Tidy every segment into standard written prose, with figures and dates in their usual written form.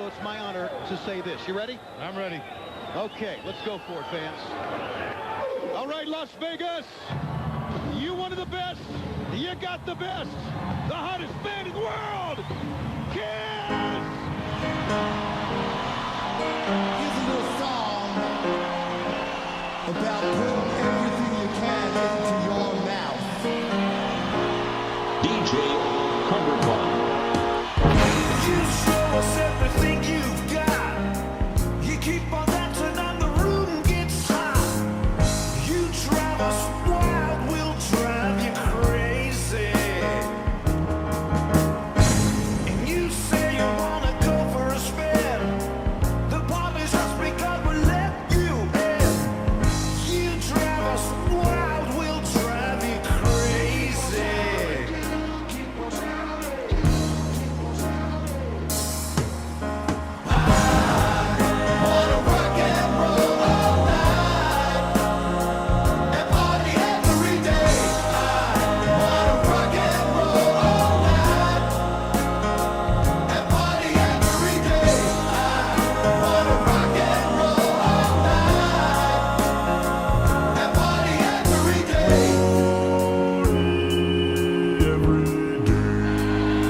so it's my honor to say this. You ready? I'm ready. Okay, let's go for it, fans. All right, Las Vegas. You one of the best. You got the best. The hottest band in the world. Kiss! Here's a little song about putting everything you can into your mouth. DJ Cumberbatch. You show us everything you've got. You keep on dancing and the room gets hot. You drive us wild, we'll drive you crazy. And you say you wanna go for a spin. The party's just because we let you in. You drive us wild, we'll drive you crazy.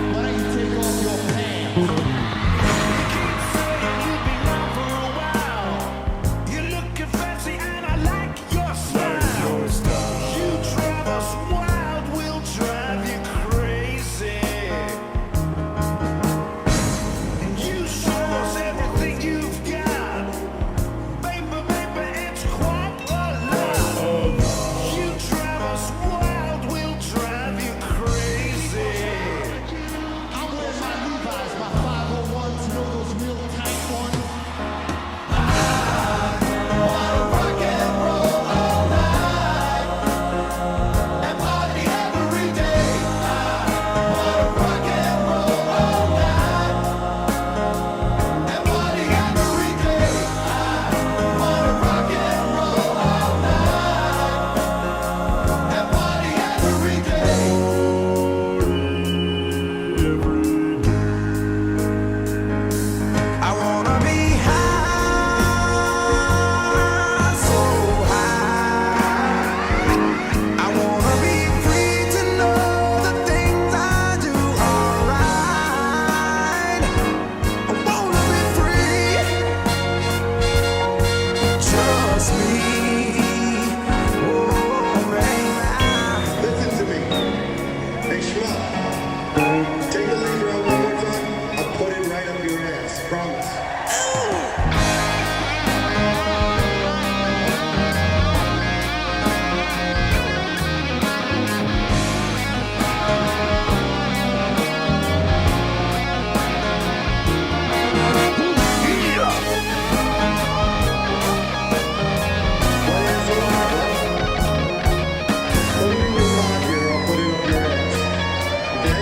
Why don't you take off your pants? You've been out for a while. You're looking fancy and I like your style. You drive us wild, we'll drive you crazy. And you show us everything you've got. Baby, baby, it's quite a lot. You drive us wild, we'll drive you crazy. I'm wearing my Levi's, my 501s, you know those real tight ones? I wanna be high, so high. I wanna be free to know the things I do are right. I wanna be free, trust me. Oh, right. Listen to me. Hey, Schmuck. Take the lever out one more time. I'll put it right up your ass. Promise. Put it in your pocket or I'll put it up your ass. Okay?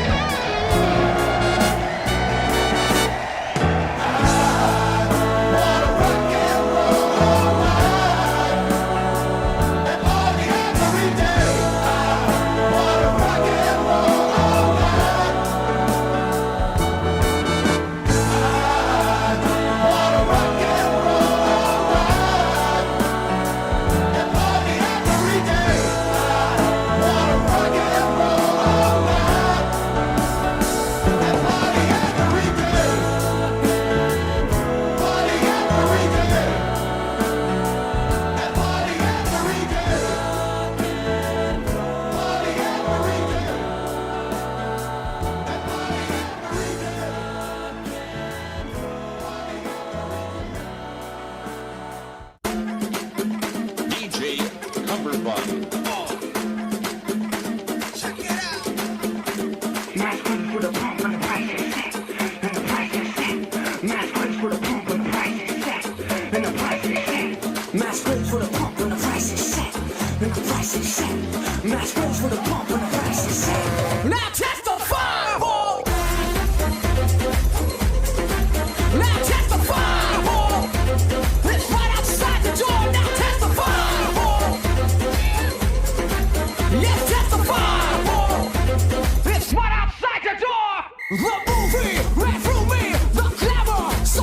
DJ Cumberbatch. Mass quick for the pump and the price is set. And the price is set. Mass quick for the pump and the price is set. And the price is set. Mass quick for the pump and the price is set. And the price is set. Mass quick for the pump and the price is set. Now testify, boy. Now testify, boy. It's right outside the door. Now testify, boy. Yes, testify, boy. It's right outside the door. The movie ran through me. The clever. So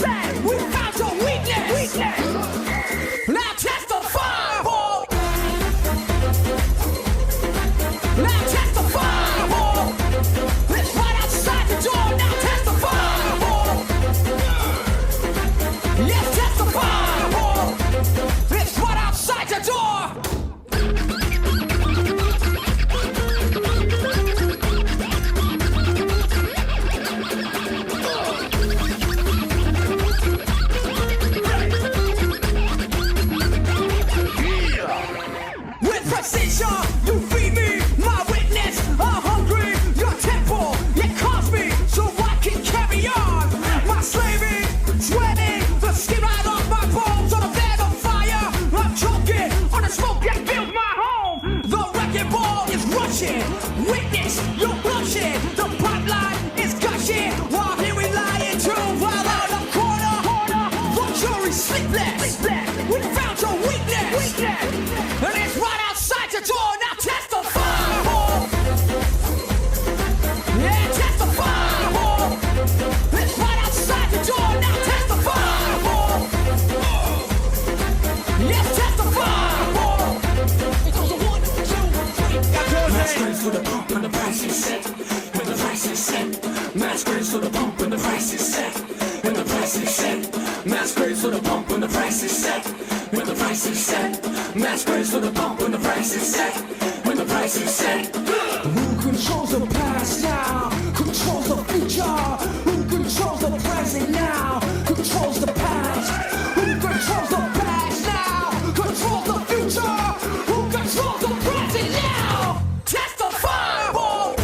said, we found your weakness. Now testify, boy. Now testify, boy. It's right outside the door. Now testify, boy. Yes, testify, boy. It's right outside the door. Precision, you feed me, my witness. I'm hungry, your temple, it calls me so I can carry on. My slaving, sweating, the skin right off my bones on a bed of fire. I'm choking on the smoke that fills my home. The wrecking ball is rushing, witness, you're blushing. The pipeline is gushing while here we lie in tune. While out the corner, luxury sleepless. We found your weakness, and it's right outside the door. Now testify, boy. Yeah, testify, boy. It's right outside the door. Now testify, boy. Yes, testify, boy. It goes a 1, 2, 3. Masquerades for the pump and the price is set. When the price is set. Masquerades for the pump and the price is set. When the price is set. Masquerades for the pump when the price is set. When the price is set. Masquerades for the pump when the price is set. When the price is set. Who controls the past now? Controls the future? Who controls the present now? Controls the past? Who controls the past now? Controls the future? Who controls the present now? Testify, boy.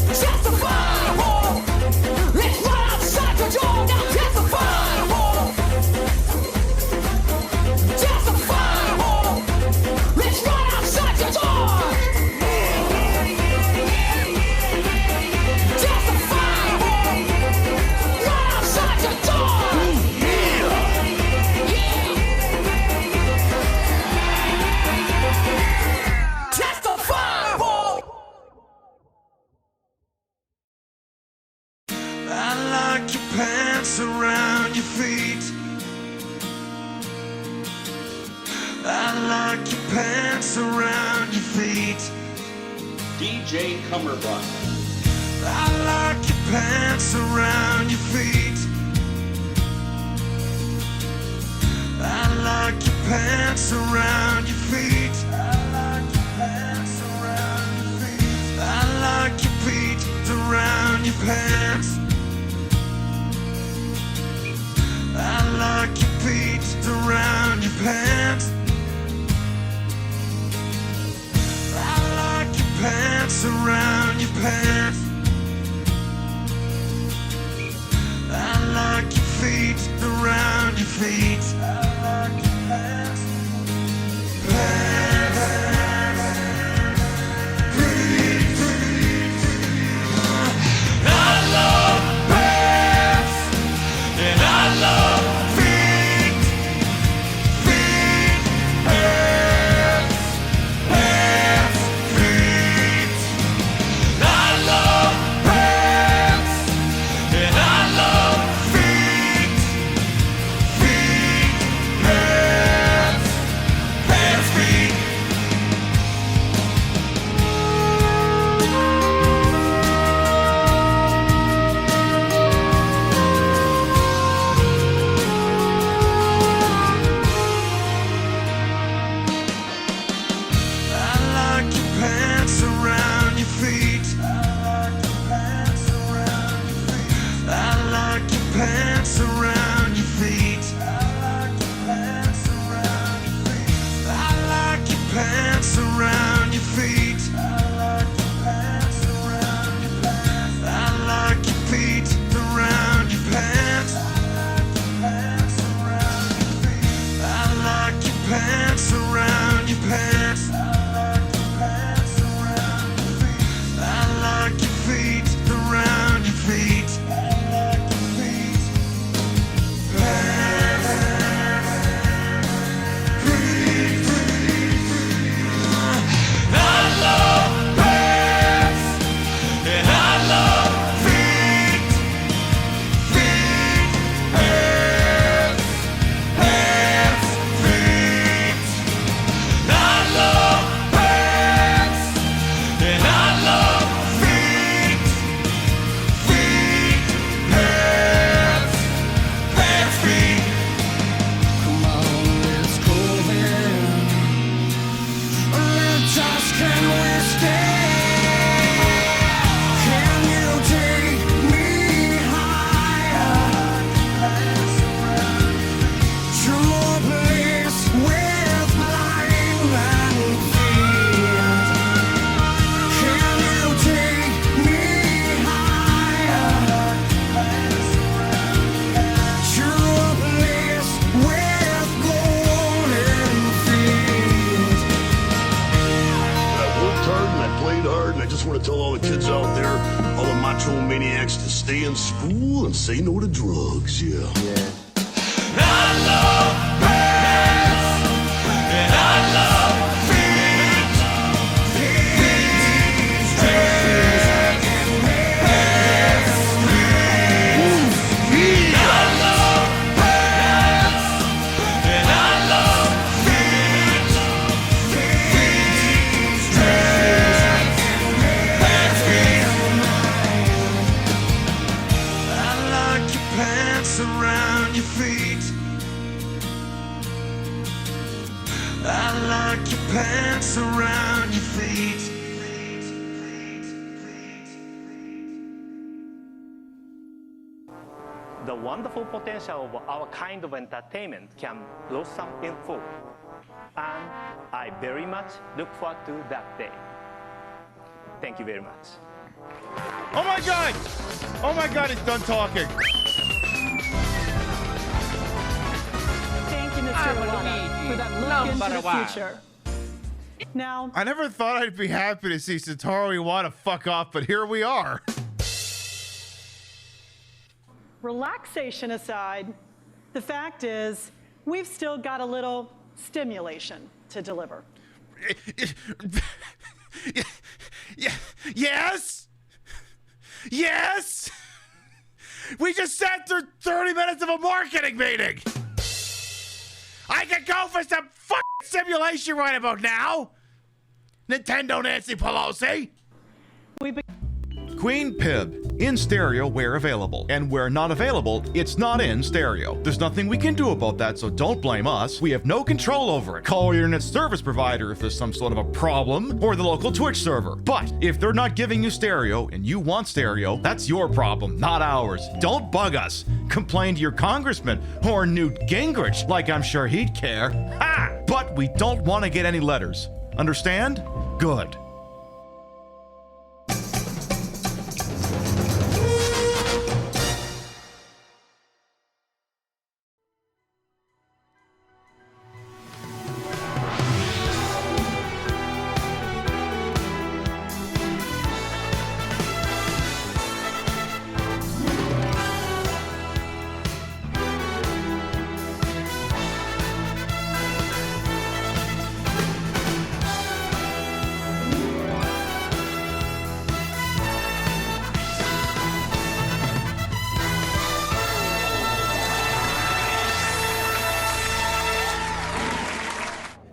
Testify, boy. Let's run outside the door now. Testify, boy. Testify, boy. Let's run outside the door. Testify, boy. Run outside the door. Testify, boy. I like your pants around your feet. I like your pants around your feet. DJ Cumberbund. I like your pants around your feet. I like your pants around your feet. I like your pants around your feet. I like your feet around your pants. I like your feet around your pants. I like your pants around your pants. I like your feet around your feet. I like your pants. I love pants and I love feet. Feet, pants, pants, feet. I love pants and I love feet. Feet, pants, pants, feet. I like your pants around your feet. I like your pants around your feet. I like your pants around your feet. I like your pants around your feet. I like your pants around your feet. I like your pants around your pants. I like your feet around your pants. I like your pants around your pants. I like your feet around your feet. I like your feet around your feet. cool and say no to drugs, yeah. I love pants, and I love feet. These days and pants. I love pants, and I love feet. These days and pants. I like your pants around your feet. I like your pants around your feet. The wonderful potential of our kind of entertainment can blossom in full. And I very much look forward to that day. Thank you very much. Oh my God! Oh my God, it's done talking. Thank you, Mr. Iwata, for that look into the future. Now, I never thought I'd be happy to see Satoru Iwata fuck off, but here we are. relaxation aside, the fact is we've still got a little stimulation to deliver. Yes? Yes? We just sat through 30 minutes of a marketing meeting. I could go for some fucking simulation right about now. Nintendo Nancy Pelosi. Queen Pib, in stereo where available, and where not available, it's not in stereo. There's nothing we can do about that, so don't blame us. We have no control over it. Call your internet service provider if there's some sort of a problem, or the local Twitch server. But if they're not giving you stereo and you want stereo, that's your problem, not ours. Don't bug us. Complain to your congressman or Newt Gingrich, like I'm sure he'd care. Ha! But we don't want to get any letters. Understand? Good.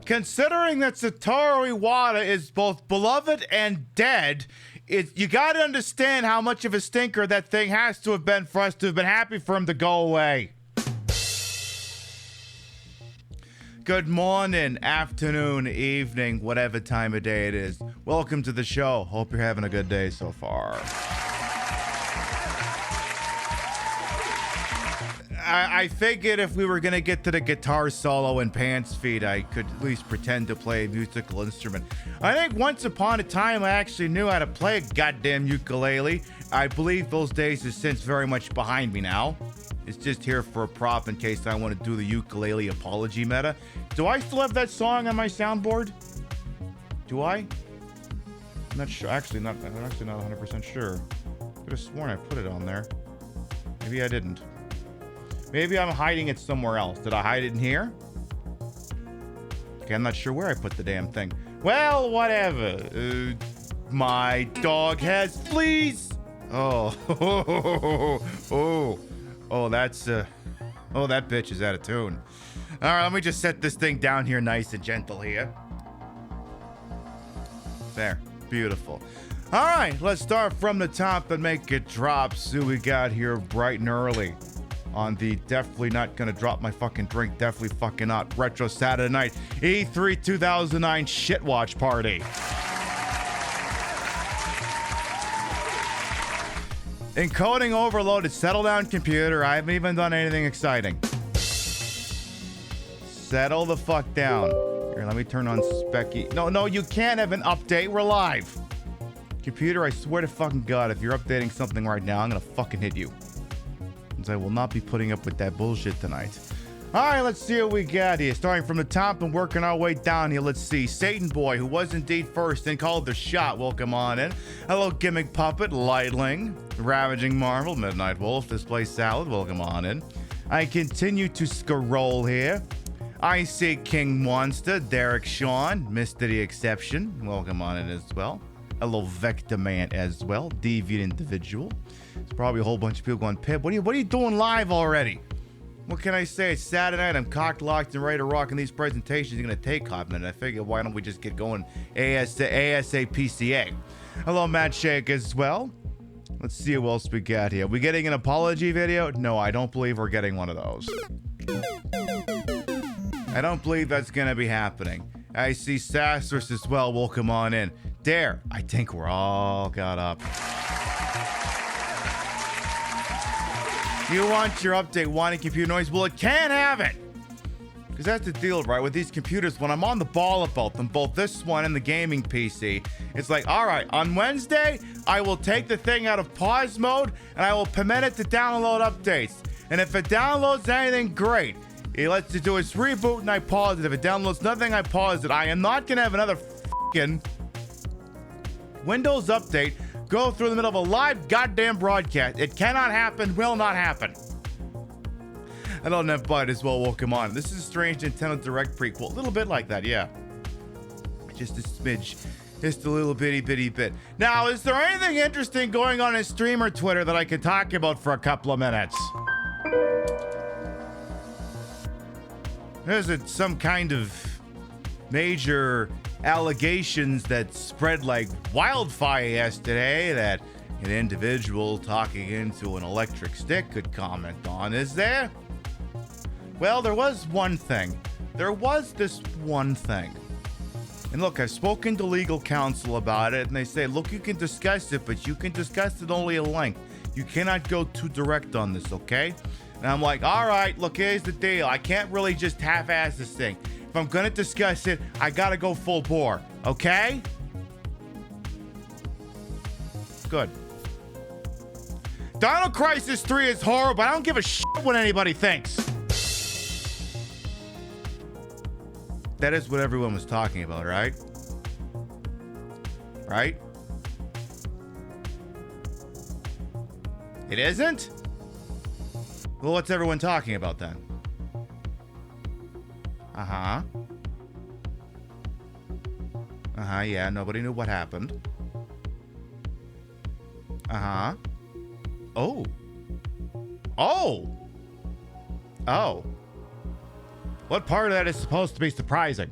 Considering that Satoru Iwata is both beloved and dead, you got to understand how much of a stinker that thing has to have been for us to have been happy for him to go away. Good morning, afternoon, evening, whatever time of day it is. Welcome to the show. Hope you're having a good day so far. I figured if we were going to get to the guitar solo and Pants Feet, I could at least pretend to play a musical instrument. I think once upon a time I actually knew how to play a goddamn ukulele. I believe those days are since very much behind me now. It's just here for a prop in case I want to do the ukulele apology meta. Do I still have that song on my soundboard? Do I? I'm not sure. I'm actually not 100% sure. I could have sworn I put it on there. Maybe I didn't. Maybe I'm hiding it somewhere else. Did I hide it in here? Okay, I'm not sure where I put the damn thing. Well, whatever. My dog has fleas. Oh, that's that bitch is out of tune. All right, let me just set this thing down here nice and gentle here. There, beautiful. All right, let's start from the top and make it drop. See what we got here bright and early on the definitely not gonna drop my fucking drink, definitely fucking not retro Saturday night E3 2009 Shitwatch party. Encoding overloaded. Settle down, computer. I haven't even done anything exciting. Settle the fuck down. Here, let me turn on Specky. No, you can't have an update. We're live. Computer, I swear to fucking God, if you're updating something right now, I'm gonna fucking hit you. I will not be putting up with that bullshit tonight. All right, let's see what we got here. Starting from the top and working our way down here. Let's see. Satan Boy, who was indeed first and called the shot. Welcome on in. Hello, Gimmick Puppet, Lightling, Ravaging Marvel, Midnight Wolf, Display Salad. Welcome on in. I continue to scroll here. I see King Monster, Derek Sean, Mr. The Exception. Welcome on in as well. Hello, Vector Man as well. Deviant Individual. There's probably a whole bunch of people going, Pip, what are you doing live already? What can I say? It's Saturday night. I'm cocked, locked, and ready to rock, and these presentations are going to take a minute. I figured, why don't we just get going ASAPCA? Hello, Matt Shake as well. Let's see what else we got here. We getting an apology video? No, I don't believe we're getting one of those. I don't believe that's going to be happening. I see Sassers as well. Welcome on in. There, I think we're all got up. You want your update, wanting computer noise? Well, it can't have it. Because that's the deal, right? With these computers, when I'm on the ball about them, both this one and the gaming PC, it's like, all right, on Wednesday, I will take the thing out of pause mode and I will permit it to download updates. And if it downloads anything, great. It lets it do its reboot and I pause it. If it downloads nothing, I pause it. I am not going to have another fucking Windows update go through the middle of a live goddamn broadcast. It cannot happen, will not happen. Hello, Nevbud as well. Welcome on. This is a strange Nintendo Direct prequel. A little bit like that, yeah. Just a smidge. Just a little bitty bit. Now, is there anything interesting going on in streamer Twitter that I could talk about for a couple of minutes? There's some kind of major allegations that spread like wildfire yesterday that an individual talking into an electric stick could comment on. Is there? Well, there was one thing. There was this one thing. And look, I've spoken to legal counsel about it, and they say, look, you can discuss it, but you can discuss it only at length. You cannot go too direct on this, okay? And I'm like, all right, look, here's the deal. I can't really just half-ass this thing. If I'm going to discuss it, I got to go full bore, okay? Good. Dino Crisis 3 is horrible. I don't give a shit what anybody thinks. That is what everyone was talking about, right? Right? It isn't? Well, what's everyone talking about then? Uh-huh. Uh-huh, yeah, nobody knew what happened. Uh-huh. Oh. Oh! Oh. What part of that is supposed to be surprising?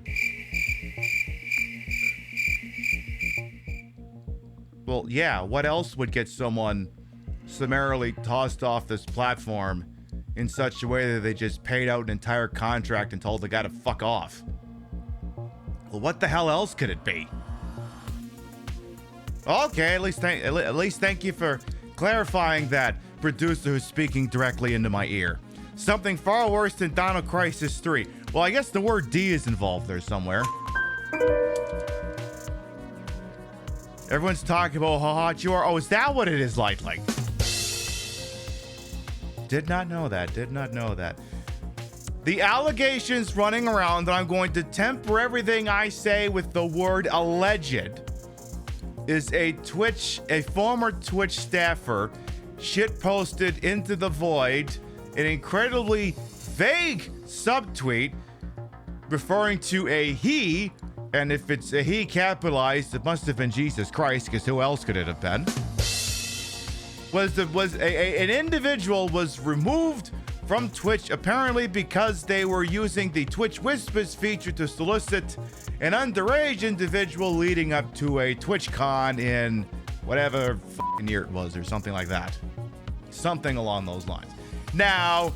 Well, yeah, what else would get someone summarily tossed off this platform in such a way that they just paid out an entire contract and told the guy to fuck off? Well, what the hell else could it be? Okay, at least thank you for clarifying that, producer who's speaking directly into my ear. Something far worse than Dino Crisis 3. Well, I guess the word D is involved there somewhere. Everyone's talking about how hot you are. Oh, is that what it is like? Did not know that. Did not know that. The allegations running around that I'm going to temper everything I say with the word alleged is a former Twitch staffer shitposted into the void an incredibly vague subtweet referring to a he, and if it's a he capitalized, it must have been Jesus Christ, because who else could it have been? An individual was removed from Twitch apparently because they were using the Twitch Whispers feature to solicit an underage individual leading up to a TwitchCon in whatever fucking year it was, or something like that. Something along those lines. Now,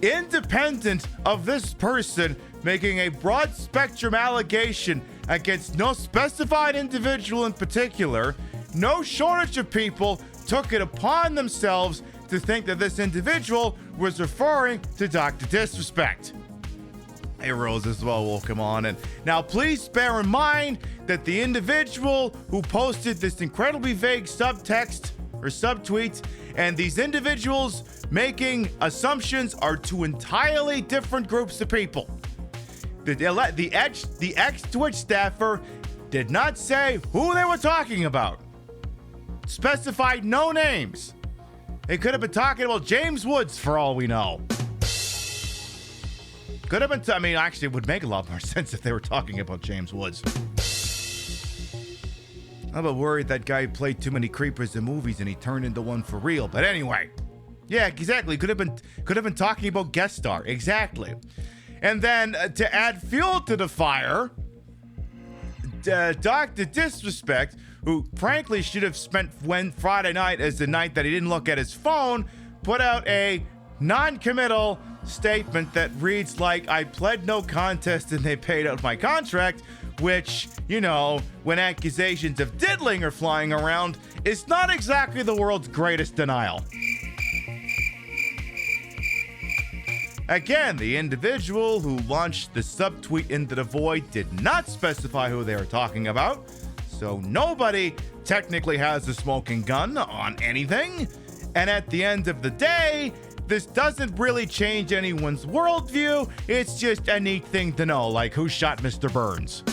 independent of this person making a broad spectrum allegation against no specified individual in particular, no shortage of people took it upon themselves to think that this individual was referring to Dr. Disrespect. Hey, Rose as well, welcome on. And now please bear in mind that the individual who posted this incredibly vague subtext or subtweet, and these individuals making assumptions are two entirely different groups of people. The ex-Twitch staffer did not say who they were talking about. Specified no names. They could have been talking about James Woods for all we know. Could have been, actually it would make a lot more sense if they were talking about James Woods. I'm a worried that guy played too many creepers in movies and he turned into one for real. But anyway, yeah, exactly. Could have been talking about guest star. Exactly. And then to add fuel to the fire, Dr. Disrespect, who frankly should have spent Friday night as the night that he didn't look at his phone, put out a non-committal statement that reads like, I pled no contest and they paid out my contract, which, you know, when accusations of diddling are flying around, is not exactly the world's greatest denial. Again, the individual who launched the subtweet into the void did not specify who they were talking about, so nobody technically has a smoking gun on anything. And at the end of the day, this doesn't really change anyone's worldview. It's just a neat thing to know, like who shot Mr. Burns.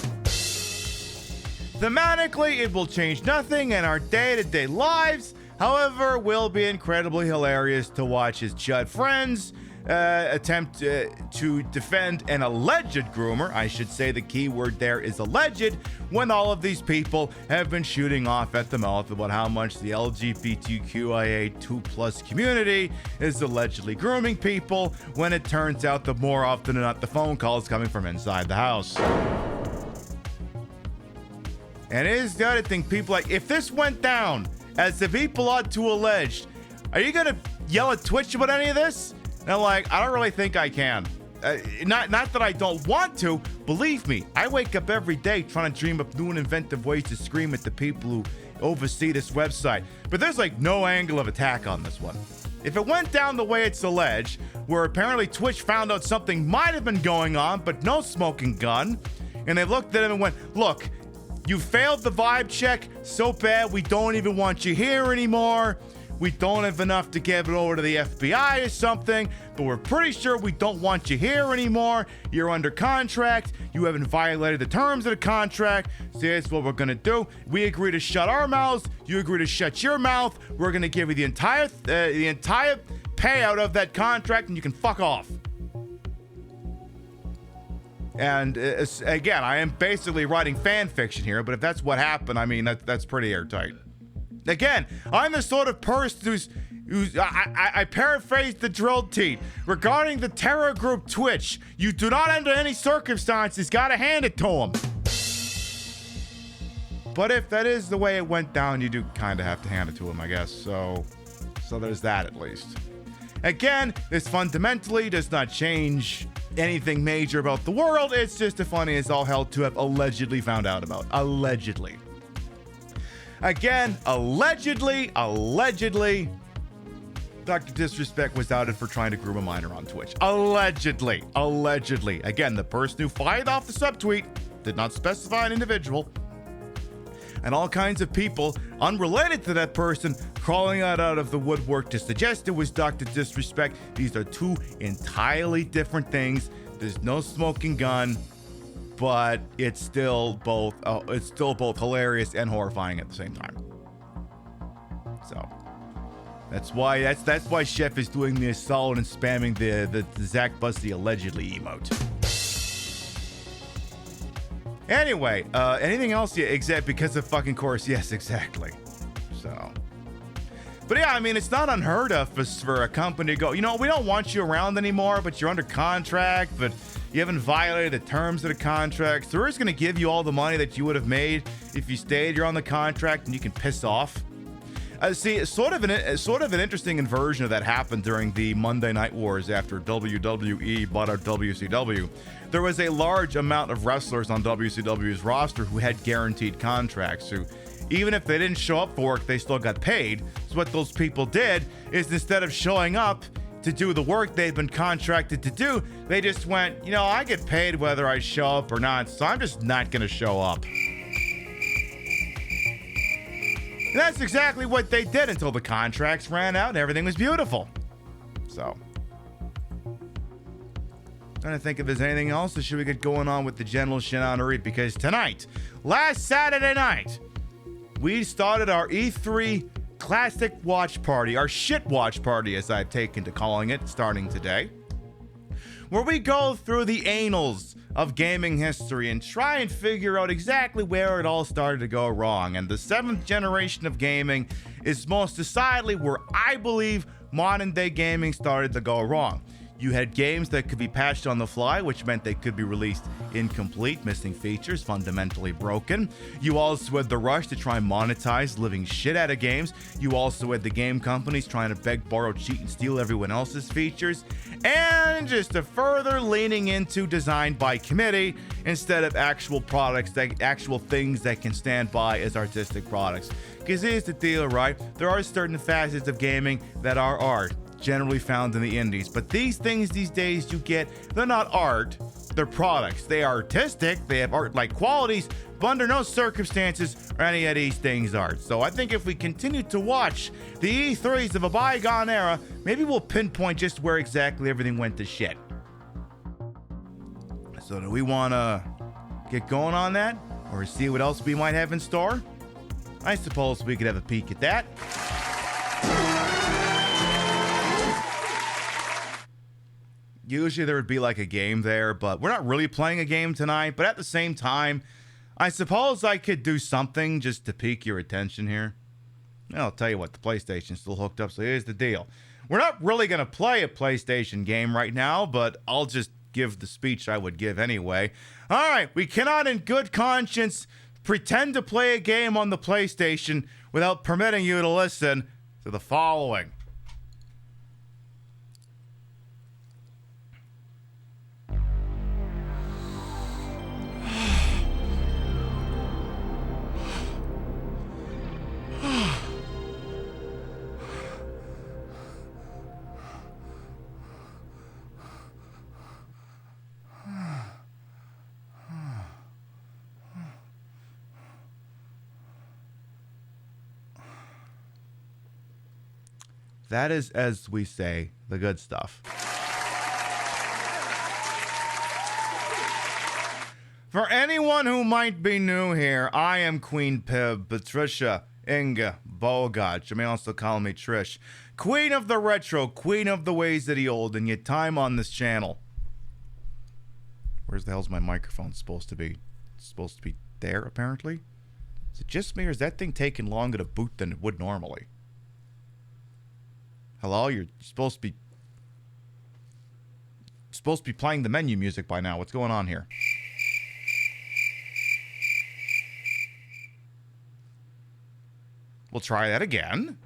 Thematically, it will change nothing in our day-to-day lives. However, will be incredibly hilarious to watch his chud friends attempt to defend an alleged groomer. I should say the key word there is alleged, when all of these people have been shooting off at the mouth about how much the LGBTQIA2+ community is allegedly grooming people, when it turns out that more often than not the phone calls coming from inside the house. And here's the other thing, people, like, if this went down as the people ought to allege, are you gonna yell at Twitch about any of this? And I'm like, I don't really think I can. Not that I don't want to. Believe me, I wake up every day trying to dream up new and inventive ways to scream at the people who oversee this website. But there's like no angle of attack on this one. If it went down the way it's alleged, where apparently Twitch found out something might have been going on, but no smoking gun, and they looked at him and went, look, you failed the vibe check so bad we don't even want you here anymore. We don't have enough to give it over to the FBI or something, but we're pretty sure we don't want you here anymore. You're under contract. You haven't violated the terms of the contract. So here's what we're going to do. We agree to shut our mouths. You agree to shut your mouth. We're going to give you the entire payout of that contract, and you can fuck off. And again, I am basically writing fan fiction here, but if that's what happened, I mean, that's pretty airtight. Again, I'm the sort of person who's I paraphrased the drilled teeth. Regarding the terror group Twitch, you do not under any circumstances gotta hand it to them. But if that is the way it went down, you do kind of have to hand it to them, I guess. So there's that at least. Again, this fundamentally does not change anything major about the world. It's just as funny as all hell to have allegedly found out about. Allegedly. Again, allegedly, Dr. Disrespect was outed for trying to groom a minor on Twitch. Allegedly. Again, the person who fired off the subtweet did not specify an individual. And all kinds of people unrelated to that person crawling out of the woodwork to suggest it was Dr. Disrespect. These are two entirely different things. There's no smoking gun. But it's still both hilarious and horrifying at the same time. So that's why Chef is doing me a solid and spamming the Zach Busty allegedly emote. Anyway, anything else? Yeah, exact because of fucking course. Yes, exactly. So, but yeah, I mean, it's not unheard of for a company to go, you know, we don't want you around anymore, but you're under contract, but you haven't violated the terms of the contract, so we're just going to give you all the money that you would have made if you stayed. You're on the contract and you can piss off. See, sort of an interesting inversion of that happened during the Monday Night Wars after WWE bought out WCW. There was a large amount of wrestlers on WCW's roster who had guaranteed contracts, who even if they didn't show up for work, they still got paid. So what those people did is, instead of showing up to do the work they've been contracted to do, they just went, you know, I get paid whether I show up or not, so I'm just not going to show up. And that's exactly what they did until the contracts ran out and everything was beautiful. So, trying to think if there's anything else, or should we get going on with the general shenanery? Because tonight, last Saturday night, we started our E3 Classic Watch Party, our Shit Watch Party, as I've taken to calling it, starting today, where we go through the annals of gaming history and try and figure out exactly where it all started to go wrong. And the 7th generation of gaming is most decidedly where I believe modern day gaming started to go wrong. You had games that could be patched on the fly, which meant they could be released incomplete, missing features, fundamentally broken. You also had the rush to try and monetize living shit out of games. You also had the game companies trying to beg, borrow, cheat, and steal everyone else's features. And just a further leaning into design by committee instead of actual products, actual things that can stand by as artistic products. Because here's the deal, right? There are certain facets of gaming that are art, generally found in the indies, but these things these days you get, they're not art, they're products. They are artistic, they have art-like qualities, but under no circumstances are any of these things art. So I think if we continue to watch the E3s of a bygone era, maybe we'll pinpoint just where exactly everything went to shit. So do we want to get going on that, or see what else we might have in store? I suppose we could have a peek at that. Usually there would be like a game there, but we're not really playing a game tonight. But at the same time, I suppose I could do something just to pique your attention here. I'll tell you what, the PlayStation's still hooked up, so here's the deal. We're not really going to play a PlayStation game right now, but I'll just give the speech I would give anyway. All right, we cannot in good conscience pretend to play a game on the PlayStation without permitting you to listen to the following. That is, as we say, the good stuff. For anyone who might be new here, I am Queen Pib, Patricia Inga Bogach. You may also call me Trish. Queen of the retro, queen of the ways of the old, and your time on this channel. Where's the hell's my microphone supposed to be? It's supposed to be there, apparently. Is it just me, or is that thing taking longer to boot than it would normally? Hello, you're supposed to be playing the menu music by now. What's going on here? We'll try that again.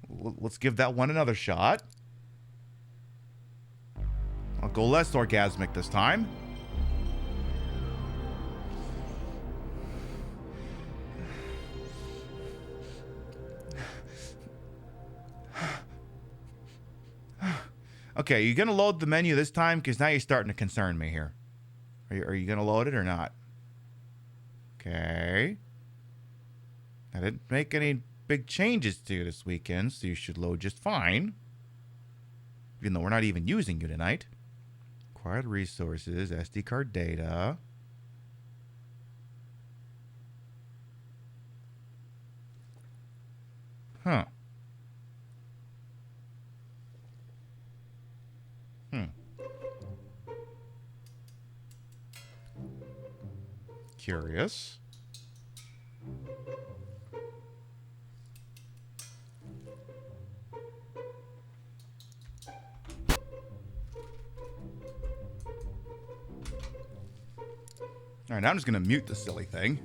Let's give that one another shot. I'll go less orgasmic this time. Okay, you gonna load the menu this time? Because now you're starting to concern me here. Are you gonna load it or not? Okay. I didn't make any big changes to you this weekend, so you should load just fine. Even though we're not even using you tonight. Acquired resources, SD card data. Huh. Curious. All right, now I'm just going to mute the silly thing.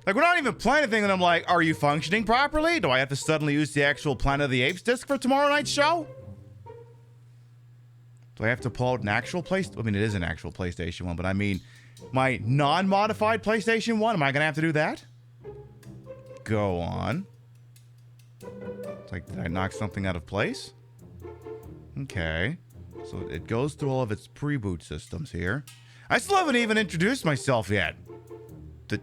Like, we're not even playing anything, and I'm like, are you functioning properly? Do I have to suddenly use the actual Planet of the Apes disc for tomorrow night's show? Do I have to pull out an actual PlayStation? I mean, it is an actual PlayStation 1, but I mean, my non-modified PlayStation 1, am I going to have to do that? Go on. It's like, did I knock something out of place? Okay. So it goes through all of its pre-boot systems here. I still haven't even introduced myself yet.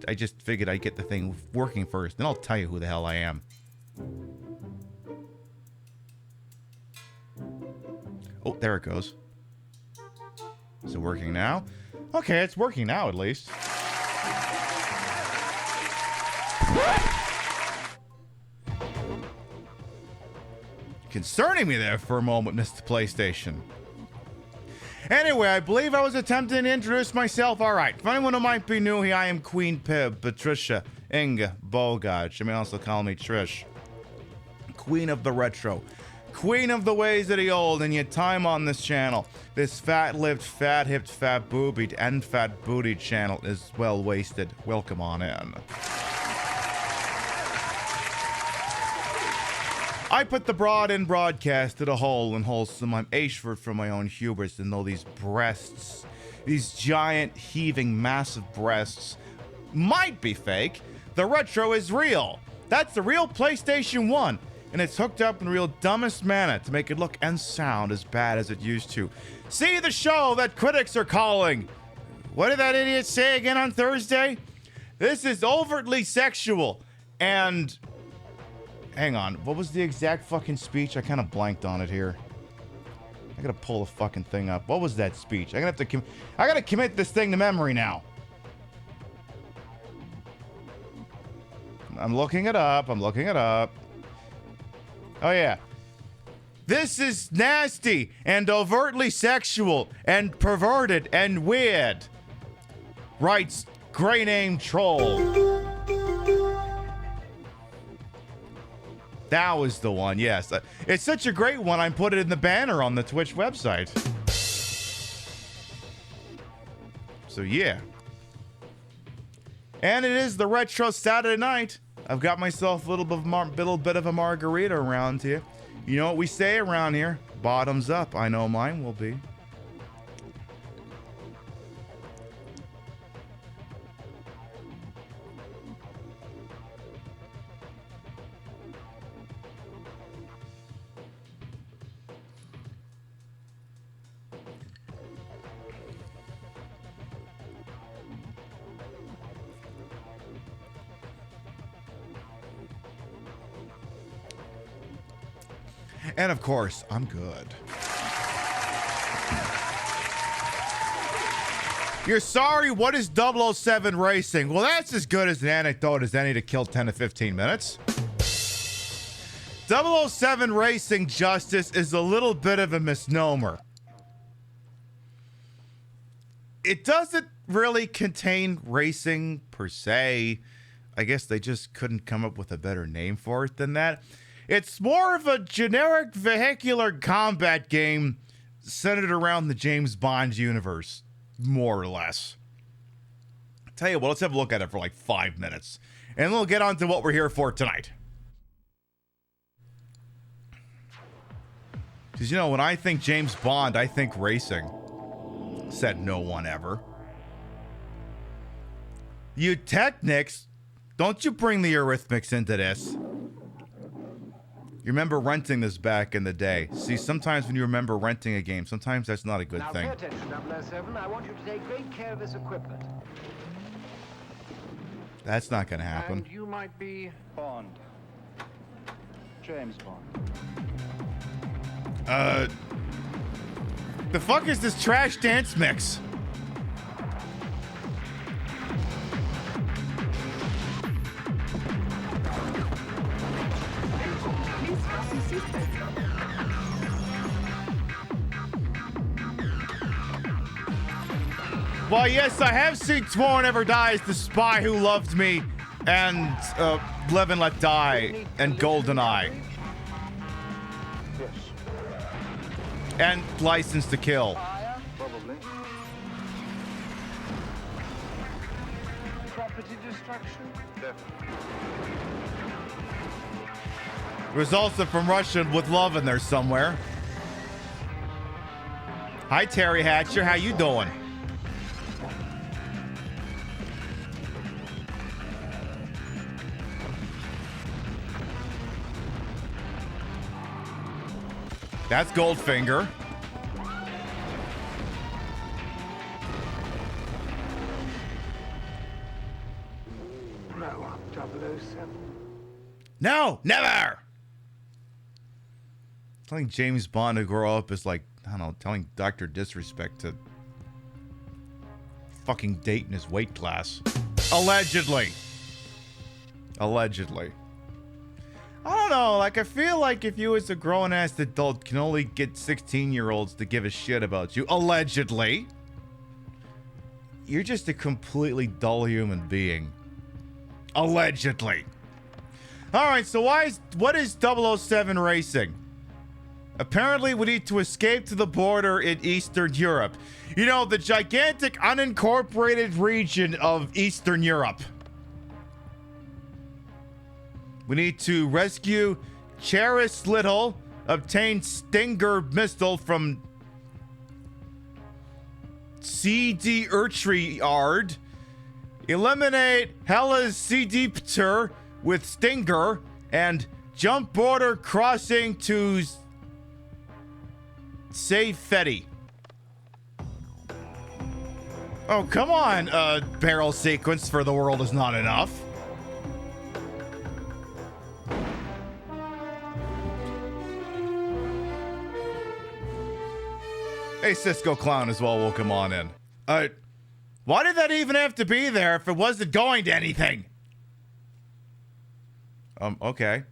I just figured I'd get the thing working first, then I'll tell you who the hell I am. Oh, there it goes. Is it working now? Okay, it's working now at least. Concerning me there for a moment, Mr. PlayStation. Anyway, I believe I was attempting to introduce myself. All right, for anyone who might be new here, I am Queen Pib, Patricia Inga Bogart. You may also call me Trish. Queen of the retro. Queen of the ways of the old, and yet time on this channel. This fat-lipped, fat-hipped, fat-boobied, and fat-bootied channel is well-wasted. Welcome on in. I put the broad in broadcast to the whole and wholesome. I'm Ashford from my own hubris, and though these breasts, these giant, heaving, massive breasts, might be fake, the retro is real. That's the real PlayStation 1, and it's hooked up in the real dumbest manner to make it look and sound as bad as it used to. See the show that critics are calling. What did that idiot say again on Thursday? This is overtly sexual, and... Hang on, what was the exact fucking speech? I kind of blanked on it here. I gotta pull the fucking thing up. What was that speech? I gotta commit this thing to memory now. I'm looking it up. Oh yeah. This is nasty and overtly sexual and perverted and weird. Writes Grey Name Troll. That was the one, yes. It's such a great one, I put it in the banner on the Twitch website. So, yeah. And it is the Retro Saturday night. I've got myself a little bit of a margarita around here. You know what we say around here? Bottoms up. I know mine will be. And of course, I'm good. You're sorry? What is 007 Racing? Well, that's as good as an anecdote as any to kill 10 to 15 minutes. 007 Racing Justice is a little bit of a misnomer. It doesn't really contain racing per se. I guess they just couldn't come up with a better name for it than that. It's more of a generic vehicular combat game centered around the James Bond universe, more or less. Tell you what, let's have a look at it for like 5 minutes, and we'll get on to what we're here for tonight. Because, you know, when I think James Bond, I think racing. Said no one ever. You technics, don't you bring the Eurythmics into this. You remember renting this back in the day. See, sometimes when you remember renting a game, sometimes that's not a good thing. Now pay attention, 007. I want you to take great care of this equipment. That's not going to happen. And you might be Bond. James Bond. The fuck is this trash dance mix? Well, yes, I have seen Tomorrow Never Dies, The Spy Who Loved Me, and Live and Let Die, and GoldenEye. Yes. And License to Kill. Probably. Property destruction? Definitely. There's also From Russia with Love in there somewhere. Hi, Terry Hatcher. How you doing? That's Goldfinger. Grow up, 007. No, never. Telling James Bond to grow up is like, I don't know, telling Dr. Disrespect to fucking date in his weight class. Allegedly. Allegedly. I don't know, like, I feel like if you as a grown-ass adult can only get 16-year-olds to give a shit about you, allegedly, you're just a completely dull human being. Allegedly. Alright, so what is 007 racing? Apparently, we need to escape to the border in Eastern Europe. You know, the gigantic unincorporated region of Eastern Europe. We need to rescue Cheris Little, obtain Stinger missile from CD Urtriard, eliminate Hella's CD Pter with Stinger, and jump border crossing to Save Fetty. Oh, come on, barrel sequence for the world is not enough. Hey, Cisco Clown as well, welcome on in. Why did that even have to be there if it wasn't going to anything? Okay.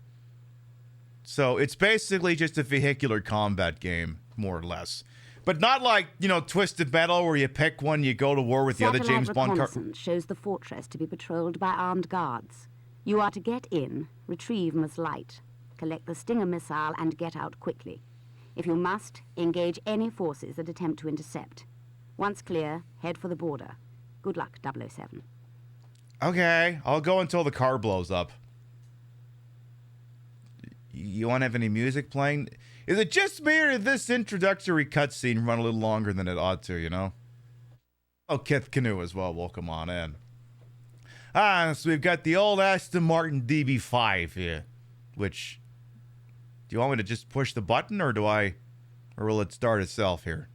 So it's basically just a vehicular combat game, more or less. But not like, you know, Twisted Metal where you pick one, you go to war with the other James Bond reconnaissance shows the fortress to be patrolled by armed guards. You are to get in, retrieve Miss Light, collect the Stinger missile, and get out quickly. If you must, engage any forces that attempt to intercept. Once clear, head for the border. Good luck, 007. Okay, I'll go until the car blows up. You want to have any music playing? Is it just me or did this introductory cutscene run a little longer than it ought to, you know? Oh, Kith Canoe as well, welcome on in. So we've got the old Aston Martin DB5 here, which... Do you want me to just push the button, or will it start itself here?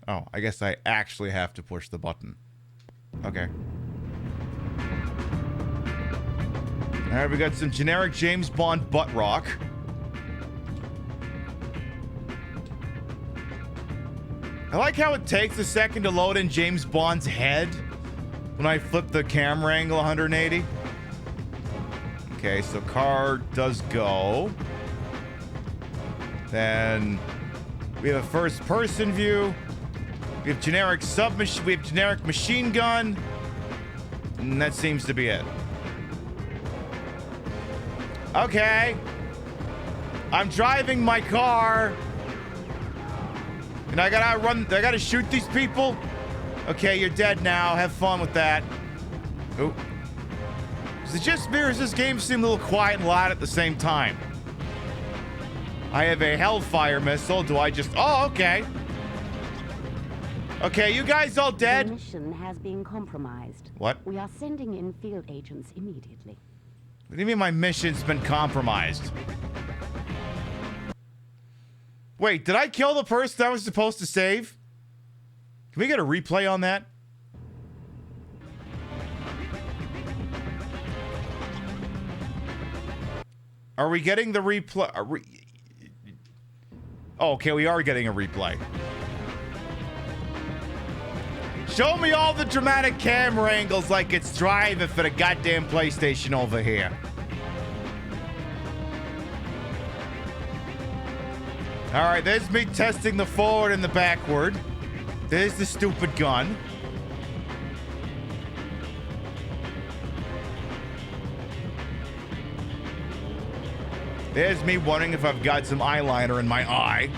Oh, I guess I actually have to push the button. Okay. Alright, we got some generic James Bond butt rock. I like how it takes a second to load in James Bond's head when I flip the camera angle 180. Okay, so car does go. Then we have a first-person view. We have generic submachine. We have generic machine gun, and that seems to be it. Okay, I'm driving my car, and I gotta shoot these people. Okay, you're dead now. Have fun with that. Oh, is it just me, or does this game seem a little quiet and loud at the same time? I have a Hellfire missile. Do I just... Oh, okay. Okay, you guys all dead? The mission has been compromised. What? We are sending in field agents immediately. What do you mean my mission's been compromised? Wait, did I kill the person I was supposed to save? Can we get a replay on that? Are we getting the replay? Oh, okay, we are getting a replay. Show me all the dramatic camera angles like it's driving for the goddamn PlayStation over here. Alright, there's me testing the forward and the backward. There's the stupid gun. There's me wondering if I've got some eyeliner in my eye.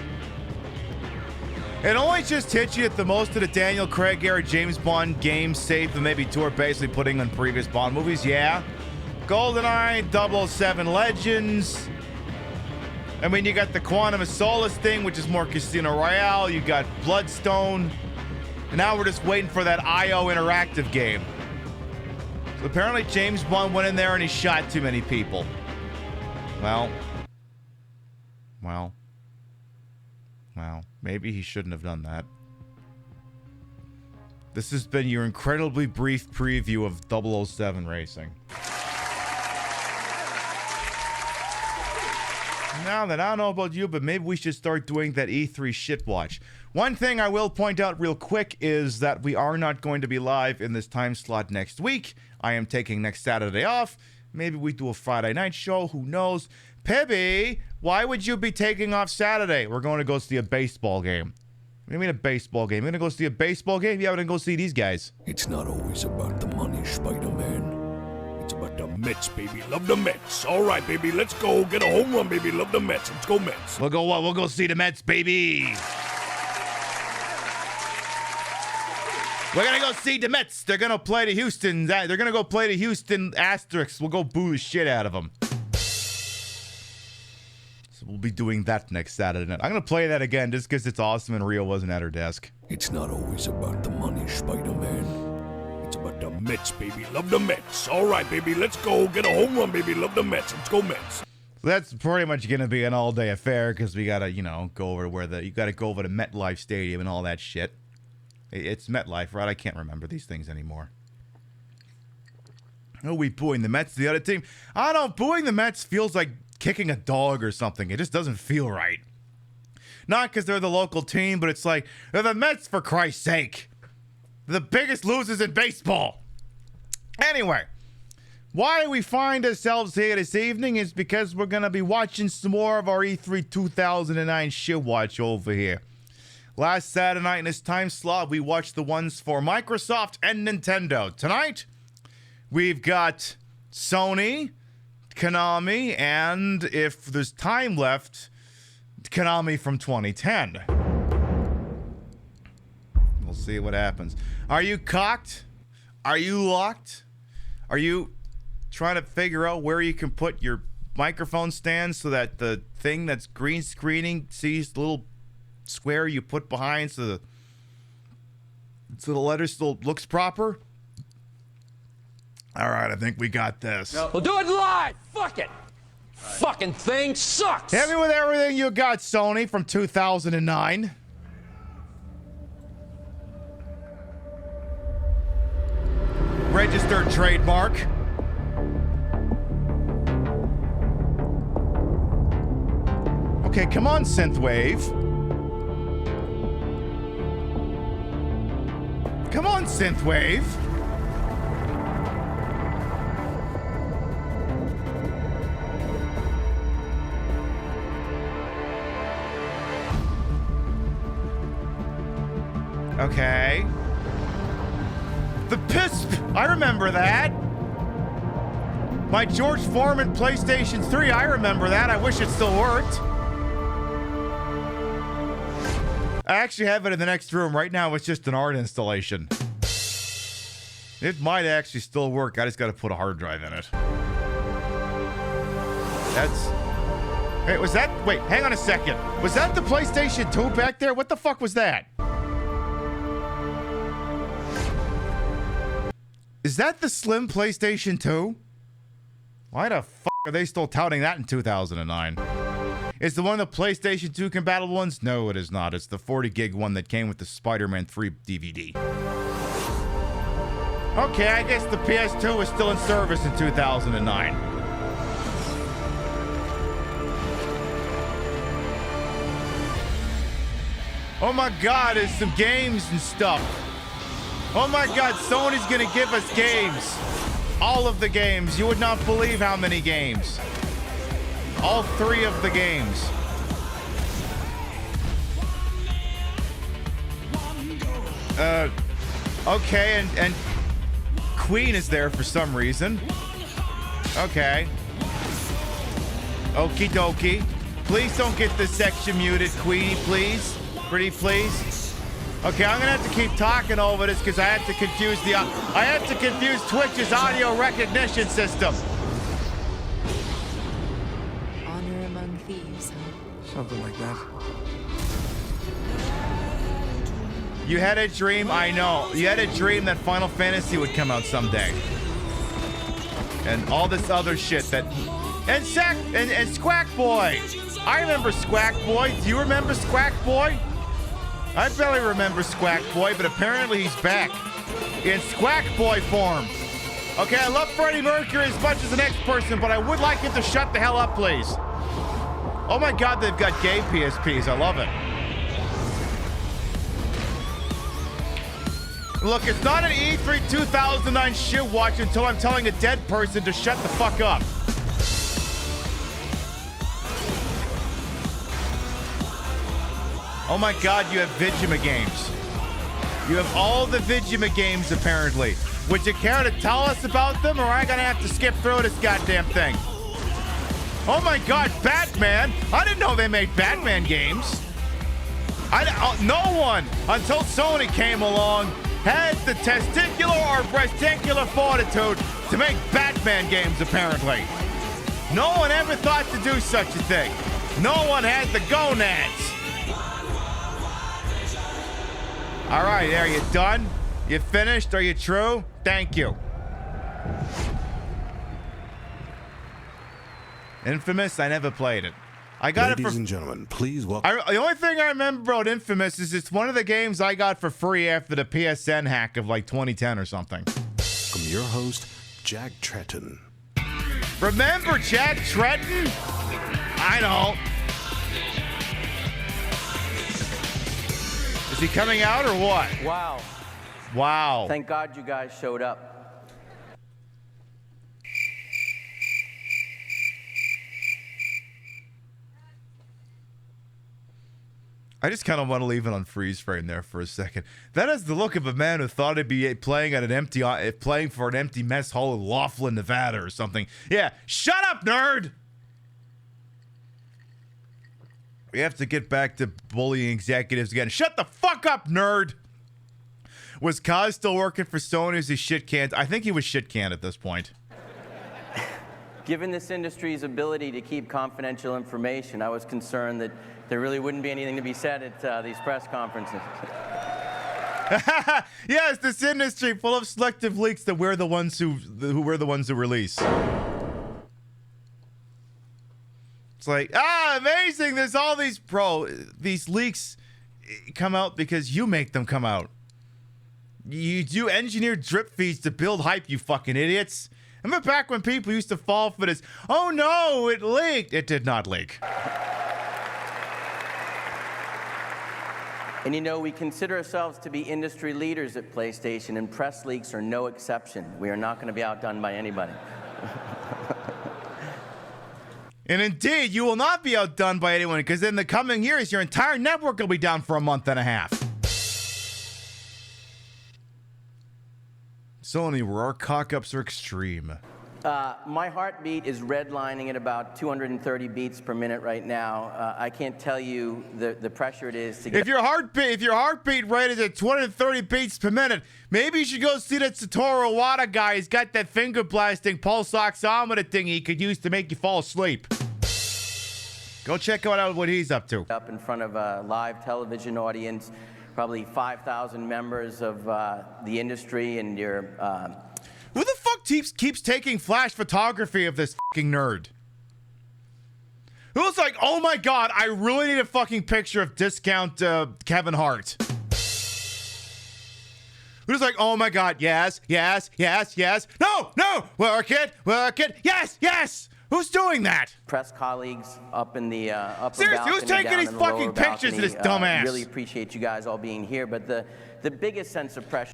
It only just hits you at the most of the Daniel Craig era James Bond games, save the maybe two are basically putting on previous Bond movies, yeah. GoldenEye, 007 Legends. I mean, you got the Quantum of Solace thing, which is more Casino Royale. You got Bloodstone. And now we're just waiting for that IO interactive game. So apparently James Bond went in there and he shot too many people. Well, maybe he shouldn't have done that. This has been your incredibly brief preview of 007 Racing. Now that I don't know about you, but maybe we should start doing that E3 shit watch. One thing I will point out real quick is that we are not going to be live in this time slot next week. I am taking next Saturday off. Maybe we do a Friday night show. Who knows? Pibby, why would you be taking off Saturday? We're going to go see a baseball game. What do you mean a baseball game? You're going to go see a baseball game? Yeah, we're going to go see these guys. It's not always about the money, Spider-Man. It's about the Mets, baby. Love the Mets. All right, baby. Let's go. Get a home run, baby. Love the Mets. Let's go, Mets. We'll go what? We'll go see the Mets, baby. We're going to go see the Mets. They're going to play the Houston. They're going to go play the Houston Asterix. We'll go boo the shit out of them. So we'll be doing that next Saturday night. I'm going to play that again just because it's awesome and Rio wasn't at her desk. It's not always about the money, Spider-Man. It's about the Mets, baby. Love the Mets. All right, baby. Let's go. Get a home run, baby. Love the Mets. Let's go, Mets. So that's pretty much going to be an all-day affair because we got to, go over where you got to go over to MetLife Stadium and all that shit. It's MetLife, right? I can't remember these things anymore. Oh, we booing the Mets, the other team. I don't know. Booing the Mets feels like kicking a dog or something. It just doesn't feel right. Not because they're the local team, but it's like, they're the Mets, for Christ's sake. They're the biggest losers in baseball. Anyway, why we find ourselves here this evening is because we're going to be watching some more of our E3 2009 Shitwatch over here. Last Saturday night in this time slot, we watched the ones for Microsoft and Nintendo. Tonight, we've got Sony, Konami, and if there's time left, Konami from 2010. We'll see what happens. Are you cocked? Are you locked? Are you trying to figure out where you can put your microphone stand so that the thing that's green screening sees the little square you put behind so the letter still looks proper? All right, I think we got this. No. We'll do it live. Fuck it. Fucking thing sucks. Hit me with everything you got, Sony, from 2009. Registered trademark. Okay, come on, Synthwave. Come on, Synthwave. Okay. The PISP! I remember that! My George Foreman PlayStation 3, I remember that. I wish it still worked. I actually have it in the next room. Right now, it's just an art installation. It might actually still work. I just got to put a hard drive in it. That's... Hey, was that... Wait, hang on a second. Was that the PlayStation 2 back there? What the fuck was that? Is that the slim PlayStation 2? Why the fuck are they still touting that in 2009? Is the one of the PlayStation 2 compatible ones? No, it is not. It's the 40 gig one that came with the Spider-Man 3 DVD. Okay, I guess the PS2 was still in service in 2009. Oh my god, there's some games and stuff. Oh my god, Sony's gonna give us games. All of the games. You would not believe how many games. All 3 of the games. Okay, and Queen is there for some reason. Okay. Okie dokie. Please don't get this section muted, Queenie, please. Pretty please. Okay, I'm gonna have to keep talking over this because I have to confuse Twitch's audio recognition system. Honor among thieves, huh? Something like that. You had a dream, I know. You had a dream that Final Fantasy would come out someday. And all this other shit that... And Squack Boy! I remember Squack Boy. Do you remember Squack Boy? I barely remember Squack Boy, but apparently he's back. In Squack Boy form. Okay, I love Freddie Mercury as much as the next person, but I would like him to shut the hell up, please. Oh my God, they've got gay PSPs. I love it. Look, it's not an E3 2009 Shitwatch until I'm telling a dead person to shut the fuck up. Oh my God, you have Vigima games. You have all the Vigima games, apparently. Would you care to tell us about them, or am I gonna have to skip through this goddamn thing? Oh my God, Batman! I didn't know they made Batman games. No one, until Sony came along, had the testicular or breasticular fortitude to make Batman games, apparently. No one ever thought to do such a thing. No one had the gonads. All right, are you done? You finished? Are you true? Thank you. Infamous, I never played it. I got it for... Ladies and gentlemen, please welcome... The only thing I remember about Infamous is it's one of the games I got for free after the PSN hack of like 2010 or something. From your host, Jack Tretton. Remember Jack Tretton? I know. Is he coming out or what? Wow. Wow. Thank God you guys showed up. I just kind of want to leave it on freeze frame there for a second. That is the look of a man who thought he'd be playing for an empty mess hall in Laughlin, Nevada or something. Yeah, shut up, nerd! We have to get back to bullying executives again. Shut the fuck up, nerd! Was Kaz still working for Sony as he shit canned? I think he was shit canned at this point. Given this industry's ability to keep confidential information, I was concerned that there really wouldn't be anything to be said at these press conferences. Yes, this industry full of selective leaks that we're the ones who release. It's like, amazing! There's all these leaks come out because you make them come out. You do engineer drip feeds to build hype, you fucking idiots. Remember back when people used to fall for this? Oh no, it leaked. It did not leak. And you know, we consider ourselves to be industry leaders at PlayStation, and press leaks are no exception. We are not going to be outdone by anybody. And indeed, you will not be outdone by anyone, because in the coming years, your entire network will be down for a month and a half. Sony, where our cock-ups are extreme. My heartbeat is redlining at about 230 beats per minute right now. I can't tell you the pressure it is to get... If your heartbeat rate is at 230 beats per minute, maybe you should go see that Satoru Iwata guy. He's got that finger blasting pulse oximeter thing he could use to make you fall asleep. Go check out what he's up to. Up in front of a live television audience, probably 5,000 members of the industry, and your... Who the fuck keeps taking flash photography of this fucking nerd? Who's like, oh my God, I really need a fucking picture of discount Kevin Hart. Who's like, oh my God, yes, yes, yes, yes. No, work it, yes. Who's doing that? Press colleagues up in the upper Seriously, who's taking these fucking pictures of this dumbass? Really appreciate you guys all being here, but the biggest sense of pressure...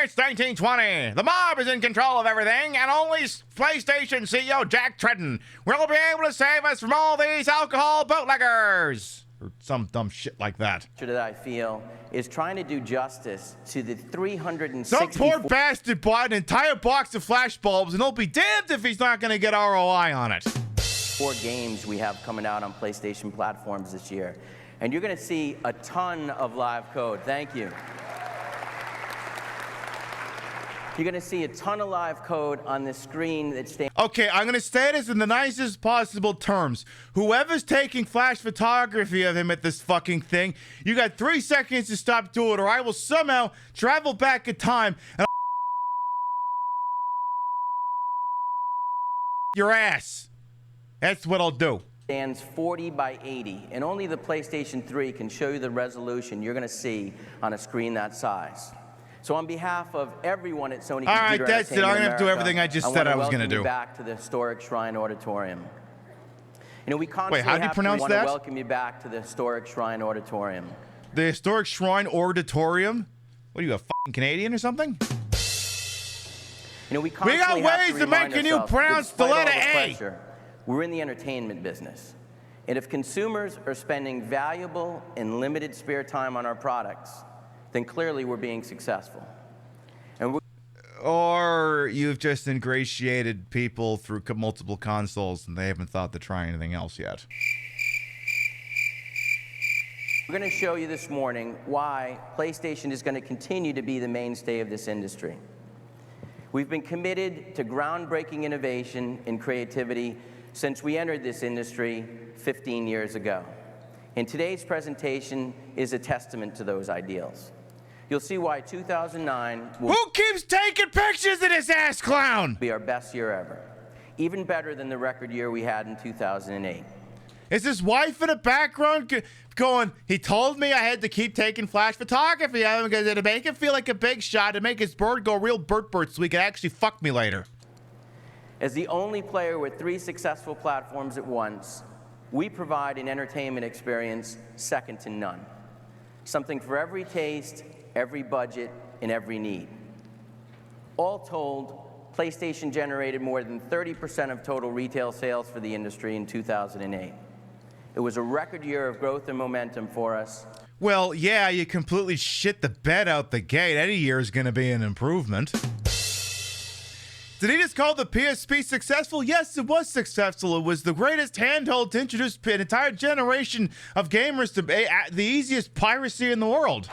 It's 1920. The mob is in control of everything, and only PlayStation CEO Jack Tretton will be able to save us from all these alcohol bootleggers. Or some dumb shit like that. ...that I feel is trying to do justice to the 364... Some poor bastard bought an entire box of flash bulbs, and he'll be damned if he's not going to get ROI on it. 4 games we have coming out on PlayStation platforms this year. And you're going to see a ton of live code. Thank you. You're going to see a ton of live code on the screen that stands... Okay, I'm going to say this in the nicest possible terms. Whoever's taking flash photography of him at this fucking thing, you got 3 seconds to stop doing it, or I will somehow travel back in time and your ass. That's what I'll do. Stands 40 by 80, and only the PlayStation 3 can show you the resolution you're going to see on a screen that size. So on behalf of everyone at Sony All right, that's it. I'm going to have to do everything I just said I was going to do. Back to the historic Shrine Auditorium. You know, we constantly how do you pronounce want that? to welcome you back to the historic Shrine Auditorium. The Historic Shrine Auditorium? What are you, a fucking Canadian or something? You know, we got constantly have ways to to make remind you new ourselves, pronounce the despite all letter A. pressure, we're in the entertainment business. And if consumers are spending valuable and limited spare time on our products, then clearly we're being successful. And Or you've just ingratiated people through multiple consoles and they haven't thought to try anything else yet. we're going to show you this morning why PlayStation is going to continue to be the mainstay of this industry. We've been committed to groundbreaking innovation and creativity since we entered this industry 15 years ago. And today's presentation is a testament to those ideals. You'll see why 2009 will Who keeps taking pictures of this ass clown? Be our best year ever. Even better than the record year we had in 2008. Is his wife in the background going, he told me I had to keep taking flash photography of him because it'd make him feel like a big shot to make his bird go real burt so he could actually fuck me later. As the only player with 3 successful platforms at once, we provide an entertainment experience second to none. Something for every taste, every budget, and every need. All told, PlayStation generated more than 30% of total retail sales for the industry in 2008. It was a record year of growth and momentum for us. Well, yeah, you completely shit the bed out the gate. Any year is going to be an improvement. Did he just call the PSP successful? Yes, it was successful. It was the greatest handheld to introduce an entire generation of gamers to the easiest piracy in the world.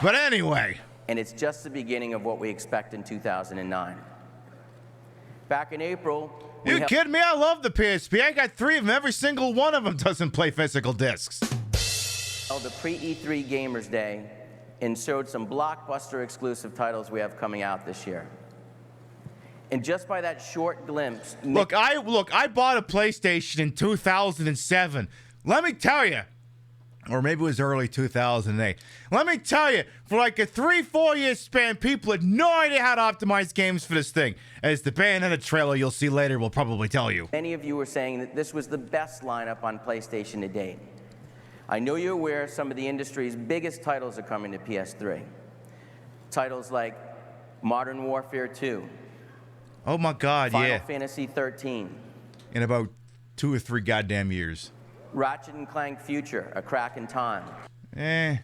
But anyway. And it's just the beginning of what we expect in 2009. Back in April... You kidding me? I love the PSP. I got 3 of them. Every single one of them doesn't play physical discs. Held the pre-E3 Gamers Day and showed some blockbuster exclusive titles we have coming out this year. And just by that short glimpse... Look, I bought a PlayStation in 2007. Let me tell you, or maybe it was early 2008. Let me tell you, for like a 3-4 year span, people had no idea how to optimize games for this thing. As the Bayonetta trailer you'll see later will probably tell you. Many of you were saying that this was the best lineup on PlayStation to date. I know you're aware some of the industry's biggest titles are coming to PS3. Titles like Modern Warfare 2. Oh my God, Final Fantasy 13. In about 2 or 3 goddamn years. Ratchet & Clank Future, A Crack in Time. I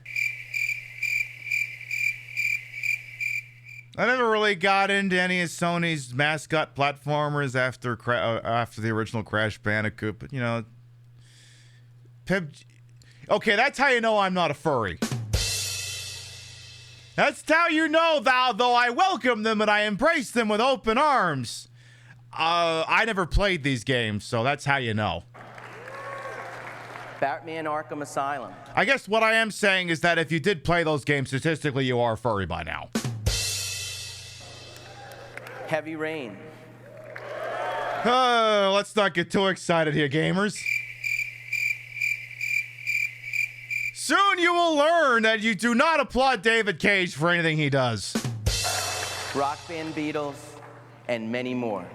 never really got into any of Sony's mascot platformers after the original Crash Bandicoot, but you know, okay, that's how you know I'm not a furry. That's how you know, though I welcome them and I embrace them with open arms. I never played these games, so that's how you know. Batman Arkham Asylum. I guess what I am saying is that if you did play those games, statistically, you are furry by now. Heavy Rain. Let's not get too excited here, gamers. Soon you will learn that you do not applaud David Cage for anything he does. Rock Band Beatles, and many more.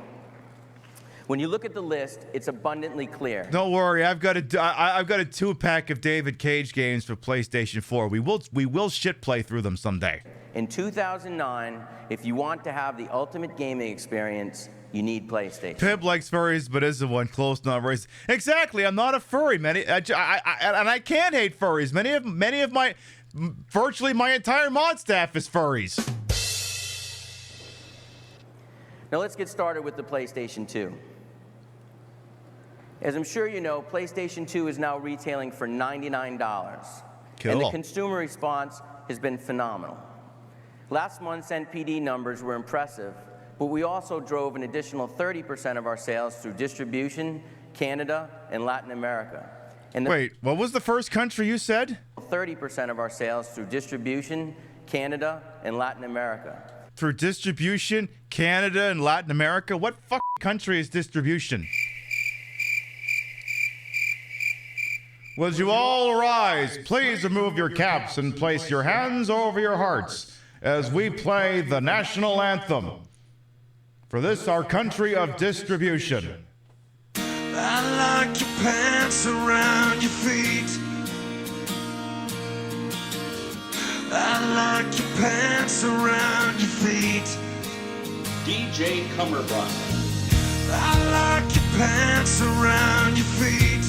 When you look at the list, it's abundantly clear. Don't worry, I've got a 2-pack of David Cage games for PlayStation 4. We will shit play through them someday. In 2009, if you want to have the ultimate gaming experience, you need PlayStation. Pib likes furries, but isn't one close not race. Exactly, I'm not a furry. And I can't hate furries. Many of my, virtually my entire mod staff is furries. Now let's get started with the PlayStation 2. As I'm sure you know, PlayStation 2 is now retailing for $99. Cool. And the consumer response has been phenomenal. Last month's NPD numbers were impressive, but we also drove an additional 30% of our sales through distribution, Canada, and Latin America. Wait, what was the first country you said? 30% of our sales through distribution, Canada, and Latin America. Through distribution, Canada, and Latin America? What fucking country is distribution? Will you all rise? Please remove your caps and place your hands over your hearts as we play the national anthem. for this our country of distribution. I like your pants around your feet. I like your pants around your feet. DJ Cummerbund. I like your pants around your feet.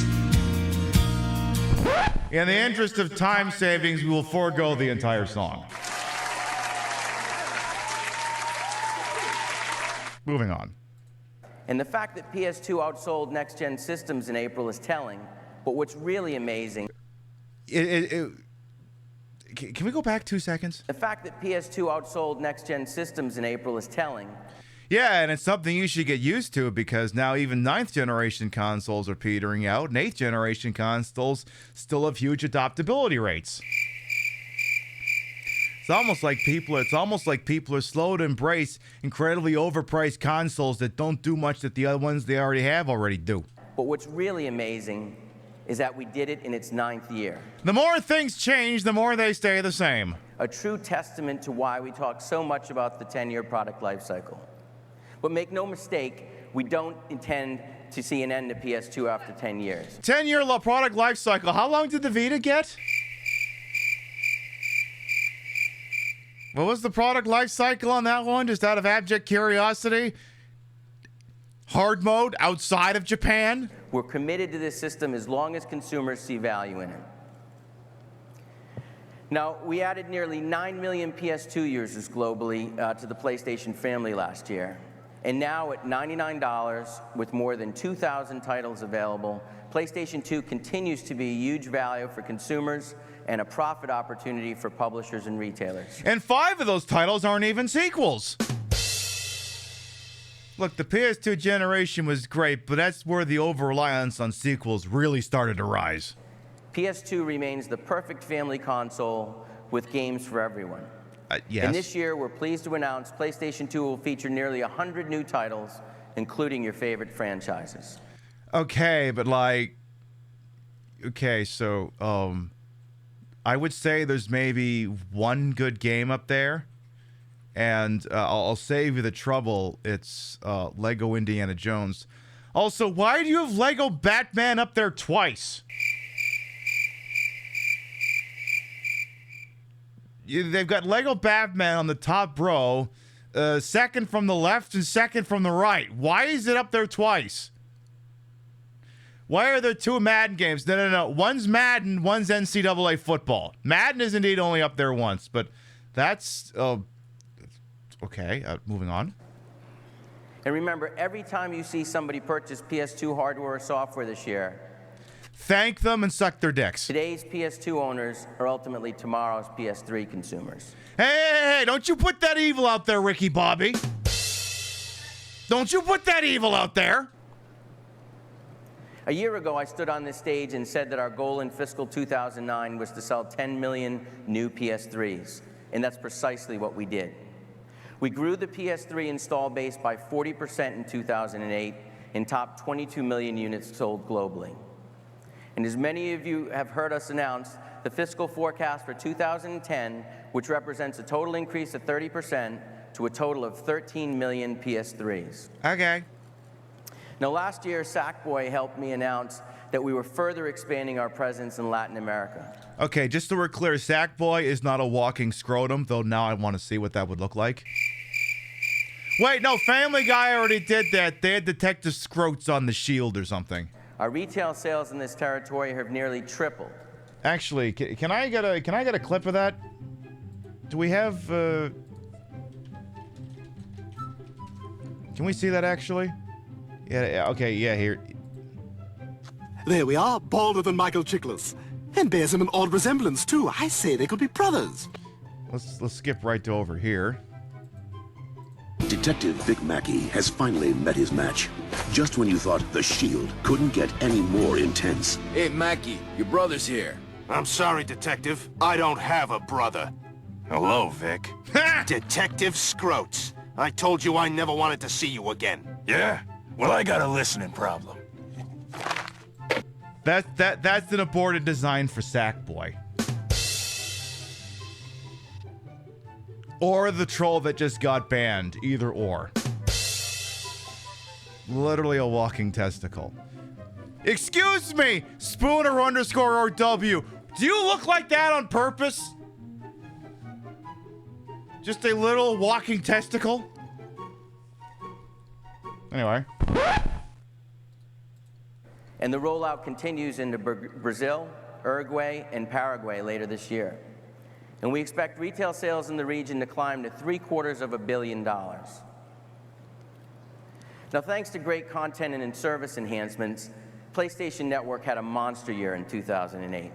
In the interest of time savings, we will forego the entire song. Moving on. And the fact that PS2 outsold next-gen systems in April is telling, but what's really amazing... Can we go back 2 seconds? The fact that PS2 outsold next-gen systems in April is telling. Yeah, and it's something you should get used to because now even 9th generation consoles are petering out, and 8th generation consoles still have huge adoptability rates. It's almost like people are slow to embrace incredibly overpriced consoles that don't do much that the other ones they already do. But what's really amazing is that we did it in its 9th year. The more things change, the more they stay the same. A true testament to why we talk so much about the 10-year product life cycle. But make no mistake, we don't intend to see an end to PS2 after 10 years. 10-year product life cycle. How long did the Vita get? What was the product life cycle on that one? Just out of abject curiosity? Hard mode outside of Japan? We're committed to this system as long as consumers see value in it. Now, we added nearly 9 million PS2 users globally to the PlayStation family last year. And now at $99, with more than 2,000 titles available, PlayStation 2 continues to be a huge value for consumers and a profit opportunity for publishers and retailers. And 5 of those titles aren't even sequels. Look, the PS2 generation was great, but that's where the over-reliance on sequels really started to rise. PS2 remains the perfect family console with games for everyone. Yes. And this year, we're pleased to announce PlayStation 2 will feature nearly 100 new titles, including your favorite franchises. Okay, but so I would say there's maybe one good game up there, and I'll save you the trouble. It's Lego Indiana Jones. Also, why do you have Lego Batman up there twice? They've got Lego Batman on the top row, second from the left and second from the right. Why is it up there twice? Why are there 2 Madden games? No. One's Madden, one's NCAA football. Madden is indeed only up there once, but that's... okay, moving on. And remember, every time you see somebody purchase PS2 hardware or software this year, thank them and suck their dicks. Today's PS2 owners are ultimately tomorrow's PS3 consumers. Hey, don't you put that evil out there, Ricky Bobby. Don't you put that evil out there. A year ago, I stood on this stage and said that our goal in fiscal 2009 was to sell 10 million new PS3s, and that's precisely what we did. We grew the PS3 install base by 40% in 2008 and topped 22 million units sold globally. And as many of you have heard us announce, the fiscal forecast for 2010, which represents a total increase of 30% to a total of 13 million PS3s. Okay. Now, last year, Sackboy helped me announce that we were further expanding our presence in Latin America. Okay, just so we're clear, Sackboy is not a walking scrotum, though now I want to see what that would look like. Wait, no, Family Guy already did that. They had Detective Scroats on the shield or something. Our retail sales in this territory have nearly tripled. Actually, can I get a clip of that? Do we have? Can we see that actually? Yeah. Okay. Yeah. Here. There we are, balder than Michael Chiklis, and bears him an odd resemblance too. I say they could be brothers. Let's skip right to over here. Detective Vic Mackey has finally met his match. Just when you thought the Shield couldn't get any more intense. Hey, Mackey, your brother's here. I'm sorry, Detective. I don't have a brother. Hello, Vic. Detective Scroats. I told you I never wanted to see you again. Yeah? Well, I got a listening problem. That's an aborted design for Sackboy. Or the troll that just got banned. Either or. Literally a walking testicle. Excuse me, Spooner_RW. Do you look like that on purpose? Just a little walking testicle? Anyway. And the rollout continues into Brazil, Uruguay, and Paraguay later this year. And we expect retail sales in the region to climb to $750 million. Now, thanks to great content and service enhancements, PlayStation Network had a monster year in 2008.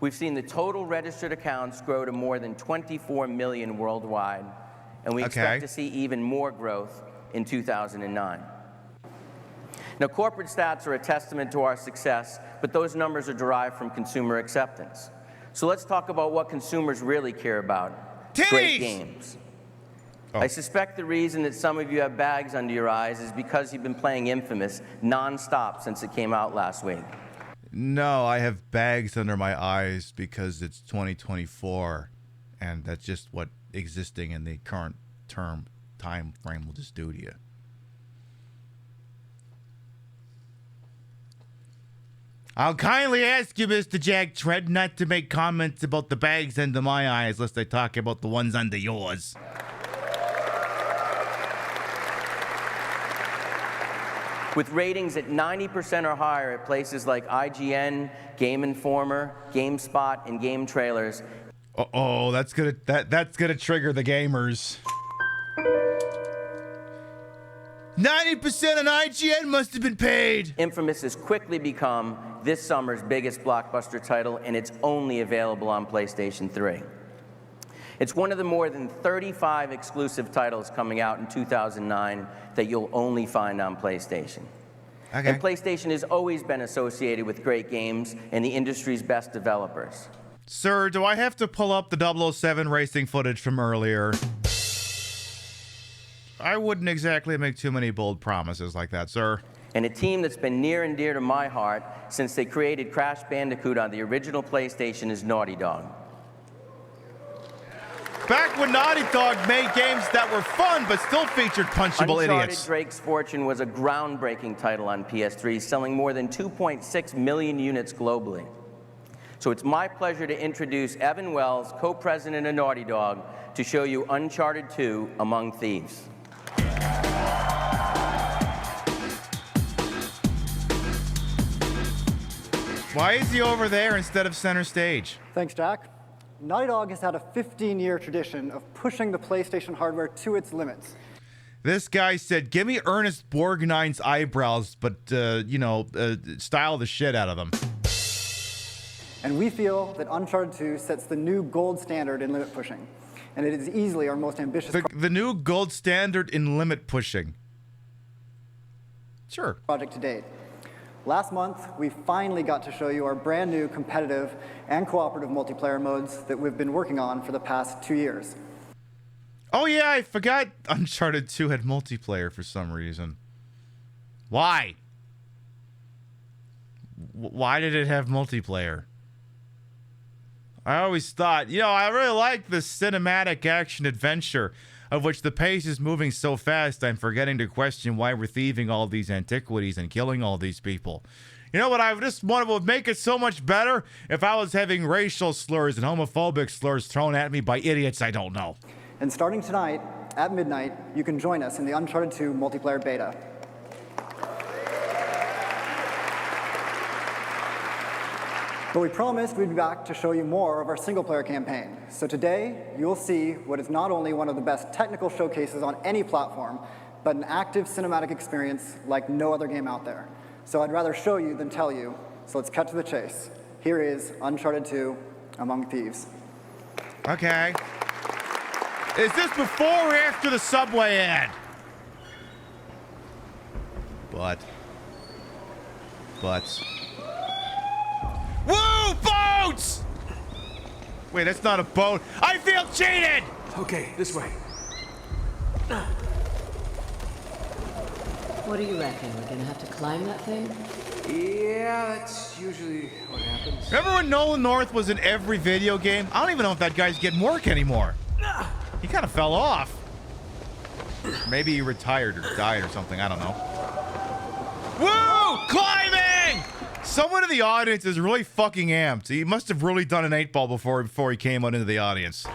We've seen the total registered accounts grow to more than 24 million worldwide, and we expect to see even more growth in 2009. Now, corporate stats are a testament to our success, but those numbers are derived from consumer acceptance. So let's talk about what consumers really care about. Great games. I suspect the reason that some of you have bags under your eyes is because you've been playing Infamous non-stop since it came out last week. No, I have bags under my eyes because it's 2024, and that's just what existing in the current time frame will just do to you. I'll kindly ask you, Mr. Jack Tread, not to make comments about the bags under my eyes, lest I talk about the ones under yours. With ratings at 90% or higher at places like IGN, Game Informer, GameSpot, and Game Trailers. Uh-oh, that's gonna trigger the gamers. 90% on IGN must have been paid. Infamous has quickly become this summer's biggest blockbuster title, and it's only available on PlayStation 3. It's one of the more than 35 exclusive titles coming out in 2009 that you'll only find on PlayStation. Okay. And PlayStation has always been associated with great games and the industry's best developers. Sir, do I have to pull up the 007 racing footage from earlier? I wouldn't exactly make too many bold promises like that, sir. And a team that's been near and dear to my heart since they created Crash Bandicoot on the original PlayStation is Naughty Dog. Back when Naughty Dog made games that were fun but still featured punchable idiots. Drake's Fortune was a groundbreaking title on PS3, selling more than 2.6 million units globally. So it's my pleasure to introduce Evan Wells, co-president of Naughty Dog, to show you Uncharted 2: Among Thieves. Why is he over there instead of center stage? Thanks, Jack. Naughty Dog has had a 15-year tradition of pushing the PlayStation hardware to its limits. This guy said, give me Ernest Borgnine's eyebrows, but, style the shit out of them. And we feel that Uncharted 2 sets the new gold standard in limit pushing. And it is easily our most ambitious the new gold standard in limit pushing. Sure. Project to date. Last month, we finally got to show you our brand new competitive and cooperative multiplayer modes that we've been working on for the past 2 years. Oh yeah, I forgot Uncharted 2 had multiplayer for some reason. Why? Why did it have multiplayer? I always thought, I really like the cinematic action adventure of which the pace is moving so fast I'm forgetting to question why we're thieving all these antiquities and killing all these people. You know what I just would make it so much better if I was having racial slurs and homophobic slurs thrown at me by idiots I don't know. And starting tonight, at midnight, you can join us in the Uncharted 2 multiplayer beta. But we promised we'd be back to show you more of our single-player campaign. So today, you'll see what is not only one of the best technical showcases on any platform, but an active cinematic experience like no other game out there. So I'd rather show you than tell you, so let's cut to the chase. Here is Uncharted 2: Among Thieves. Okay. Is this before or after the Subway ad? Butts. Woo! Boats! Wait, that's not a boat. I feel cheated! Okay, this way. What do you reckon? We're gonna have to climb that thing? Yeah, that's usually what happens. Remember when Nolan North was in every video game? I don't even know if that guy's getting work anymore. He kind of fell off. Maybe he retired or died or something, I don't know. Someone in the audience is really fucking amped. He must have really done an 8-ball before he came out into the audience.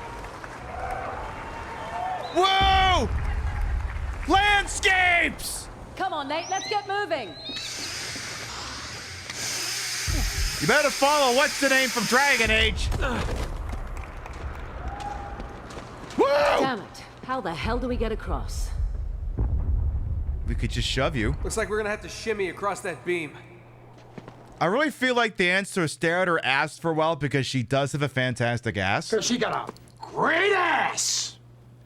Whoa! Landscapes! Come on, Nate, let's get moving. You better follow what's the name from Dragon Age. Whoa! Damn it. How the hell do we get across? We could just shove you. Looks like we're gonna have to shimmy across that beam. I really feel like the answer is stare at her ass for a while because she does have a fantastic ass. Because she got a great ass.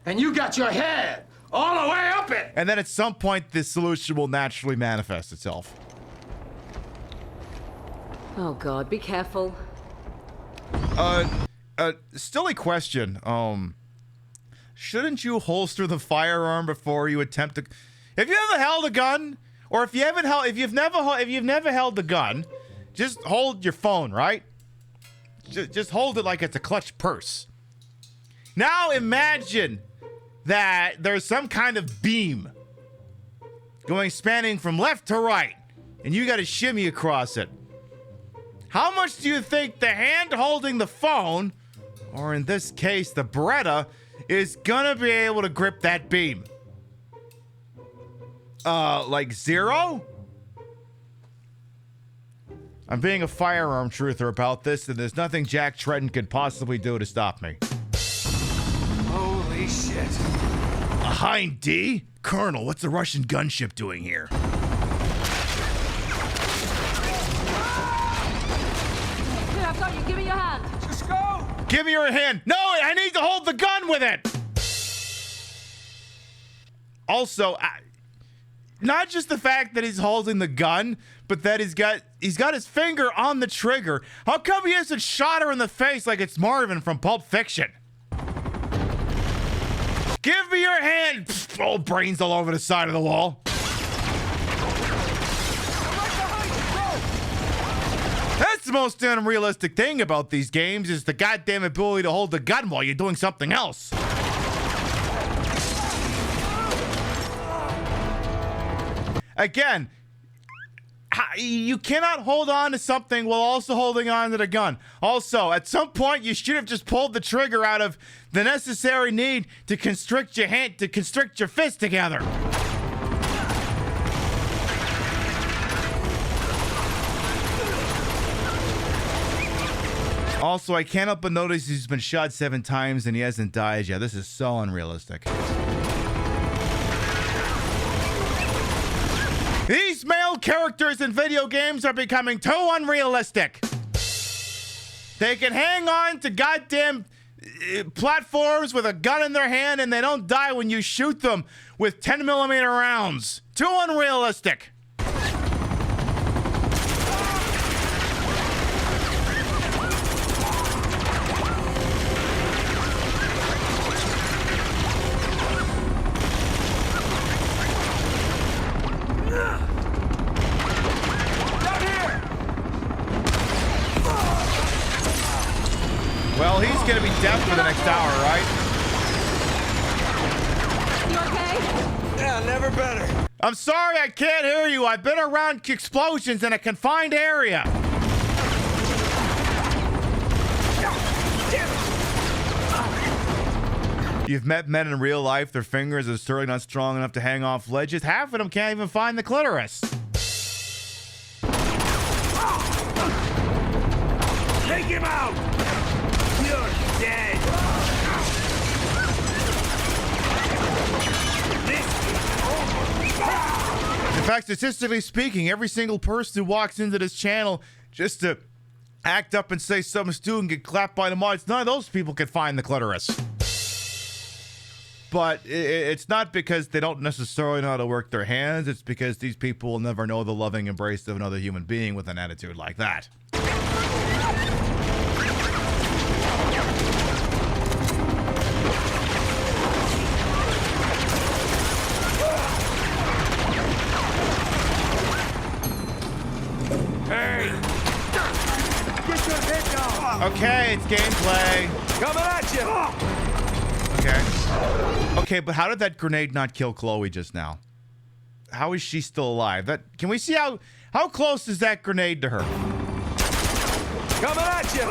And you got your head all the way up it. And then at some point, this solution will naturally manifest itself. Oh, God, be careful. Silly question. Shouldn't you holster the firearm before you attempt to... Have you ever held a gun? Or if you've never held the gun, just hold your phone, right? Just hold it like it's a clutch purse. Now imagine that there's some kind of beam spanning from left to right, and you got to shimmy across it. How much do you think the hand holding the phone, or in this case, the Beretta, is gonna be able to grip that beam? Like 0? I'm being a firearm truther about this, and there's nothing Jack Tretton could possibly do to stop me. Holy shit. A Hind D? Colonel, what's the Russian gunship doing here? Here, I've got you. Give me your hand. Just go. Give me your hand. No, I need to hold the gun with it. Also, not just the fact that he's holding the gun, but that he's got his finger on the trigger. How come he hasn't shot her in the face like it's Marvin from Pulp Fiction? Give me your hand. Pfft, oh, brains all over the side of the wall. That's the most unrealistic thing about these games is the goddamn ability to hold the gun while you're doing something else. Again, you cannot hold on to something while also holding on to the gun. Also, at some point, you should have just pulled the trigger out of the necessary need to constrict your hand, to constrict your fist together. Also, I can't help but notice he's been shot 7 times and he hasn't died yet. This is so unrealistic. These male characters in video games are becoming too unrealistic. They can hang on to goddamn platforms with a gun in their hand and they don't die when you shoot them with 10mm rounds. Too unrealistic. Well, he's gonna be dead for the next hour, right? You okay? Yeah, never better. I'm sorry I can't hear you. I've been around explosions in a confined area. You've met men in real life, their fingers are certainly not strong enough to hang off ledges. Half of them can't even find the clitoris. Take him out! You're dead! In fact, statistically speaking, every single person who walks into this channel just to act up and say something stupid and get clapped by the mods, none of those people can find the clitoris. But it's not because they don't necessarily know how to work their hands. It's because these people will never know the loving embrace of another human being with an attitude like that. Hey! Get your head down! Okay, it's gameplay. Coming at you! Okay. Okay, but how did that grenade not kill Chloe just now? how is she still alive? Can we see how close is that grenade to her? Coming at you!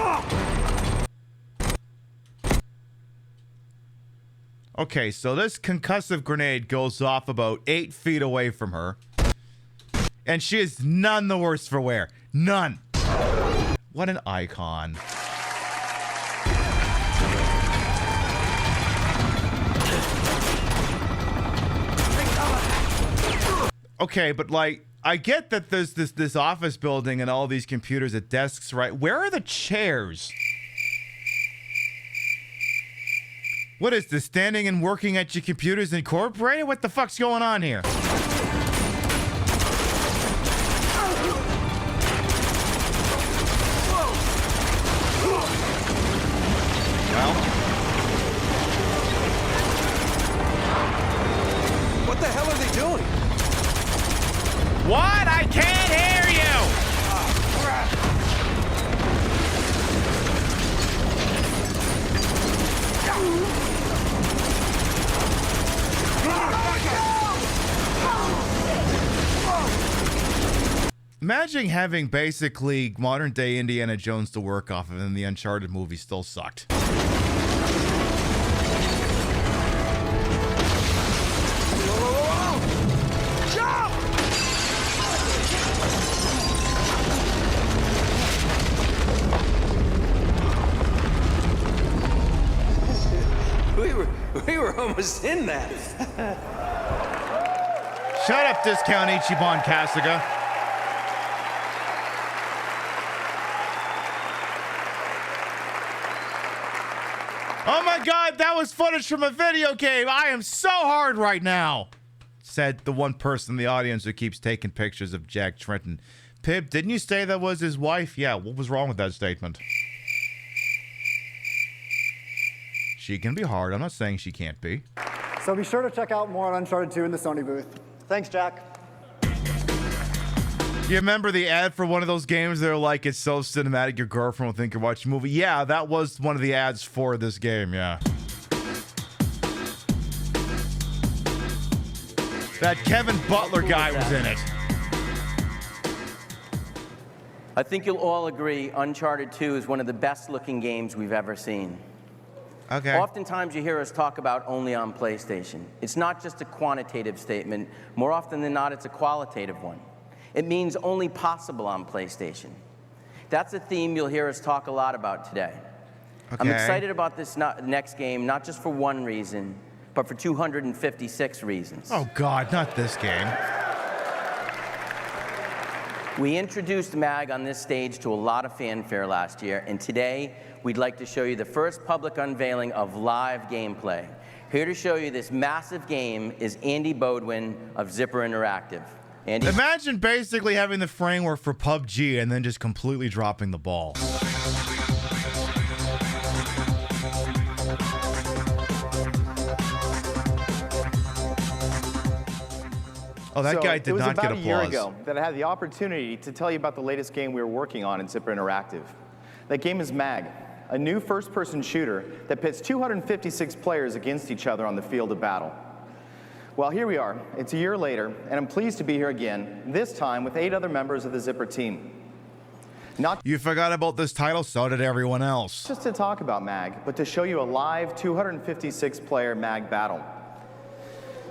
Okay, so this concussive grenade goes off about 8 feet away from her. And she is none the worse for wear. None. What an icon. Okay, but like, I get that there's this office building and all these computers at desks, right? Where are the chairs? What is this, standing and working at your computers incorporated? What the fuck's going on here? Well, What the hell are they doing? what? I can't hear you! Imagine having basically modern day Indiana Jones to work off of, and the Uncharted movie still sucked. We were almost in that. Shut up, discount Ichiban Kasuga. Oh my god, that was footage from a video game. I am so hard right now, said the one person in the audience who keeps taking pictures of Jack Trenton. Pib, didn't you say that was his wife? Yeah, what was wrong with that statement? She can be hard. I'm not saying she can't be. So be sure to check out more on Uncharted 2 in the Sony booth. Thanks, Jack. You remember the ad for one of those games? They're like, it's so cinematic, your girlfriend will think you're watching a movie. Yeah, that was one of the ads for this game, yeah. That Kevin Butler guy was in it. I think you'll all agree Uncharted 2 is one of the best looking games we've ever seen. Okay. Oftentimes you hear us talk about only on PlayStation. It's not just a quantitative statement. More often than not, it's a qualitative one. It means only possible on PlayStation. That's a theme you'll hear us talk a lot about today. Okay. I'm excited about this next game, not just for one reason, but for 256 reasons. Oh God, not this game. We introduced MAG on this stage to a lot of fanfare last year, and today we'd like to show you the first public unveiling of live gameplay. Here to show you this massive game is Andy Bodwin of Zipper Interactive. Andy? Imagine basically having the framework for PUBG and then just completely dropping the ball. Oh, that guy did not get applause. It was about a year ago that I had the opportunity to tell you about the latest game we were working on in Zipper Interactive. That game is MAG, a new first-person shooter that pits 256 players against each other on the field of battle. Well, here we are. It's a year later, and I'm pleased to be here again, this time with 8 other members of the Zipper team. You forgot about this title, so did everyone else. Just to talk about MAG, but to show you a live 256-player MAG battle.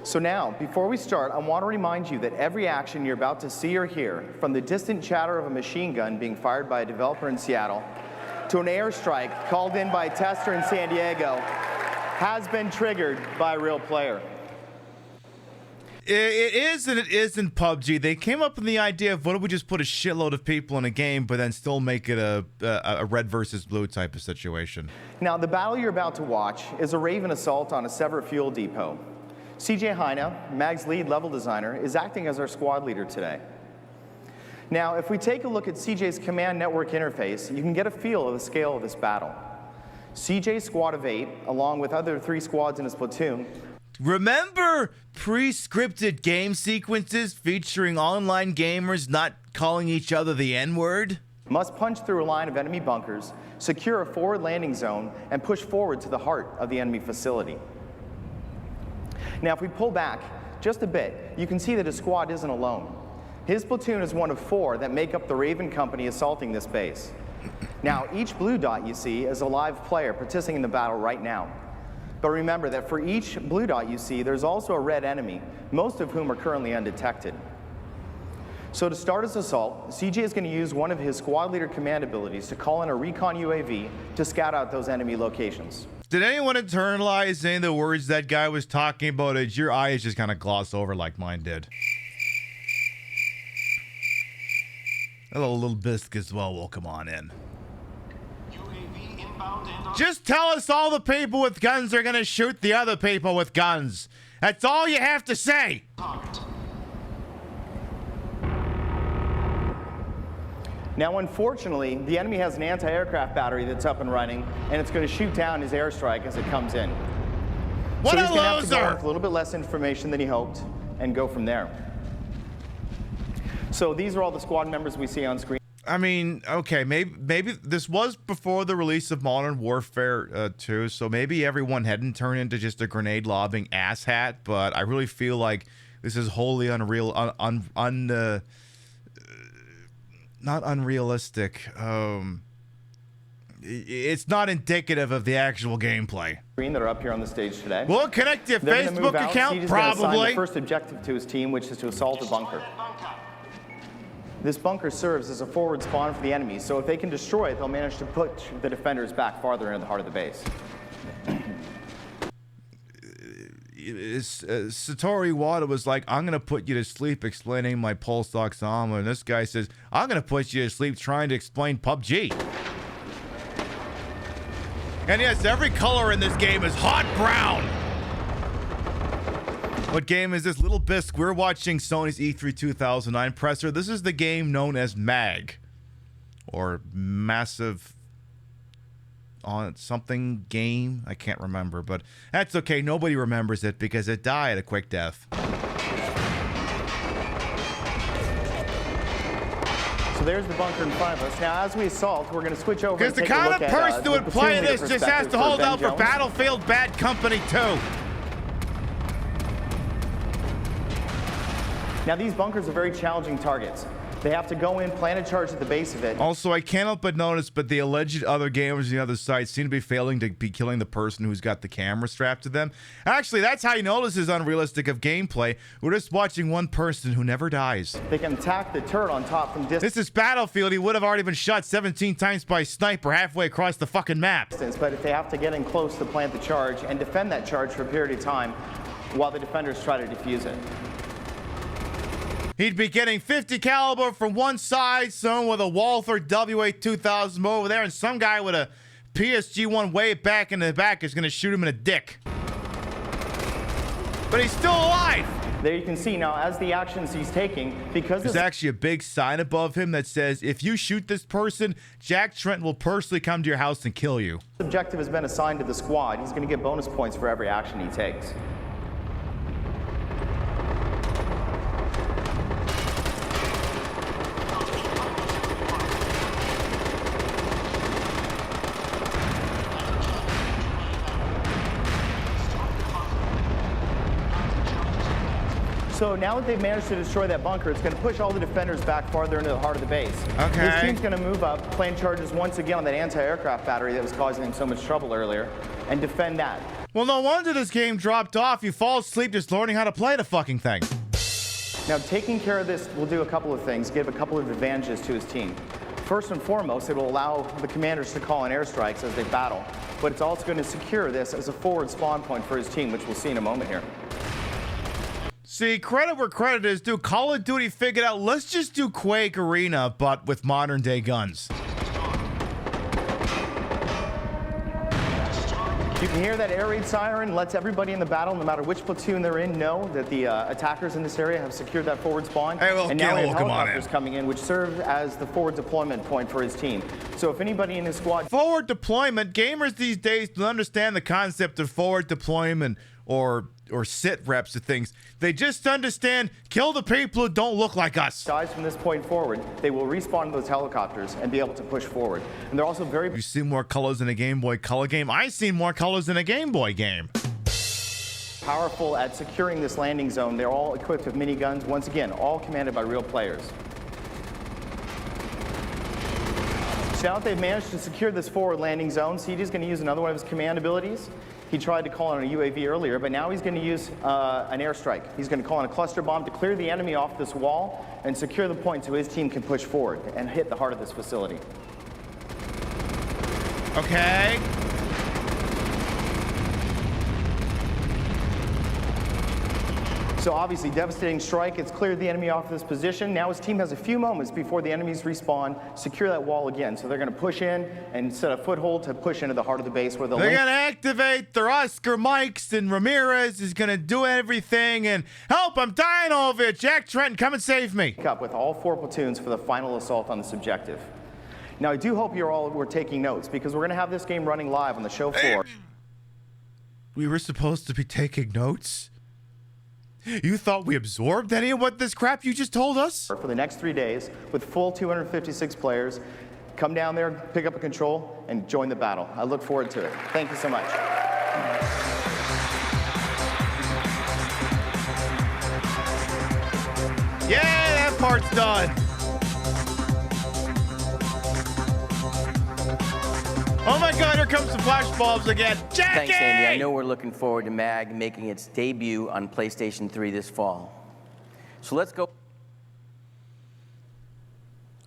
So now, before we start, I want to remind you that every action you're about to see or hear, from the distant chatter of a machine gun being fired by a developer in Seattle, to an airstrike called in by a tester in San Diego, has been triggered by a real player. It is and it isn't PUBG. They came up with the idea of, what if we just put a shitload of people in a game, but then still make it a red versus blue type of situation? Now, the battle you're about to watch is a Raven assault on a Sever fuel depot. CJ Heine, MAG's lead level designer, is acting as our squad leader today. Now, if we take a look at CJ's command network interface, you can get a feel of the scale of this battle. CJ's squad of 8, along with other 3 squads in his platoon. Remember pre-scripted game sequences featuring online gamers not calling each other the N-word? Must punch through a line of enemy bunkers, secure a forward landing zone, and push forward to the heart of the enemy facility. Now, if we pull back, just a bit, you can see that his squad isn't alone. His platoon is one of 4 that make up the Raven Company assaulting this base. Now, each blue dot you see is a live player participating in the battle right now. But remember that for each blue dot you see, there's also a red enemy, most of whom are currently undetected. So to start his assault, CJ is going to use one of his squad leader command abilities to call in a recon UAV to scout out those enemy locations. Did anyone internalize any of the words that guy was talking about? Did your eyes just kind of gloss over like mine did? Hello, little bisque as well. Welcome on in. Just tell us all the people with guns are going to shoot the other people with guns. That's all you have to say. Now, unfortunately, the enemy has an anti-aircraft battery that's up and running, and it's going to shoot down his airstrike as it comes in. What so a he's going to have to go loser! with a little bit less information than he hoped and go from there. So these are all the squad members we see on screen. I mean, okay, maybe this was before the release of Modern Warfare 2, so maybe everyone hadn't turned into just a grenade-lobbing asshat, but I really feel like this is wholly unreal, not unrealistic. It's not indicative of the actual gameplay. That are up here on the stage today. Will it connect your Facebook account? Probably. The first objective to his team, which is to assault a bunker. This bunker serves as a forward spawn for the enemy, so if they can destroy it, they'll manage to push the defenders back farther into the heart of the base. Satori Wada was like, I'm going to put you to sleep explaining my pulse oximeter. And this guy says, I'm going to put you to sleep trying to explain PUBG. And yes, every color in this game is hot brown. What game is this? Little Bisque, we're watching Sony's E3 2009 presser. This is the game known as MAG. Or Massive on something game. I can't remember, but that's okay. Nobody remembers it because it died a quick death. So there's the bunker in front of us. Now, as we assault, we're going to switch over. Because the kind of person who would play this just has to hold out for Battlefield Bad Company 2. Now, these bunkers are very challenging targets. They have to go in, plant a charge at the base of it. Also, I can't help but notice, but the alleged other gamers on the other side seem to be failing to be killing the person who's got the camera strapped to them. Actually, that's how you know this is unrealistic of gameplay. We're just watching one person who never dies. They can attack the turret on top from distance. This is Battlefield. He would have already been shot 17 times by a sniper halfway across the fucking map. But if they have to get in close to plant the charge and defend that charge for a period of time while the defenders try to defuse it. He'd be getting 50 caliber from one side, someone with a Walther WA-2000 over there, and some guy with a PSG-1 way back in the back is going to shoot him in the dick. But he's still alive. There you can see now, as the actions he's taking, because there's actually a big sign above him that says, if you shoot this person, Jack Trent will personally come to your house and kill you. This objective has been assigned to the squad. He's going to get bonus points for every action he takes. So now that they've managed to destroy that bunker, it's going to push all the defenders back farther into the heart of the base. Okay. His team's going to move up, plant charges once again on that anti-aircraft battery that was causing them so much trouble earlier, and defend that. Well, no wonder this game dropped off. You fall asleep just learning how to play the fucking thing. Now, taking care of this will do a couple of things, give a couple of advantages to his team. First and foremost, it will allow the commanders to call in airstrikes as they battle, but it's also going to secure this as a forward spawn point for his team, which we'll see in a moment here. See, credit where credit is due. Call of Duty figured out, let's just do Quake Arena, but with modern day guns. You can hear that air raid siren, lets everybody in the battle, no matter which platoon they're in, know that the attackers in this area have secured that forward spawn. Hey, well, and now we have welcome on helicopters in. coming in, which serve as the forward deployment point for his team. So if anybody in his squad... Forward deployment, gamers these days don't understand the concept of forward deployment or sit reps of things. They just understand, kill the people who don't look like us. Dies from this point forward, they will respawn those helicopters and be able to push forward. And they're also very... You see more colors in a Game Boy Color game? I seen more colors in a Game Boy game. powerful at securing this landing zone. They're all equipped with miniguns, once again, all commanded by real players. So now that they've managed to secure this forward landing zone, CJ is going to use another one of his command abilities. He tried to call on a UAV earlier, but now he's going to use an airstrike. He's going to call on a cluster bomb to clear the enemy off this wall and secure the point so his team can push forward and hit the heart of this facility. Okay. So obviously, devastating strike. It's cleared the enemy off this position. Now his team has a few moments before the enemies respawn, secure that wall again. So they're going to push in and set a foothold to push into the heart of the base where they're going to activate their Oscar Mikes, and Ramirez is going to do everything. And help, I'm dying over it. Jack Trenton, come and save me. Up with all 4 platoons for the final assault on this objective. Now, I do hope you all were taking notes because we're going to have this game running live on the show floor. We were supposed to be taking notes? You thought we absorbed any of what this crap you just told us? For the next 3 days, with full 256 players, come down there, pick up a control, and join the battle. I look forward to it. Thank you so much. Yeah, that part's done. Oh my God, here comes the flash bulbs again. Jackie! Thanks, Andy. I know we're looking forward to MAG making its debut on PlayStation 3 this fall. So let's go.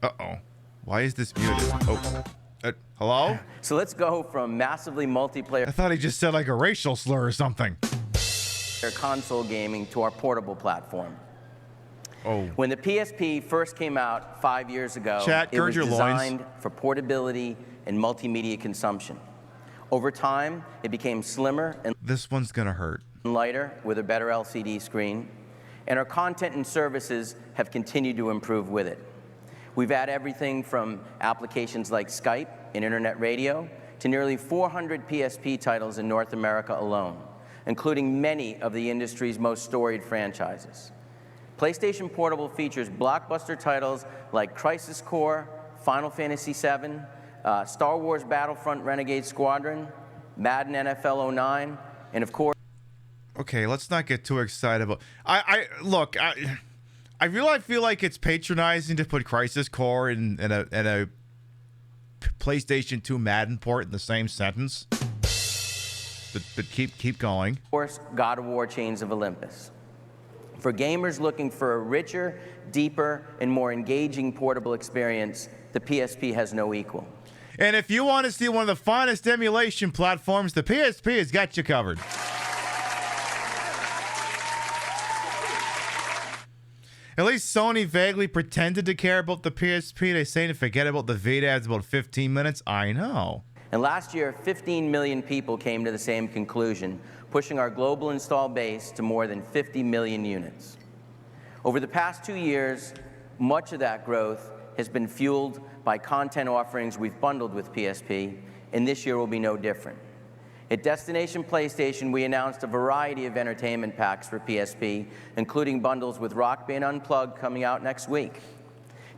Uh-oh. Why is this muted? Oh. Hello? So let's go from massively multiplayer. I thought he just said like a racial slur or something. Console gaming to our portable platform. Oh. When the PSP first came out 5 years ago, it was designed for portability and multimedia consumption. Over time, it became slimmer and this one's gonna hurt. Lighter with a better LCD screen, and our content and services have continued to improve with it. We've had everything from applications like Skype and internet radio to nearly 400 PSP titles in North America alone, including many of the industry's most storied franchises. PlayStation Portable features blockbuster titles like Crisis Core, Final Fantasy VII, Star Wars Battlefront Renegade Squadron, Madden NFL 09, and of course... Okay, let's not get too excited about... Look, I really feel like it's patronizing to put Crisis Core and a PlayStation 2 Madden port in the same sentence. But keep going. Of course, God of War Chains of Olympus. For gamers looking for a richer, deeper, and more engaging portable experience, the PSP has no equal. And if you want to see one of the finest emulation platforms, the PSP has got you covered. At least Sony vaguely pretended to care about the PSP. They say to forget about the Vita after about 15 minutes. I know. And last year, 15 million people came to the same conclusion, pushing our global install base to more than 50 million units. Over the past 2 years, much of that growth has been fueled by content offerings we've bundled with PSP, and this year will be no different. At Destination PlayStation, we announced a variety of entertainment packs for PSP, including bundles with Rock Band Unplugged coming out next week.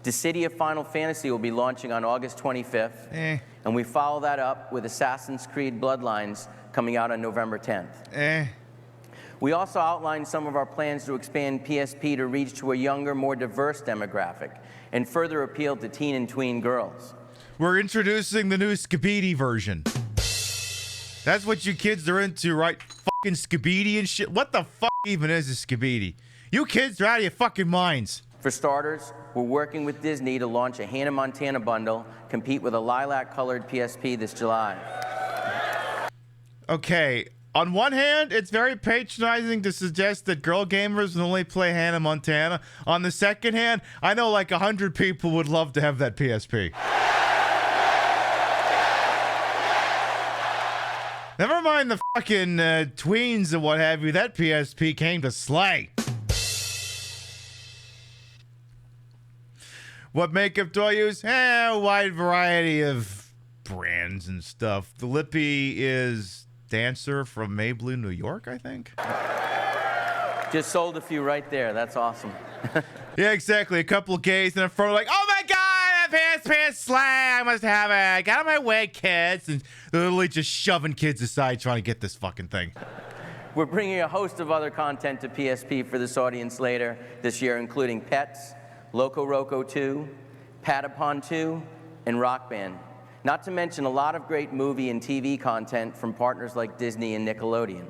Dissidia Final Fantasy will be launching on August 25th, and we follow that up with Assassin's Creed Bloodlines coming out on November 10th. We also outlined some of our plans to expand PSP to reach to a younger, more diverse demographic and further appeal to teen and tween girls. We're introducing the new Skibidi version. That's what you kids are into, right? Fucking Skibidi and shit. What the fuck even is a Skibidi? You kids are out of your fucking minds. For starters, we're working with Disney to launch a Hannah Montana bundle, compete with a lilac-colored PSP this July. Okay, on one hand, it's very patronizing to suggest that girl gamers will only play Hannah Montana. On the second hand, I know like 100 people would love to have that PSP. Never mind the fucking tweens and what have you, that PSP came to slay. What makeup do I use? A wide variety of brands and stuff. The lippy is Dancer from Maybelline, New York, I think. Just sold a few right there. That's awesome. Yeah, exactly. A couple of gays in the front like, oh my God, that PSP slay. I must have it. Get out of my way, kids. And they're literally just shoving kids aside trying to get this fucking thing. We're bringing a host of other content to PSP for this audience later this year, including Pets, Loco Roco 2, Patapon 2, and Rock Band. Not to mention a lot of great movie and TV content from partners like Disney and Nickelodeon.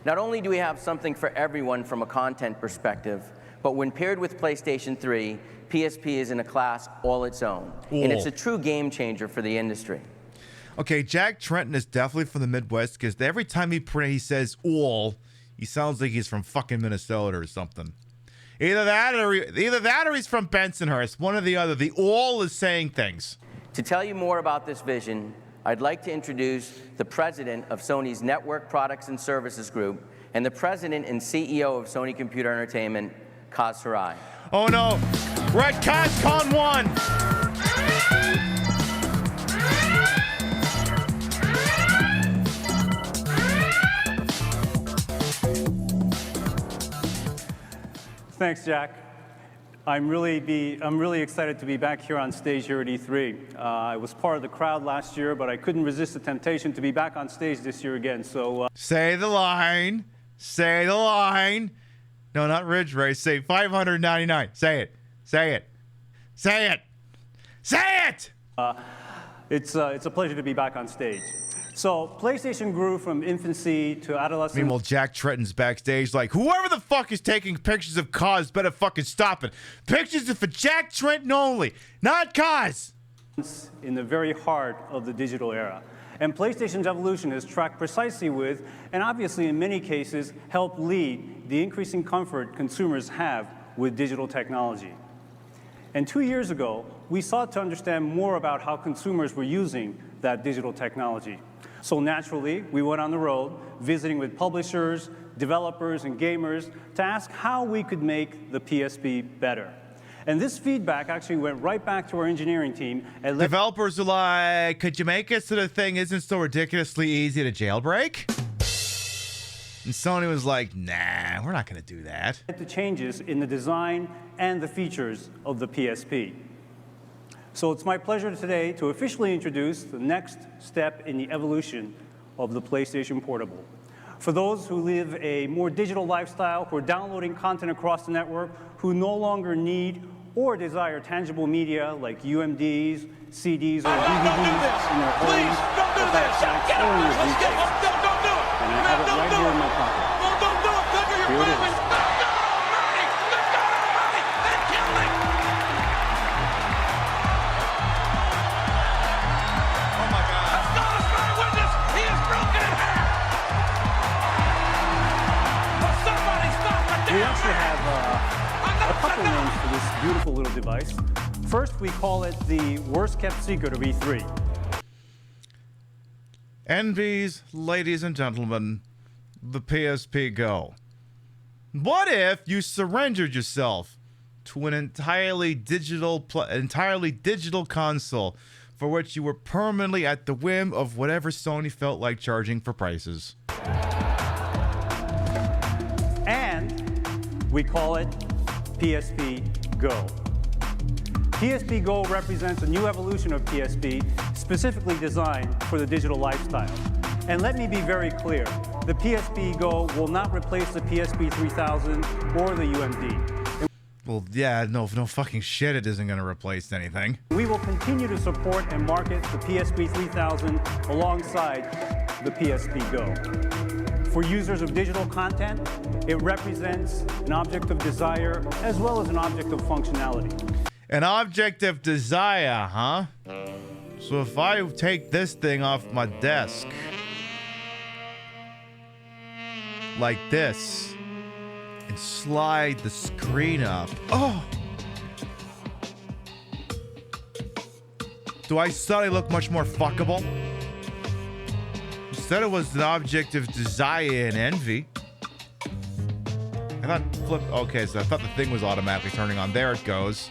Not only do we have something for everyone from a content perspective, but when paired with PlayStation 3, PSP is in a class all its own. And it's a true game changer for the industry. Okay, Jack Trenton is definitely from the Midwest because every time he says all, he sounds like he's from fucking Minnesota or something. Either that or he's from Bensonhurst. One or the other. The all is saying things. To tell you more about this vision, I'd like to introduce the president of Sony's Network Products and Services Group and the president and CEO of Sony Computer Entertainment, Kaz Hirai. Oh no, we're at CazCon 1. Thanks, Jack. I'm really excited to be back here on stage here at E3. I was part of the crowd last year, but I couldn't resist the temptation to be back on stage this year again. So say the line. Say the line. No, not Ridge Race. Say 599. Say it. Say it. Say it. Say it. It's a pleasure to be back on stage. So PlayStation grew from infancy to adolescence. Meanwhile, Jack Trenton's backstage like, whoever the fuck is taking pictures of Kaz better fucking stop it. Pictures are for Jack Trenton only, not Kaz. In the very heart of the digital era. And PlayStation's evolution has tracked precisely with, and obviously in many cases, helped lead the increasing comfort consumers have with digital technology. And 2 years ago, we sought to understand more about how consumers were using that digital technology. So naturally, we went on the road, visiting with publishers, developers, and gamers to ask how we could make the PSP better. And this feedback actually went right back to our engineering team. And developers are like, could you make it so the thing isn't so ridiculously easy to jailbreak? And Sony was like, nah, we're not going to do that. The changes in the design and the features of the PSP. So it's my pleasure today to officially introduce the next step in the evolution of the PlayStation Portable. For those who live a more digital lifestyle, who are downloading content across the network, who no longer need or desire tangible media like UMDs, CDs, or DVDs in their homes, or backpacks, or in your briefcase. And I have it right here in my pocket. Here it is. We actually have a couple names for this beautiful little device. First, we call it the worst-kept secret of E3. Envies, ladies and gentlemen, the PSP Go. What if you surrendered yourself to an entirely digital console for which you were permanently at the whim of whatever Sony felt like charging for prices? And we call it PSP Go. PSP Go represents a new evolution of PSP, specifically designed for the digital lifestyle. And let me be very clear, the PSP Go will not replace the PSP 3000 or the UMD. Well, yeah, no fucking shit, it isn't going to replace anything. We will continue to support and market the PSP 3000 alongside the PSP Go. For users of digital content, it represents an object of desire as well as an object of functionality. An object of desire, huh? So if I take this thing off my desk, like this, and slide the screen up, oh! Do I suddenly look much more fuckable? Instead it was an object of desire and envy. I thought okay, so I thought the thing was automatically turning on. There it goes.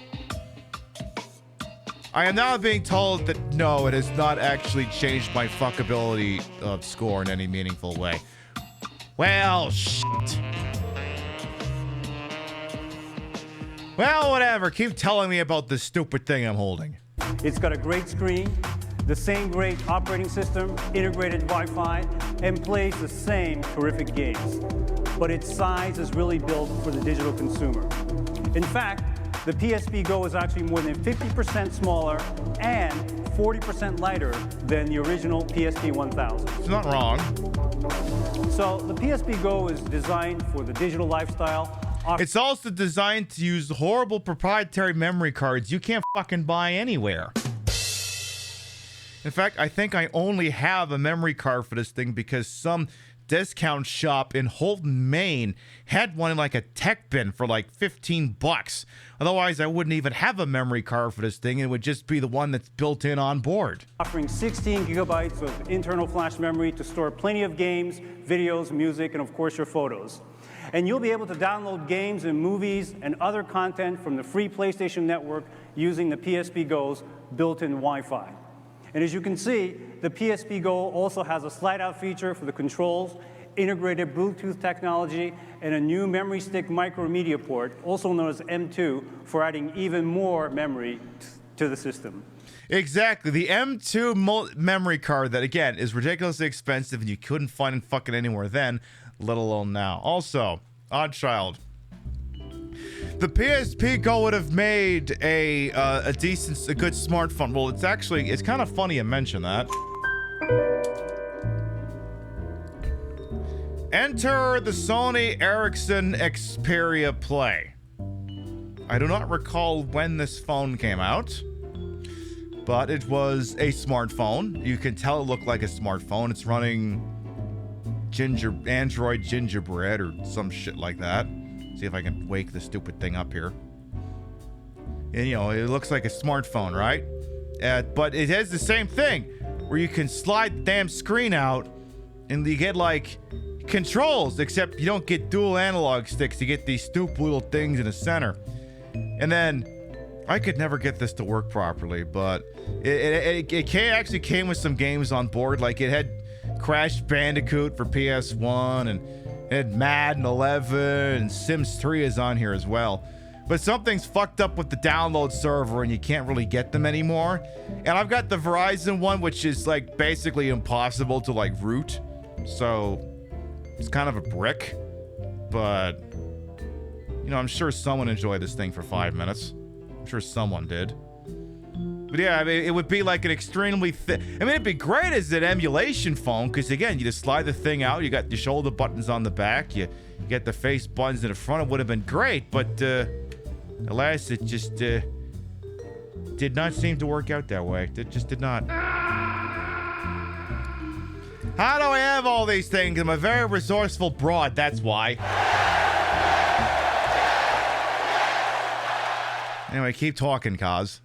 I am now being told that no, it has not actually changed my fuckability score in any meaningful way. Well, shit. Well, whatever. Keep telling me about this stupid thing I'm holding. It's got a great screen. the same great operating system, integrated Wi-Fi, and plays the same terrific games. But its size is really built for the digital consumer. In fact, the PSP Go is actually more than 50% smaller and 40% lighter than the original PSP 1000. It's not wrong. So the PSP Go is designed for the digital lifestyle. It's also designed to use horrible proprietary memory cards you can't fucking buy anywhere. In fact, I think I only have a memory card for this thing because some discount shop in Holton, Maine had one in like a tech bin for like $15. Otherwise, I wouldn't even have a memory card for this thing. It would just be the one that's built in on board. Offering 16 gigabytes of internal flash memory to store plenty of games, videos, music, and of course your photos. And you'll be able to download games and movies and other content from the free PlayStation Network using the PSP Go's built-in Wi-Fi. And as you can see, the PSP Go also has a slide-out feature for the controls, integrated Bluetooth technology, and a new memory stick micromedia port, also known as M2, for adding even more memory to the system. Exactly. The M2 memory card that, again, is ridiculously expensive and you couldn't find it fucking anywhere then, let alone now. Also, Oddchild. The PSP Go would have made a good smartphone. Well, it's kind of funny you mention that. Enter the Sony Ericsson Xperia Play. I do not recall when this phone came out, but it was a smartphone. You can tell it looked like a smartphone. It's running Android Gingerbread or some shit like that. See if I can wake the stupid thing up here. And, you know, it looks like a smartphone, right? But it has the same thing where you can slide the damn screen out and you get like controls, except you don't get dual analog sticks. You get these stupid little things in the center. And then I could never get this to work properly, but it actually came with some games on board. Like it had Crash Bandicoot for PS1 and it had Madden 11 and Sims 3 is on here as well. But something's fucked up with the download server and you can't really get them anymore. And I've got the Verizon one, which is like basically impossible to like root. So it's kind of a brick. But, you know, I'm sure someone enjoyed this thing for 5 minutes. I'm sure someone did. But yeah, I mean, it would be like an extremely it'd be great as an emulation phone, because again, you just slide the thing out, you got your shoulder buttons on the back, you get the face buttons in the front. It would have been great, but alas, it just did not seem to work out that way. It just did not. How do I have all these things? I'm a very resourceful broad, that's why. Anyway, keep talking, Kaz.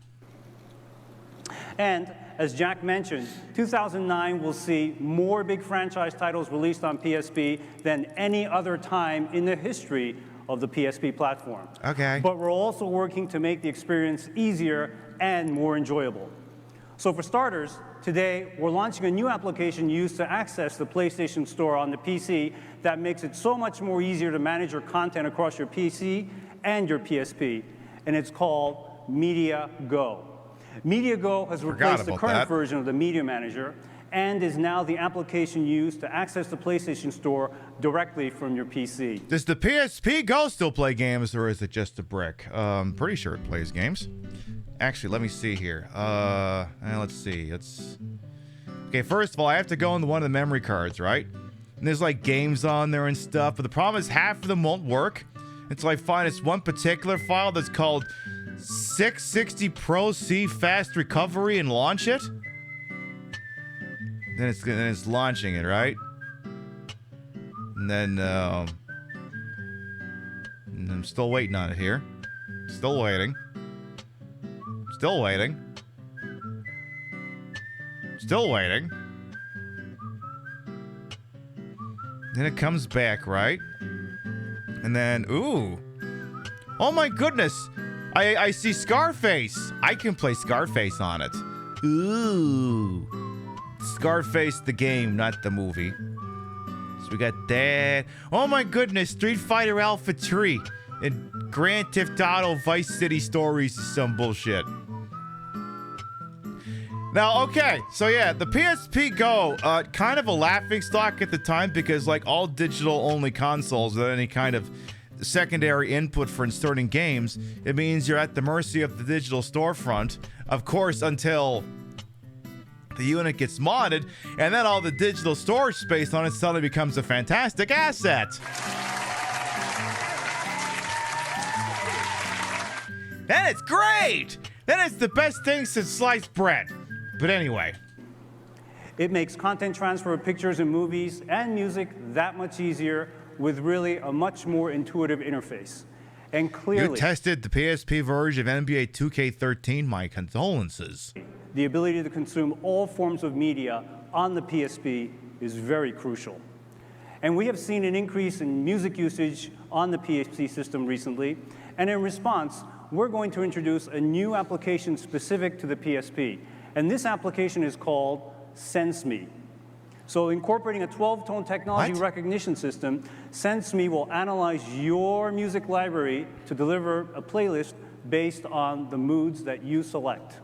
And as Jack mentioned, 2009 will see more big franchise titles released on PSP than any other time in the history of the PSP platform. Okay. But we're also working to make the experience easier and more enjoyable. So for starters, today we're launching a new application used to access the PlayStation Store on the PC that makes it so much more easier to manage your content across your PC and your PSP. And it's called Media Go. Media Go has replaced the current version of the Media Manager and is now the application used to access the PlayStation Store directly from your PC. Does the PSP Go still play games, or is it just a brick? Pretty sure it plays games. Actually, let me see here. Let's see. Okay, first of all, I have to go into one of the memory cards, right? And there's like games on there and stuff, but the problem is half of them won't work until I find this one particular file that's called 660 Pro C Fast Recovery and launch it. Then it's launching it, right? And then I'm still waiting on it here. Still waiting. Still waiting. Still waiting. Then it comes back, right? And then, ooh. Oh my goodness. I see Scarface. I can play Scarface on it. Ooh. Scarface the game, not the movie. So we got that. Oh my goodness. Street Fighter Alpha 3 and Grand Theft Auto Vice City Stories is some bullshit. Now, okay, so yeah, the PSP Go, kind of a laughing stock at the time because like all digital-only consoles without any kind of secondary input for inserting games, it means you're at the mercy of the digital storefront, of course, until the unit gets modded, and then all the digital storage space on it suddenly becomes a fantastic asset. Then it's great! Then it's the best thing since sliced bread. But anyway. It makes content transfer of pictures and movies and music that much easier with really a much more intuitive interface. And clearly, you tested the PSP version of NBA 2K13, my condolences. The ability to consume all forms of media on the PSP is very crucial. And we have seen an increase in music usage on the PSP system recently, and in response, we're going to introduce a new application specific to the PSP. And this application is called SenseMe. So incorporating a 12-tone technology recognition system, SenseMe will analyze your music library to deliver a playlist based on the moods that you select.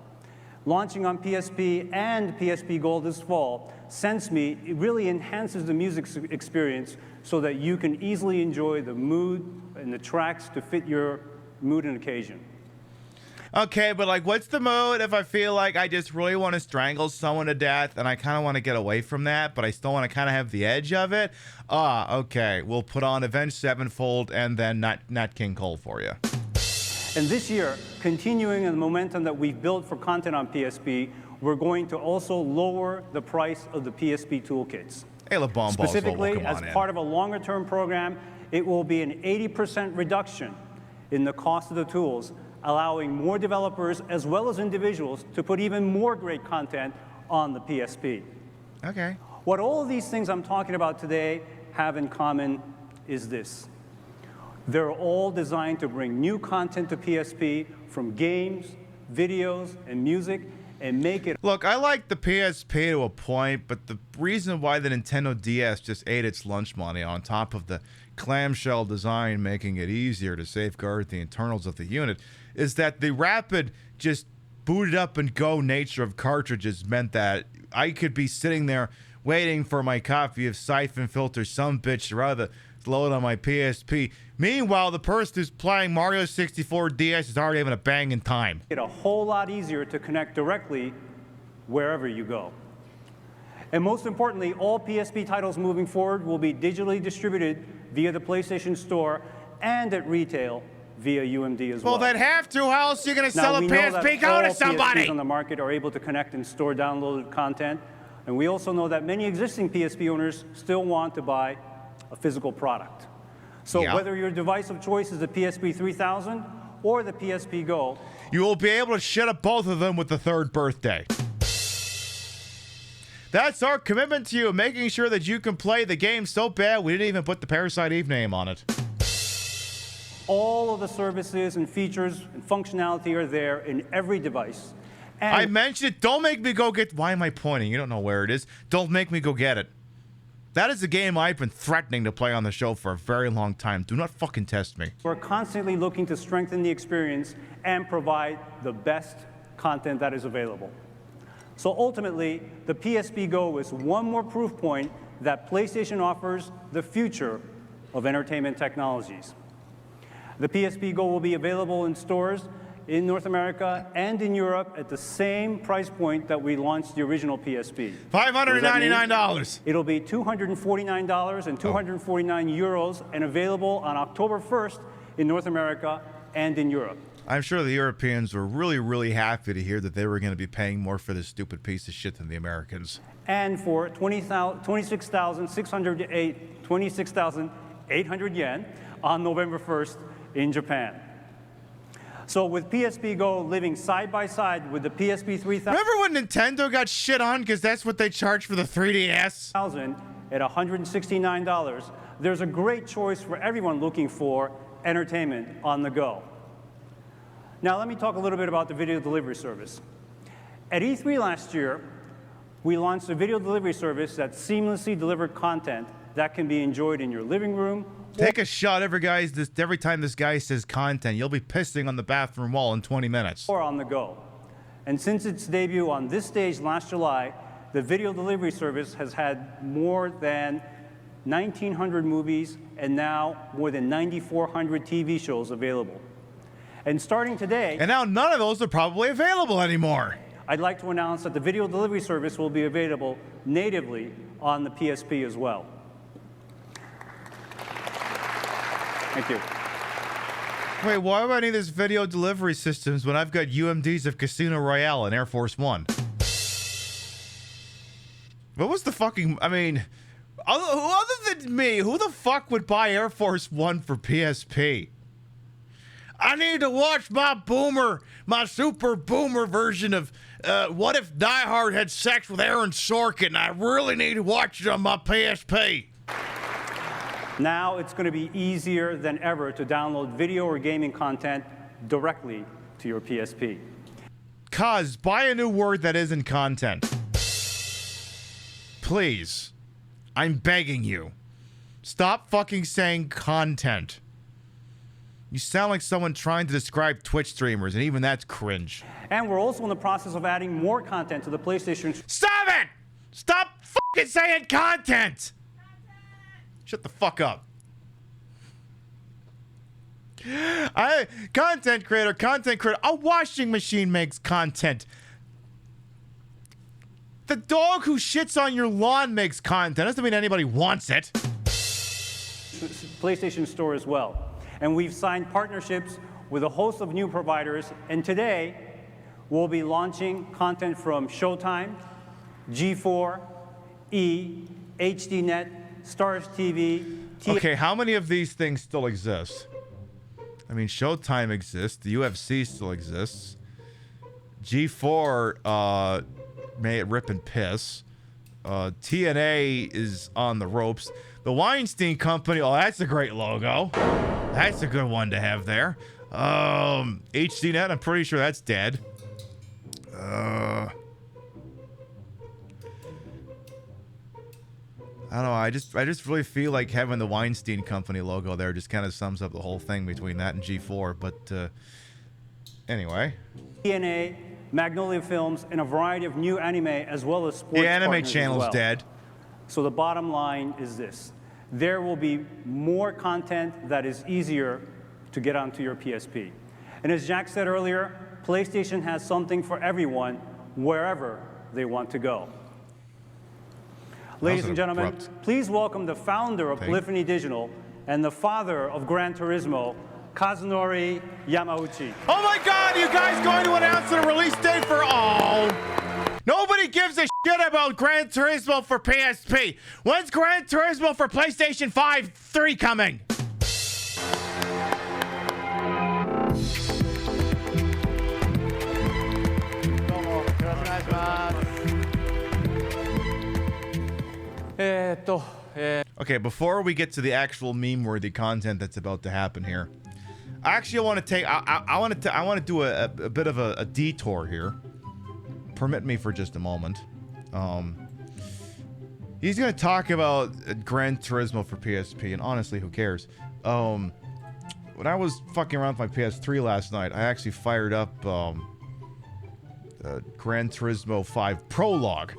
Launching on PSP and PSP Gold this fall, SenseMe really enhances the music experience so that you can easily enjoy the mood and the tracks to fit your mood and occasion. Okay, but like, what's the mood if I feel like I just really want to strangle someone to death and I kind of want to get away from that, but I still want to kind of have the edge of it? Okay, we'll put on Avenged Sevenfold and then Nat King Cole for you. And this year, continuing the momentum that we've built for content on PSP, we're going to also lower the price of the PSP toolkits. Hey, LeBon Specifically, as part of a longer-term program, it will be an 80% reduction in the cost of the tools, allowing more developers as well as individuals to put even more great content on the PSP. Okay. What all of these things I'm talking about today have in common is this. They're all designed to bring new content to PSP from games, videos, and music, and make it... Look, I like the PSP to a point, but the reason why the Nintendo DS just ate its lunch money on top of the clamshell design making it easier to safeguard the internals of the unit is that the rapid just booted up and go nature of cartridges meant that I could be sitting there waiting for my copy of Siphon Filter Sumbitch rather load on my PSP. Meanwhile, the person who's playing Mario 64 DS is already having a banging time. It's a whole lot easier to connect directly wherever you go. And most importantly, all PSP titles moving forward will be digitally distributed via the PlayStation Store and at retail via UMD as well. Well, they'd have to. How else are you going to sell a PSP Go to somebody? PSPs on the market are able to connect and store downloaded content. And we also know that many existing PSP owners still want to buy a physical product. So whether your device of choice is the PSP 3000 or the PSP Go, you will be able to shut up both of them with the third birthday. That's our commitment to you, making sure that you can play the game so bad we didn't even put the Parasite Eve name on it. All of the services and features and functionality are there in every device. And I mentioned it. Don't make me go get... Why am I pointing? You don't know where it is. Don't make me go get it. That is a game I've been threatening to play on the show for a very long time. Do not fucking test me. We're constantly looking to strengthen the experience and provide the best content that is available. So ultimately, the PSP Go is one more proof point that PlayStation offers the future of entertainment technologies. The PSP Go will be available in stores in North America and in Europe at the same price point that we launched the original PSP. $599. It'll be $249 and 249 euros and available on October 1st in North America and in Europe. I'm sure the Europeans were really, really happy to hear that they were going to be paying more for this stupid piece of shit than the Americans. And for 26,800 yen on November 1st in Japan. So with PSP Go living side by side with the PSP 3000... Remember when Nintendo got shit on because that's what they charged for the 3DS? At $169, there's a great choice for everyone looking for entertainment on the go. Now let me talk a little bit about the video delivery service. At E3 last year, we launched a video delivery service that seamlessly delivered content that can be enjoyed in your living room. Take a shot every time this guy says content. You'll be pissing on the bathroom wall in 20 minutes. Or on the go. And since its debut on this stage last July, the video delivery service has had more than 1,900 movies and now more than 9,400 TV shows available. And starting today... And now none of those are probably available anymore. I'd like to announce that the video delivery service will be available natively on the PSP as well. Thank you. Wait, why do I need this video delivery systems when I've got UMDs of Casino Royale and Air Force One? What was the fucking... I mean, other than me, who the fuck would buy Air Force One for PSP? I need to watch my super boomer version of What If Die Hard Had Sex with Aaron Sorkin. I really need to watch it on my PSP. Now it's going to be easier than ever to download video or gaming content directly to your PSP. Cuz, buy a new word that isn't content. Please. I'm begging you. Stop fucking saying content. You sound like someone trying to describe Twitch streamers, and even that's cringe. And we're also in the process of adding more content to the PlayStation... Stop it! Stop fucking saying content! Shut the fuck up. Content creator. A washing machine makes content. The dog who shits on your lawn makes content. Doesn't mean anybody wants it. PlayStation Store as well. And we've signed partnerships with a host of new providers. And today, we'll be launching content from Showtime, G4, E, HDNet, Stars TV. Okay, how many of these things still exist? I mean, Showtime exists. The UFC still exists. G4 may rip and piss. TNA is on the ropes. The Weinstein Company, oh, that's a great logo. That's a good one to have there. HDNet, I'm pretty sure that's dead. I don't know. I just really feel like having the Weinstein Company logo there just kind of sums up the whole thing between that and G4. But anyway. TNA, Magnolia Films, and a variety of new anime as well as sports. The anime partners channel's as well. dead. So the bottom line is this. There will be more content that is easier to get onto your PSP. And as Jack said earlier, PlayStation has something for everyone wherever they want to go. Ladies and gentlemen, please welcome the founder of Polyphony Digital and the father of Gran Turismo, Kazunori Yamauchi. Oh my God, you guys going to announce the release date for all? Nobody gives a shit about Gran Turismo for PSP. When's Gran Turismo for PlayStation 5 3 coming? Okay, before we get to the actual meme-worthy content that's about to happen here, I actually want to take. I want to do a bit of a detour here. Permit me for just a moment. He's gonna talk about Gran Turismo for PSP, and honestly, who cares? When I was fucking around with my PS3 last night, I actually fired up Gran Turismo 5 Prologue,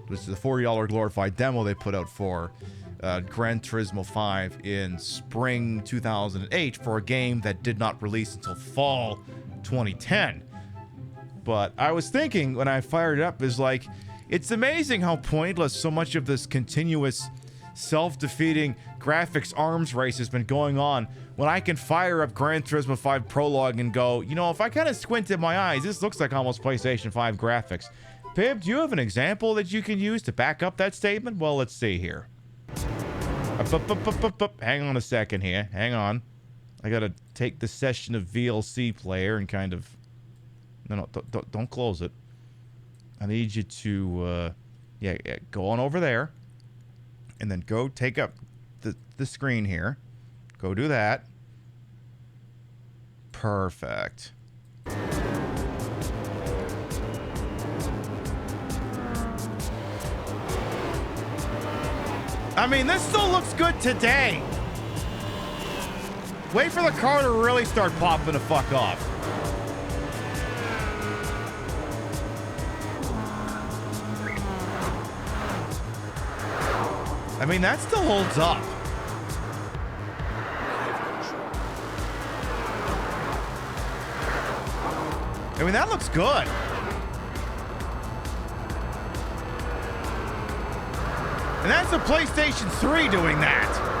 which is a $40 glorified demo they put out for Gran Turismo 5 in spring 2008 for a game that did not release until fall 2010. But I was thinking when I fired it up is like, it's amazing how pointless so much of this continuous self-defeating graphics arms race has been going on when I can fire up Gran Turismo 5 Prologue and go, you know, if I kind of squinted my eyes, this looks like almost PlayStation 5 graphics. Pib, do you have an example that you can use to back up that statement? Well, let's see here. Hang on a second here. Hang on. I gotta take the session of VLC player and kind of... No, don't close it. I need you to, yeah, go on over there. And then go take up the screen here. Go do that. Perfect. I mean, this still looks good today. Wait for the car to really start popping the fuck off. I mean, that still holds up. I mean, that looks good. And that's the PlayStation 3 doing that.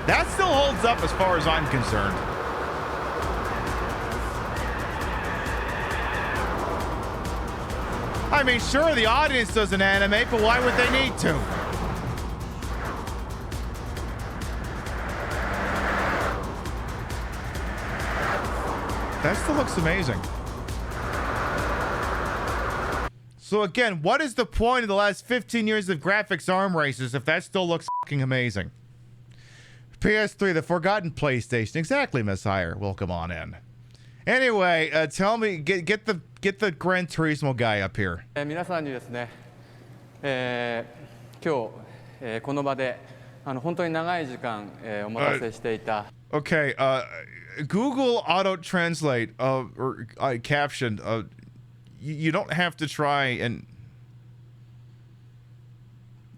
That still holds up as far as I'm concerned. I mean, sure, the audience doesn't animate, but why would they need to? That still looks amazing. So again, what is the point of the last 15 years of graphics arm races if that still looks fucking amazing? PS3, the forgotten PlayStation. Exactly, Miss Hire. Welcome on in. Anyway, tell me, get the Gran Turismo guy up here. 皆さんにですね、今日、この場で本当に長い時間、お待たせしていた。Okay, Google Auto Translate or caption. You don't have to try and.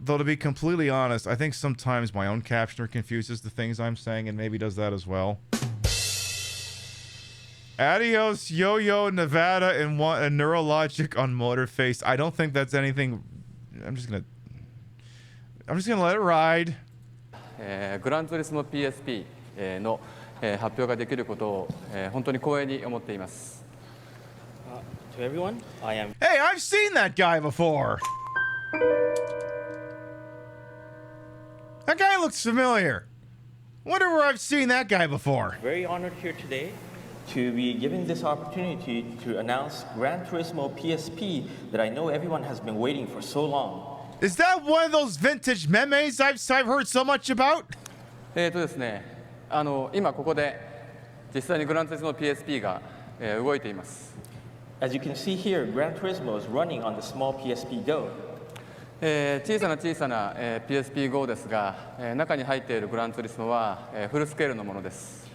Though to be completely honest, I think sometimes my own captioner confuses the things I'm saying and maybe does that as well. Adios, Yo-Yo, Nevada, and Neurologic on Motorface. I don't think that's anything. I'm just gonna let it ride. グランツーリスモ PSP の発表ができることを本当に光栄に思っています。To everyone, I am. Hey, I've seen that guy before. That guy looks familiar. Wonder where I've seen that guy before. Very honored here today to be given this opportunity to announce Gran Turismo PSP that I know everyone has been waiting for so long. Is that one of those vintage memes I've heard so much about? ですね、今ここで実際にグランツーリスモ PSP が、動いています。As you can see here, Gran Turismo is running on the small PSP Go. 小さなPSP Go ですが、中に入っているグランツーリスモは、フルスケールのものです。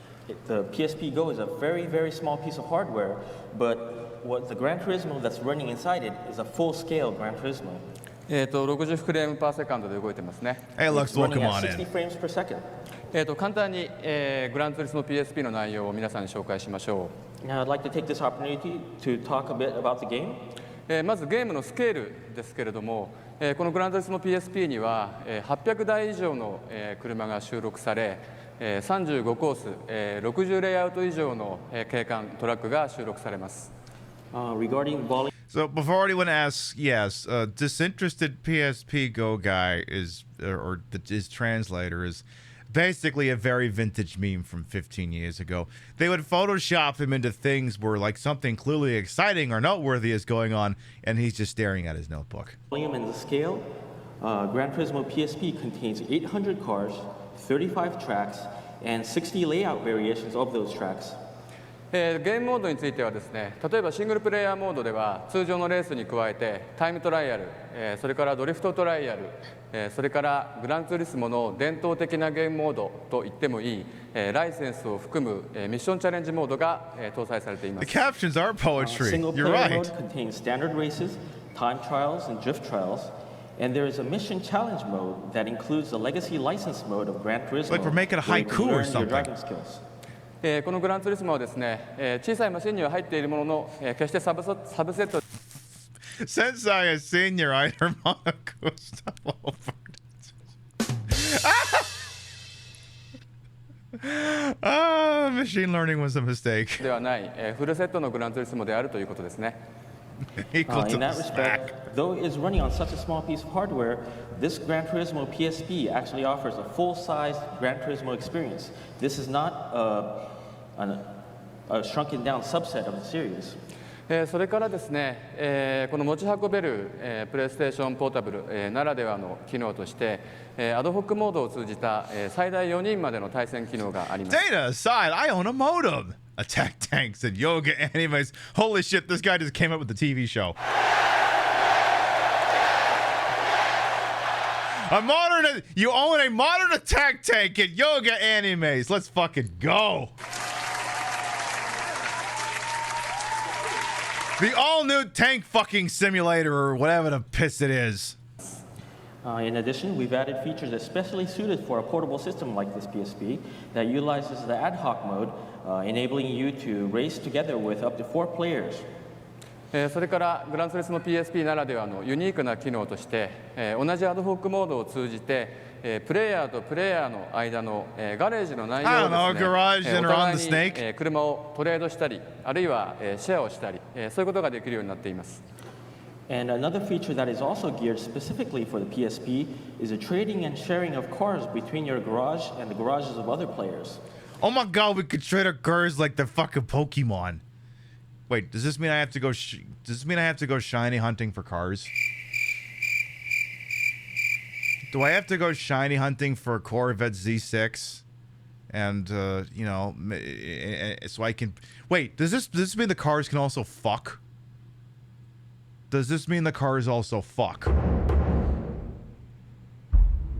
The PSP Go is a very, very small piece of hardware, but what the Gran Turismo that's running inside it is a full-scale Gran Turismo. 60フレームパーセカンドで動いてますね。Hey, Lux, welcome on in. 60 frames per second. 簡単に、グランツーリスモ PSP の内容を皆さんに紹介しましょう。Now, I'd like to take this opportunity to talk a bit about the game. まずゲームのスケールですけれども、このグランツーリスモ PSP には800台以上の車が収録され、35コース、60レイアウト以上の景観トラックが収録されます。Regarding volume. So before anyone asks, yes, disinterested PSP Go guy is, or his translator is basically a very vintage meme from 15 years ago. They would Photoshop him into things where like something clearly exciting or noteworthy is going on, and he's just staring at his notebook. Volume and the scale, Gran Turismo PSP contains 800 cars, 35 tracks, and 60 layout variations of those tracks. ゲームモードについてはですね、例えばシングルプレイヤーモードでは通常のレースに加えてタイムトライアル、それからドリフトトライアル、それからグランツーリスモの伝統的なゲームモードと言ってもいい、ライセンスを含むミッションチャレンジモードが搭載されています。The captions are poetry. Single You're player right. mode contains standard races, time trials, and drift trials. And there is a mission challenge mode that includes the legacy license mode of Gran Turismo. Like we're making a haiku or something. このグランツーリスモはですね、小さいマシンには入っているものの、決してサブセット Sensei has seen your either Monaco stuff over. Machine learning was a mistake. ではない、フルセットのグランツーリスモであるということですね。In that respect, though it is running on such a small piece of hardware, this Gran Turismo PSP actually offers a full-sized Gran Turismo experience. This is not a shrunken down subset of the series. それからですね、この持ち運べる、プレイステーションポータブル、ならではの機能として、アドホックモードを通じた、最大4人までの対戦機能があります。Data aside, I own a modem. Attack tanks and yoga animes. Holy shit, this guy just came up with the TV show. You own a modern attack tank in yoga animes. Let's fucking go. The all-new tank fucking simulator or whatever the piss it is. In addition, we've added features especially suited for a portable system like this PSP that utilizes the ad hoc mode, enabling you to race together with up to 4 players. それからグランツーリスモ PSP ならではのユニークな機能として、同じアドホックモードを通じて、プレイヤーとプレイヤーの間の、ガレージの内容をですね、お互いに、車をトレードしたり、あるいは、シェアをしたり、そういうことができるようになっています。And another feature that is also geared specifically for the PSP is the trading and sharing of cars between your garage and the garages of other players. Oh my god, we could trade our cars like the fucking Pokemon. Wait, does this mean I have to go shiny hunting for cars? Do I have to go shiny hunting for a Corvette Z6? And you know, so I can wait, does this mean the cars can also fuck? Does this mean the cars also fuck?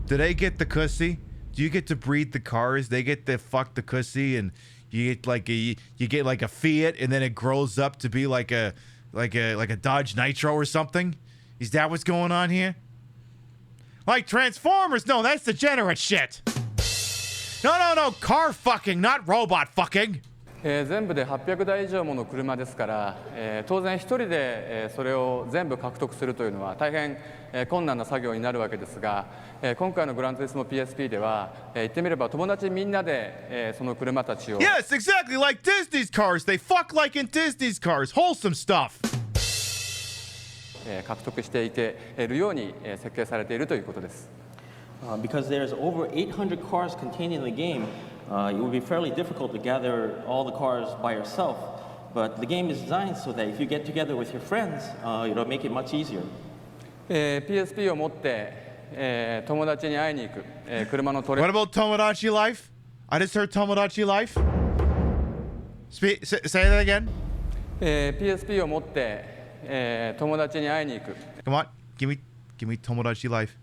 Do they get the cussy? Do you get to breed the cars? They get to fuck the cussy, and you get like a Fiat, and then it grows up to be like a Dodge Nitro or something? Is that what's going on here? Like Transformers? No, that's degenerate shit. No, car fucking, not robot fucking. 全部で800台以上もの車ですから、当然一人で、それを全部獲得するというのは大変、困難な作業になるわけですが、今回のグランツーリスモ PSP では、言ってみれば友達みんなで、その車たちを Yes, exactly like Disney's cars. They fuck like in Disney's cars. Wholesome stuff. 獲得していけるように、設計されているということです。Because there's over 800 cars contained in the game, it would be fairly difficult to gather all the cars by yourself. But the game is designed so that if you get together with your friends, it'll make it much easier. PSP を持って、友達に会いに行く、車のトレ What about Tomodachi Life? I just heard Tomodachi Life. Say that again. PSP を持って、友達に会いに行く。Come on, give me Tomodachi Life.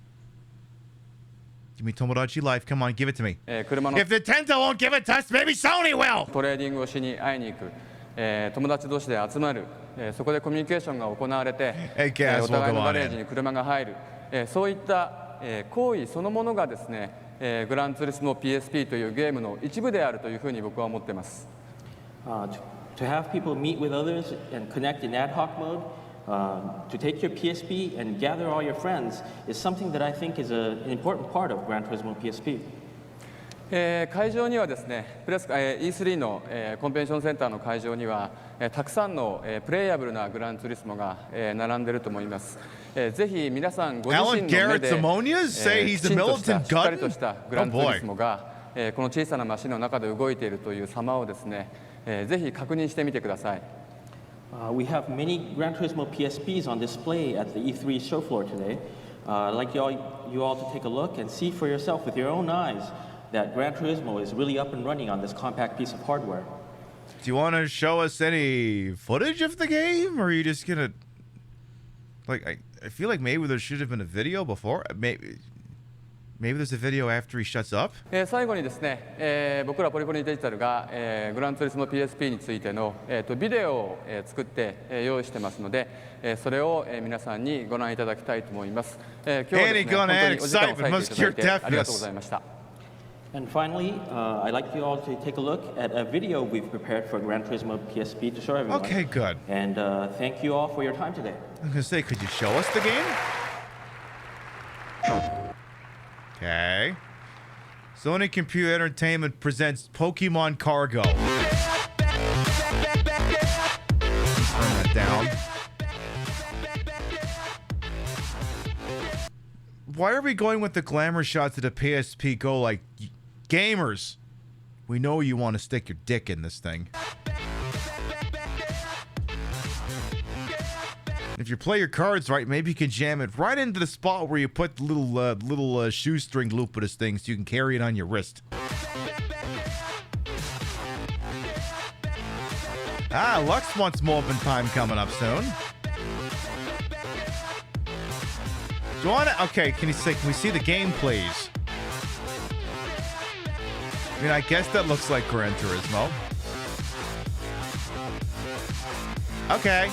Give me Tomodachi Life. Come on, give it to me. If Nintendo won't give it to us, maybe Sony will. トレーディングをしに会いに行く、友達同士で集まる、そこでコミュニケーションが行われて、お互いのガレージに車が入る、そういった、行為そのものがですね、グランツーリスモ PSP というゲームの一部であるというふうに僕は思っています。To have people meet with others and connect in ad hoc mode, to take your PSP and gather all your friends is something that I think is an important part of Gran Turismo PSP. 会場にはですね、E3 の、コンベンションセンターの会場には、たくさんの、プレイヤブルなグランツーリスモが、並んでいると思います。ぜひ皆さんご自身の目で、きちんとしたしっかりとしたグランツーリスモが、この小さなマシンの中で動いているという様をですね、ぜひ確認してみてください。We have many Gran Turismo PSPs on display at the E3 show floor today. I'd like you all to take a look and see for yourself with your own eyes that Gran Turismo is really up and running on this compact piece of hardware. Do you want to show us any footage of the game, or are you just gonna like? I feel like maybe there should have been a video before. Maybe there's a video after he shuts up. 最後にですね、僕らポリポリデジタルが、グランツーリスモ PSP についての、ビデオを、作って、用意してますので、それを、皆さんにご覧いただきたいと思います。今日はですね、本当にお時間を割いていただいてありがとうございました。And finally, I'd like you all to take a look at a video we've prepared for Gran Turismo PSP to show everyone. Okay, good. And thank you all for your time today. I'm gonna say, could you show us the game? Okay. Sony Computer Entertainment presents Pokemon Cargo. Turn that down. Why are we going with the glamour shots of the PSP Go like gamers? We know you want to stick your dick in this thing. If you play your cards right, maybe you can jam it right into the spot where you put the little shoestring loop of this thing so you can carry it on your wrist. Lux wants Molten Time coming up soon. Do you want to? Okay, can we see the game, please? I mean, I guess that looks like Gran Turismo. Okay.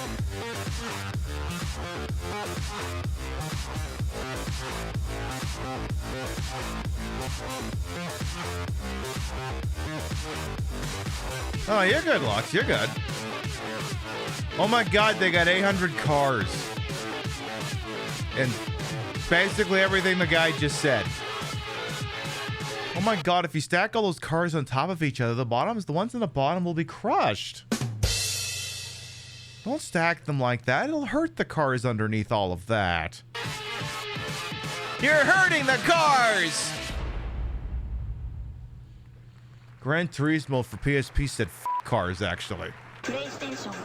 Oh, you're good, Lux. You're good. Oh my God, they got 800 cars. And basically everything the guy just said. Oh my God, if you stack all those cars on top of each other, the ones in the bottom will be crushed. Don't stack them like that. It'll hurt the cars underneath all of that. You're hurting the cars! Gran Turismo for PSP said F cars, actually. PlayStation.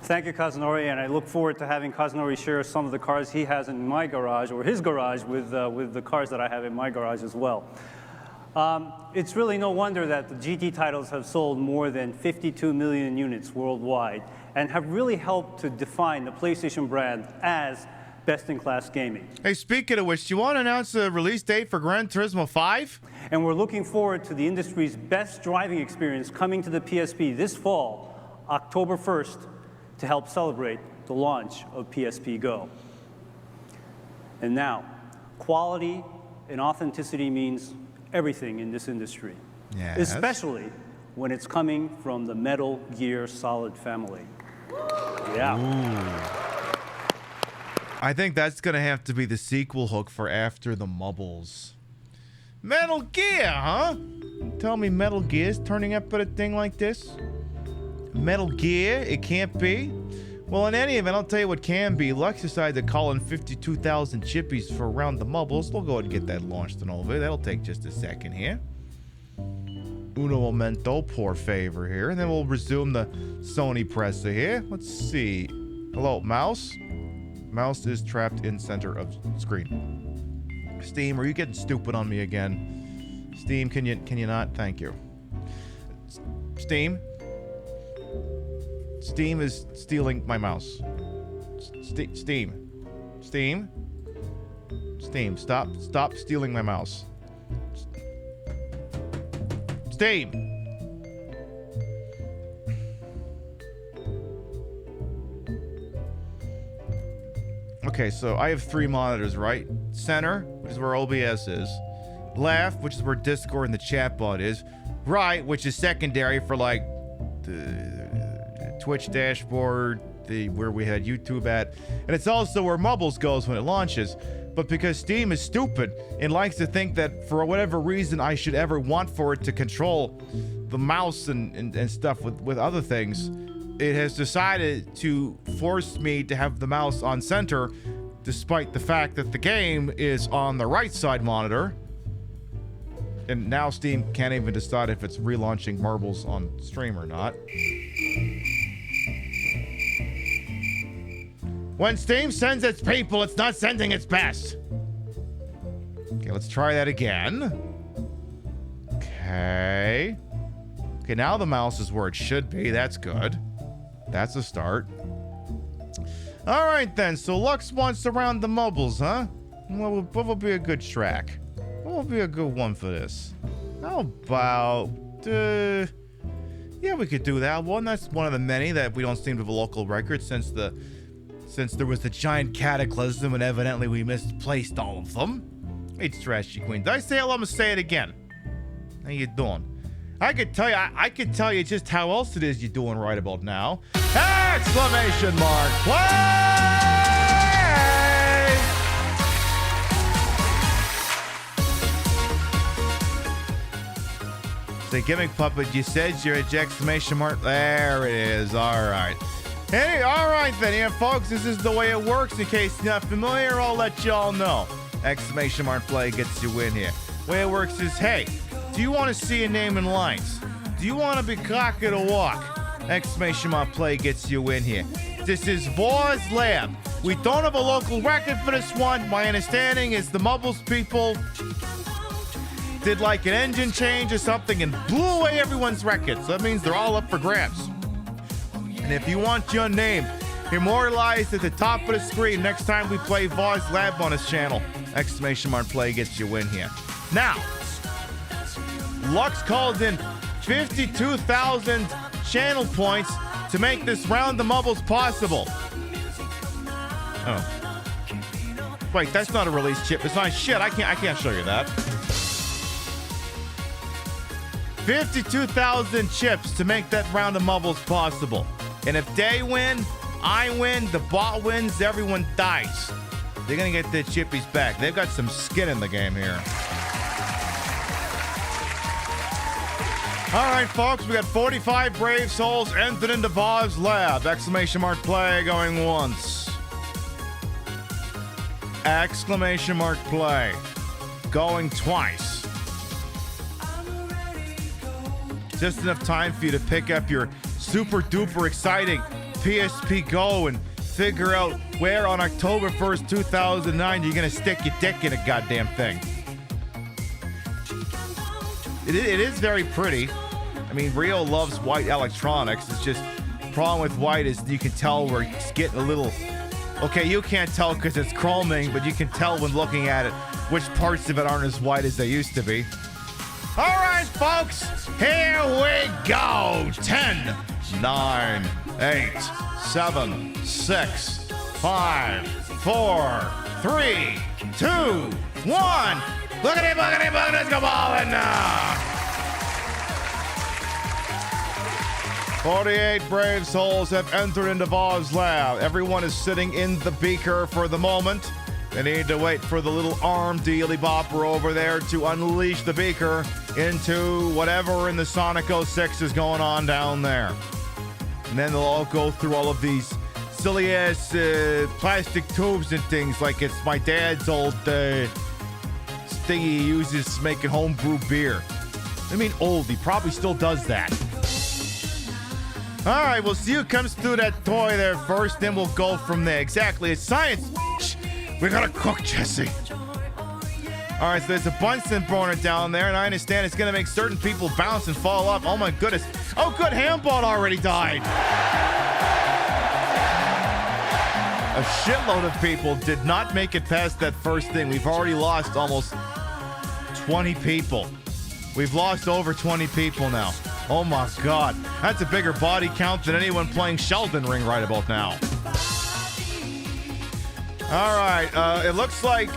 Thank you, Kazunori, and I look forward to having Kazunori share some of the cars he has in my garage, or his garage, with the cars that I have in my garage as well. It's really no wonder that the GT titles have sold more than 52 million units worldwide and have really helped to define the PlayStation brand as best-in-class gaming. Hey, speaking of which, do you want to announce the release date for Gran Turismo 5? And we're looking forward to the industry's best driving experience coming to the PSP this fall, October 1st, to help celebrate the launch of PSP Go. And now, quality and authenticity means everything in this industry, yes. Especially when it's coming from the Metal Gear Solid family. Yeah. Ooh. I think that's going to have to be the sequel hook for After the Mubbles. Metal Gear, huh? Tell me Metal Gear's turning up at a thing like this? Metal Gear? It can't be? Well, in any event, I'll tell you what can be. Lux decided to call in 52,000 chippies for Around the Mubbles. We'll go ahead and get that launched and over. That'll take just a second here. Uno momento, por favor here. And then we'll resume the Sony presser here. Let's see. Hello, mouse? Mouse is trapped in center of screen. Steam, are you getting stupid on me again? Steam, can you not? Thank you. Steam? Steam is stealing my mouse. Steam. Stop stealing my mouse. Steam. Okay, so I have 3 monitors, right? Center, which is where OBS is. Left, which is where Discord and the chatbot is. Right, which is secondary for like the Twitch dashboard, where we had YouTube at. And it's also where Mubbles goes when it launches. But because Steam is stupid and likes to think that for whatever reason I should ever want for it to control the mouse and stuff with other things, it has decided to force me to have the mouse on center, despite the fact that the game is on the right side monitor. And now Steam can't even decide if it's relaunching Marbles on stream or not. When Steam sends its people, it's not sending its best. Okay, let's try that again. Okay. Okay, now the mouse is where it should be. That's good. That's a start. All right, then. So Lux wants Around the Mubbles, huh? What will be a good track? What will be a good one for this? How about... yeah, we could do that one. That's one of the many that we don't seem to have a local record since there was the giant cataclysm and evidently we misplaced all of them. It's Trashy Queen. Did I say hello? I'm gonna say it again. How you doing? I could tell you just how else it is you're doing right about now. Exclamation mark! Play! Say, gimmick puppet, you said you're at exclamation mark. There it is. All right. Hey, all right then. Yeah, folks, this is the way it works. In case you're not familiar, I'll let y'all know. Exclamation mark play gets you in here. The way it works is, hey, do you want to see a name in lines? Do you want to be cocky to walk? Exclamation mark play gets you in here. This is Voz Lab. We don't have a local record for this one. My understanding is the Mubbles people did like an engine change or something and blew away everyone's record. So that means they're all up for grabs. And if you want your name immortalized at the top of the screen next time we play Voz Lab on his channel, !play gets you in here. Now, Lux called in 52,000 channel points to make this round the Mubbles possible. Oh. Wait, that's not a release chip. It's not shit. I can't show you that. 52,000 chips to make that round of Mubbles possible. And if they win, I win, the bot wins, everyone dies. They're gonna get their chippies back. They've got some skin in the game here. All right, folks, we got 45 brave souls entered into Voz Lab. ! Play going once. ! Play going twice. Just enough time for you to pick up your super duper exciting PSP Go and figure out where on October 1st, 2009 you're gonna stick your dick in a goddamn thing. It is very pretty. I mean, Rio loves white electronics. It's just, the problem with white is you can tell where it's getting a little... Okay, you can't tell because it's chroming, but you can tell when looking at it which parts of it aren't as white as they used to be. All right, folks, here we go. 10, 9, 8, 7, 6, 5, 4, 3, 2, 1. Boogity, boogity, boogity, let's go ballin' now. 48 brave souls have entered into Voz Lab. Everyone is sitting in the beaker for the moment. They need to wait for the little arm dealy bopper over there to unleash the beaker into whatever in the Sonic 06 is going on down there. And then they'll all go through all of these silly ass plastic tubes and things like it's my dad's old thing he uses making homebrew beer. I mean, old, he probably still does that. All right, we'll see who comes through that toy there first, then we'll go from there. Exactly, it's science. We gotta cook, Jesse. All right, so there's a Bunsen burner down there, and I understand it's gonna make certain people bounce and fall off. Oh my goodness. Oh, good, Handball already died. A shitload of people did not make it past that first thing. We've already lost almost 20 people. We've lost over 20 people now. Oh my God. That's a bigger body count than anyone playing Sheldon Ring right about now. All right, it looks like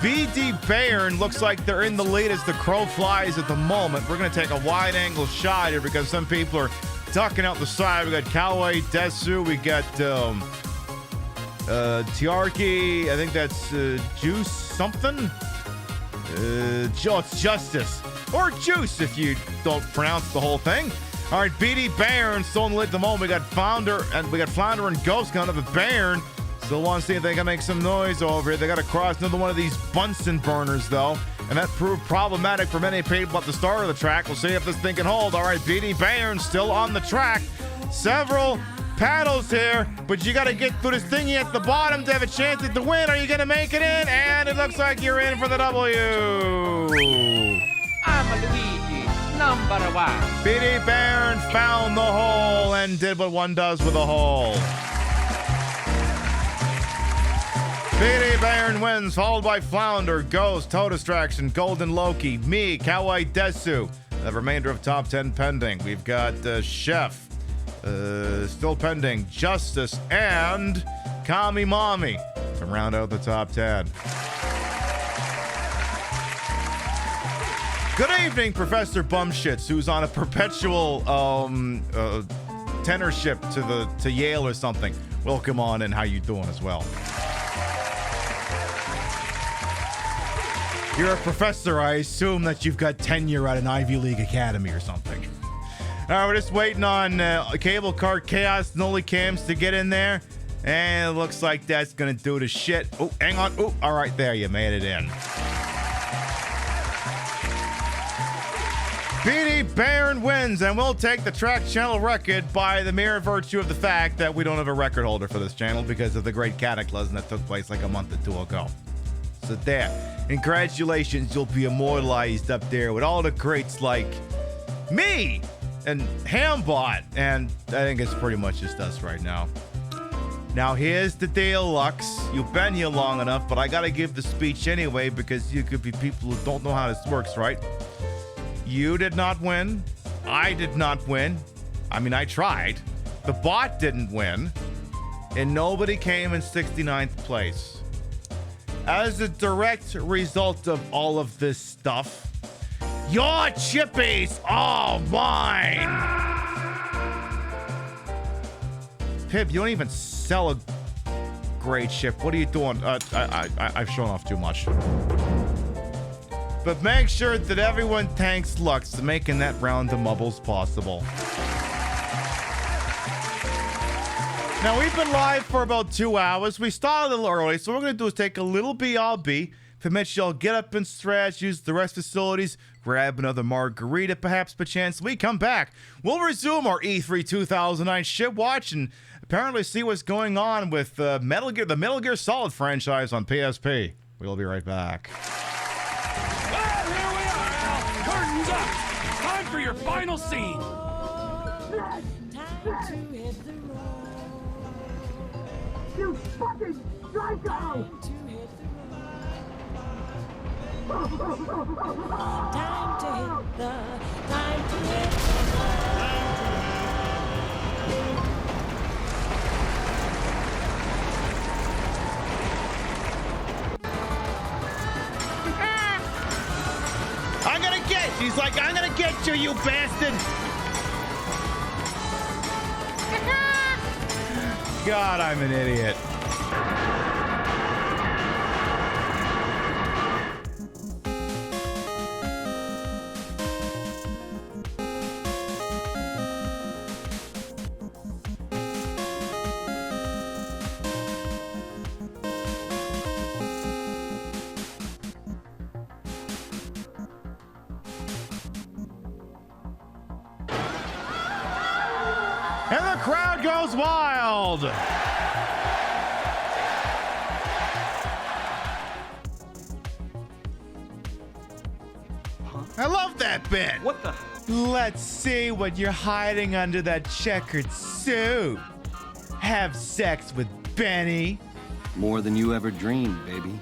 BD Bayern looks like they're in the lead as the crow flies at the moment. We're going to take a wide-angle shot here because some people are ducking out the side. We got Kawaii Desu. We got Tiarki. I think that's Juice something. It's Justice. Or Juice if you don't pronounce the whole thing. All right, BD Bayern still in the lead at the moment. We got Flounder and Ghost coming up, but Bayern still want to see if they can make some noise over here. They got to cross another one of these Bunsen burners, though, and that proved problematic for many people at the start of the track. We'll see if this thing can hold. All right, BD Bayern still on the track. Several paddles here, but you got to get through this thingy at the bottom to have a chance at the win. Are you going to make it in? And it looks like you're in for the W. I'm Luigi, number one. BD Bayern found the hole and did what one does with a hole. BD Bayern wins, followed by Flounder, Ghost, Toe Distraction, Golden Loki, me, Kawaii Desu. The remainder of top 10 pending. We've got Chef, still pending, Justice, and Kami Mommy to round out the top 10. Good evening, Professor Bumshits, who's on a perpetual tennership to Yale or something. Welcome on, and how you doing as well? You're a professor. I assume that you've got tenure at an Ivy League academy or something. All right, we're just waiting on Cable Car Chaos Noli Cams to get in there. And it looks like that's going to do the shit. Oh, hang on. Oh, all right, there. You made it in. BD Bayern wins, and we'll take the track channel record by the mere virtue of the fact that we don't have a record holder for this channel because of the great cataclysm that took place like a month or two ago. So there. Congratulations, you'll be immortalized up there with all the greats like me and Hambot, and I think it's pretty much just us right now. Now here's the deal, Lux. You've been here long enough, but I gotta give the speech anyway because you could be people who don't know how this works, right? You did not win. I did not win. I mean, I tried. The bot didn't win. And nobody came in 69th place. As a direct result of all of this stuff, your chippies are mine! Pib, you don't even sell a great chip. What are you doing? I've shown off too much. But make sure that everyone thanks Lux for making that round of Mubbles possible. Now, we've been live for about 2 hours. We started a little early, so what we're going to do is take a little BRB. Permit y'all get up and stretch, use the rest facilities, grab another margarita, perhaps, perchance. We come back. We'll resume our E3 2009 Shitwatch and apparently see what's going on with the Metal Gear Solid franchise on PSP. We'll be right back. Well, here we are, Al. Curtains up. Time for your final scene. You fucking psycho! Time to hit the, time to hit I'm gonna get, she's like, I'm gonna get you, you bastard! God, I'm an idiot. And the crowd goes wild. I love that bit. What the? Let's see what you're hiding under that checkered suit. Have sex with Benny. More than you ever dreamed, baby.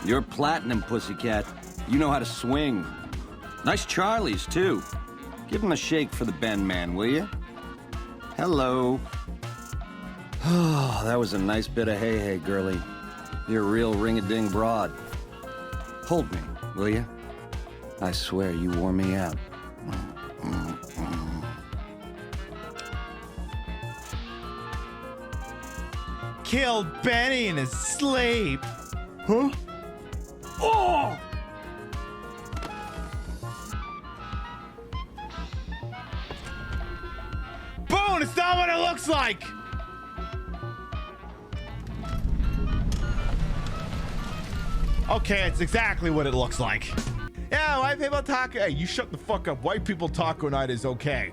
You're platinum, pussycat. You know how to swing. Nice Charlies, too. Give him a shake for the Ben man, will you? Hello. Oh, that was a nice bit of hey-hey, girlie. You're a real ring-a-ding broad. Hold me, will you? I swear you wore me out. Killed Benny in his sleep. Huh? Oh! Boom! It's not what it looks like! Okay, it's exactly what it looks like. Yeah, white people taco. Hey, you shut the fuck up. White people taco night is okay.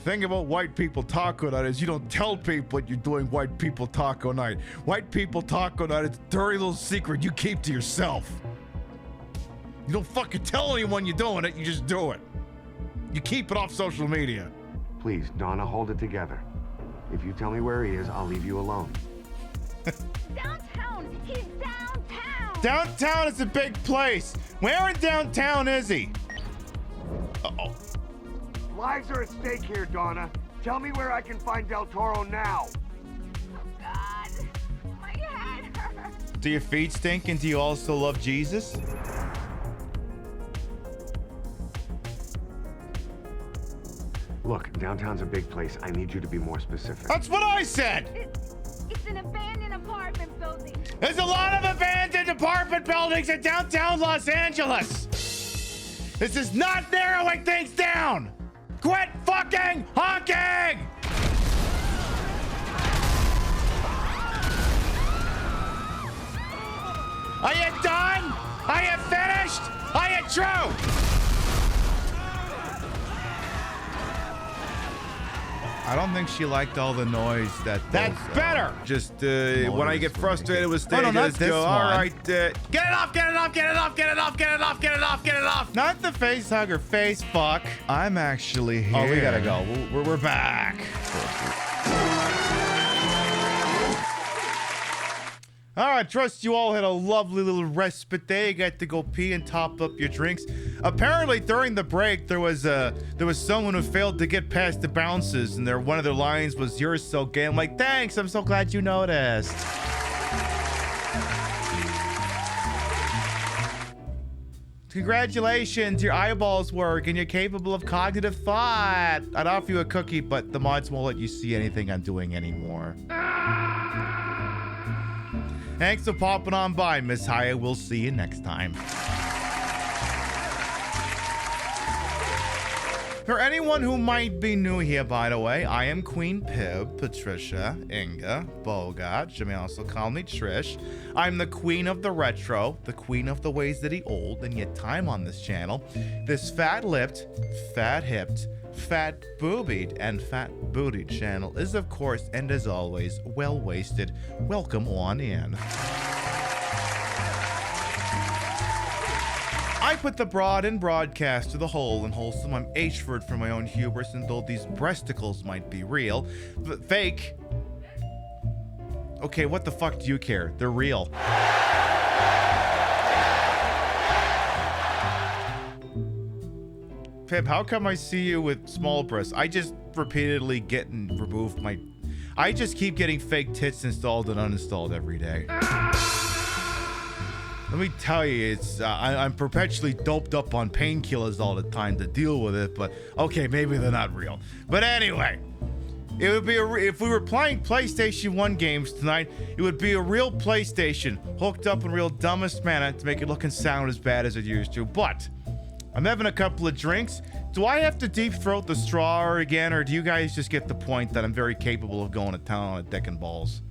Thing about white people taco night is you don't tell people you're doing white people taco night. White people taco night is a dirty little secret you keep to yourself. You don't fucking tell anyone you're doing it, you just do it. You keep it off social media. Please, Donna, hold it together. If you tell me where he is, I'll leave you alone. Downtown! He's downtown! Downtown is a big place. Where in downtown is he? Uh-oh. Lives are at stake here, Donna. Tell me where I can find Del Toro now. Oh, God. My head hurts. Do your feet stink and do you also love Jesus? Look, downtown's a big place. I need you to be more specific. That's what I said! It's an abandoned apartment building. There's a lot of abandoned apartment buildings in downtown Los Angeles! This is not narrowing things down! Quit fucking honking! Are you done? Are you finished? Are you true? I don't think she liked all the noise that. That's better. Just when I get frustrated with stage, I just go, all right, get it off, get it off, get it off, get it off, get it off, get it off, get it off. Not the face hugger, face fuck. I'm actually here. Oh, we gotta go. We're back. All right, trust you all had a lovely little respite day. You got to go pee and top up your drinks. Apparently, during the break, there was someone who failed to get past the bounces, and one of their lines was, "You're so gay." I'm like, thanks. I'm so glad you noticed. Congratulations, your eyeballs work, and you're capable of cognitive thought. I'd offer you a cookie, but the mods won't let you see anything I'm doing anymore. Thanks for popping on by, Miss Haya. We'll see you next time. For anyone who might be new here, by the way, I am Queen Pib, Patricia, Inga, Bogart. You may also call me Trish. I'm the queen of the retro, the queen of the ways that he old, and yet time on this channel. This fat-lipped, fat-hipped, fat-boobied, and fat-bootied channel is, of course, and as always, well-wasted. Welcome on in. I put the broad in broadcast to the whole and wholesome. I'm H-ford for my own hubris, and though these breasticles might be real, but fake. Okay, what the fuck do you care? They're real. Pip, how come I see you with small breasts? I just repeatedly get and remove my... I just keep getting fake tits installed and uninstalled every day. Let me tell you, it's I'm perpetually doped up on painkillers all the time to deal with it, but okay, maybe they're not real. But anyway, it would be if we were playing PlayStation 1 games tonight, it would be a real PlayStation hooked up in real dumbest manner to make it look and sound as bad as it used to. But I'm having a couple of drinks. Do I have to deep throat the straw again, or do you guys just get the point that I'm very capable of going to town on a dick and balls?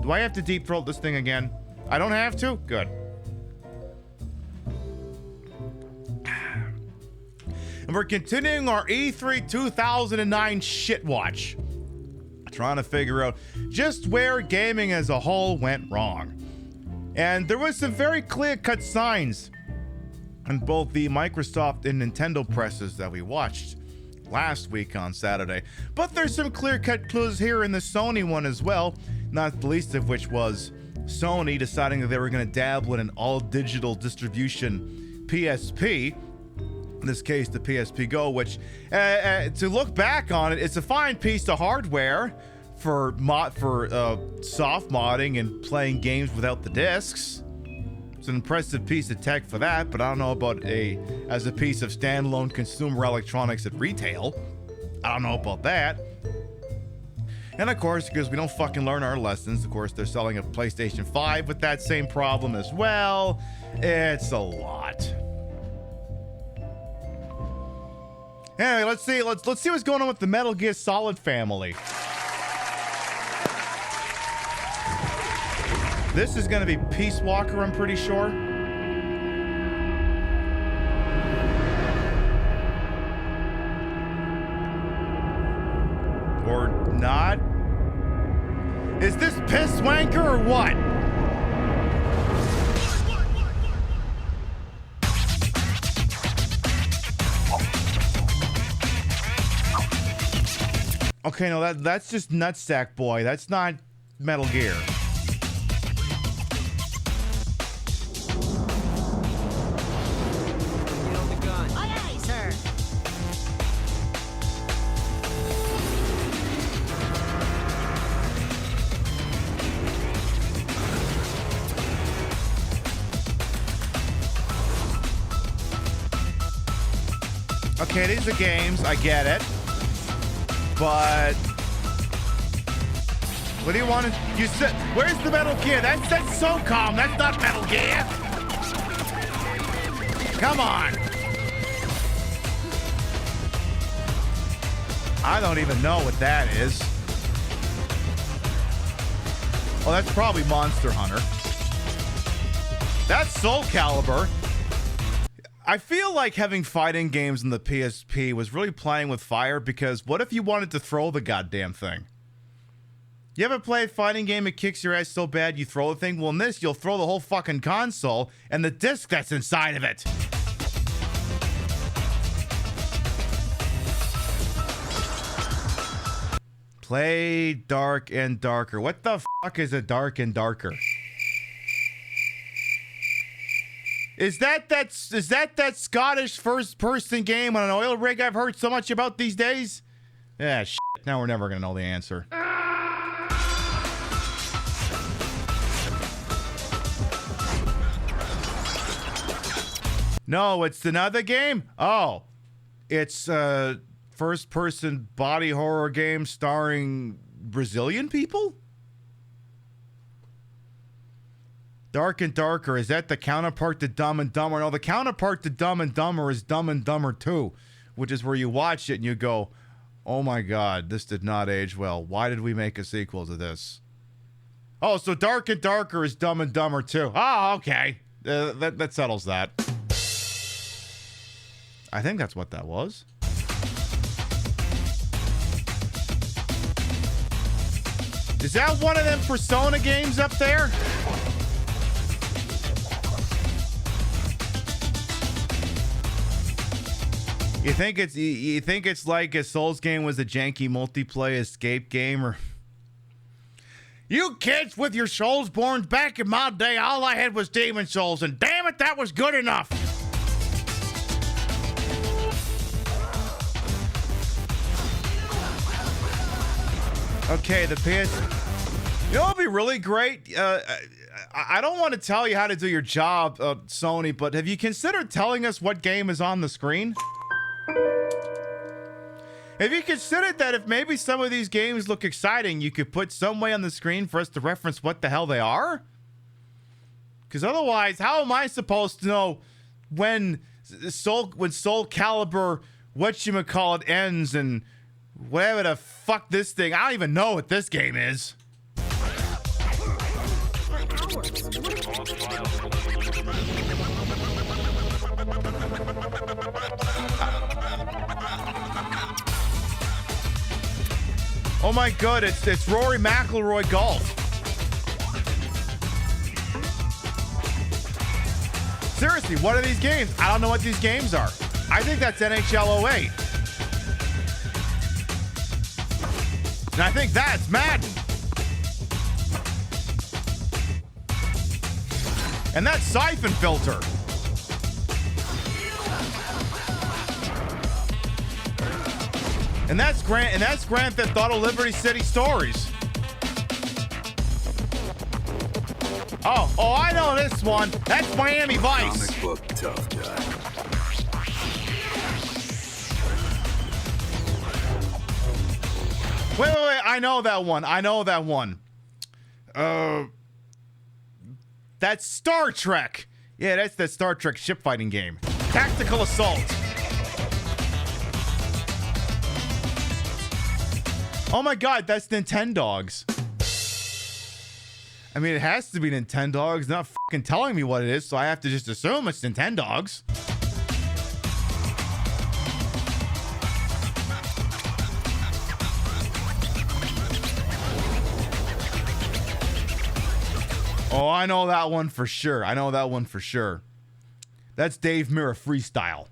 Do I have to deep throat this thing again? I don't have to? Good. And we're continuing our E3 2009 Shitwatch. Trying to figure out just where gaming as a whole went wrong. And there was some very clear-cut signs in both the Microsoft and Nintendo presses that we watched last week on Saturday. But there's some clear-cut clues here in the Sony one as well, not the least of which was Sony deciding that they were going to dabble in an all-digital distribution PSP. In this case, the PSP Go, which, to look back on it, it's a fine piece of hardware for soft modding and playing games without the discs. It's an impressive piece of tech for that, but I don't know about as a piece of standalone consumer electronics at retail. I don't know about that. And of course, because we don't fucking learn our lessons, of course, they're selling a PlayStation 5 with that same problem as well. It's a lot. Anyway, let's see what's going on with the Metal Gear Solid family. This is gonna be Peace Walker, I'm pretty sure. Or not. Is this Piss Wanker or what? Okay, no, that's just Nutsack Boy. That's not Metal Gear. Aye, aye, sir. Okay, these are games. I get it. But what do you want to? You said, where's the Metal Gear? That's SOCOM. That's not Metal Gear. Come on. I don't even know what that is. Oh, that's probably Monster Hunter. That's Soul Calibur. I feel like having fighting games in the PSP was really playing with fire, because what if you wanted to throw the goddamn thing? You ever play a fighting game that kicks your ass so bad you throw the thing? Well, in this, you'll throw the whole fucking console and the disc that's inside of it. Play Dark and Darker. What the fuck is a Dark and Darker? Is that Scottish first-person game on an oil rig I've heard so much about these days? Yeah, shit. Now we're never gonna know the answer. No, it's another game? Oh. It's a first-person body horror game starring Brazilian people? Dark and Darker, is that the counterpart to Dumb and Dumber? No, the counterpart to Dumb and Dumber is Dumb and Dumber 2, which is where you watch it and you go, oh my god, this did not age well. Why did we make a sequel to this? Oh, so Dark and Darker is Dumb and Dumber 2. Oh, okay. That settles that. I think that's what that was. Is that one of them Persona games up there? You think it's like a Souls game was a janky multiplayer escape game, or you kids with your Soulsborns, back in my day all I had was Demon Souls, and damn it, that was good enough. Okay, the PS. You know what would be really great? I don't want to tell you how to do your job, Sony, but have you considered telling us what game is on the screen? Have you considered that if maybe some of these games look exciting, you could put some way on the screen for us to reference what the hell they are? Because otherwise, how am I supposed to know when Soul Calibur, whatchamacallit, ends and whatever the fuck this thing, I don't even know what this game is. Oh my god, it's Rory McIlroy golf. Seriously, what are these games? I don't know what these games are. I think that's NHL 08. And I think that's Madden. And that's Siphon Filter. And that's Grand Theft Auto Liberty City Stories. Oh, I know this one. That's Miami Vice. Comic book tough guy. Wait. I know that one. That's Star Trek. Yeah, that's the Star Trek ship fighting game. Tactical Assault. Oh my god, that's Nintendogs. I mean, it has to be Nintendogs. It's not fucking telling me what it is, so I have to just assume it's Nintendogs. Oh, I know that one for sure. That's Dave Mirra Freestyle.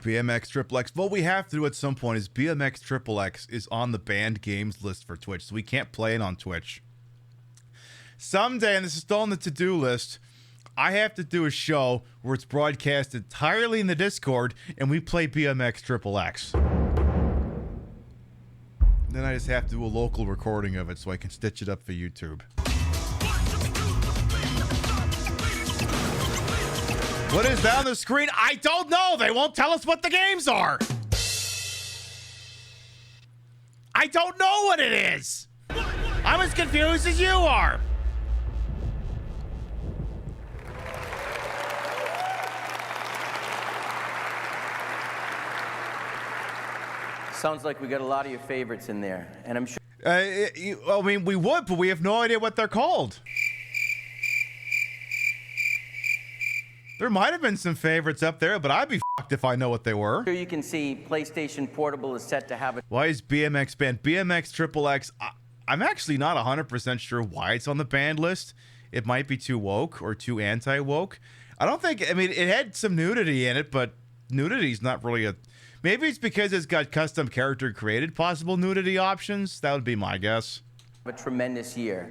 BMX Triple X. What we have to do at some point is BMX Triple X is on the banned games list for Twitch, so we can't play it on Twitch. Someday, and this is still on the to-do list, I have to do a show where it's broadcast entirely in the Discord and we play BMX Triple X. Then I just have to do a local recording of it so I can stitch it up for YouTube. What is that on the screen? I don't know. They won't tell us what the games are. I don't know what it is. I'm as confused as you are. Sounds like we got a lot of your favorites in there, and I'm sure. I mean, we would, but we have no idea what they're called. There might have been some favorites up there, but I'd be fucked if I know what they were. Here you can see PlayStation Portable is set to have a. Why is BMX banned? BMX XXX, I'm actually not 100% sure why it's on the banned list. It might be too woke or too anti-woke. I don't think, I mean, it had some nudity in it, but nudity's not really a... Maybe it's because it's got custom character created possible nudity options. That would be my guess. A tremendous year.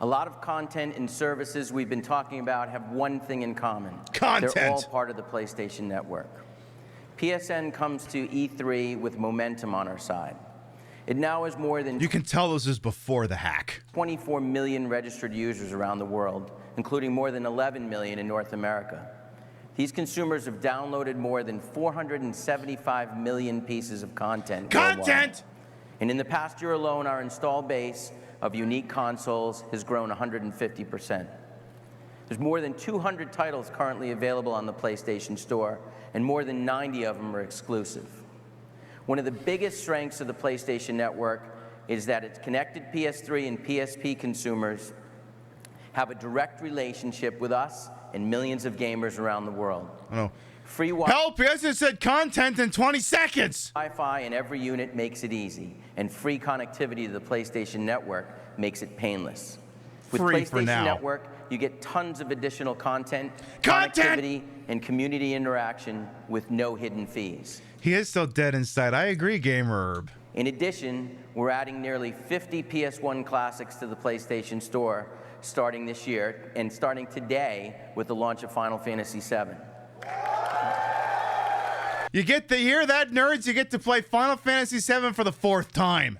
A lot of content and services we've been talking about have one thing in common. Content! They're all part of the PlayStation Network. PSN comes to E3 with momentum on our side. It now has more than... You can tell this is before the hack. 24 million registered users around the world, including more than 11 million in North America. These consumers have downloaded more than 475 million pieces of content. Worldwide. And in the past year alone, our install base of unique consoles has grown 150%. There's more than 200 titles currently available on the PlayStation Store, and more than 90 of them are exclusive. One of the biggest strengths of the PlayStation Network is that its connected PS3 and PSP consumers have a direct relationship with us and millions of gamers around the world. Oh. Free Help! Yes, it said content in 20 seconds! Wi-Fi in every unit makes it easy, and free connectivity to the PlayStation Network makes it painless. With Free for PlayStation now. Network, you get tons of additional content, connectivity, and community interaction with no hidden fees. He is so dead inside. I agree, Gamer Herb. In addition, we're adding nearly 50 PS1 classics to the PlayStation Store starting this year, and starting today with the launch of Final Fantasy VII. You get to hear that, nerds? You get to play Final Fantasy VII for the 4th time.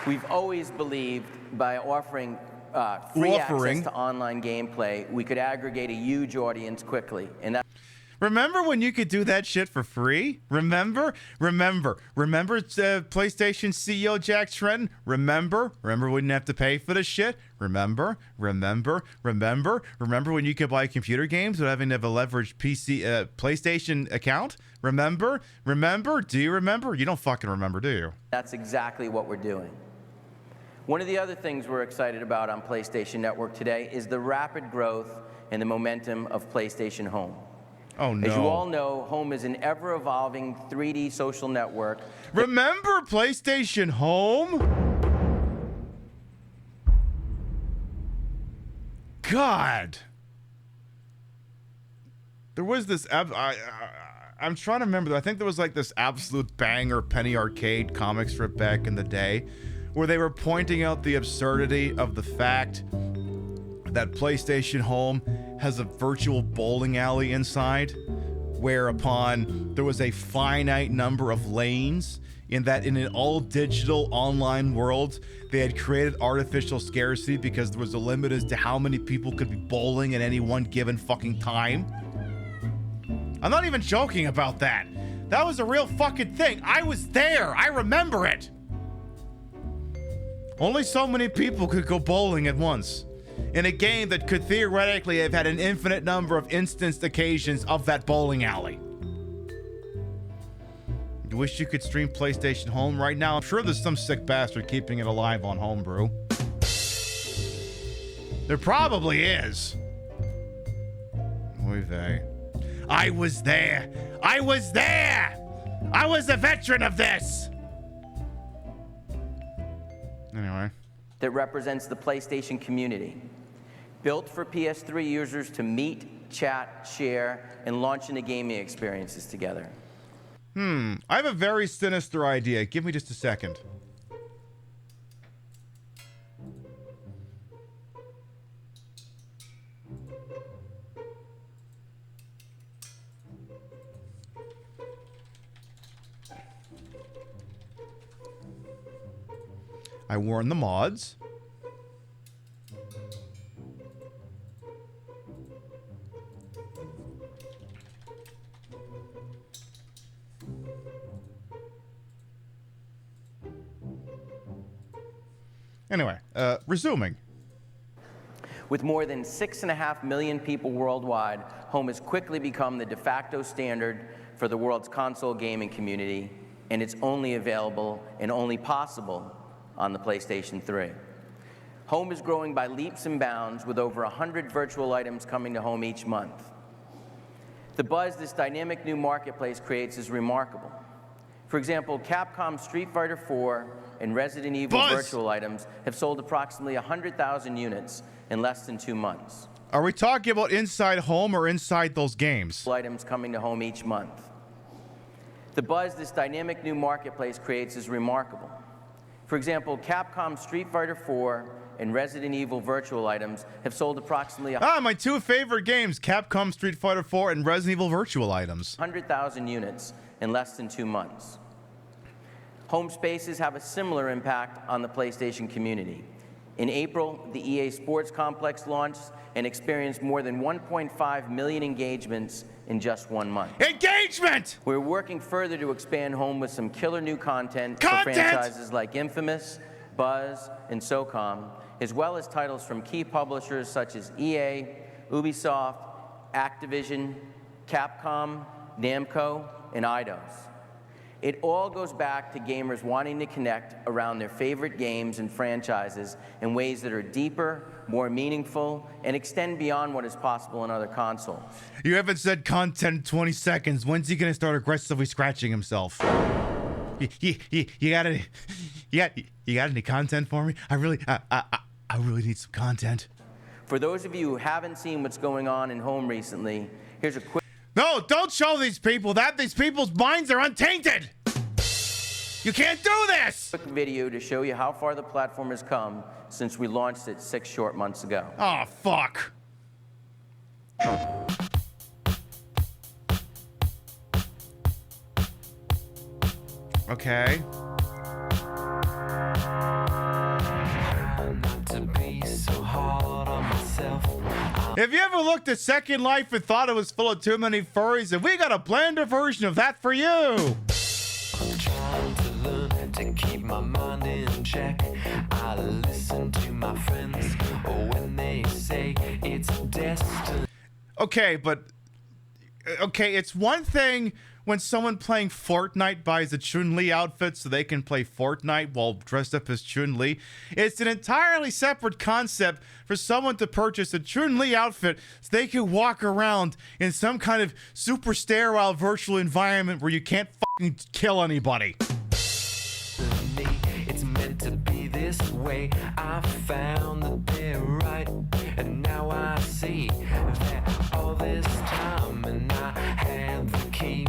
We've always believed by offering free access to online gameplay, we could aggregate a huge audience quickly. And that. Remember when you could do that shit for free? Remember PlayStation CEO Jack Tretton? Remember we didn't have to pay for this shit? Remember when you could buy computer games without having to have a leveraged PlayStation account? Remember? Do you remember? You don't fucking remember, do you? That's exactly what we're doing. One of the other things we're excited about on PlayStation Network today is the rapid growth and the momentum of PlayStation Home. Oh, no. As you all know, Home is an ever-evolving 3D social network. Remember PlayStation Home? God. There was this... I'm trying to remember. I think there was like this absolute banger Penny Arcade comic strip back in the day where they were pointing out the absurdity of the fact that PlayStation Home has a virtual bowling alley inside, whereupon there was a finite number of lanes, in that in an all-digital online world, they had created artificial scarcity because there was a limit as to how many people could be bowling at any one given fucking time. I'm not even joking about that. That was a real fucking thing. I was there. I remember it. Only so many people could go bowling at once in a game that could theoretically have had an infinite number of instanced occasions of that bowling alley. You wish you could stream PlayStation Home right now? I'm sure there's some sick bastard keeping it alive on Homebrew. There probably is. Oy vey. I was there. I was there. I was a veteran of this. Anyway. That represents the PlayStation community. Built for PS3 users to meet, chat, share, and launch into gaming experiences together. I have a very sinister idea. Give me just a second. I warn the mods. Anyway, resuming. With more than 6.5 million people worldwide, Home has quickly become the de facto standard for the world's console gaming community, and it's only available and only possible on the PlayStation 3. Home is growing by leaps and bounds, with over 100 virtual items coming to Home each month. The buzz this dynamic new marketplace creates is remarkable. For example, Capcom's Street Fighter IV and Resident Evil virtual items have sold approximately 100,000 units in less than 2 months. Are we talking about inside Home or inside those games? Items coming to Home each month. The buzz this dynamic new marketplace creates is remarkable. For example, Capcom's Street Fighter IV and Resident Evil virtual items have sold approximately my two favorite games, Capcom Street Fighter IV and Resident Evil virtual items. 100,000 units in less than 2 months. Home spaces have a similar impact on the PlayStation community. In April, the EA Sports Complex launched and experienced more than 1.5 million engagements in just 1 month. Engagement! We're working further to expand Home with some killer new content for franchises like Infamous, Buzz, and SOCOM, as well as titles from key publishers such as EA, Ubisoft, Activision, Capcom, Namco, and Eidos. It all goes back to gamers wanting to connect around their favorite games and franchises in ways that are deeper, more meaningful, and extend beyond what is possible in other consoles. You haven't said content in 20 seconds. When's he gonna start aggressively scratching himself? You got any content for me? I really need some content. For those of you who haven't seen what's going on in Home recently, here's a quick... No, don't show these people that. These people's minds are untainted. You can't do this! Quick video to show you how far the platform has come since we launched it 6 short months ago. Oh, fuck. Okay. If you ever looked at Second Life and thought it was full of too many furries, then we got a blender version of that for you. I'm trying to learn to keep my mind in check. I listen to my friends when they say it's destiny. Okay, it's one thing when someone playing Fortnite buys a Chun-Li outfit so they can play Fortnite while dressed up as Chun-Li. It's an entirely separate concept for someone to purchase a Chun-Li outfit so they can walk around in some kind of super sterile virtual environment where you can't fucking kill anybody. It's meant to be this way. I found that they're right, and now I see that all this time, and I had the key.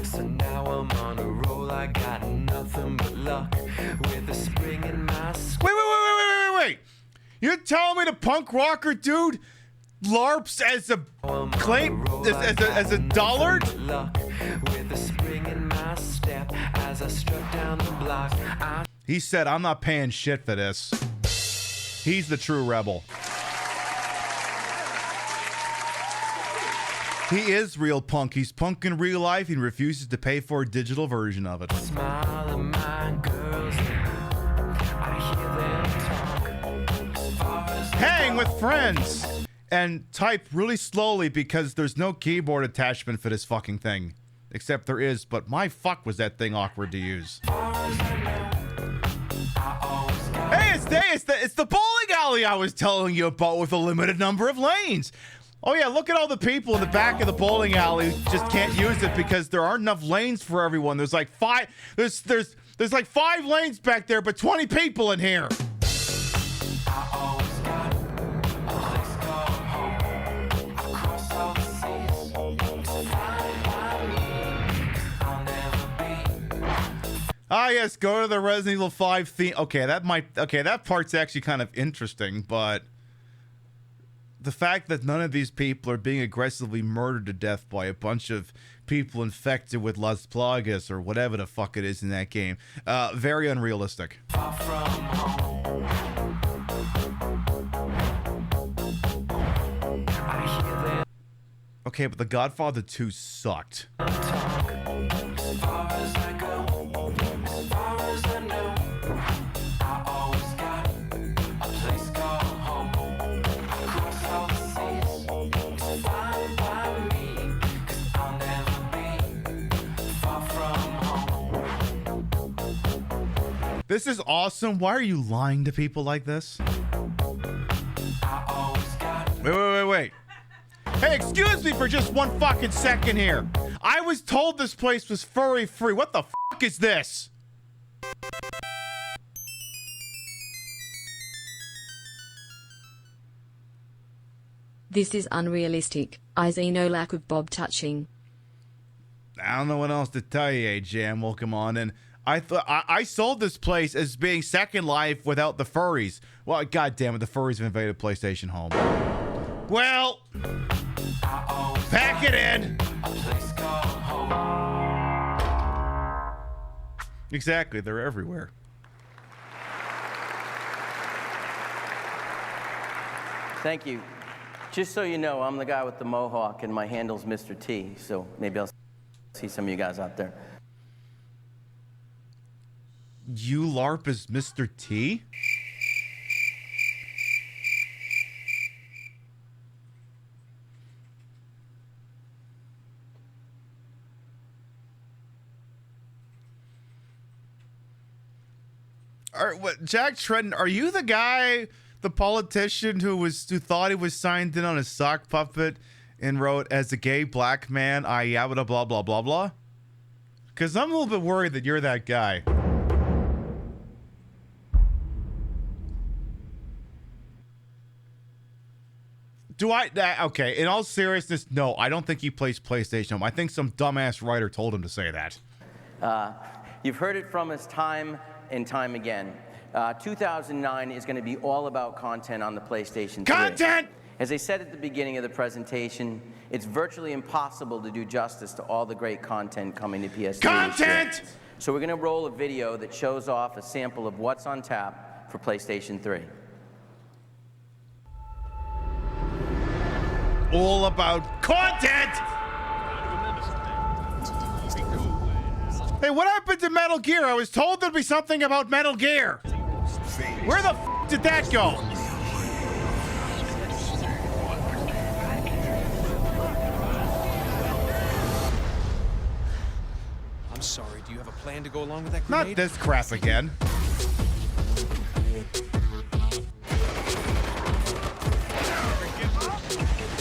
So now I'm on a roll. I got nothing but luck with a spring in my step. Wait! You're telling me the punk rocker dude LARPs as a claim as a dullard? With a spring in my step as I struck down the block. He said, I'm not paying shit for this. He's the true rebel. He is real punk. He's punk in real life and refuses to pay for a digital version of it. Smile at my girls. I hear them talk. Hang with friends and type really slowly because there's no keyboard attachment for this fucking thing. Except there is, but my fuck was that thing awkward to use. Hey, it's the bowling alley I was telling you about with a limited number of lanes. Oh yeah, look at all the people in the back of the bowling alley who just can't use it because there aren't enough lanes for everyone. There's like five like 5 lanes back there, but 20 people in here. Ah, yes, go to the Resident Evil 5 theme. Okay, that part's actually kind of interesting, but the fact that none of these people are being aggressively murdered to death by a bunch of people infected with Las Plagas or whatever the fuck it is in that game, very unrealistic. Far from home. I hear them Okay, but The Godfather 2 sucked. talk. As far as I go, as far as I know, I always got a place called home. Across all the seas, it's fine by me, 'cause I'll never be This is awesome. Why are you lying to people like this? Wait. Hey, excuse me for just one fucking second here. I was told this place was furry free. What the fuck is this? This is unrealistic. I see no lack of Bob touching. I don't know what else to tell you, Jam. Welcome on in. I thought I sold this place as being Second Life without the furries. Well, god damn it, the furries have invaded PlayStation Home. Well, pack it in. Exactly, they're everywhere. Thank you. Just so you know, I'm the guy with the mohawk, and my handle's Mr. T, so maybe I'll see some of you guys out there. You LARP as Mr. T? What, Jack Trenton, are you the guy, the politician who thought he was signed in on a sock puppet and wrote, as a gay black man, I yabba blah blah blah blah? Because I'm a little bit worried that you're that guy. Okay, in all seriousness, no, I don't think he plays PlayStation Home. I think some dumbass writer told him to say that. You've heard it from us time and time again. 2009 is going to be all about content on the PlayStation 3. Content! As I said at the beginning of the presentation, it's virtually impossible to do justice to all the great content coming to PS3. Content! So we're going to roll a video that shows off a sample of what's on tap for PlayStation 3. All about content! Hey, what happened to Metal Gear? I was told there'd be something about Metal Gear. Where the f did that go? I'm sorry, do you have a plan to go along with that grenade? Not this crap again.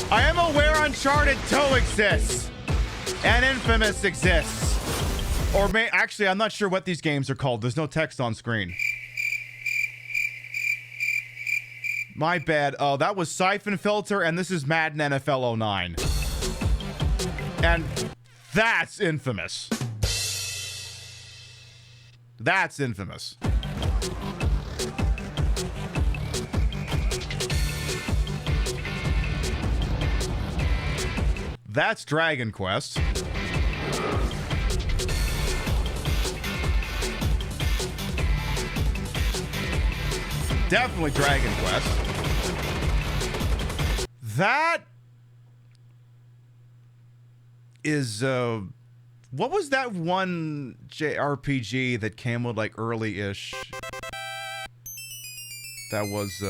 I am aware Uncharted 2 exists. And Infamous exists. Or actually, I'm not sure what these games are called. There's no text on screen. My bad. Oh, that was Siphon Filter, and this is Madden NFL 09. And that's Infamous. That's Infamous. That's Dragon Quest. Definitely Dragon Quest. That is, what was that one JRPG that came with like early-ish? That was,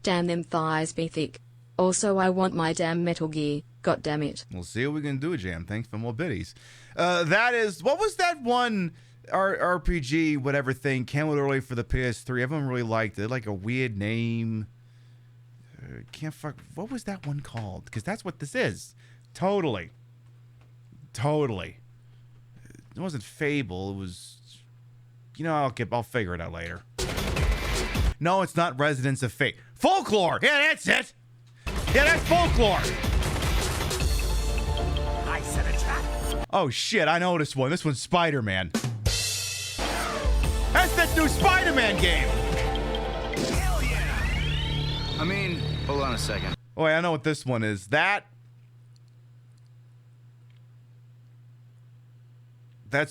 Damn them thighs be thick. Also, I want my damn Metal Gear. God damn it. We'll see what we can do, Jam. Thanks for more biddies. That is, what was that one RPG, whatever thing, came out early for the PS3? Everyone really liked it. Like a weird name. What was that one called? Because that's what this is. Totally. It wasn't Fable. It was, you know, I'll figure it out later. No, it's not Residence of Fate. Folklore! Yeah, that's it! Yeah, that's Folklore! I set a trap. Oh shit, I know this one. This one's Spider-Man. That's that new Spider-Man game! Hell yeah! I mean, hold on a second. Oh, wait, I know what this one is. That's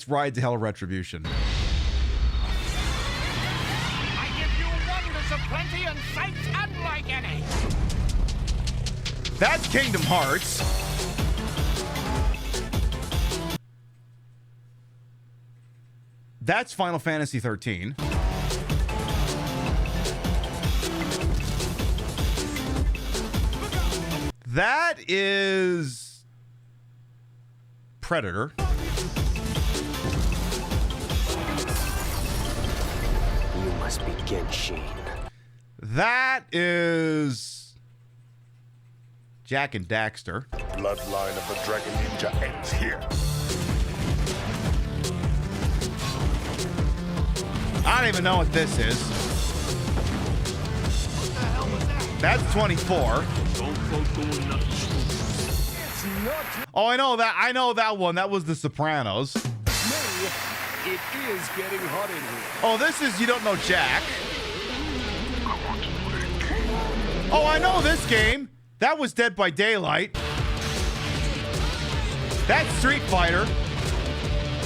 Ride to Hell Retribution. I give you wonders of plenty and sights unlike any. That's Kingdom Hearts. That's Final Fantasy 13. That is Predator. must be Genshin. That is Jack and Daxter. Bloodline of the Dragon Ninja ends here. I don't even know what this is. That's 24. Oh, I know that. I know that one. That was The Sopranos. It is getting hot in here. Oh, this is You Don't Know Jack. Oh, I know this game. That was Dead by Daylight. That's Street Fighter.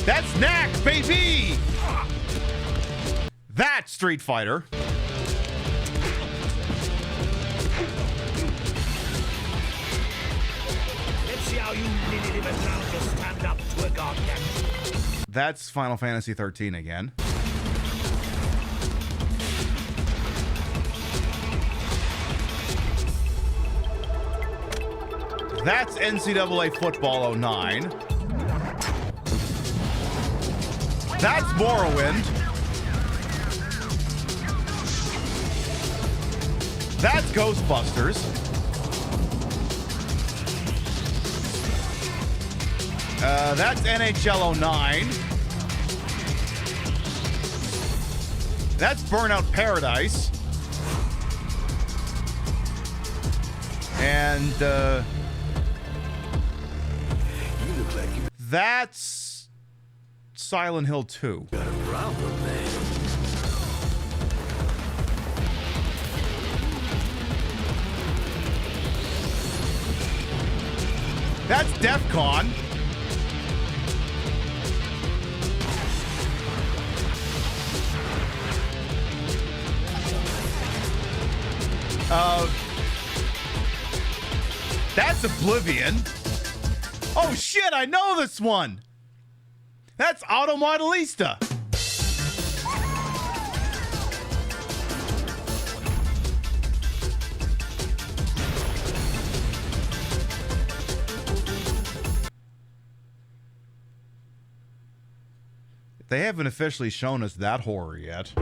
That's Knack, baby. That's Street Fighter. Let's see how you really live it now to stand up to a god. That's Final Fantasy 13 again. That's NCAA Football 09. That's Morrowind. That's Ghostbusters. That's NHL 09. That's Burnout Paradise. And that's Silent Hill 2. Got a problem, man. That's DEFCON. That's Oblivion. Oh shit, I know this one. That's Automodelista. They haven't officially shown us that horror yet.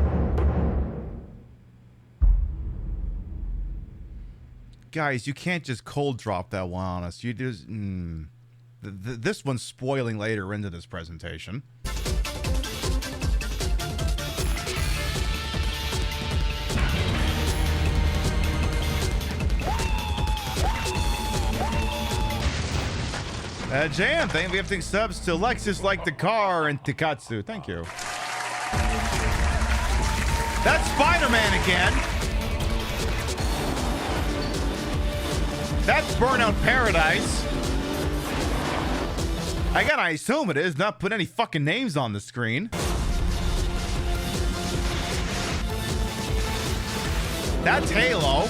Guys, you can't just cold drop that one on us. You just... This one's spoiling later into this presentation. Jan, thank you for gifting subs to Lexus Like the Car and Tikatsu. Thank you. That's Spider-Man again. That's Burnout Paradise. I gotta assume it is, not put any fucking names on the screen. That's Halo.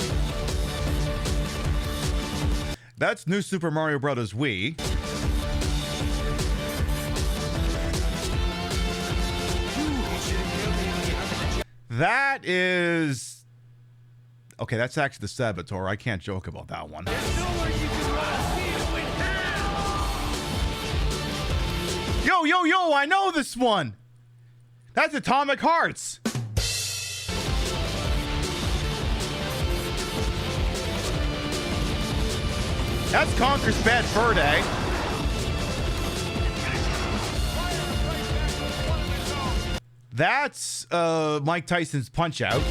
That's New Super Mario Bros. Wii. That is... Okay, that's actually the Saboteur. I can't joke about that one. Yo, I know this one. That's Atomic Hearts. That's Conker's Bad Fur Day. That's Mike Tyson's Punch-Out.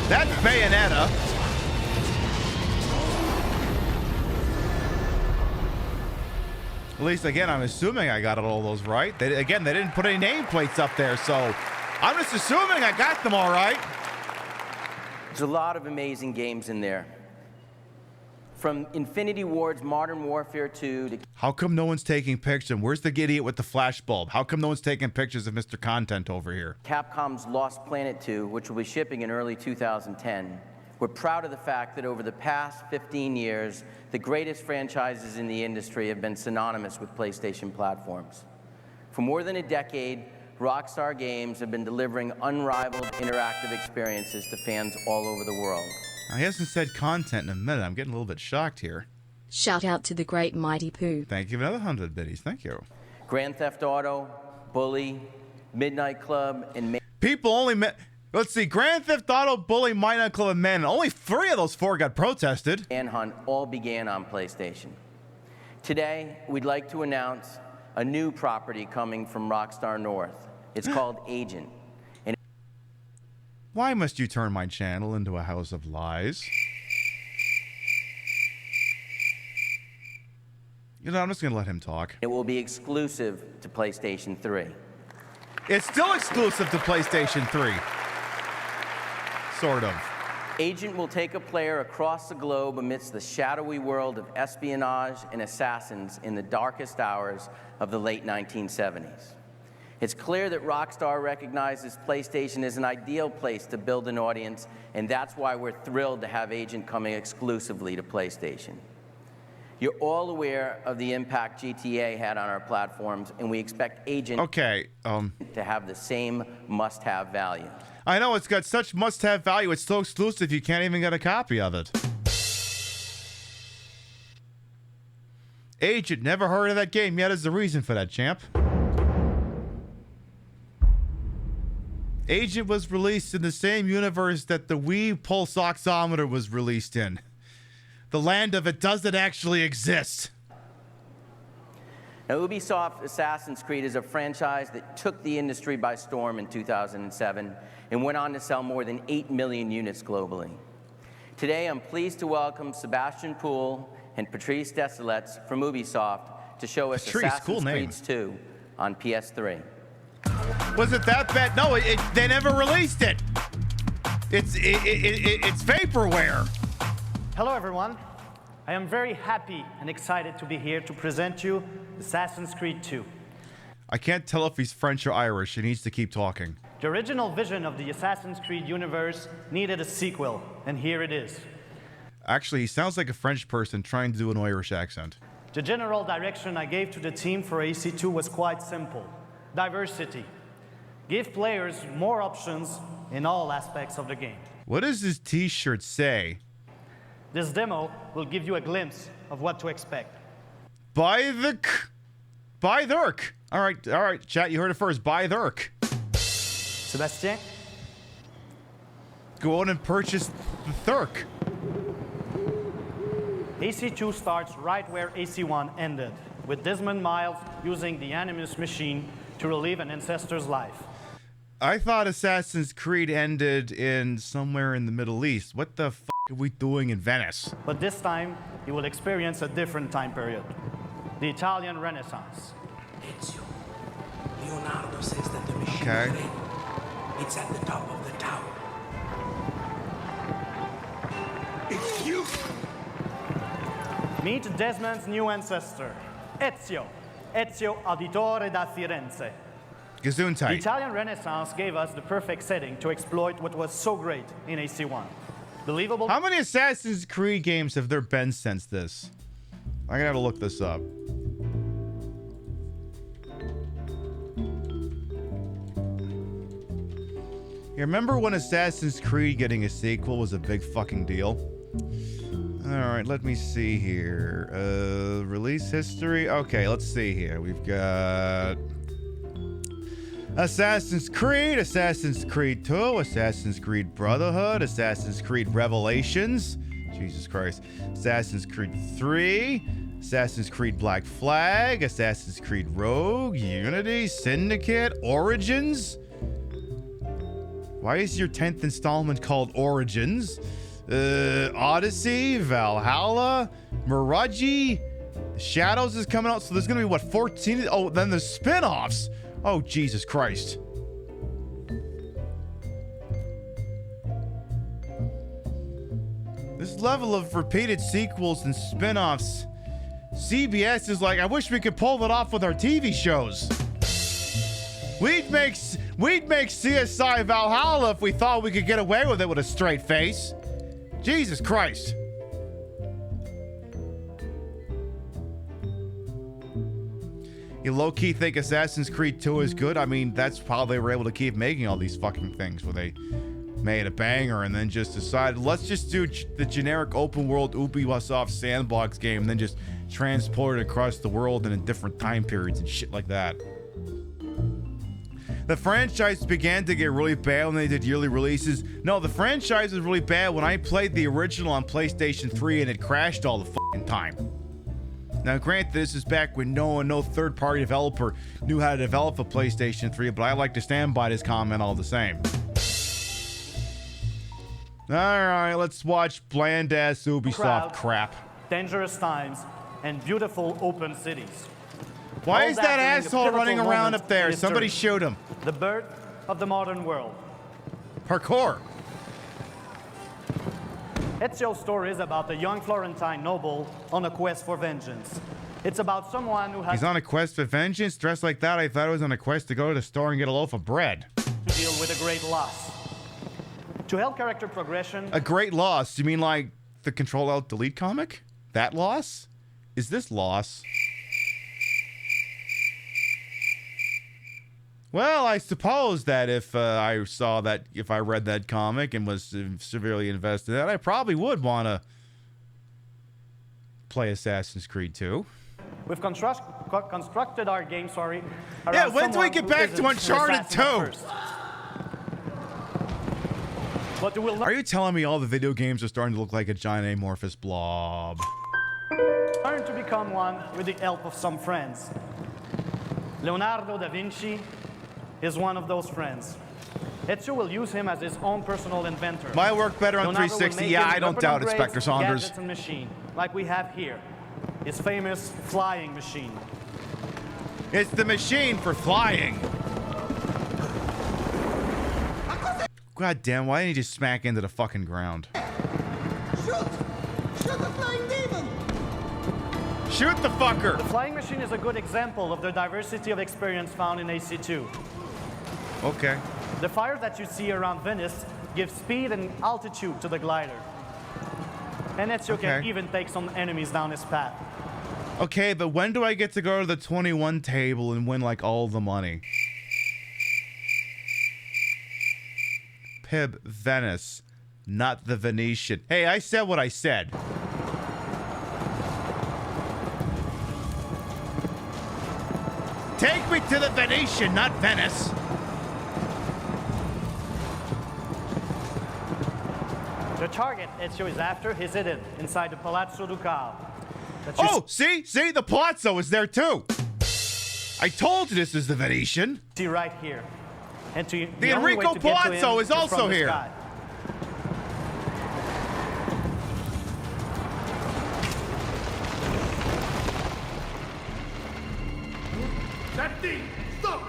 That's Bayonetta. At least, again, I'm assuming I got all those right. They didn't put any nameplates up there, so I'm just assuming I got them all right. There's a lot of amazing games in there. From Infinity Ward's Modern Warfare 2 to... How come no one's taking pictures? Where's the idiot with the flashbulb? How come no one's taking pictures of Mr. Content over here? Capcom's Lost Planet 2, which will be shipping in early 2010. We're proud of the fact that over the past 15 years, the greatest franchises in the industry have been synonymous with PlayStation platforms. For more than a decade, Rockstar Games have been delivering unrivaled interactive experiences to fans all over the world. He hasn't said content in a minute. I'm getting a little bit shocked here. Shout out to the great Mighty Pooh. Thank you for another 100 biddies. Thank you. Grand Theft Auto, Bully, Midnight Club, and People only met. Let's see, Grand Theft Auto, Bully, Midnight Club, and Man. Only 3 of those 4 got protested. Manhunt all began on PlayStation. Today, we'd like to announce a new property coming from Rockstar North. It's called Agent. And why must you turn my channel into a house of lies? You know, I'm just going to let him talk. It will be exclusive to PlayStation 3. It's still exclusive to PlayStation 3. Sort of. Agent will take a player across the globe amidst the shadowy world of espionage and assassins in the darkest hours of the late 1970s. It's clear that Rockstar recognizes PlayStation as an ideal place to build an audience, and that's why we're thrilled to have Agent coming exclusively to PlayStation. You're all aware of the impact GTA had on our platforms, and we expect Agent to have the same must-have value. I know, it's got such must-have value, it's so exclusive you can't even get a copy of it. Agent, never heard of that game yet is the reason for that, champ. Agent was released in the same universe that the Wii Pulse Oximeter was released in. The land of it doesn't actually exist. Now, Ubisoft Assassin's Creed is a franchise that took the industry by storm in 2007 and went on to sell more than 8 million units globally. Today, I'm pleased to welcome Sebastian Poole and Patrice Desilets from Ubisoft to show us Assassin's Creed 2 on PS3. Was it that bad? No, they never released it. It's vaporware. Hello, everyone. I am very happy and excited to be here to present you Assassin's Creed 2. I can't tell if he's French or Irish. He needs to keep talking. The original vision of the Assassin's Creed universe needed a sequel, and here it is. Actually, he sounds like a French person trying to do an Irish accent. The general direction I gave to the team for AC2 was quite simple. Diversity. Give players more options in all aspects of the game. What does his t-shirt say? This demo will give you a glimpse of what to expect. Buy the Thurk. All right, chat, you heard it first. Buy Thurk. Sebastien? Go out and purchase the Thurk. AC2 starts right where AC1 ended, with Desmond Miles using the Animus machine to relive an ancestor's life. I thought Assassin's Creed ended in somewhere in the Middle East. What the f*** are we doing in Venice? But this time, you will experience a different time period. The Italian Renaissance. Ezio, Leonardo says that the machine it's at the top of the tower. It's you! Meet Desmond's new ancestor, Ezio. Ezio Auditore da Firenze. Gesundheit. The Italian Renaissance gave us the perfect setting to exploit what was so great in AC1. Believable. How many Assassin's Creed games have there been since this? I'm gonna have to look this up. You remember when Assassin's Creed getting a sequel was a big fucking deal? Alright, let me see here. Release history? Okay, let's see here. We've got Assassin's Creed, Assassin's Creed 2, Assassin's Creed Brotherhood, Assassin's Creed Revelations, Jesus Christ, Assassin's Creed 3, Assassin's Creed Black Flag, Assassin's Creed Rogue, Unity, Syndicate, Origins. Why is your 10th installment called Origins? Odyssey, Valhalla, Mirage, Shadows is coming out, so there's gonna be what, 14? Oh, then the spin-offs. Oh, Jesus Christ. This level of repeated sequels and spin-offs. CBS is like, I wish we could pull it off with our TV shows. We'd make CSI Valhalla if we thought we could get away with it with a straight face. Jesus Christ. You low-key think Assassin's Creed 2 is good? I mean, that's how they were able to keep making all these fucking things, where they made a banger and then just decided, let's just do the generic open-world Ubisoft sandbox game and then just transported across the world and in different time periods and shit like that. The franchise began to get really bad when they did yearly releases. No, the franchise was really bad when I played the original on PlayStation 3 and it crashed all the fucking time. Now, granted, this is back when no third-party developer knew how to develop a PlayStation 3, but I like to stand by this comment all the same. Alright, let's watch bland-ass Ubisoft crap. Dangerous times, and beautiful open cities. Why All is that during a asshole pivotal running around moment up there? in Somebody history. shoot him. The birth of the modern world. Parkour. Ezio's story is about a young Florentine noble on a quest for vengeance. It's about someone who has He's on a quest for vengeance? Dressed like that, I thought he was on a quest to go to the store and get a loaf of bread. to deal with a great loss. To help character progression, A great loss? You mean like the Control-Alt-Delete comic? That loss? Is this loss? Well, I suppose that if I read that comic and was severely invested in it, I probably would want to play Assassin's Creed 2. we've constructed our game, around Yeah, when do we someone get who back to isn't an Uncharted assassin at 2? first. But you will Are you telling me all the video games are starting to look like a giant amorphous blob? learn to become one with the help of some friends. Leonardo da Vinci is one of those friends. Ezio will use him as his own personal inventor. Might work better on Leonardo will 360. make Yeah, him I don't weapon doubt it, upgrades, Spectre Saunders. gadgets and machine, like we have here. His famous flying machine. It's the machine for flying. God damn, why didn't he just smack into the fucking ground? Shoot! Shoot the flying demon! Shoot the fucker! The flying machine is a good example of the diversity of experience found in AC2. Okay. The fire that you see around Venice gives speed and altitude to the glider. And Ezio can Okay. even take some enemies down his path. Okay, but when do I get to go to the 21 table and win, like, all the money? Pib Venice, not the Venetian. Hey, I said what I said. Take me to the Venetian, not Venice. The target Ezio is after is hidden inside the Palazzo Ducale. Oh, see? See? The Palazzo is there, too. I told you this is the Venetian. See right here. And the The only way Enrico to get to Palazzo him is also from the here. sky. That thing! Stop!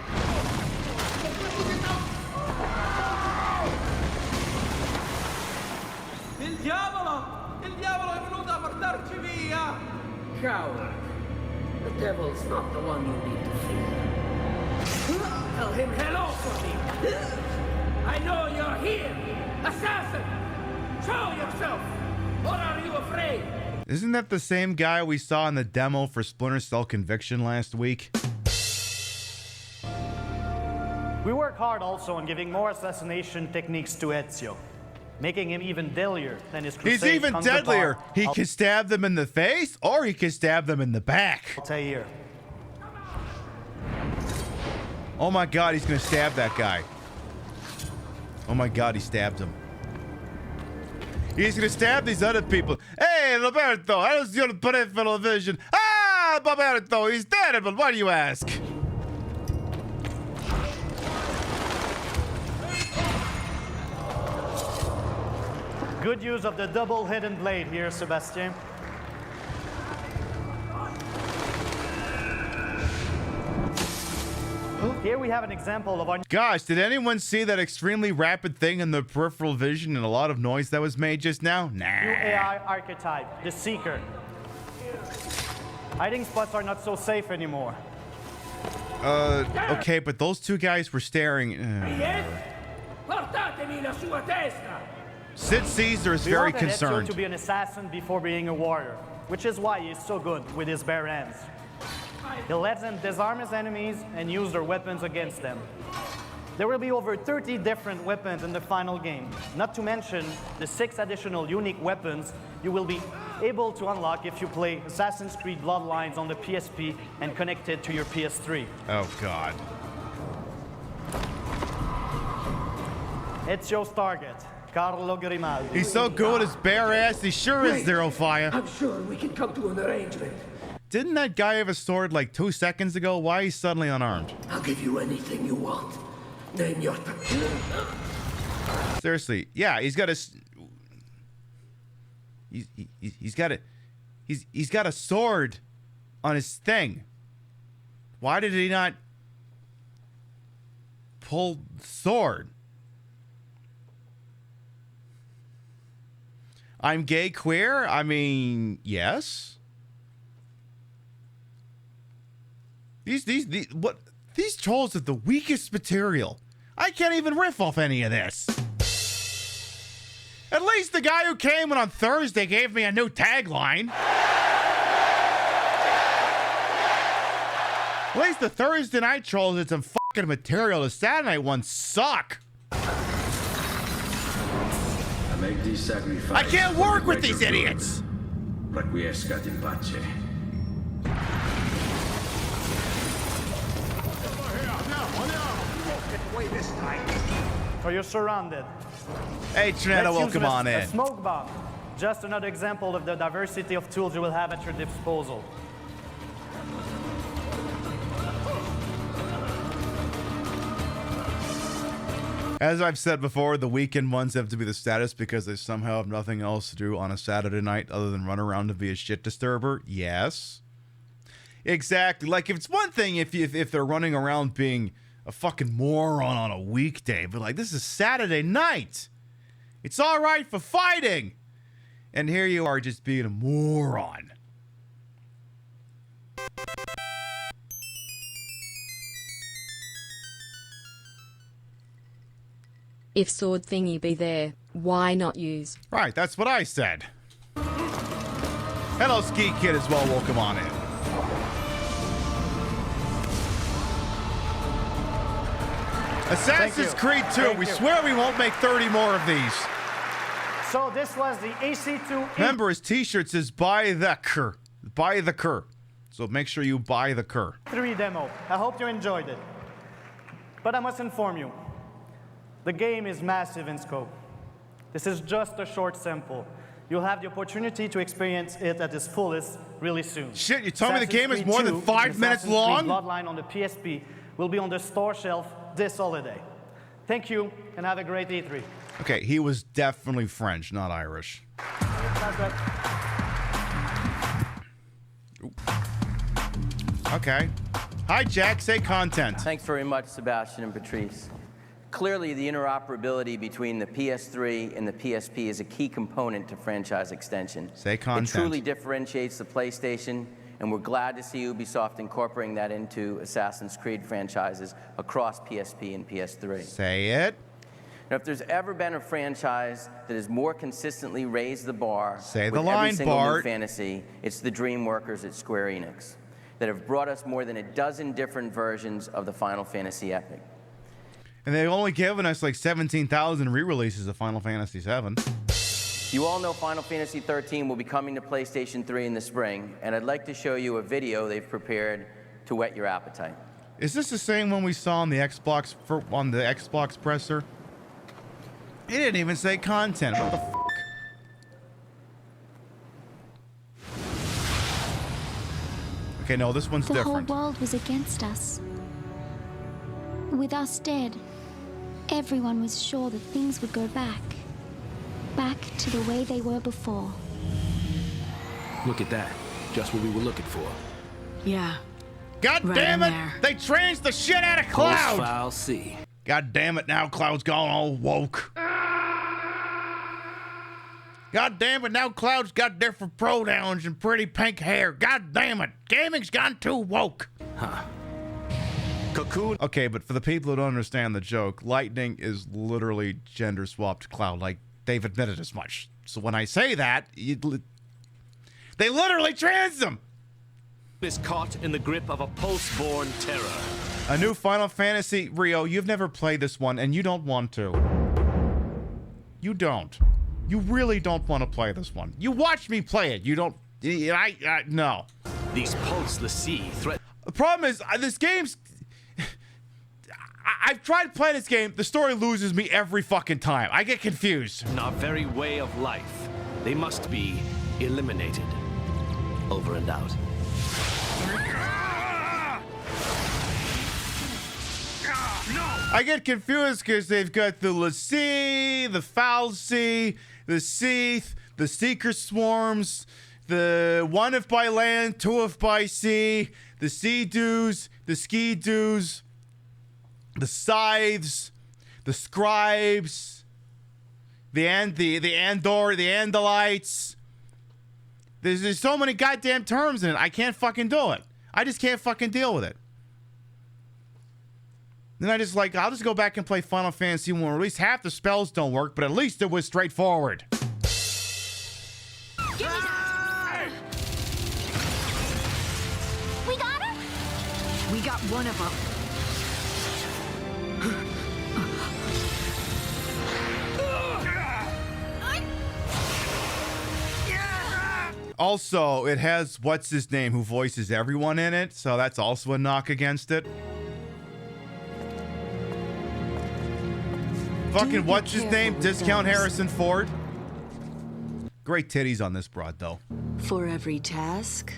Il diavolo! Il diavolo è venuto a portarci via! Coward. The devil's not the one you need to fear. Tell him hello for me! I know you're here! Assassin! Show yourself! Or are you afraid? Isn't that the same guy we saw in the demo for Splinter Cell Conviction last week? We work hard also on giving more assassination techniques to Ezio, making him even deadlier than his Crusade He's even counterpart, deadlier. He can stab them in the face, or he can stab them in the back. Altair. Oh my god, he's gonna stab that guy. Oh my god, he stabbed him. He's gonna stab these other people. Hey, Roberto, how's your peripheral vision? Ah, Roberto, he's terrible. Why do you ask? Good use of the double hidden blade here, Sebastian. Here we have an example of our Gosh, did anyone see that extremely rapid thing in the peripheral vision and a lot of noise that was made just now? new Nah. AI archetype, the Seeker. Hiding spots are not so safe anymore. Okay, but those two guys were staring. Yes? Portatemi la sua testa! Sid Caesar is We very wanted Ezio concerned. to be an assassin before being a warrior, which is why he's so good with his bare hands. He lets them disarm his enemies and use their weapons against them. There will be over 30 different weapons in the final game, not to mention the 6 additional unique weapons you will be able to unlock if you play Assassin's Creed Bloodlines on the PSP and connect it to your PS3. Oh, God. Ezio's target, Carlo Grimaldi. He's so good with his bare ass, he sure is Zero Fire. I'm sure we can come to an arrangement. Didn't that guy have a sword like 2 seconds ago? Why is he suddenly unarmed? I'll give you anything you want. Name your... Seriously, yeah, he's got a... He's got a sword on his thing. Why did he not pull the sword? I'm gay queer? I mean, yes. These trolls are the weakest material. I can't even riff off any of this. At least the guy who came in on Thursday gave me a new tagline. At least the Thursday night trolls had some fucking material. The Saturday night ones suck. I make these sacrifices. I can't work with these idiots. Requiescat in pace. So you're surrounded. Hey, Trinetta, welcome on in. A smoke bomb. Just another example of the diversity of tools you will have at your disposal. As I've said before, the weekend ones have to be the status because they somehow have nothing else to do on a Saturday night other than run around and be a shit disturber. Yes. Exactly. Like, if it's one thing if they're running around being a fucking moron on a weekday, but like, this is Saturday night. It's all right for fighting. And here you are just being a moron. If sword thingy be there, why not use? Right, that's what I said. Hello, Ski Kid, as well. Welcome on in. Assassin's Creed 2. We swear we won't make 30 more of these. So this was the AC2. Remember, his t-shirt says buy the cur. Buy the cur. So make sure you buy the cur. 3 demo. I hope you enjoyed it. But I must inform you, the game is massive in scope. This is just a short sample. You'll have the opportunity to experience it at its fullest really soon. Shit, you told me the game is more than 5 minutes Assassin's long? Creed Bloodline on the PSP will be on the store shelf this holiday. Thank you, and have a great E3. Okay, he was definitely French, not Irish. Okay. Hi, Jack. Say content. Thanks very much, Sebastian and Patrice. Clearly, the interoperability between the PS3 and the PSP is a key component to franchise extension. Say content. It truly differentiates the PlayStation, and we're glad to see Ubisoft incorporating that into Assassin's Creed franchises across PSP and PS3. Say it. Now, if there's ever been a franchise that has more consistently raised the bar Say with the line, every single Bart. new fantasy, it's the dream workers at Square Enix that have brought us more than a dozen different versions of the Final Fantasy epic. And they've only given us like 17,000 re-releases of Final Fantasy VII. You all know Final Fantasy 13 will be coming to PlayStation 3 in the spring, and I'd like to show you a video they've prepared to whet your appetite. Is this the same one we saw on the Xbox on the Xbox presser? It didn't even say content. What the f***? Okay, no, this one's The different. whole world was against us. With us dead, everyone was sure that things would go back. Back to the way they were before. Look at that. Just what we were looking for. Yeah. God Right damn in it! there. They trans the shit out of Cloud! Post-file C. God damn it, now Cloud's gone all woke. God damn it, now Cloud's got different pronouns and pretty pink hair. God damn it, gaming's gone too woke. Huh. Cocoon. Okay, but for the people who don't understand the joke, Lightning is literally gender swapped Cloud. Like, they've admitted as much. So when I say that, they literally trans them. Is caught in the grip of a pulse-born terror. A new Final Fantasy. Rio, you've never played this one, and you don't want to. You don't. You really don't want to play this one. You watch me play it. You don't. No. These pulseless sea threat. The problem is, this game's... I've tried to play this game. The story loses me every fucking time. I get confused. In our very way of life, they must be eliminated. Over and out. I get confused because they've got the Lassie, the Foul Sea, the Seath, the Seeker Swarms, the One if by land, two if by sea, the Sea-Doos, the Ski-Doos, the Scythes, the Scribes, the Andalites. There's so many goddamn terms in it. I can't fucking do it. I just can't fucking deal with it. Then I just I'll just go back and play Final Fantasy 1. At least half the spells don't work, but at least it was straightforward. We got her? We got one of them. Also, it has what's his name who voices everyone in it, so that's also a knock against it. Fucking what's his name? Discount Harrison Ford. Great titties on this broad, though. For every task,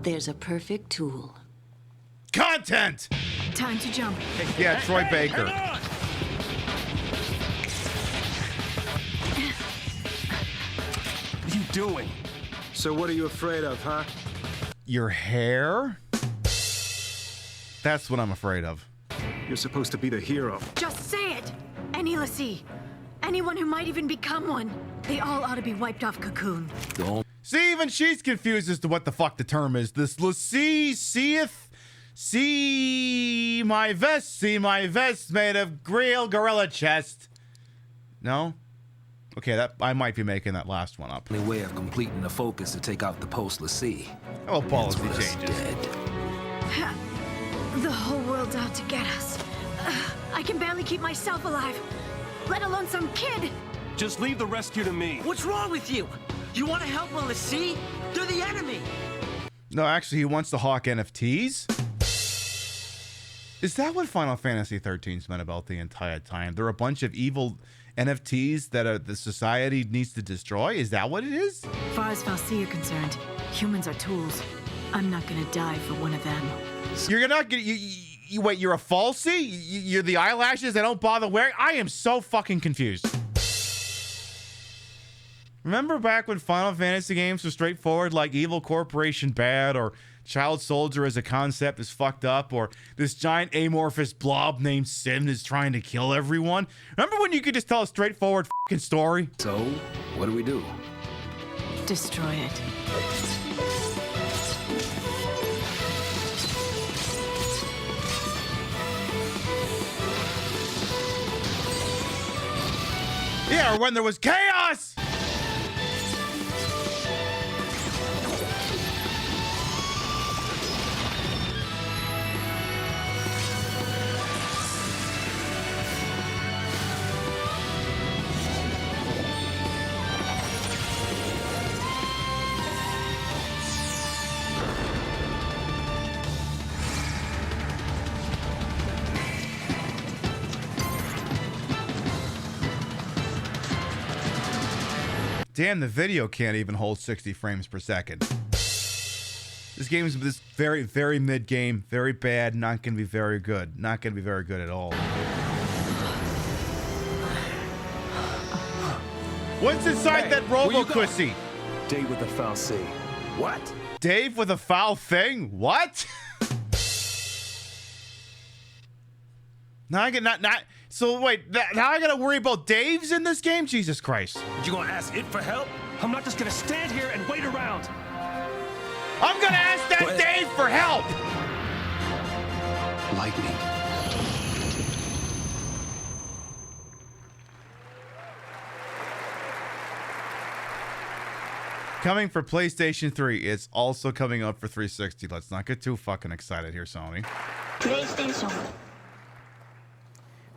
there's a perfect tool. Content! Time to jump. Yeah, Troy Baker. What are you doing? So what are you afraid of, huh? Your hair? That's what I'm afraid of. You're supposed to be the hero. Just say it! Any Lassie. Anyone who might even become one. They all ought to be wiped off Cocoon. See, even she's confused as to what the fuck the term is. This Lassie, seeth, see my vest made of real gorilla chest. No? Okay, that I might be making that last one up. Only way of completing the focus to take out the postless sea. Oh, policy changes. The whole world's out to get us. I can barely keep myself alive, let alone some kid. Just leave the rescue to me. What's wrong with you? You want to help Lassie? They're the enemy. No, actually, he wants to hawk NFTs. Is that what Final Fantasy 13's meant about the entire time? There are a bunch of evil NFTs that the society needs to destroy? Is that what it is? As far as Fal'Cie are concerned, humans are tools. I'm not gonna die for one of them. You're not gonna... You wait, you're a Fal'Cie? You're the eyelashes that don't bother wearing? I am so fucking confused. Remember back when Final Fantasy games were straightforward, like Evil Corporation bad, or Child Soldier as a concept is fucked up, or this giant amorphous blob named Sin is trying to kill everyone? Remember when you could just tell a straightforward fucking story? So, what do we do? Destroy it. Yeah, or when there was chaos! Damn, the video can't even hold 60 frames per second. This game is this very, very mid game, very bad, not going to be very good. Not going to be very good at all. What's inside that robo-pussy? Dave with the Fal'Cie. What? Dave with a foul thing? What? Now I get not. So wait, now I gotta worry about Dave's in this game? Jesus Christ. You gonna ask it for help? I'm not just gonna stand here and wait around. I'm gonna ask that Dave for help! Lightning. Coming for PlayStation 3. It's also coming out for 360. Let's not get too fucking excited here, Sony. PlayStation.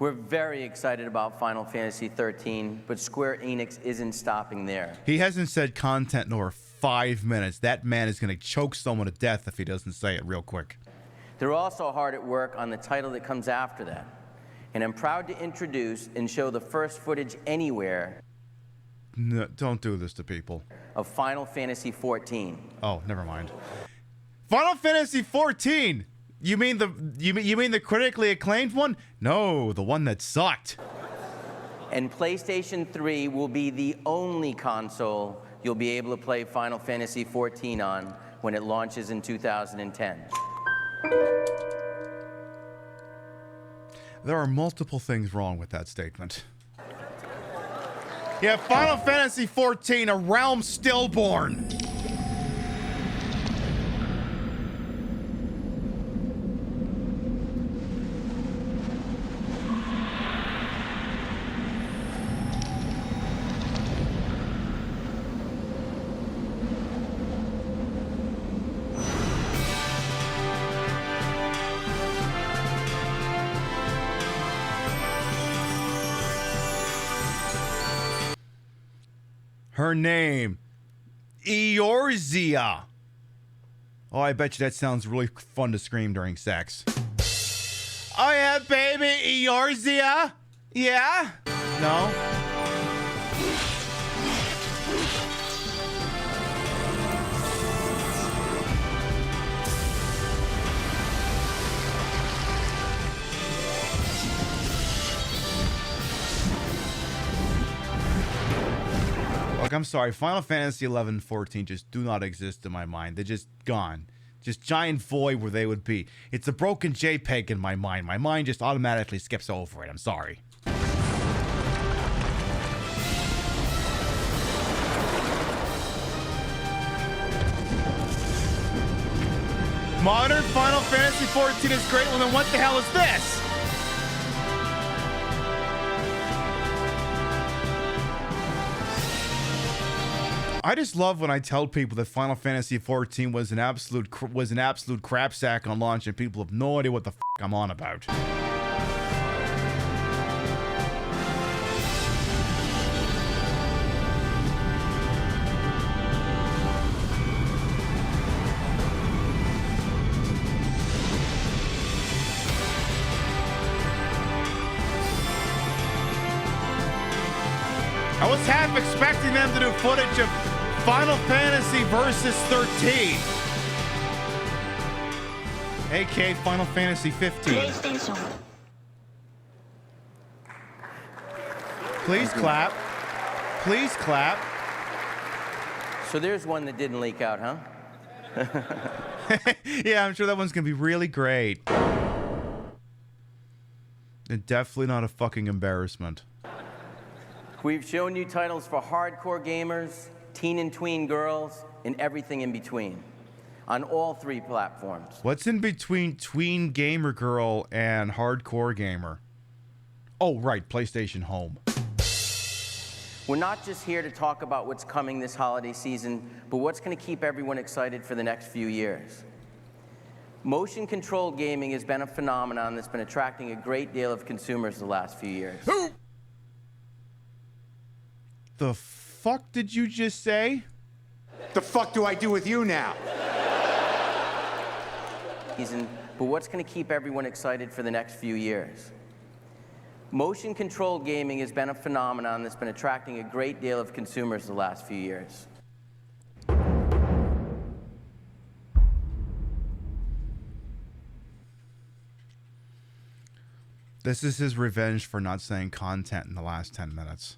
We're very excited about Final Fantasy XIII, but Square Enix isn't stopping there. He hasn't said content in over 5 minutes. That man is going to choke someone to death if he doesn't say it real quick. They're also hard at work on the title that comes after that. And I'm proud to introduce and show the first footage anywhere. No, don't do this to people. Of Final Fantasy XIV. Oh, never mind. Final Fantasy XIV. You mean the critically acclaimed one? No, the one that sucked. And PlayStation 3 will be the only console you'll be able to play Final Fantasy XIV on when it launches in 2010. There are multiple things wrong with that statement. Yeah, Final Fantasy XIV, a realm stillborn. Her name, Eorzea. Oh, I bet you that sounds really fun to scream during sex. Oh yeah, baby, Eorzea? Yeah? No? Look, I'm sorry. Final Fantasy 11 and 14 just do not exist in my mind. They're just gone. Just giant void where they would be. It's a broken JPEG in my mind. My mind just automatically skips over it. I'm sorry. Modern Final Fantasy 14 is great. Well, then what the hell is this? I just love when I tell people that Final Fantasy XIV was an absolute crap sack on launch, and people have no idea what the f I'm on about. I was half expecting them to do footage of Final Fantasy Versus 13. aka Final Fantasy 15. Please clap. Please clap. So there's one that didn't leak out, huh? Yeah, I'm sure that one's gonna be really great. And definitely not a fucking embarrassment. We've shown you titles for hardcore gamers, teen and tween girls, and everything in between on all 3 platforms. What's in between tween gamer girl and hardcore gamer? Oh, right, PlayStation Home. We're not just here to talk about what's coming this holiday season, but what's going to keep everyone excited for the next few years. Motion-controlled gaming has been a phenomenon that's been attracting a great deal of consumers the last few years. The fuck did you just say? The fuck do I do with you now? But what's going to keep everyone excited for the next few years? Motion-controlled gaming has been a phenomenon that's been attracting a great deal of consumers the last few years. This is his revenge for not saying content in the last 10 minutes.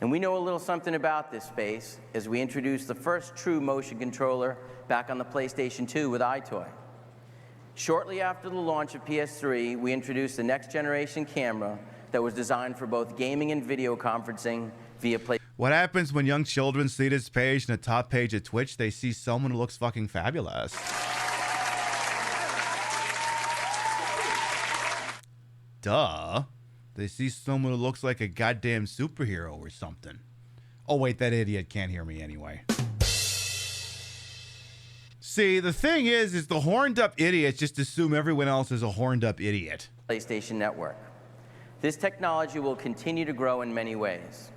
And we know a little something about this space as we introduced the first true motion controller back on the PlayStation 2 with iToy. Shortly after the launch of PS3, we introduced the next generation camera that was designed for both gaming and video conferencing via Play. What happens when young children see this page in the top page of Twitch? They see someone who looks fucking fabulous. Duh. They see someone who looks like a goddamn superhero or something. Oh wait, that idiot can't hear me anyway. See, the thing is the horned up idiots just assume everyone else is a horned up idiot. PlayStation Network. This technology will continue to grow in many ways.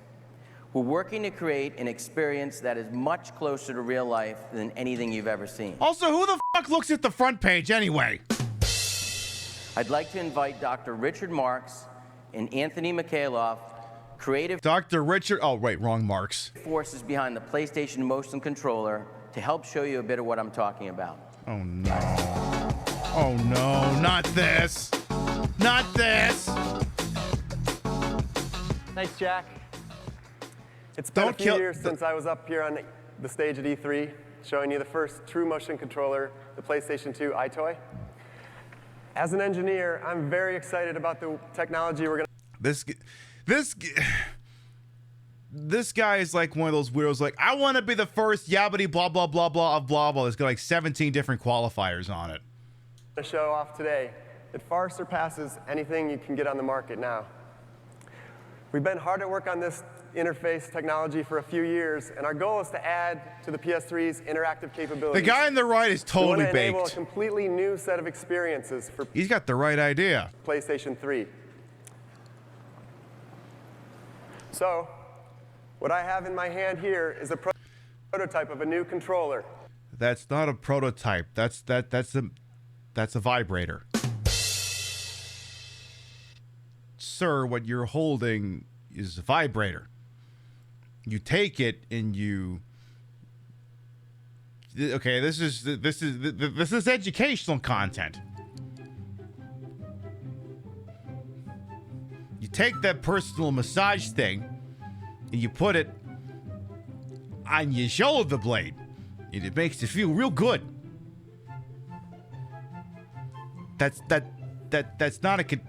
We're working to create an experience that is much closer to real life than anything you've ever seen. Also, who the fuck looks at the front page anyway? I'd like to invite Dr. Richard Marks and Anthony Mikhailov, creative Dr. Richard, oh wait, wrong Marks. Forces behind the PlayStation Motion Controller, to help show you a bit of what I'm talking about. Oh no. Oh no, not this. Not this. Thanks, Jack. It's been a few years since I was up here on the stage at E3, showing you the first true motion controller, the PlayStation 2 iToy. As an engineer, I'm very excited about the technology we're gonna. This guy is like one of those weirdos. Like, I want to be the first yabbity blah blah blah blah of blah blah. There's got like 17 different qualifiers on it. To show off today, it far surpasses anything you can get on the market now. We've been hard at work on this interface technology for a few years, and our goal is to add to the PS3's interactive capabilities. The guy on the right is totally we want to enable baked. A completely new set of experiences for He's got the right idea. PlayStation 3. So, what I have in my hand here is a prototype of a new controller. That's not a prototype. That's a vibrator. Sir, what you're holding is a vibrator. You take it and you. Okay, this is educational content. You take that personal massage thing and you put it on your shoulder blade, and it makes you feel real good. That's not a.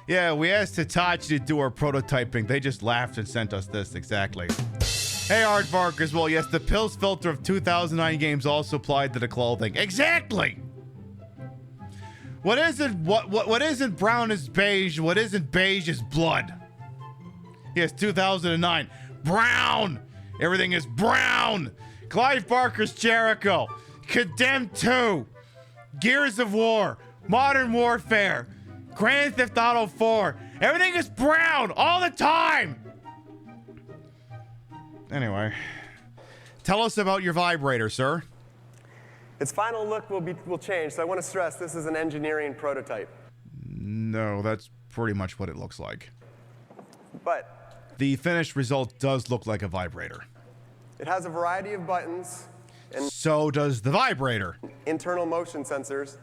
Yeah, we asked Hitachi to do our prototyping. They just laughed and sent us this, exactly. Hey, Aardvark as well. Yes, the pills filter of 2009 games also applied to the clothing. Exactly! What isn't brown is beige. What isn't beige is blood. Yes, 2009. Brown! Everything is brown! Clive Barker's Jericho. Condemned 2. Gears of War. Modern Warfare. Grand Theft Auto 4. Everything is brown all the time. Anyway, tell us about your vibrator, sir. Its final look will change, so I want to stress this is an engineering prototype. No, that's pretty much what it looks like. But the finished result does look like a vibrator. It has a variety of buttons and so does the vibrator. Internal motion sensors.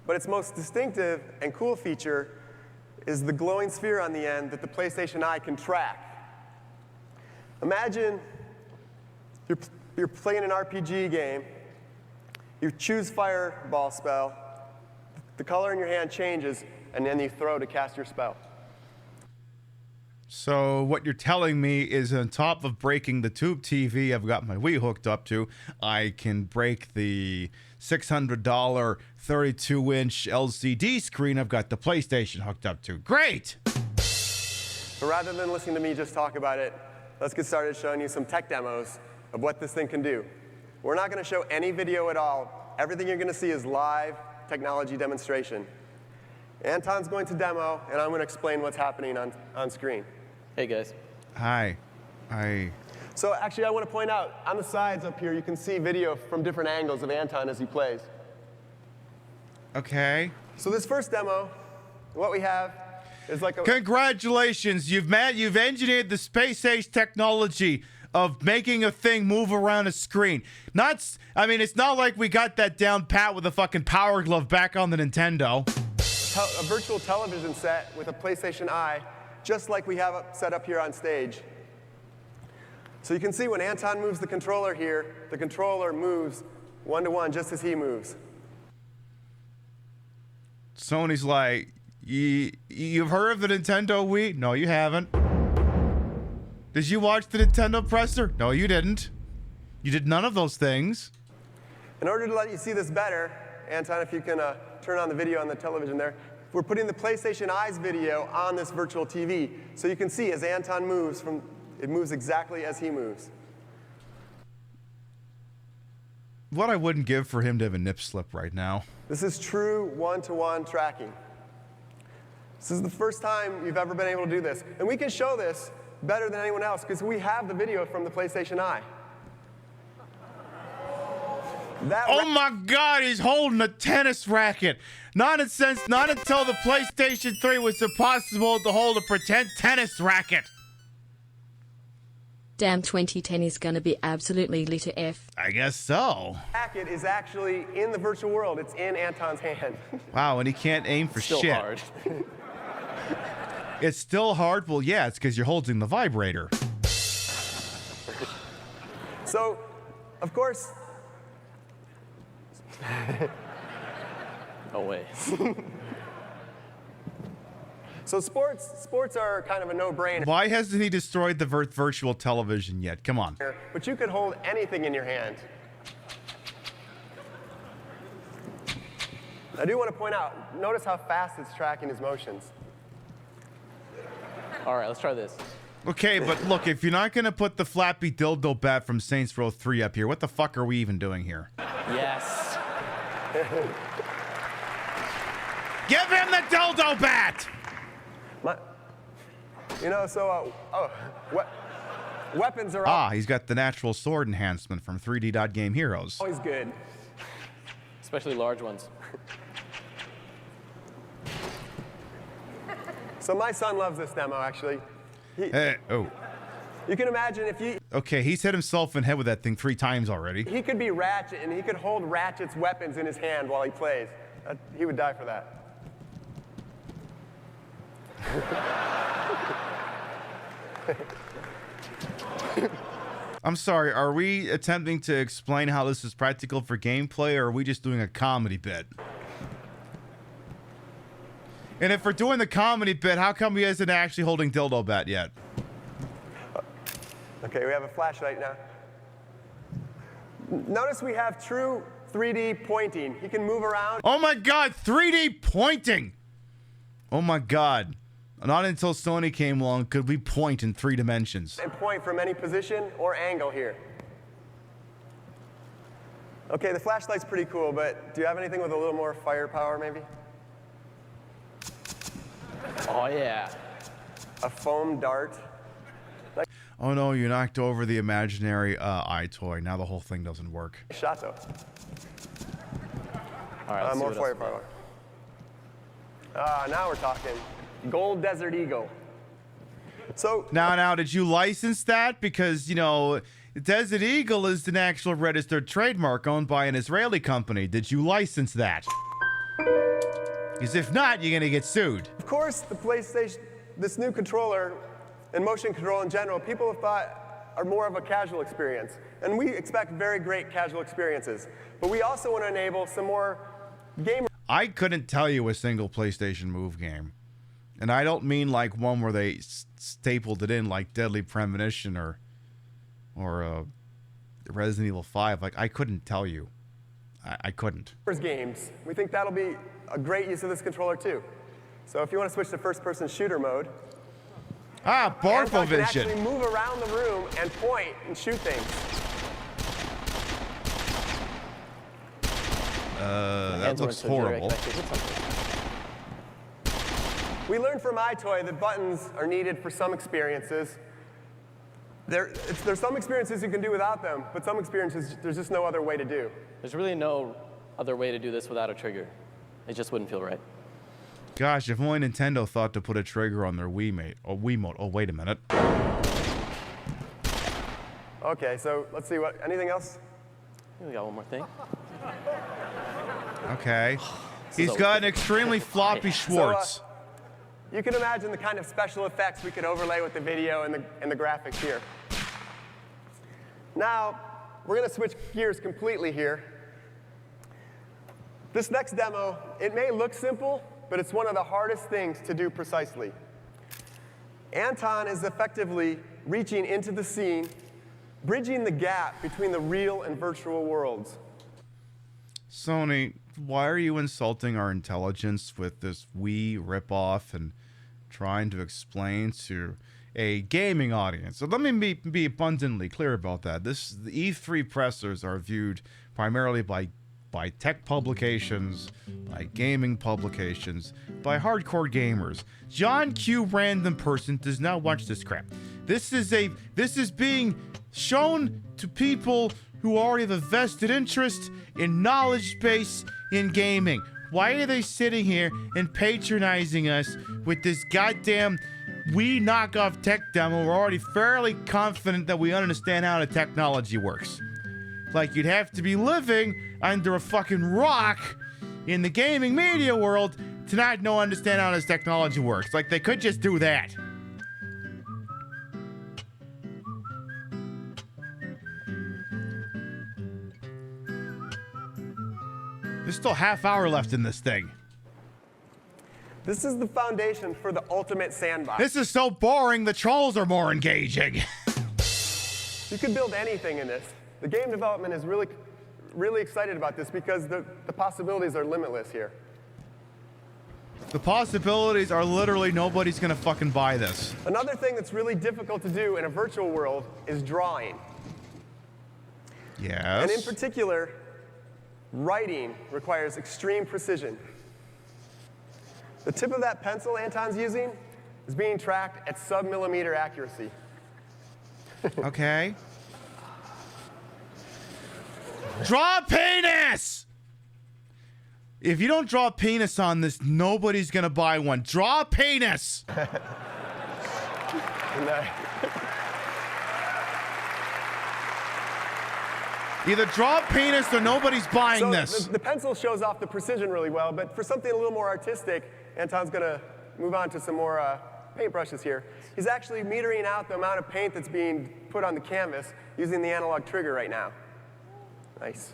But its most distinctive and cool feature is the glowing sphere on the end that the PlayStation Eye can track. Imagine you're playing an RPG game, you choose Fireball spell, the color in your hand changes, and then you throw to cast your spell. So what you're telling me is on top of breaking the tube TV I've got my Wii hooked up to, I can break the $600 32-inch LCD screen I've got the PlayStation hooked up to. Great! But rather than listening to me just talk about it, let's get started showing you some tech demos of what this thing can do. We're not going to show any video at all. Everything you're going to see is live technology demonstration. Anton's going to demo, and I'm going to explain what's happening on screen. Hey, guys. Hi. So actually, I want to point out, on the sides up here, you can see video from different angles of Anton as he plays. Okay. So this first demo, what we have is like a... Congratulations, you've engineered the space-age technology of making a thing move around a screen. It's not like we got that down pat with a fucking Power Glove back on the Nintendo. A virtual television set with a PlayStation Eye, just like we have set up here on stage. So you can see when Anton moves the controller here, the controller moves one-to-one just as he moves. Sony's like, you've heard of the Nintendo Wii? No, you haven't. Did you watch the Nintendo presser? No, you didn't. You did none of those things. In order to let you see this better, Anton, if you can turn on the video on the television there, we're putting the PlayStation Eye's video on this virtual TV. So you can see as Anton moves, it moves exactly as he moves. what I wouldn't give for him to have a nip slip right now. This is true one-to-one tracking. This is the first time you've ever been able to do this. And we can show this better than anyone else because we have the video from the PlayStation Eye. Oh my God, he's holding a tennis racket. Not until the PlayStation 3 was it possible to hold a pretend tennis racket. Damn, 2010 is gonna be absolutely lit AF. I guess so. The racket is actually in the virtual world. It's in Anton's hand. Wow, and he can't aim for Still shit. hard. It's still hard? Well, yeah, it's because you're holding the vibrator. So, of course... No way. So sports are kind of a no-brainer. Why hasn't he destroyed the virtual television yet? Come on. But you could hold anything in your hand. I do want to point out, notice how fast it's tracking his motions. All right, let's try this. Okay, but look, if you're not going to put the flappy dildo bat from Saints Row 3 up here, what the fuck are we even doing here? Yes. Give him the dildo bat! Weapons are he's got the natural sword enhancement from 3D Game Heroes. always good. Especially large ones. So my son loves this demo, actually. You can imagine if you... Okay, he's hit himself in the head with that thing 3 times already. He could be Ratchet, and he could hold Ratchet's weapons in his hand while he plays. He would die for that. I'm sorry, are we attempting to explain how this is practical for gameplay, or are we just doing a comedy bit? And if we're doing the comedy bit, how come he isn't actually holding dildo bat yet? Okay, we have a flashlight now. Notice we have true 3D pointing. He can move around. Oh my God, 3D pointing! Oh my God. Not until Sony came along could we point in 3 dimensions. And point from any position or angle here. Okay, the flashlight's pretty cool, but do you have anything with a little more firepower, maybe? Oh, yeah. A foam dart. Oh no, you knocked over the imaginary eye toy. Now the whole thing doesn't work. Shot though. All right, more firepower. Now we're talking. Gold Desert Eagle. So now, did you license that? Because, you know, Desert Eagle is an actual registered trademark owned by an Israeli company. Did you license that? Because if not, you're gonna get sued. Of course, the PlayStation, this new controller, and motion control in general, people have thought are more of a casual experience. And we expect very great casual experiences. But we also want to enable some more game. I couldn't tell you a single PlayStation Move game. And I don't mean like one where they stapled it in like Deadly Premonition or Resident Evil 5. Like, I couldn't tell you. I couldn't. Games. We think that'll be a great use of this controller too. So if you want to switch to first-person shooter mode, Barfo can Vision. actually move around the room and point and shoot things. That looks horrible. We learned from iToy that buttons are needed for some experiences. There's some experiences you can do without them, but some experiences there's just no other way to do. There's really no other way to do this without a trigger. It just wouldn't feel right. Gosh, if only Nintendo thought to put a trigger on their Wiimote. Oh, wait a minute. Okay, so let's see anything else? We got one more thing. Okay. He's got an extremely floppy Schwartz. So, you can imagine the kind of special effects we could overlay with the video and the graphics here. Now, we're going to switch gears completely here. This next demo, it may look simple, but it's one of the hardest things to do precisely. Anton is effectively reaching into the scene, bridging the gap between the real and virtual worlds. Sony, why are you insulting our intelligence with this Wii ripoff and trying to explain to a gaming audience? So let me be abundantly clear about that. The E3 pressers are viewed primarily by tech publications, by gaming publications, by hardcore gamers. John Q. Random Person does not watch this crap. This is being shown to people who already have a vested interest in knowledge base in gaming. Why are they sitting here and patronizing us with this goddamn Wii knockoff tech demo? We're already fairly confident that we understand how the technology works. Like, you'd have to be living under a fucking rock in the gaming media world to not understand how this technology works. Like, they could just do that. There's still half hour left in this thing. This is the foundation for the ultimate sandbox. This is so boring, the trolls are more engaging. You could build anything in this. The game development is really excited about this because the possibilities are limitless here. The possibilities are literally nobody's gonna fucking buy this. Another thing that's really difficult to do in a virtual world is drawing. Yes. And in particular, writing requires extreme precision. The tip of that pencil Anton's using is being tracked at sub-millimeter accuracy. Okay. Draw a penis! If you don't draw a penis on this, nobody's gonna buy one. Draw a penis! Either draw a penis or nobody's buying this. The pencil shows off the precision really well, but for something a little more artistic, Anton's gonna move on to some more paintbrushes here. He's actually metering out the amount of paint that's being put on the canvas using the analog trigger right now. Nice.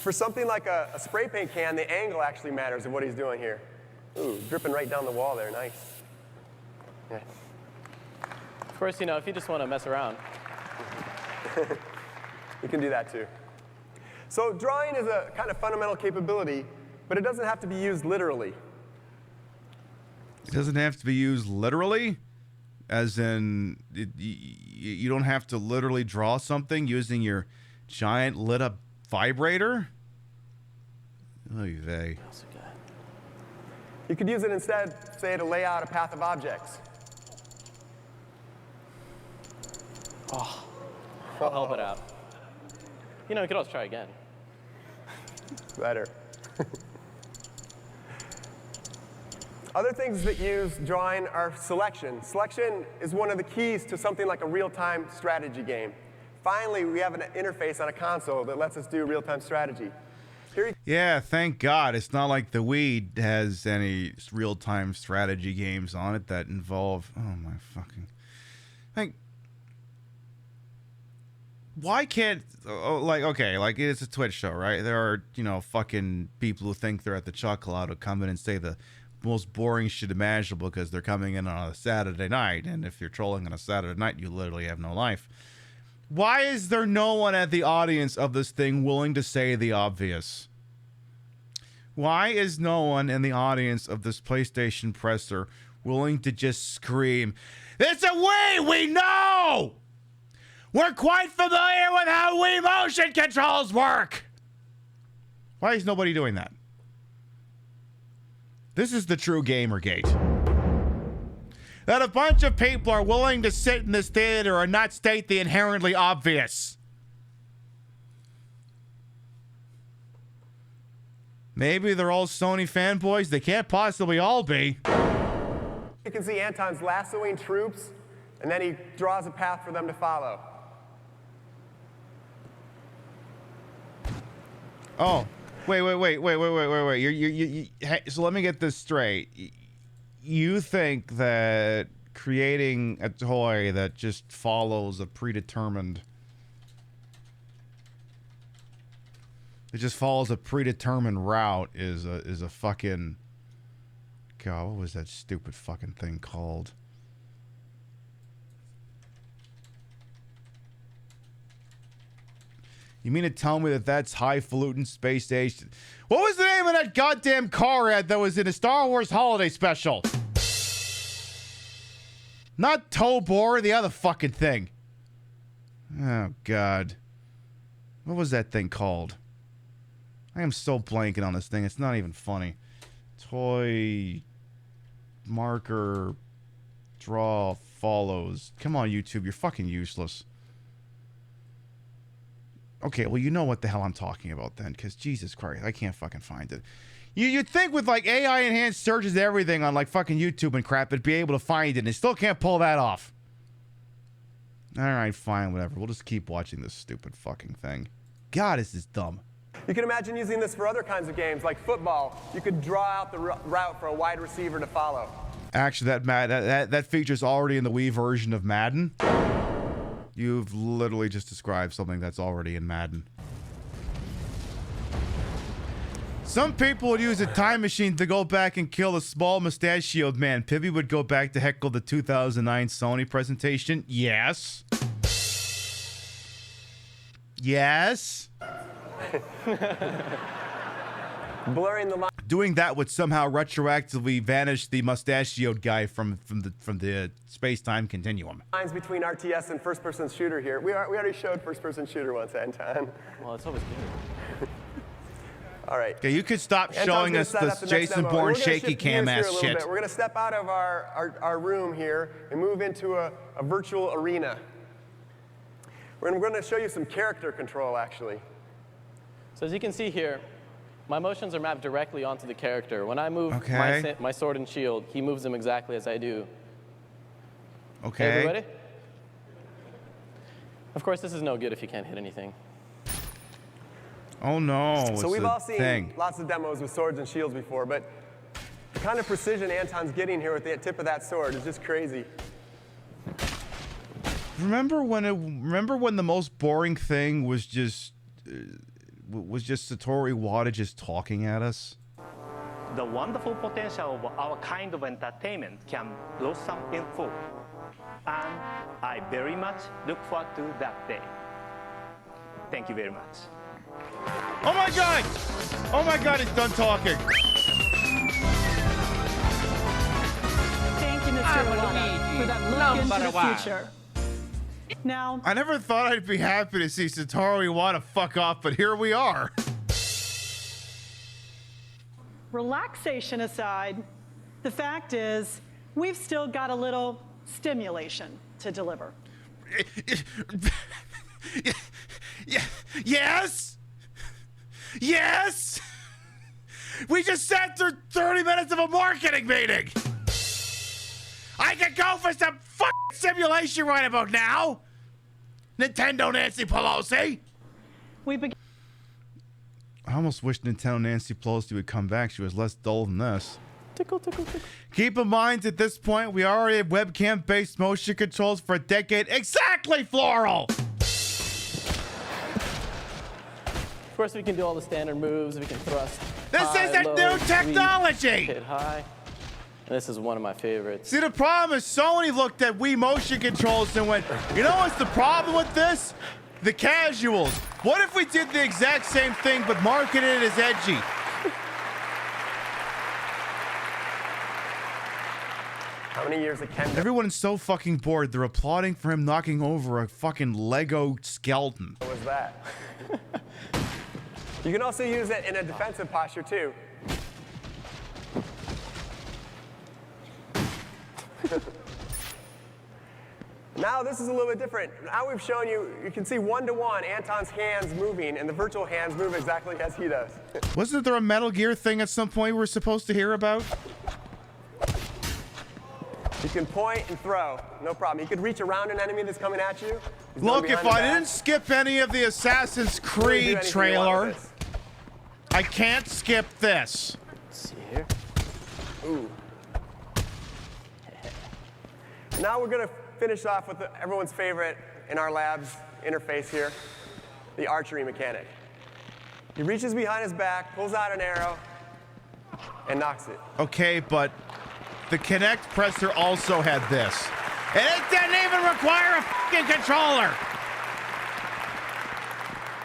For something like a spray paint can, the angle actually matters of what he's doing here. Ooh, dripping right down the wall there, nice. Yeah. Of course, if you just want to mess around. You can do that too. So drawing is a kind of fundamental capability, but it doesn't have to be used literally. It doesn't have to be used literally? As in, you don't have to literally draw something using your giant lit up vibrator? Oy vey. You could use it instead, say, to lay out a path of objects. Oh, I'll help it out. We could always try again. Better. Other things that use drawing are selection. Selection is one of the keys to something like a real-time strategy game. Finally, we have an interface on a console that lets us do real-time strategy. Yeah, thank God. It's not like the Wii has any real-time strategy games on it that involve... Oh, my fucking... Why can't... okay, it's a Twitch show, right? There are, fucking people who think they're at the Chocolate who come in and say the most boring shit imaginable because they're coming in on a Saturday night. And if you're trolling on a Saturday night, you literally have no life. Why is there no one at the audience of this thing willing to say the obvious? Why is no one in the audience of this PlayStation presser willing to just scream, "It's a Wii! We know! We're quite familiar with how Wii motion controls work!" Why is nobody doing that? This is the true Gamergate. That a bunch of people are willing to sit in this theater and not state the inherently obvious. Maybe they're all Sony fanboys. They can't possibly all be. You can see Anton's lassoing troops, and then he draws a path for them to follow. Oh, wait. So let me get this straight. You think that creating a toy that just follows a predetermined... It just follows a predetermined route is a fucking... God, what was that stupid fucking thing called? You mean to tell me that that's highfalutin space age? What was the name of that goddamn car ad that was in a Star Wars holiday special? Not Tobor, the other fucking thing. Oh, God. What was that thing called? I am so blanking on this thing. It's not even funny. Toy... Marker... Draw... Follows. Come on, YouTube. You're fucking useless. Okay, well, you know what the hell I'm talking about then, because Jesus Christ, I can't fucking find it. You'd think with, like, AI-enhanced searches everything on, like, fucking YouTube and crap, it'd be able to find it, and it still can't pull that off. Alright, fine, whatever. We'll just keep watching this stupid fucking thing. God, this is dumb. You can imagine using this for other kinds of games, like football. You could draw out the route for a wide receiver to follow. Actually, that feature's already in the Wii version of Madden. You've literally just described something that's already in Madden. Some people would use a time machine to go back and kill a small mustachioed man. Pibby would go back to heckle the 2009 Sony presentation. Yes. Yes. Blurring the line. Doing that would somehow retroactively vanish the mustachioed guy from the space-time continuum. Lines between RTS and first-person shooter here. We already showed first-person shooter once, Anton. Well, it's always good. All right. Okay, you could stop showing us this Jason Bourne shaky cam ass shit. We're gonna step out of our room here and move into a virtual arena. We're gonna show you some character control, actually. So as you can see here, my motions are mapped directly onto the character. When I move my sword and shield, he moves them exactly as I do. Okay. Hey, everybody? Of course, this is no good if you can't hit anything. Oh no, so we've all seen lots of demos with swords and shields before, but the kind of precision Anton's getting here with the tip of that sword is just crazy. Remember when the most boring thing was just Satoru Iwata just talking at us? The wonderful potential of our kind of entertainment can blossom in full, and I very much look forward to that day. Thank you very much. Oh my God! Oh my God, it's done talking. Thank you, Mr. Iwata, for that look into the future. Now, I never thought I'd be happy to see Satoru Iwata fuck off, but here we are. relaxation aside, the fact is, we've still got a little stimulation to deliver. Yes? Yes? We just sat through 30 minutes of a marketing meeting. I could go for some fucking simulation right about now. Nintendo Nancy Pelosi. I almost wish Nintendo Nancy Pelosi would come back. She was less dull than this. Tickle, tickle, tickle. Keep in mind, at this point, we already have webcam-based motion controls for a decade. Exactly, Floral! Of course, we can do all the standard moves. We can thrust. This isn't new technology! Hit high. And this is one of my favorites. See, the problem is Sony looked at Wii motion controls and went, you know what's the problem with this? The casuals. What if we did the exact same thing but marketed it as edgy? How many years of Ken? Everyone's so fucking bored, they're applauding for him knocking over a fucking Lego skeleton. What was that? You can also use it in a defensive posture, too. Now this is a little bit different. Now we've shown you, you can see one-to-one Anton's hands moving, and the virtual hands move exactly as he does. Wasn't there a Metal Gear thing at some point we were supposed to hear about? You can point and throw, no problem. You could reach around an enemy that's coming at you. Look, if I didn't skip any of the Assassin's Creed trailer, I can't skip this. Let's see here. Ooh. Now we're gonna finish off with everyone's favorite in our lab's interface here, the archery mechanic. He reaches behind his back, pulls out an arrow, and knocks it. Okay, but the Kinect presser also had this. And it didn't even require a fucking controller!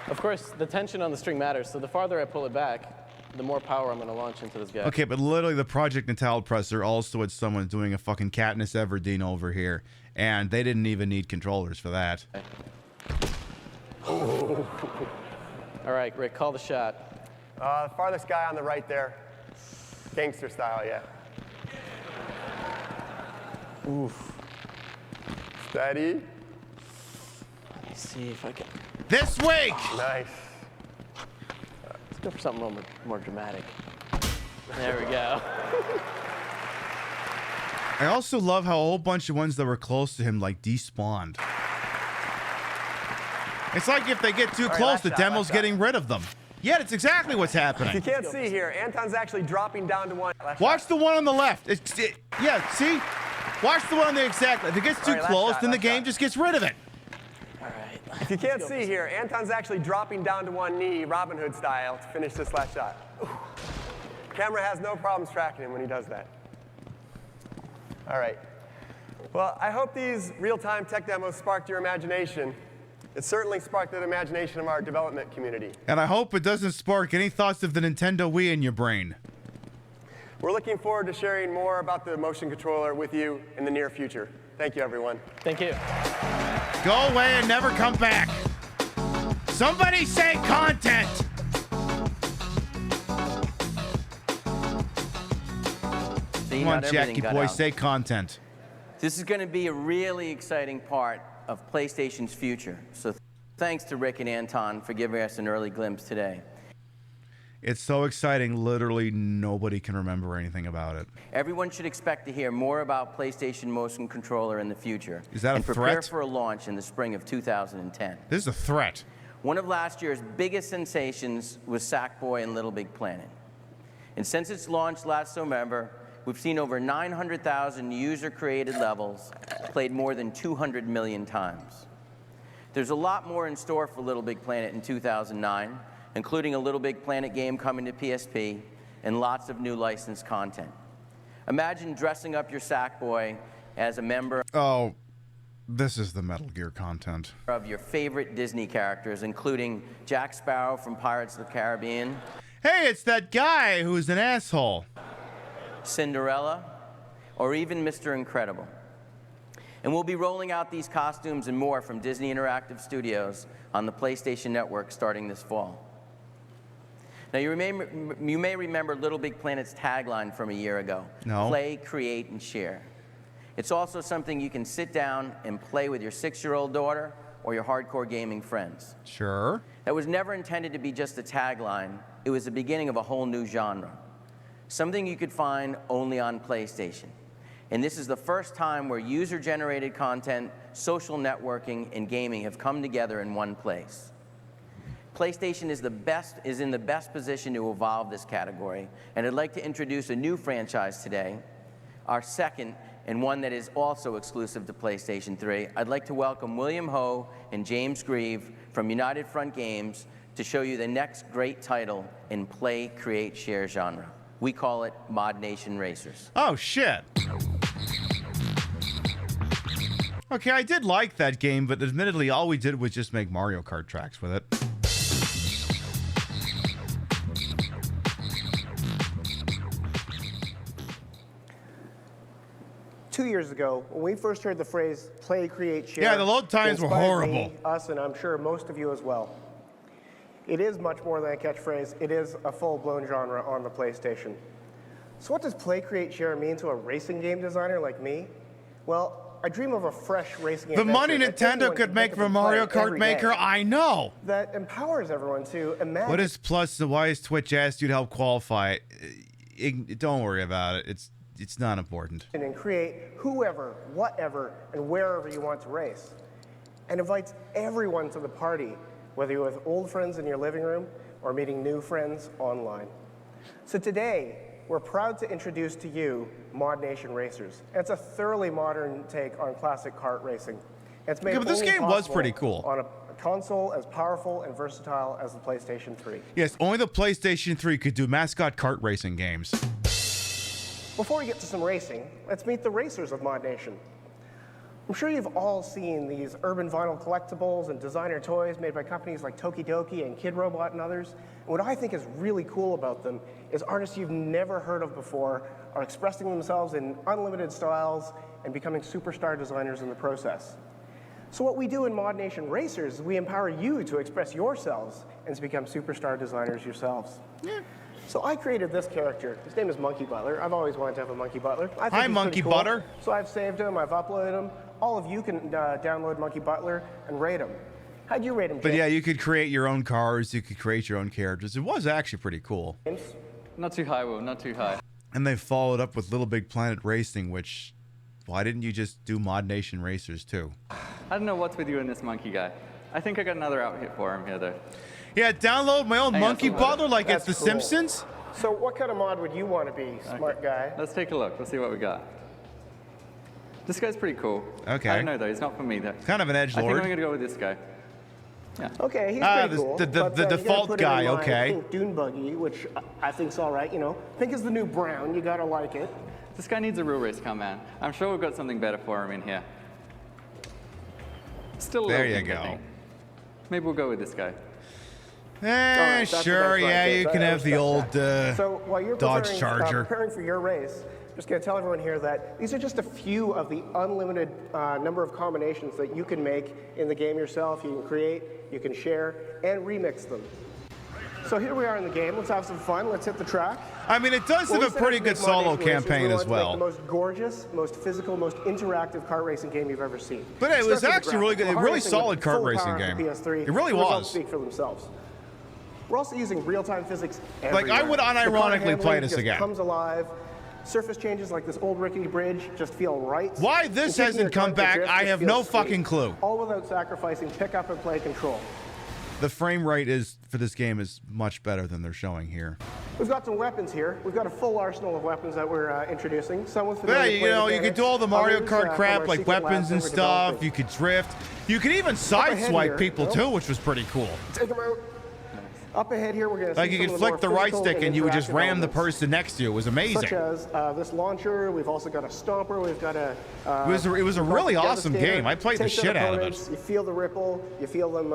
Of course, the tension on the string matters, so the farther I pull it back, the more power I'm going to launch into this guy. Okay, but literally the Project Natal presser also had someone doing a fucking Katniss Everdeen over here, and they didn't even need controllers for that. Oh. All right, Rick, call the shot. Farthest guy on the right there. Gangster style, yeah. Oof. Steady. Let me see if I can. This week! Nice. Let's go for something more dramatic. There we go. I also love how a whole bunch of ones that were close to him like despawned. It's like if they get too close, the demo's getting rid of them. Yeah, that's exactly what's happening. If you can't see here, Anton's actually dropping down to one. Watch the one on the left. Yeah, see? Watch the one on the exact left. If it gets too close, then the game just gets rid of it. All right. If you can't see here, Anton's actually dropping down to one knee, Robin Hood style, to finish this last shot. Ooh. Camera has no problems tracking him when he does that. All right. Well, I hope these real-time tech demos sparked your imagination. It certainly sparked the imagination of our development community. And I hope it doesn't spark any thoughts of the Nintendo Wii in your brain. We're looking forward to sharing more about the motion controller with you in the near future. Thank you, everyone. Thank you. Go away and never come back. Somebody say content. Come on, Jackie boy, say content. This is going to be a really exciting part of PlayStation's future. So thanks to Rick and Anton for giving us an early glimpse today. It's so exciting, literally nobody can remember anything about it. Everyone should expect to hear more about PlayStation Motion Controller in the future. Is that a and prepare threat? for a launch in the spring of 2010. This is a threat. One of last year's biggest sensations was Sackboy and Little Big Planet. And since its launch last November, we've seen over 900,000 user-created levels, played more than 200 million times. There's a lot more in store for Little Big Planet in 2009, including a Little Big Planet game coming to PSP and lots of new licensed content. Imagine dressing up your Sackboy as a member Oh, this is the Metal Gear content. of your favorite Disney characters, including Jack Sparrow from Pirates of the Caribbean. Hey, it's that guy who's an asshole. Cinderella, or even Mr. Incredible. And we'll be rolling out these costumes and more from Disney Interactive Studios on the PlayStation Network starting this fall. Now, you may remember Little Big Planet's tagline from a year ago. No. Play, create, and share. It's also something you can sit down and play with your 6-year-old daughter or your hardcore gaming friends. Sure. That was never intended to be just a tagline. It was the beginning of a whole new genre. Something you could find only on PlayStation. And this is the first time where user-generated content, social networking, and gaming have come together in one place. PlayStation is in the best position to evolve this category, and I'd like to introduce a new franchise today, our second, and one that is also exclusive to PlayStation 3. I'd like to welcome William Ho and James Grieve from United Front Games to show you the next great title in play, create, share genre. We call it Mod Nation Racers. Oh, shit. Okay, I did like that game, but admittedly, all we did was just make Mario Kart tracks with it. Two years ago, when we first heard the phrase play, create, share, Yeah, the load times it were inspired horrible. me, us, and I'm sure most of you as well. It is much more than a catchphrase. It is a full-blown genre on the PlayStation. So what does play, create, share mean to a racing game designer like me? Well, I dream of a fresh racing The money adventure that Nintendo anyone could can make pick from up and play Mario Kart every Maker, day. I know. That empowers everyone to imagine. What is plus? Why is Twitch asked you to help qualify? Don't worry about it. It's not important. And create whoever, whatever, and wherever you want to race. And invites everyone to the party, whether you're with old friends in your living room or meeting new friends online. So today, we're proud to introduce to you Mod Nation Racers. It's a thoroughly modern take on classic kart racing. It's made Yeah, but this only game was possible pretty cool. on a console as powerful and versatile as the PlayStation 3. Yes, only the PlayStation 3 could do mascot kart racing games. Before we get to some racing, let's meet the racers of Mod Nation. I'm sure you've all seen these urban vinyl collectibles and designer toys made by companies like Tokidoki and Kid Robot and others. And what I think is really cool about them is artists you've never heard of before are expressing themselves in unlimited styles and becoming superstar designers in the process. So what we do in Mod Nation Racers is we empower you to express yourselves and to become superstar designers yourselves. Yeah. So I created this character. His name is Monkey Butler. I've always wanted to have a Monkey Butler. I think Hi, he's Monkey cool. Butter. So I've saved him, I've uploaded him. All of you can download Monkey Butler and rate him. How'd you rate him, James? But yeah, you could create your own cars. You could create your own characters. It was actually pretty cool. Not too high, Will. Not too high. And they followed up with Little Big Planet Racing, which, why didn't you just do Mod Nation Racers too? I don't know what's with you and this monkey guy. I think I got another outfit for him here, though. Yeah, download my own Monkey Butler like it's The Simpsons. So what kind of mod would you want to be, smart guy? Let's take a look. Let's see what we got. This guy's pretty cool. Okay. I don't know, though. He's not for me, though. Kind of an edgelord. I think I'm going to go with this guy. Yeah. Okay, he's pretty cool. The but, you gotta default put guy, him in my okay. Pink Dune buggy, which I think's all right. You know, pink is the new brown. You gotta like it. This guy needs a real race car, man. I'm sure we've got something better for him in here. Still a There little you pink, I go. think. Maybe we'll go with this guy. Alright, that's Sure, what I'm yeah, trying to you do. can I have the respect old that. So while you're Dodge Charger. preparing for your race, I'm just going to tell everyone here that these are just a few of the unlimited number of combinations that you can make in the game yourself. You can create, you can share, and remix them. So here we are in the game. Let's have some fun. Let's hit the track. I mean, it does have a pretty good solo campaign as well. The most gorgeous, most physical, most interactive kart racing game you've ever seen. But it was Starts with the actually really graphics. good, a We're really harnessing solid the kart full racing power of the game. PS3. It really The results was. speak for themselves. We're also using real-time physics Like, everywhere. I would The car unironically play handling this just again. comes alive. Surface changes like this old rickety bridge just feel right. Why this And kicking hasn't your come car to back, drift I just have feels no sweet. fucking clue. All without sacrificing pick-up and play control. The frame rate is for this game is much better than they're showing here. We've got some weapons here. We've got a full arsenal of weapons that we're introducing. Some with Yeah, familiar you know, play you could do all the Mario mechanics, Kart others, from crap our like secret weapons labs and that we're stuff. developing. You could drift. You could even ahead sideswipe here. people Nope. too, which was pretty cool. Take them out. Up ahead here, we're going to Like see you some could of the flick the more right physical stick and you would just interactive ram the elements, person next to you. It was amazing. Such as this launcher. We've also got a stomper. We've got a. It was a really awesome Devastator. game. I played the Takes shit out of opponents. it. You feel the ripple. You feel them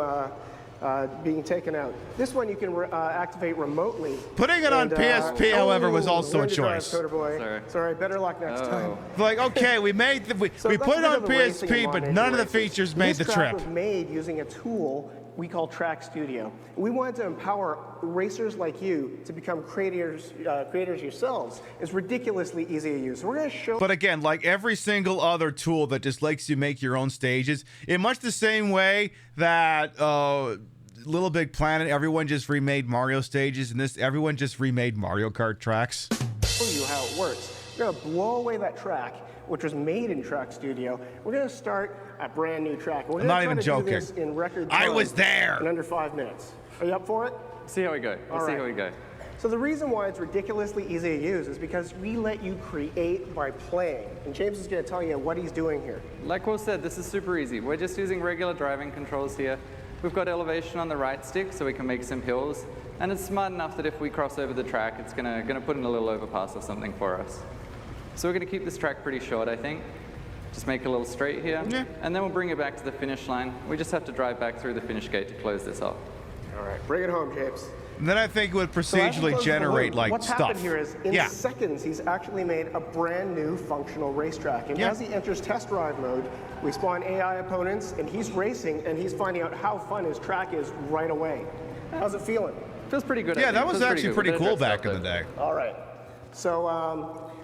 being taken out. This one you can activate remotely. Putting it on PSP, however, was also a learn to drive, choice. Coder Boy. Sorry, better luck next time. Like, okay, we made we So we that's put it a bit on of the racing PSP, in but Mod none of the Nation Racers. features made the This track trip. was made using a tool we call Track Studio. We wanted to empower racers like you to become creators yourselves. It's ridiculously easy to use. So we're going to show. But again, like every single other tool that just lets you make your own stages, in much the same way that Little Big Planet, everyone just remade Mario stages, and this everyone just remade Mario Kart tracks. Show you how it works. We're going to blow away that track, which was made in Track Studio. We're going to start a brand new track. We're I'm going not to try even to joking. do this in record I time was there. in under 5 minutes. Are you up for it? See how we go. Let's see how we go. So the reason why it's ridiculously easy to use is because we let you create by playing. And James is going to tell you what he's doing here. Like Will said, this is super easy. We're just using regular driving controls here. We've got elevation on the right stick so we can make some hills. And it's smart enough that if we cross over the track, it's gonna put in a little overpass or something for us. So we're gonna keep this track pretty short, I think. Just make a little straight here. Yeah. And then we'll bring it back to the finish line. We just have to drive back through the finish gate to close this off. All right, bring it home, James. And then I think it would So as he procedurally closes the generate loop, like what's stuff. happened here is in seconds he's actually made a brand new functional racetrack. And as he enters test drive mode, we spawn AI opponents and he's racing and he's finding out how fun his track is right away. How's it feeling? Feels pretty good. Yeah, that was actually pretty cool back in the day. All right. So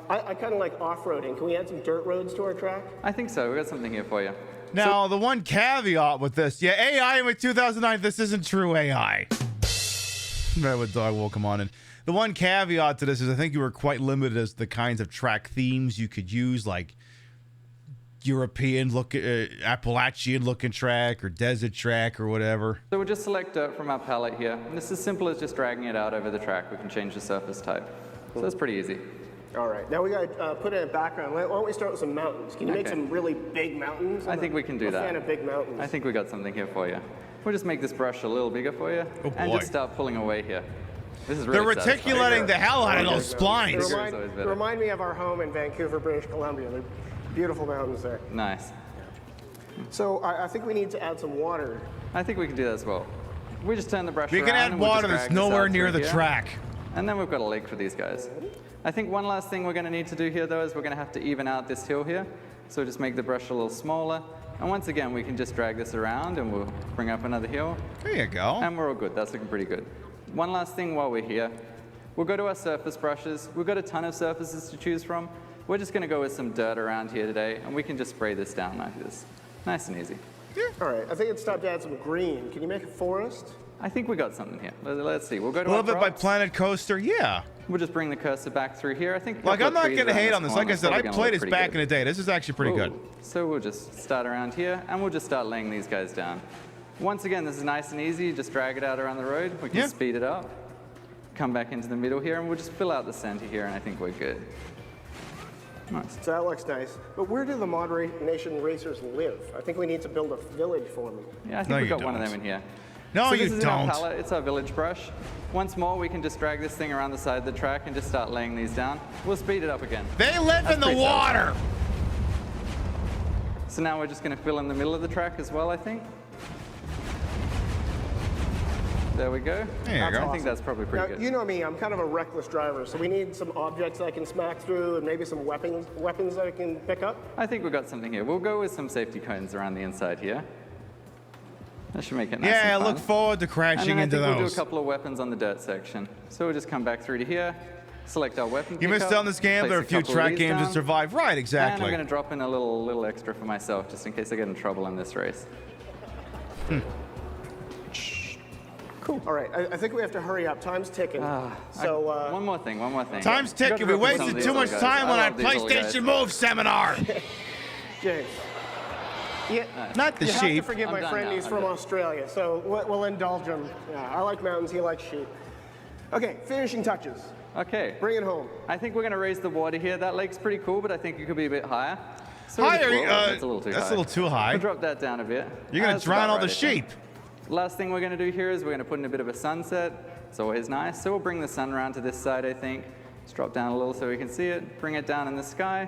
I kind of like off-roading. Can we add some dirt roads to our track? I think so. We got something here for you. Now, the one caveat with this, AI in 2009, this isn't true AI. That would dog will come on in. The one caveat to this is I think you were quite limited as the kinds of track themes you could use, like European look, Appalachian looking track or desert track or whatever. So we'll just select dirt from our palette here. And this is as simple as just dragging it out over the track. We can change the surface type. So that's pretty easy. All right. Now we got to put in a background. Why don't we start with some mountains? Can you make some really big mountains? I think we can do that. I'm a fan of big mountains. I think we got something here for you. We'll just make this brush a little bigger for you. Oh, and boy. just start pulling away here. This is really They're reticulating the hell out of those splines. Remind me of our home in Vancouver, British Columbia. They're beautiful mountains there. Nice. So I think we need to add some water. I think we can do that as well. We just turn the brush We around. can add and we'll water just that's drag this nowhere out near through the here. track. And then we've got a lake for these guys. I think one last thing we're going to need to do here, though, is we're going to have to even out this hill here. So we'll just make the brush a little smaller. And once again, we can just drag this around and we'll bring up another hill. There you go. And we're all good. That's looking pretty good. One last thing while we're here. We'll go to our surface brushes. We've got a ton of surfaces to choose from. We're just going to go with some dirt around here today, and we can just spray this down like this. Nice and easy. All right, I think it's time to add some green. Can you make a forest? I think we got something here. Let's see. We'll go to A little our bit by props. Planet Coaster, yeah. We'll just bring the cursor back through here. I think. Like, I'm not going to hate on this. Like I said, I played this back in the day. This is actually pretty good. So we'll just start around here, and we'll just start laying these guys down. Once again, this is nice and easy. Just drag it out around the road. We can speed it up. Come back into the middle here, and we'll just fill out the center here, and I think we're good. Nice. So that looks nice. But where do the Mod Nation racers live? I think we need to build a village for them. Yeah, I think we've got one of them in here. No, so you this is don't. Our palette. It's our village brush. Once more, we can just drag this thing around the side of the track and just start laying these down. We'll speed it up again. They live in the water! So now we're just going to fill in the middle of the track as well, I think. There we go. There you go. I think that's probably pretty Now, good. you know me, I'm kind of a reckless driver, so we need some objects I can smack through and maybe some weapons I can pick up. I think we've got something here. We'll go with some safety cones around the inside here. That should make it nice Yeah, and fun. look forward to crashing and then into I think those. We'll do a couple of weapons on the dirt section. So we'll just come back through to here, select our weapon You missed pickup, out on this game. place There are a few couple of track these games down, that survive. Right, And exactly. I'm going to drop in a little extra for myself, just in case I get in trouble in this race. Cool. All right, I think we have to hurry up. Time's ticking. One more thing. Time's ticking. We wasted too much time on our PlayStation Move seminar. James. Yeah, Not the you have sheep. to forgive I'm my done friend. now. He's I'm from done. Australia, so we'll indulge him. Yeah, I like mountains. He likes sheep. Okay, finishing touches. Okay. Bring it home. I think we're going to raise the water here. That lake's pretty cool, but I think it could be a bit higher. So Higher? that's a little too high. That's a little too high. We'll drop that down a bit. You're going to That's drown about all the right, I think. sheep. Last thing we're going to do here is we're going to put in a bit of a sunset. It's always nice. So we'll bring the sun around to this side, I think. Just drop down a little so we can see it. Bring it down in the sky.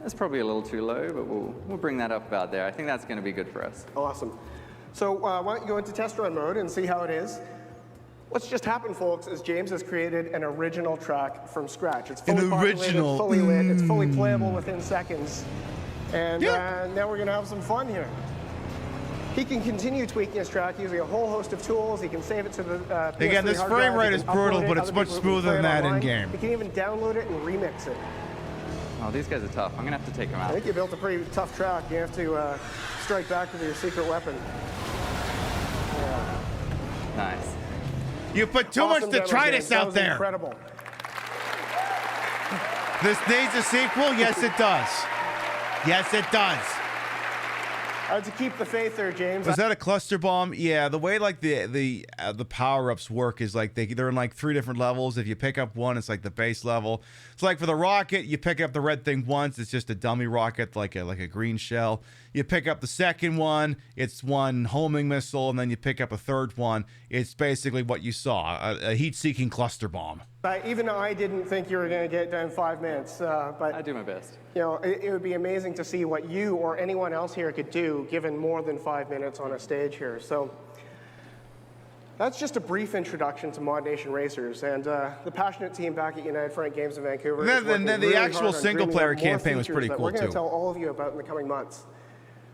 That's probably a little too low, but we'll bring that up about there. I think that's going to be good for us. Awesome. So why don't you go into test run mode and see how it is. What's just happened, folks, is James has created an original track from scratch. It's fully populated, original. fully lit, it's fully playable within seconds. And now we're going to have some fun here. He can continue tweaking his track using a whole host of tools. He can save it to the PS3 Again, this hard frame drive. rate He is can brutal, upload it. but it's Other much people can smoother play than it that online. in-game. He can even download it and remix it. Oh, these guys are tough. I'm going to have to take them I out. think you built a pretty tough track. You have to strike back with your secret weapon. Nice. You put too Awesome much demo, detritus James. That out was there. Incredible. This needs a sequel? Yes, it does. Yes, it does. To keep the faith there, James. Was that a cluster bomb? Yeah, the way like the power-ups work is like they're in like 3 different levels. If you pick up one, it's like the base level. It's like for the rocket, you pick up the red thing once, it's just a dummy rocket, like a green shell. You pick up the second one, it's one homing missile, and then you pick up a third one. It's basically what you saw, a heat-seeking cluster bomb. Even I didn't think you were going to get it done in 5 minutes, but I do my best. You know, it would be amazing to see what you or anyone else here could do given more than 5 minutes on a stage here. So that's just a brief introduction to Mod Nation Racers and the passionate team back at United Front Games in Vancouver. is working The really actual hard on single-player dreaming up more campaign was features pretty that cool, we're going too. to tell all of you about in the coming months.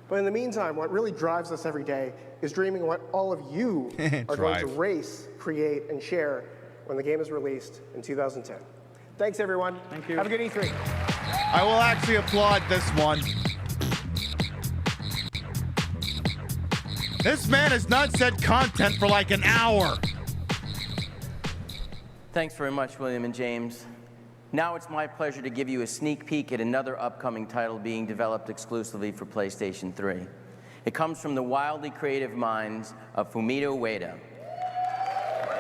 But in the meantime, what really drives us every day is dreaming what all of you are going to race, create, and share when the game is released in 2010. Thanks, everyone. Thank you. Have a good E3. I will actually applaud this one. This man has not said content for like an hour. Thanks very much, William and James. Now it's my pleasure to give you a sneak peek at another upcoming title being developed exclusively for PlayStation 3. It comes from the wildly creative minds of Fumito Ueda.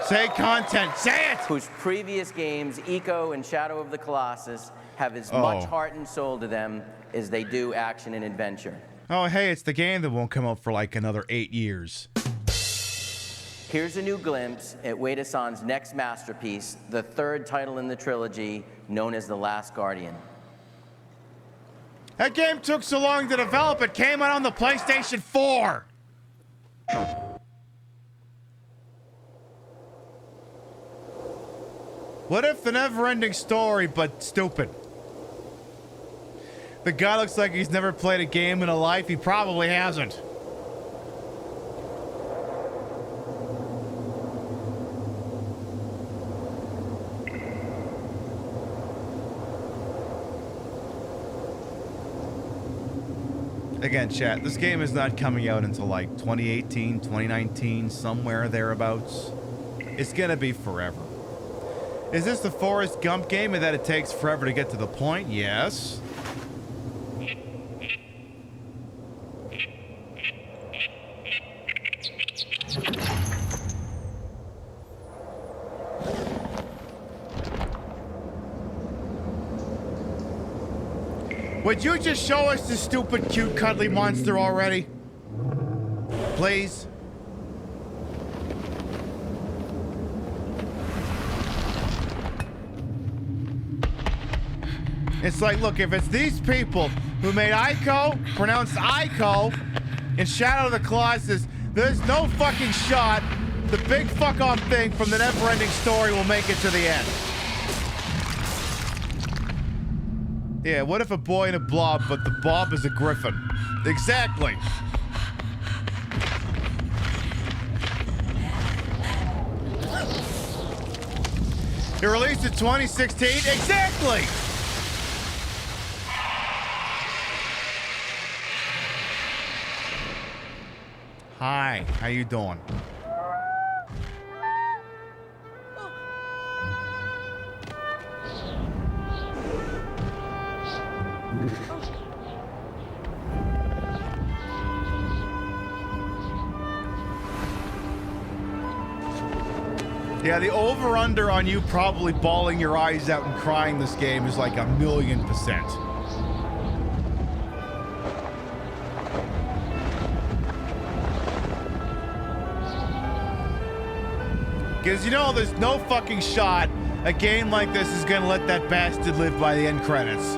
Say content, say it! Whose previous games, Eco and Shadow of the Colossus, have as much heart and soul to them as they do action and adventure. Oh, hey, it's the game that won't come out for like another 8 years. Here's a new glimpse at Ueda-san's next masterpiece, the third title in the trilogy, known as The Last Guardian. That game took so long to develop, it came out on the PlayStation 4. What if the never-ending story, but stupid? The guy looks like he's never played a game in a life. He probably hasn't. Again, chat, this game is not coming out until like 2018, 2019, somewhere thereabouts. It's gonna be forever. Is this the Forrest Gump game in that it takes forever to get to the point? Yes. Would you just show us the stupid, cute, cuddly monster already? Please? It's like, look, if it's these people who made Ico, pronounced Ico, in Shadow of the Colossus, there's no fucking shot the big fuck-off thing from the never-ending story will make it to the end. Yeah, what if a boy and a blob, but the blob is a griffin? Exactly. It released in 2016? Exactly! Hi, how you doing? Yeah, the over-under on you probably bawling your eyes out and crying this game is like 1,000,000%. Because you know there's no fucking shot a game like this is gonna let that bastard live by the end credits.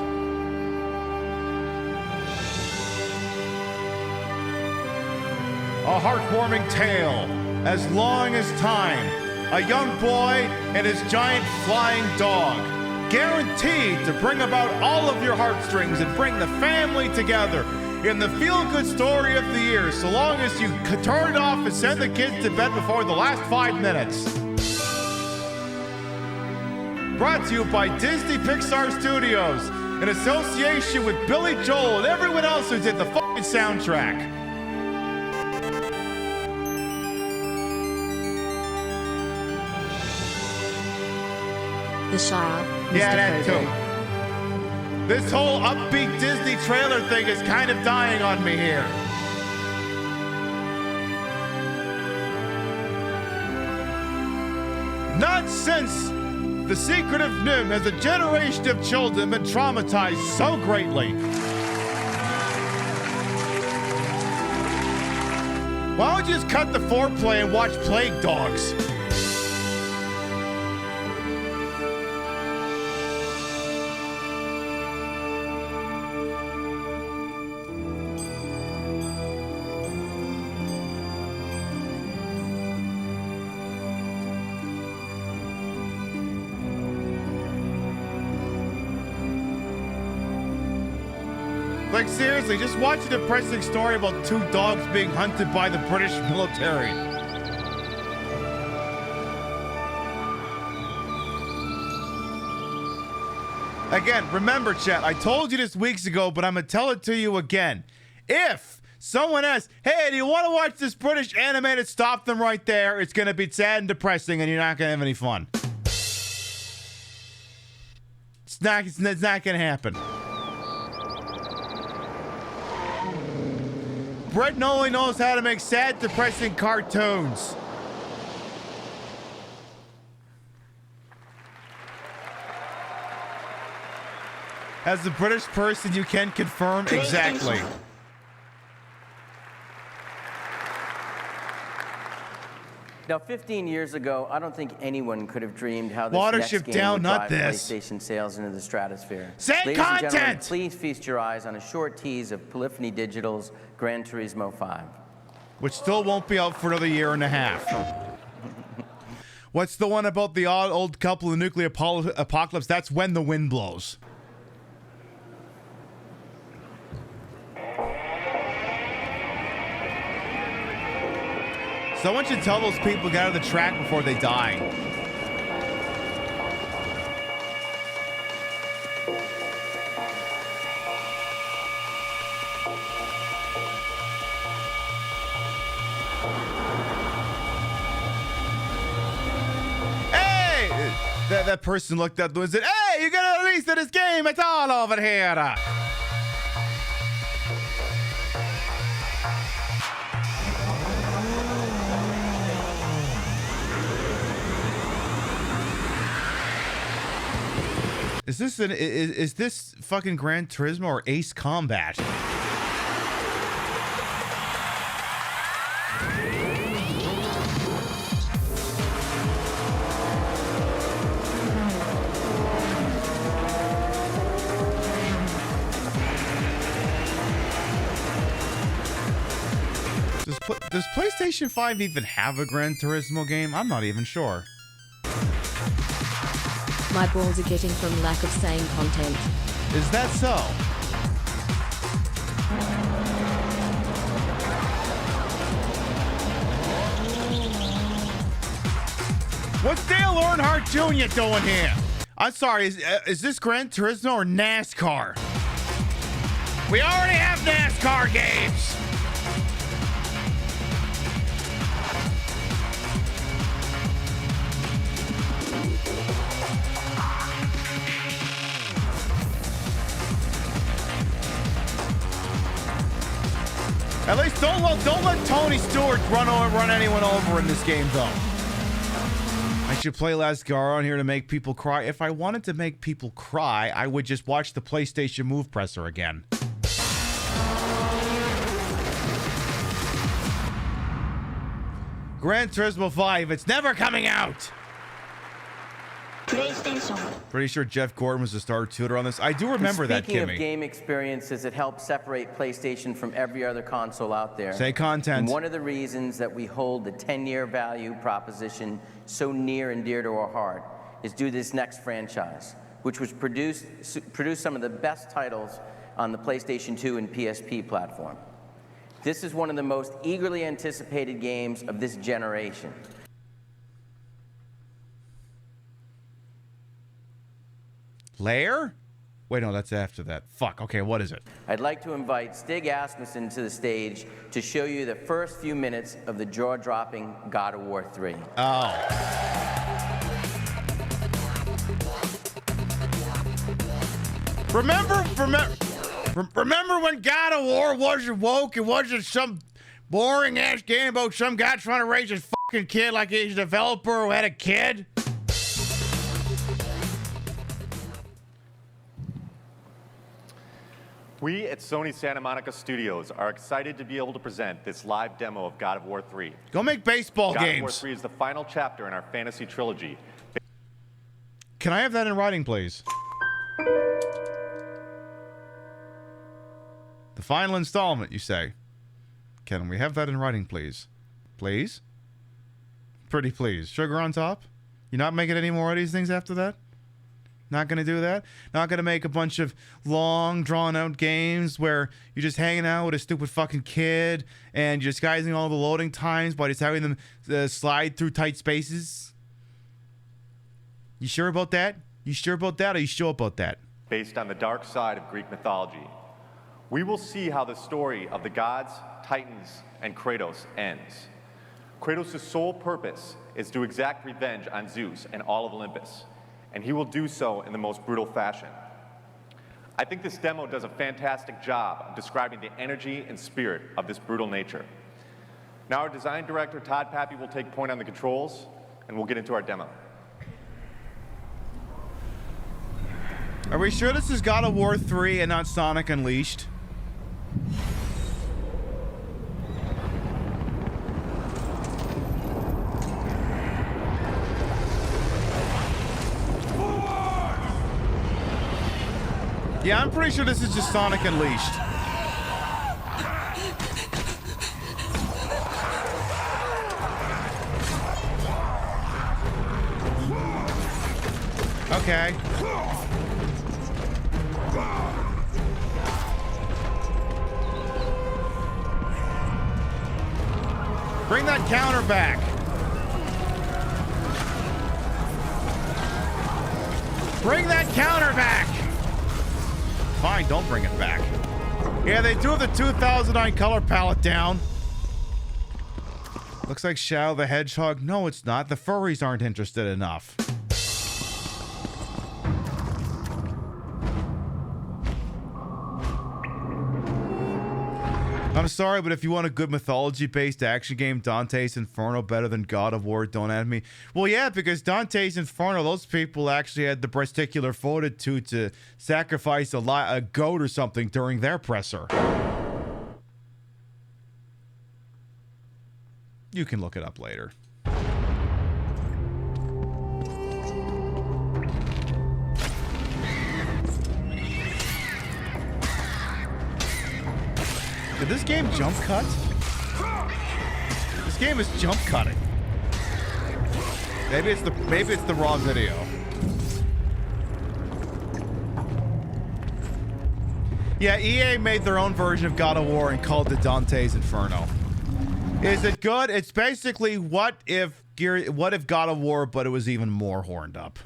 A heartwarming tale, as long as time. A young boy and his giant flying dog. Guaranteed to bring about all of your heartstrings and bring the family together in the feel-good story of the year, so long as you turn it off and send the kids to bed before the last 5 minutes. Brought to you by Disney Pixar Studios in association with Billy Joel and everyone else who did the fucking soundtrack. The Shire. Yeah, that too. This whole upbeat Disney trailer thing is kind of dying on me here. Not since The Secret of Nim has a generation of children been traumatized so greatly. Why don't you just cut the foreplay and watch Plague Dogs? Like, seriously, just watch a depressing story about 2 dogs being hunted by the British military. Again, remember, chat, I told you this weeks ago, but I'm gonna tell it to you again. If someone asks, hey, do you want to watch this British animated, stop them right there. It's gonna be sad and depressing, and you're not gonna have any fun. It's not gonna happen. Brett only knows how to make sad, depressing cartoons. As a British person, you can confirm exactly. Now, 15 years ago, I don't think anyone could have dreamed how this Watership next game down, would not drive this. PlayStation sales into the stratosphere. Say Ladies and gentlemen, content! please feast your eyes on a short tease of Polyphony Digital's Gran Turismo 5. Which still won't be out for another 1.5 years. What's the one about the old couple in nuclear apocalypse? That's When the Wind Blows. Someone should tell those people to get out of the track before they die. Hey! That person looked up and said, "Hey, you got a release of this game at all over here." Is this fucking Gran Turismo or Ace Combat? Does PlayStation 5 even have a Gran Turismo game? I'm not even sure. My balls are getting from lack of sane content. Is that so? What's Dale Earnhardt Jr. doing here? I'm sorry, is this Gran Turismo or NASCAR? We already have NASCAR games! At least don't let Tony Stewart run anyone over in this game, though. I should play Lasgar on here to make people cry. If I wanted to make people cry, I would just watch the PlayStation Move Presser again. Gran Turismo 5, it's never coming out! PlayStation. Pretty sure Jeff Gordon was the star tutor on this. I do remember that, Kimmy. Speaking of game experiences, it helps separate PlayStation from every other console out there. Say content. And one of the reasons that we hold the 10-year value proposition so near and dear to our heart is due to this next franchise, which was produced some of the best titles on the PlayStation 2 and PSP platform. This is one of the most eagerly anticipated games of this generation. Lair? Wait, no, that's after that. Fuck, okay, what is it? I'd like to invite Stig Asmussen to the stage to show you the first few minutes of the jaw-dropping God of War 3. Oh. Remember when God of War wasn't woke? It wasn't some boring-ass game about some guy trying to raise his fucking kid like he's a developer who had a kid? We at Sony Santa Monica Studios are excited to be able to present this live demo of God of War 3. Go make baseball games. God of War 3 is the final chapter in our fantasy trilogy. Can I have that in writing, please? The final installment, you say? Can we have that in writing, please? Please? Pretty please. Sugar on top? You're not making any more of these things after that? Not going to do that? Not going to make a bunch of long, drawn-out games where you're just hanging out with a stupid fucking kid and you're disguising all the loading times by just having them slide through tight spaces? You sure about that? You sure about that, or you sure about that? Based on the dark side of Greek mythology. We will see how the story of the gods, Titans, and Kratos ends. Kratos' sole purpose is to exact revenge on Zeus and all of Olympus, and he will do so in the most brutal fashion. I think this demo does a fantastic job of describing the energy and spirit of this brutal nature. Now our design director, Todd Pappy, will take point on the controls, and we'll get into our demo. Are we sure this is God of War 3 and not Sonic Unleashed? Yeah, I'm pretty sure this is just Sonic Unleashed. Okay. Bring that counter back. Bring that counter back. Fine, don't bring it back. Yeah, they do have the 2009 color palette down. Looks like Shadow the Hedgehog. No, it's not. The furries aren't interested enough. I'm sorry, but if you want a good mythology-based action game, Dante's Inferno better than God of War, don't at me. Well, yeah, because Dante's Inferno, those people actually had the particular fortitude to sacrifice a goat or something during their presser. You can look it up later. Did this game jump cut? This game is jump cutting. Maybe it's the raw video. Yeah, EA made their own version of God of War and called it Dante's Inferno. Is it good? It's basically what if God of War, but it was even more horned up.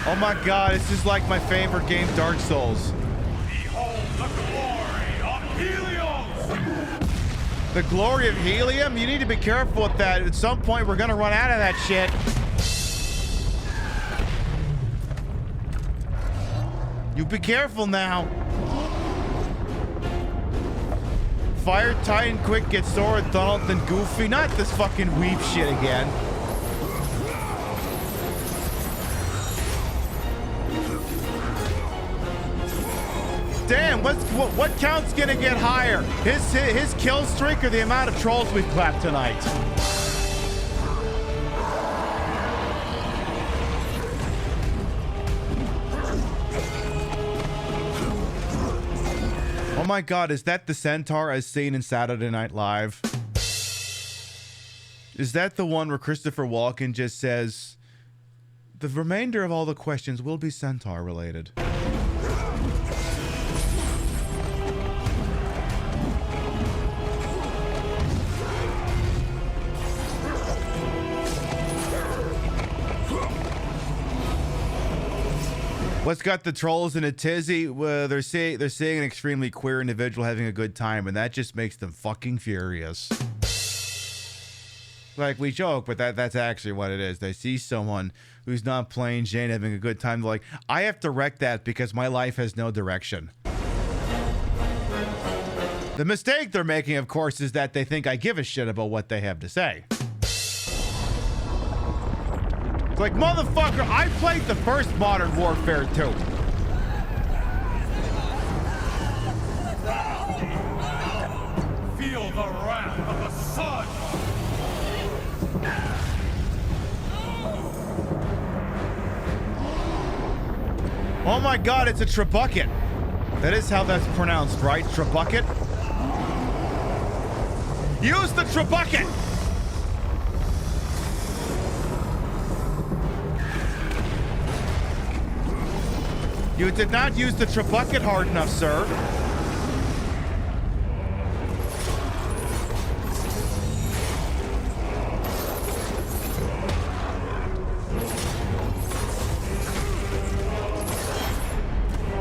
Oh my god, this is like my favorite game, Dark Souls. Behold the glory of Helios! The glory of helium? You need to be careful with that. At some point, we're gonna run out of that shit. You be careful now. Fire Titan quick get Sora, Donald, then Goofy. Not this fucking weep shit again. Damn, what count's gonna get higher? His kill streak or the amount of trolls we've clapped tonight? Oh my god, is that the centaur as seen in Saturday Night Live? Is that the one where Christopher Walken just says, the remainder of all the questions will be centaur related? What's got the trolls in a tizzy? Well, they're seeing an extremely queer individual having a good time, and that just makes them fucking furious. Like, we joke, but that's actually what it is. They see someone who's not plain Jane having a good time. They're like, I have to wreck that because my life has no direction. The mistake they're making, of course, is that they think I give a shit about what they have to say. It's like, motherfucker, I played the first Modern Warfare 2. Feel the wrath of the sun! Oh my god, it's a trebuchet. That is how that's pronounced, right? Trebuchet? Use the trebuchet! You did not use the trebuchet hard enough, sir.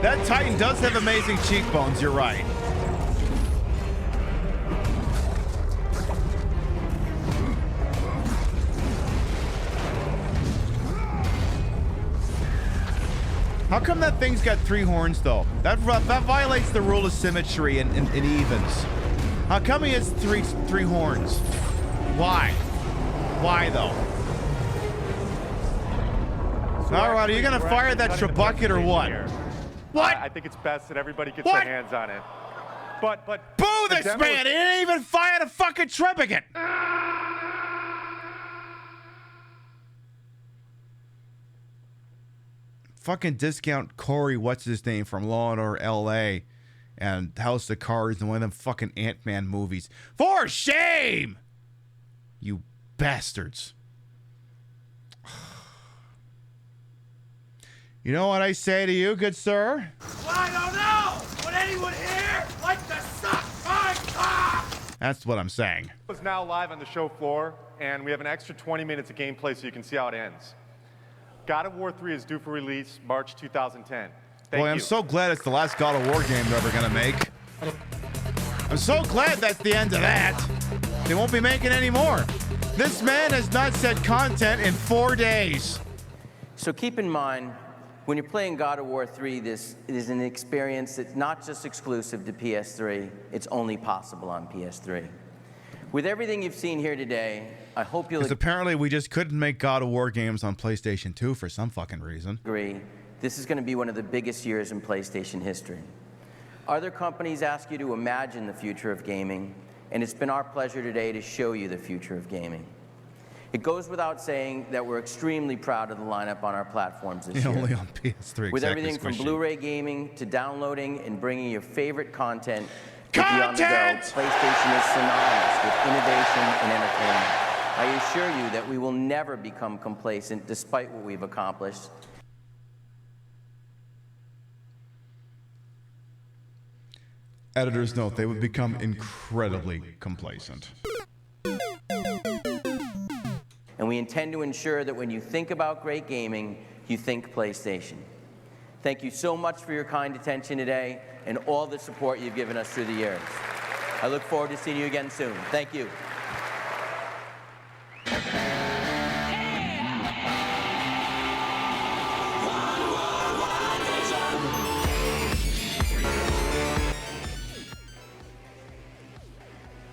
That Titan does have amazing cheekbones, you're right. How come that thing's got 3 horns, though? That violates the rule of symmetry in evens. How come he has three horns? Why? Why, though? So all right, are you going to fire that trebuchet or what? What? I think it's best that everybody gets their hands on it. But boo this man! He didn't even fire the fucking trebuchet! Fucking discount Corey, what's his name, from Law and Order L.A. and House of Cards and one of them fucking Ant-Man movies. For shame! You bastards. You know what I say to you, good sir? I don't know! Would anyone here like to suck my cock? That's what I'm saying. It's now live on the show floor, and we have an extra 20 minutes of gameplay so you can see how it ends. God of War 3 is due for release March 2010. Boy, I'm so glad it's the last God of War game they're ever gonna make. I'm so glad that's the end of that. They won't be making any more. This man has not said content in 4 days. So keep in mind, when you're playing God of War 3, this is an experience that's not just exclusive to PS3, it's only possible on PS3. With everything you've seen here today, I hope you'll Because apparently we just couldn't make God of War games on PlayStation 2 for some fucking reason. agree this is going to be one of the biggest years in PlayStation history. Other companies ask you to imagine the future of gaming, and it's been our pleasure today to show you the future of gaming. It goes without saying that we're extremely proud of the lineup on our platforms this year. Only on PS3. With exactly everything from squishy. Blu-ray gaming to downloading and bringing your favorite content with you on the go, PlayStation is synonymous with innovation and entertainment. I assure you that we will never become complacent despite what we've accomplished. Editors note they would become incredibly complacent. And we intend to ensure that when you think about great gaming, you think PlayStation. Thank you so much for your kind attention today and all the support you've given us through the years. I look forward to seeing you again soon. Thank you.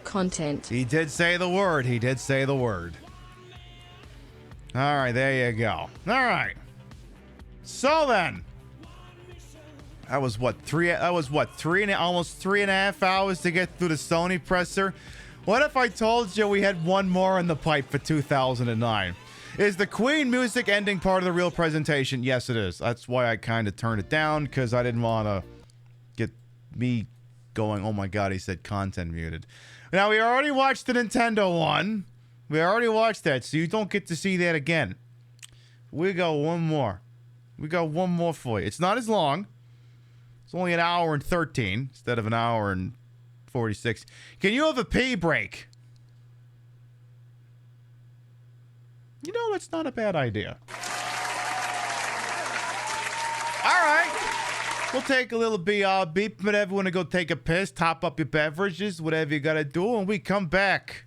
Content. He did say the word. He did say the word. All right, there you go. All right. So then, almost 3.5 hours to get through the Sony presser. What if I told you we had one more in the pipe for 2009? Is the Queen music ending part of the real presentation? Yes, it is. That's why I kind of turned it down, because I didn't want to get me going, oh my god, he said content muted. Now, we already watched the Nintendo one. We already watched that, so you don't get to see that again. We got one more. We got one more for you. It's not as long. It's only 1 hour and 13 instead of 1 hour and 46. Can you have a pee break? You know, it's not a bad idea. All right. We'll take a little beep, whatever. Want to go take a piss, top up your beverages, whatever you got to do, and we come back.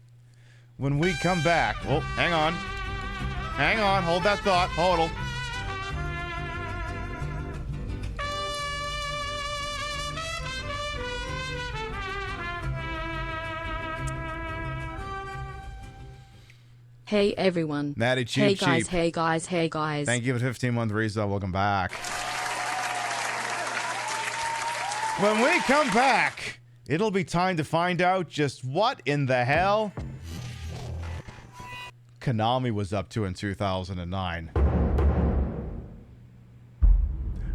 When we come back. Oh, hang on. Hang on. Hold that thought. Hold. Hey everyone. Natty Cheap Hey guys, Cheap. hey guys, hey guys. Thank you for 15-month resub. Welcome back. When we come back, it'll be time to find out just what in the hell Konami was up to in 2009.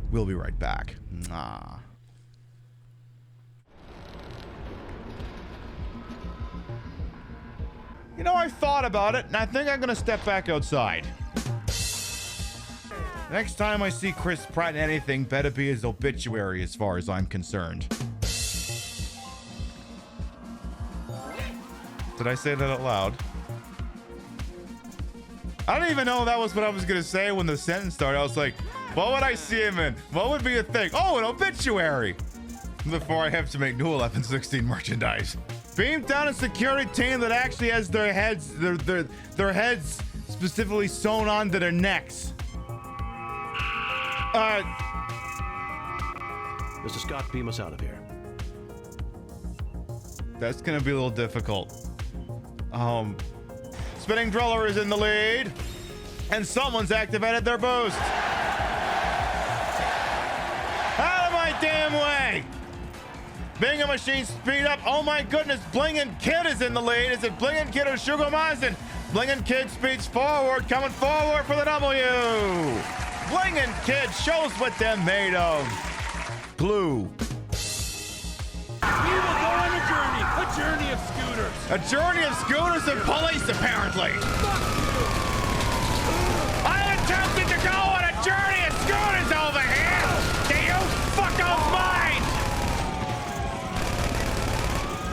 We'll be right back. Mwah. You know, I've thought about it, and I think I'm going to step back outside. Next time I see Chris Pratt in anything, better be his obituary as far as I'm concerned. Did I say that out loud? I don't even know that was what I was going to say when the sentence started. I was like, what would I see him in? What would be a thing? Oh, an obituary! Before I have to make new 11/16 merchandise. Beam down a security team that actually has their heads, their heads specifically sewn onto their necks. Mr. Scott, beam us out of here. That's gonna be a little difficult. Spinning Driller is in the lead, and someone's activated their boost. Out of my damn way! Being a machine, speed up. Oh my goodness, Blingin' Kid is in the lead. Is it Blingin' Kid or Sugar Mazin? Blingin' Kid speeds forward, coming forward for the W. Blingin' Kid shows what they're made of. Blue. We will go on a journey of scooters. A journey of scooters and police, apparently. I attempted to go on a journey of scooters over here. Do you fuckers mind?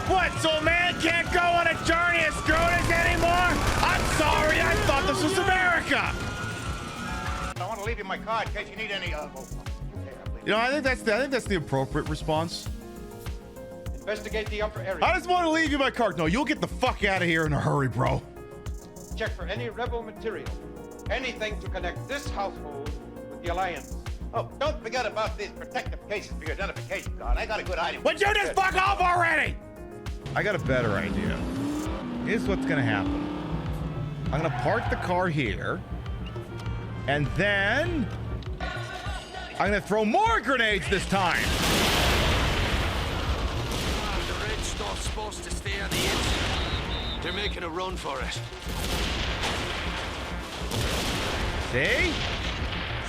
What, so a man can't go on a journey of scooters anymore? I'm sorry, I thought this was America. I want to leave you my card in case you need any. You know, I think that's the appropriate response. Investigate the upper area. I just want to leave you my card. No, you'll get the fuck out of here in a hurry, bro. Check for any rebel material. Anything to connect this household with the Alliance. Oh, don't forget about these protective cases for your identification card. I got a good item. Would you just fuck off already? I got a better idea. Here's what's gonna happen. I'm gonna park the car here, and then I'm gonna throw more grenades this time. The red stuff's supposed to stay on the edge. They're making a run for it. See?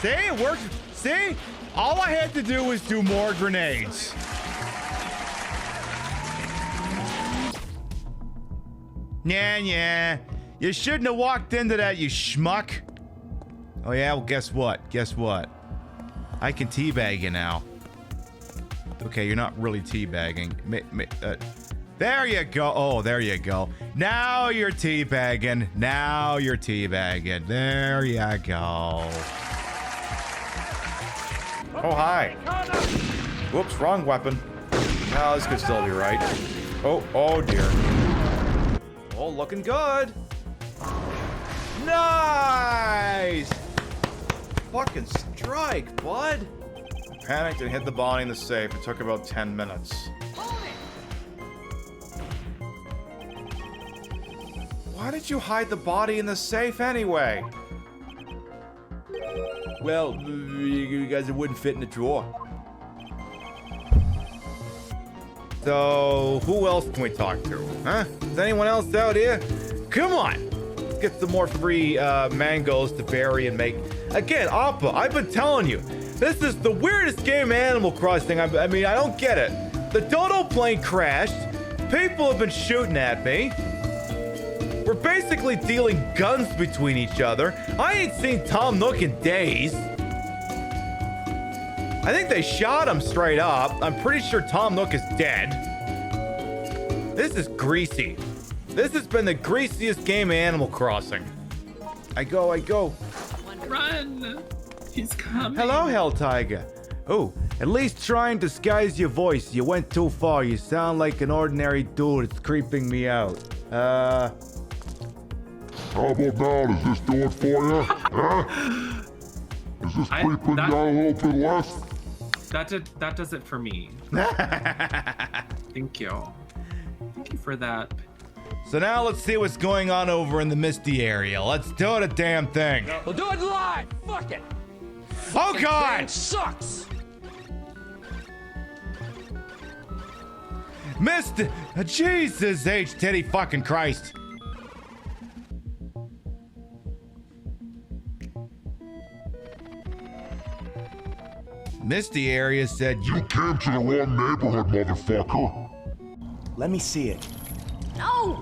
See, it works. See? All I had to do was do more grenades. Yeah. You shouldn't have walked into that, you schmuck. Oh yeah, well guess what? Guess what? I can teabag you now. Okay, you're not really teabagging. There you go. Oh, there you go. Now you're teabagging. Now you're teabagging. There you go. Oh, hi. Whoops, wrong weapon. No, this could still be right. Oh dear. Oh, looking good. Nice! Fucking strike, bud. Panicked and hid the body in the safe. It took about 10 minutes. Why did you hide the body in the safe anyway? Well, you guys, it wouldn't fit in the drawer. So, who else can we talk to? Huh? Is anyone else out here? Come on! Let's get some more free mangoes to bury and make. Again, Appa, I've been telling you, this is the weirdest game of Animal Crossing. I mean, I don't get it. The dodo plane crashed. People have been shooting at me. We're basically dealing guns between each other. I ain't seen Tom Nook in days. I think they shot him straight up. I'm pretty sure Tom Nook is dead. This is greasy. This has been the greasiest game of Animal Crossing. I go. Run! He's coming. Hello, Hell Tiger. Oh, at least try and disguise your voice. You went too far. You sound like an ordinary dude. It's creeping me out. How about now? Does this do it for you? Huh? Is this creeping you out a little bit less? That does it for me. Thank you. Thank you for that. So now let's see what's going on over in the Misty area. Let's do the damn thing. We'll do it live. Fuck it. Oh God! It sucks. Mr. Jesus H. Teddy fucking Christ. Misty area said you came to the wrong neighborhood, motherfucker. Let me see it. No!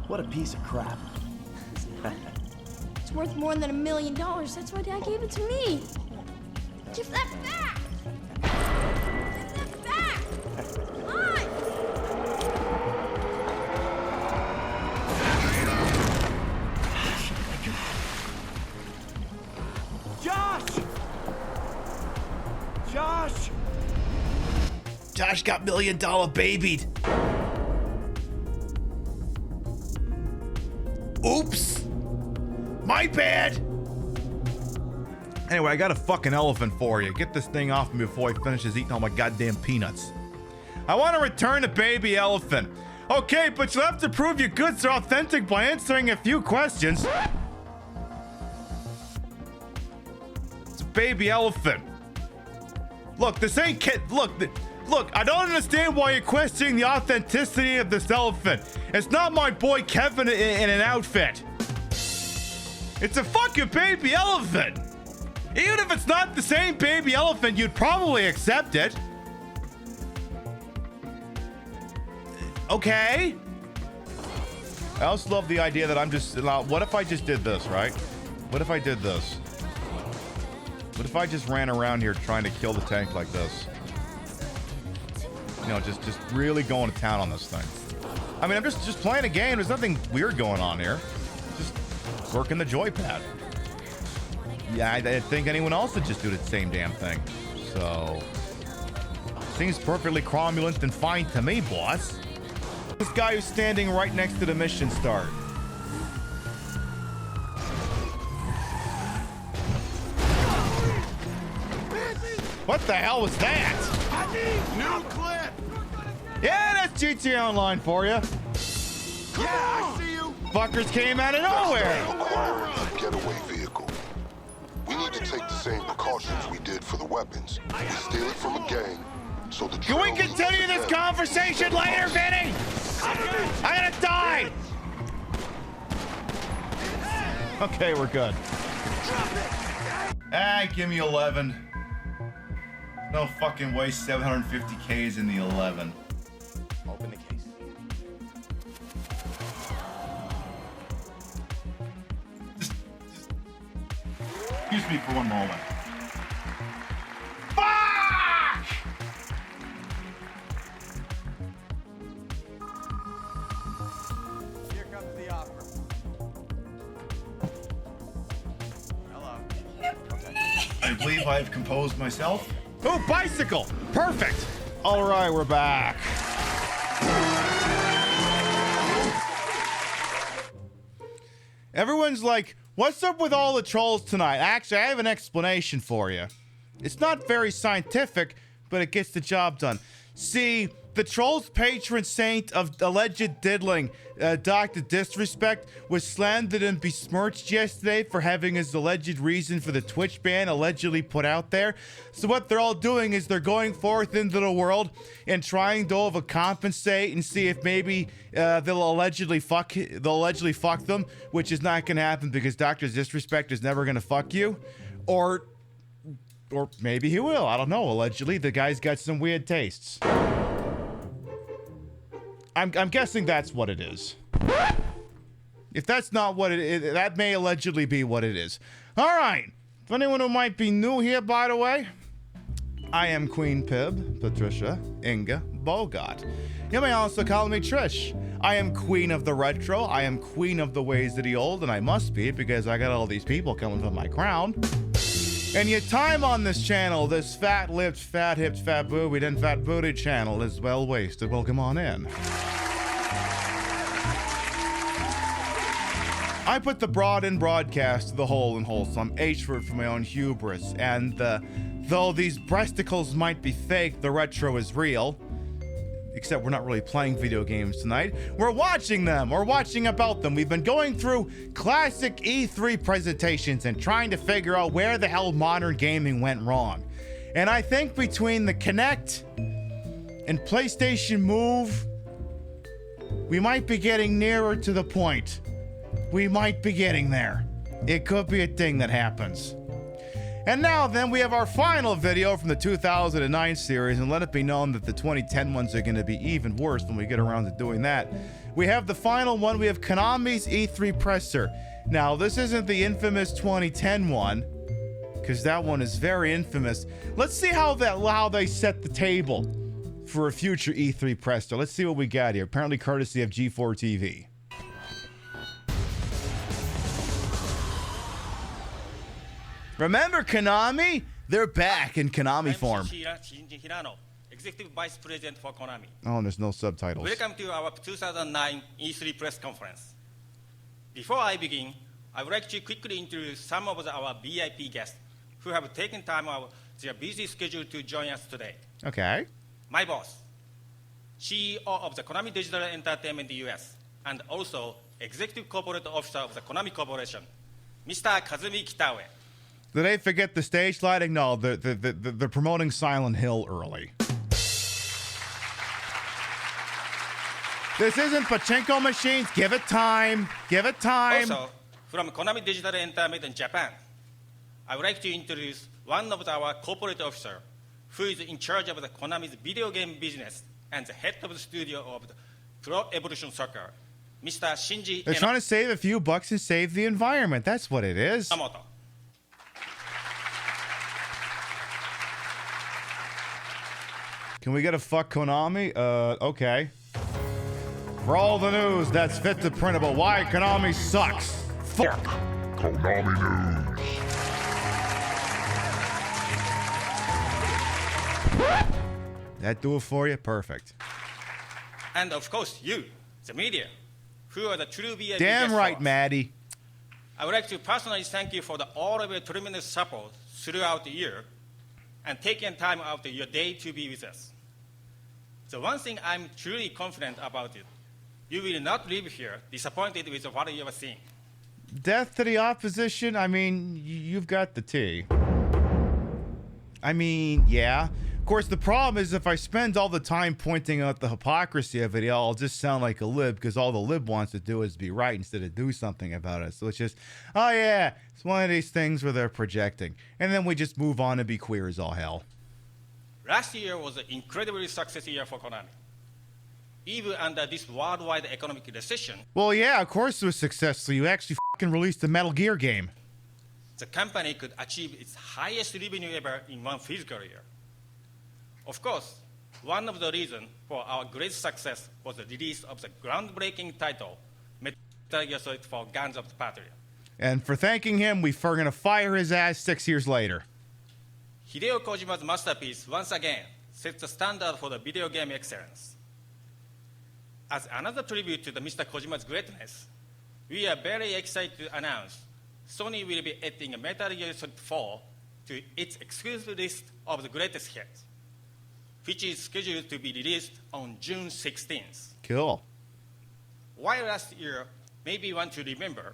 What a piece of crap. It's worth more than $1 million. That's why Dad gave it to me. Give that back! Give that back! Mine! Josh! Josh got $1 million babied. Oops. My bad. Anyway, I got a fucking elephant for you. Get this thing off me before he finishes eating all my goddamn peanuts. I want to return the baby elephant. Okay, but you'll have to prove your goods are authentic by answering a few questions. It's a baby elephant. Look, this ain't kid. Look, I don't understand why you're questioning the authenticity of this elephant. It's not my boy Kevin in an outfit. It's a fucking baby elephant. Even if it's not the same baby elephant, you'd probably accept it. Okay. I also love the idea that I'm just... What if I just did this, right? What if I did this? What if I just ran around here trying to kill the tank like this? You know, just really going to town on this thing. I mean, I'm just playing a game. There's nothing weird going on here. Just working the joypad. Yeah, I didn't think anyone else would just do the same damn thing. So... Seems perfectly cromulent and fine to me, boss. This guy who's standing right next to the mission start. What the hell was that? New clip! Yeah, that's GTA Online for you. Yeah, I see you. Fuckers came out of nowhere. Acquiring a getaway vehicle. We need to take the same precautions we did for the weapons. We steal it from a gang, so the Can we continue this conversation later, Vinny? I'm gonna die. Okay, we're good. Ah, give me 11. No fucking way 750K is in the 11. Open the case. Excuse me for one moment. Fuck! Here comes the offer. Hello. Okay. I believe I've composed myself. Oh, bicycle! Perfect! All right, we're back. Everyone's like, what's up with all the trolls tonight? Actually, I have an explanation for you. It's not very scientific, but it gets the job done. See, the troll's patron saint of alleged diddling, Dr. Disrespect, was slandered and besmirched yesterday for having his alleged reason for the Twitch ban allegedly put out there. So what they're all doing is they're going forth into the world and trying to overcompensate and see if maybe they'll allegedly fuck them, which is not going to happen because Dr. Disrespect is never going to fuck you, or maybe he will. I don't know. Allegedly, the guy's got some weird tastes. I'm guessing that's what it is. If that's not what it is, that may allegedly be what it is. All right. For anyone who might be new here, by the way, I am Queen Pib, Patricia Inga Bogart. You may also call me Trish. I am queen of the retro. I am queen of the ways of the old, and I must be because I got all these people coming from my crown. And your time on this channel, this fat-lipped, fat-hipped, fat-boobied, and fat-booted channel is well wasted. Welcome on in. I put the broad in broadcast, the whole in wholesome, H-word for my own hubris, and though these breasticles might be fake, the retro is real. Except we're not really playing video games tonight. We're watching them. We're watching about them. We've been going through classic E3 presentations and trying to figure out where the hell modern gaming went wrong. And I think between the Kinect and PlayStation Move, we might be getting nearer to the point. We might be getting there. It could be a thing that happens. And now then, we have our final video from the 2009 series, and let it be known that the 2010 ones are going to be even worse when we get around to doing that. We have the final one. We have Konami's E3 presser. Now, this isn't the infamous 2010 one, because that one is very infamous. Let's see how they set the table for a future E3 presser. Let's see what we got here. Apparently courtesy of G4 TV. Remember Konami? They're back in Konami form. Executive Vice President for Konami. Oh, and there's no subtitles. Welcome to our 2009 E3 press conference. Before I begin, I would like to quickly introduce some of our VIP guests who have taken time out of their busy schedule to join us today. Okay. My boss, CEO of the Konami Digital Entertainment US, and also Executive Corporate Officer of the Konami Corporation, Mr. Kazumi Kitaue. Did they forget the stage lighting? No, they're promoting Silent Hill early. This isn't pachinko machines. Give it time. Give it time. Also, from Konami Digital Entertainment in Japan, I would like to introduce one of our corporate officers who is in charge of the Konami's video game business and the head of the studio of the Pro Evolution Soccer, Mr. Shinji They're trying to save a few bucks and save the environment. That's what it is. Yamamoto. Can we get a fuck Konami? Okay. For all the news that's fit to printable, why Konami sucks. Fuck. Konami News. That do it for you? Perfect. And of course, you, the media, who are the true VIP Damn guest right, hosts. Maddie. I would like to personally thank you for all of your tremendous support throughout the year and taking time out of your day to be with us. The one thing I'm truly confident about it, you will not leave here disappointed with what you have seen. Death to the opposition? I mean, you've got the tea. I mean, yeah. Of course, the problem is if I spend all the time pointing out the hypocrisy of it, I'll just sound like a lib because all the lib wants to do is be right instead of do something about it. So it's just, oh yeah, it's one of these things where they're projecting. And then we just move on and be queer as all hell. Last year was an incredibly successful year for Konami. Even under this worldwide economic recession, Well, yeah, of course it was successful. You actually fucking released a Metal Gear game. the company could achieve its highest revenue ever in one fiscal year. Of course, one of the reasons for our great success was the release of the groundbreaking title, Metal Gear Solid 4 Guns of the Patriot. And for thanking him, we're going to fire his ass 6 years later. Hideo Kojima's masterpiece once again sets the standard for the video game excellence. As another tribute to Mr. Kojima's greatness, we are very excited to announce Sony will be adding Metal Gear Solid 4 to its exclusive list of the greatest hits, which is scheduled to be released on June 16th. Cool. While last year maybe one to remember,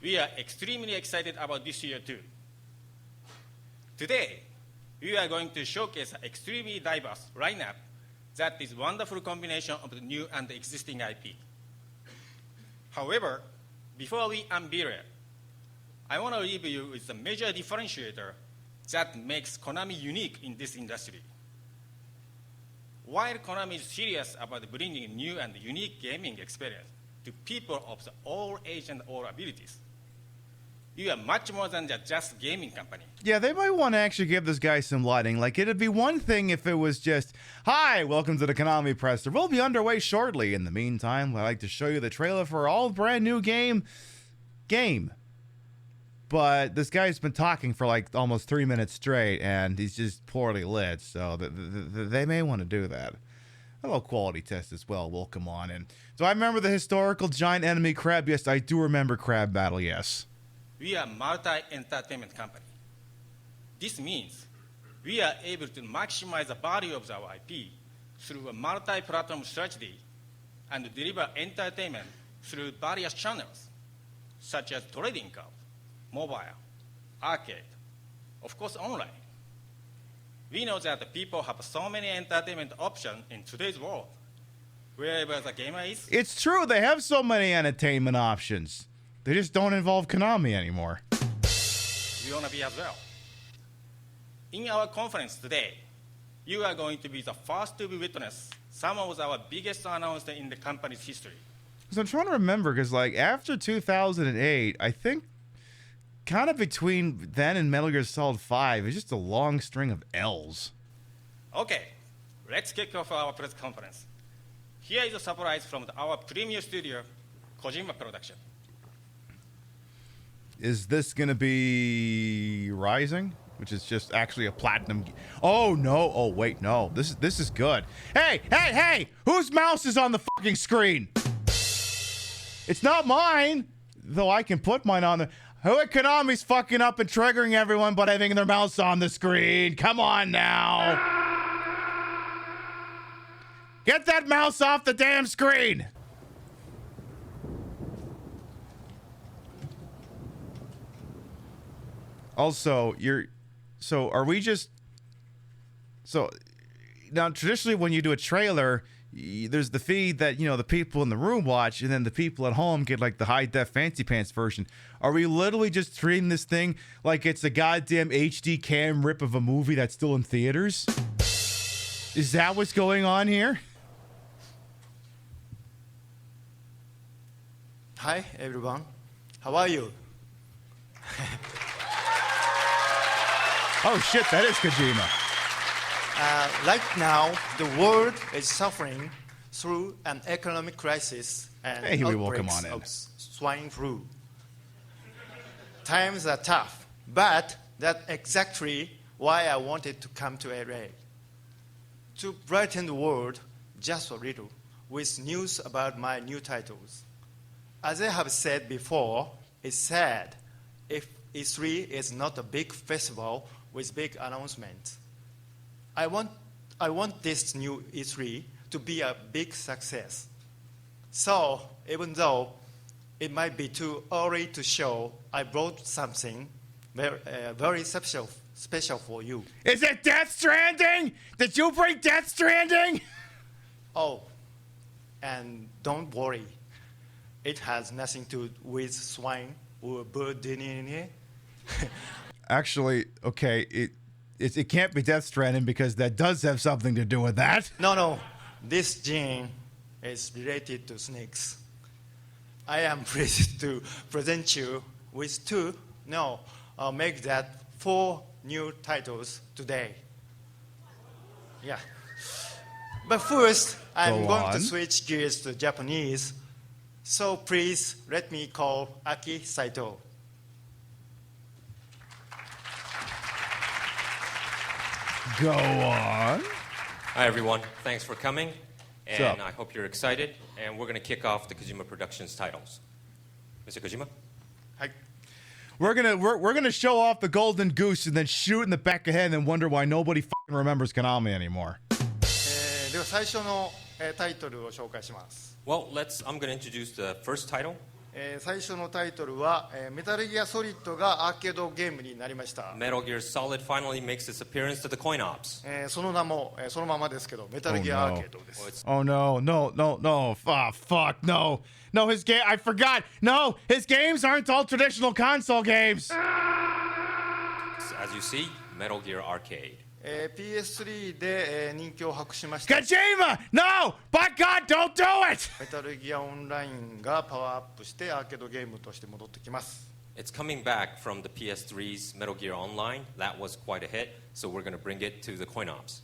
we are extremely excited about this year too. Today, we are going to showcase an extremely diverse lineup that is a wonderful combination of the new and the existing IP. However, before we unveil it, I want to leave you with the major differentiator that makes Konami unique in this industry. While Konami is serious about bringing new and unique gaming experience to people of all ages and all abilities, you are much more than just gaming company. Yeah, they might want to actually give this guy some lighting. Like, it'd be one thing if it was just, hi, welcome to the Konami Presser. We'll be underway shortly. In the meantime, I'd like to show you the trailer for our all brand new game. But this guy's been talking for like almost 3 minutes straight, and he's just poorly lit. So they may want to do that. A little quality test as well will come on in. So I remember the historical giant enemy crab. Yes, I do remember Crab Battle, yes. We are a multi-entertainment company. This means we are able to maximize the value of our IP through a multi-platform strategy and deliver entertainment through various channels, such as trading card, mobile, arcade, of course online. We know that the people have so many entertainment options in today's world, wherever the gamer is. It's true, they have so many entertainment options. They just don't involve Konami anymore. We want to be as well. In our conference today, you are going to be the first to witness some of our biggest announcements in the company's history. So I'm trying to remember, because like after 2008, I think kind of between then and Metal Gear Solid 5, it's just a long string of L's. Okay, let's kick off our press conference. Here is a surprise from our premier studio, Kojima Production. Is this going to be Rising? Which is just actually a platinum. Oh, no. Oh, wait, no. This is good. Hey! Whose mouse is on the fucking screen? It's not mine. Though I can put mine on the... Who at Konami's fucking up and triggering everyone but having their mouse on the screen? Come on now. Get that mouse off the damn screen. Also, are we just, so now traditionally when you do a trailer, there's the feed that, you know, the people in the room watch, and then the people at home get like the high def fancy pants version. Are we literally just treating this thing like it's a goddamn HD cam rip of a movie that's still in theaters? Is that what's going on here? Hi, everyone. How are you? Oh, shit, that is Kojima. Right now, the world is suffering through an economic crisis and Hey, Huey, welcome outbreaks on in. of swine flu. Times are tough, but that's exactly why I wanted to come to LA. To brighten the world just a little with news about my new titles. As I have said before, it's sad if E3 is not a big festival with big announcements. I want this new E3 to be a big success. So, even though it might be too early to show, I brought something very special for you. Is it Death Stranding? Did you bring Death Stranding? Oh, and don't worry. It has nothing to do with swine or bird in here. Actually, okay, it can't be Death Stranding because that does have something to do with that. No. This gene is related to snakes. I am pleased to present you with make that 4 new titles today. Yeah. But first, I'm going to switch gears to Japanese. So please let me call Aki Saito. Go on. Hi, everyone. Thanks for coming. What's And up? I hope you're excited. And we're going to kick off the Kojima Productions titles. Mr. Kojima? We're gonna show off the golden goose and then shoot in the back of the head and then wonder why nobody fucking remembers Konami anymore. では最初のタイトルを紹介します。 Well, I'm going to introduce the first title. 最初のタイトルはメタルギアソリッドがアーケードゲームになりました。 Metal Gear Solid finally makes its appearance to the coin ops. その名もそのままですけど、メタルギアアーケードです。 Oh no. Fuck, no. No, his game, I forgot. No, his games aren't all traditional console games. As you see, Metal Gear Arcade. PS3 で人気を博しました。 Kojima! No! By God, don't do it! メタルギアオンラインがパワーアップしてアーケードゲームとして戻ってきます。 It's coming back from the PS3's Metal Gear Online. That was quite a hit, so we're going to bring it to the coin ops.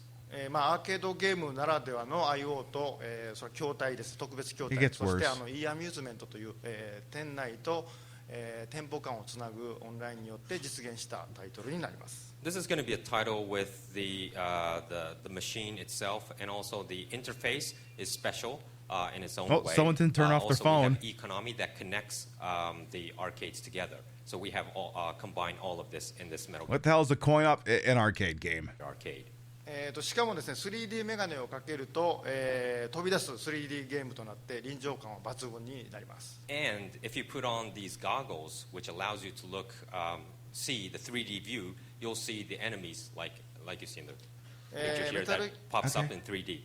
アーケードゲームならではの IO と、その筐体です。特別筐体。そしてeアミューズメントという、店内と、店舗間をつなぐオンラインによって実現したタイトルになります。 This is going to be a title with the machine itself, and also the interface is special in its own way. Someone didn't turn off their phone. We have economy that connects the arcades together. So we have combined all of this in this Metal Gear. What the hell is a coin op? An arcade game. Arcade. しかもですね、3D メガネをかけると、飛び出す 3D ゲームとなって臨場感は抜群になります。 And if you put on these goggles, which allows you to see the 3D view, you'll see the enemies like you see in the picture here that pops up in 3D.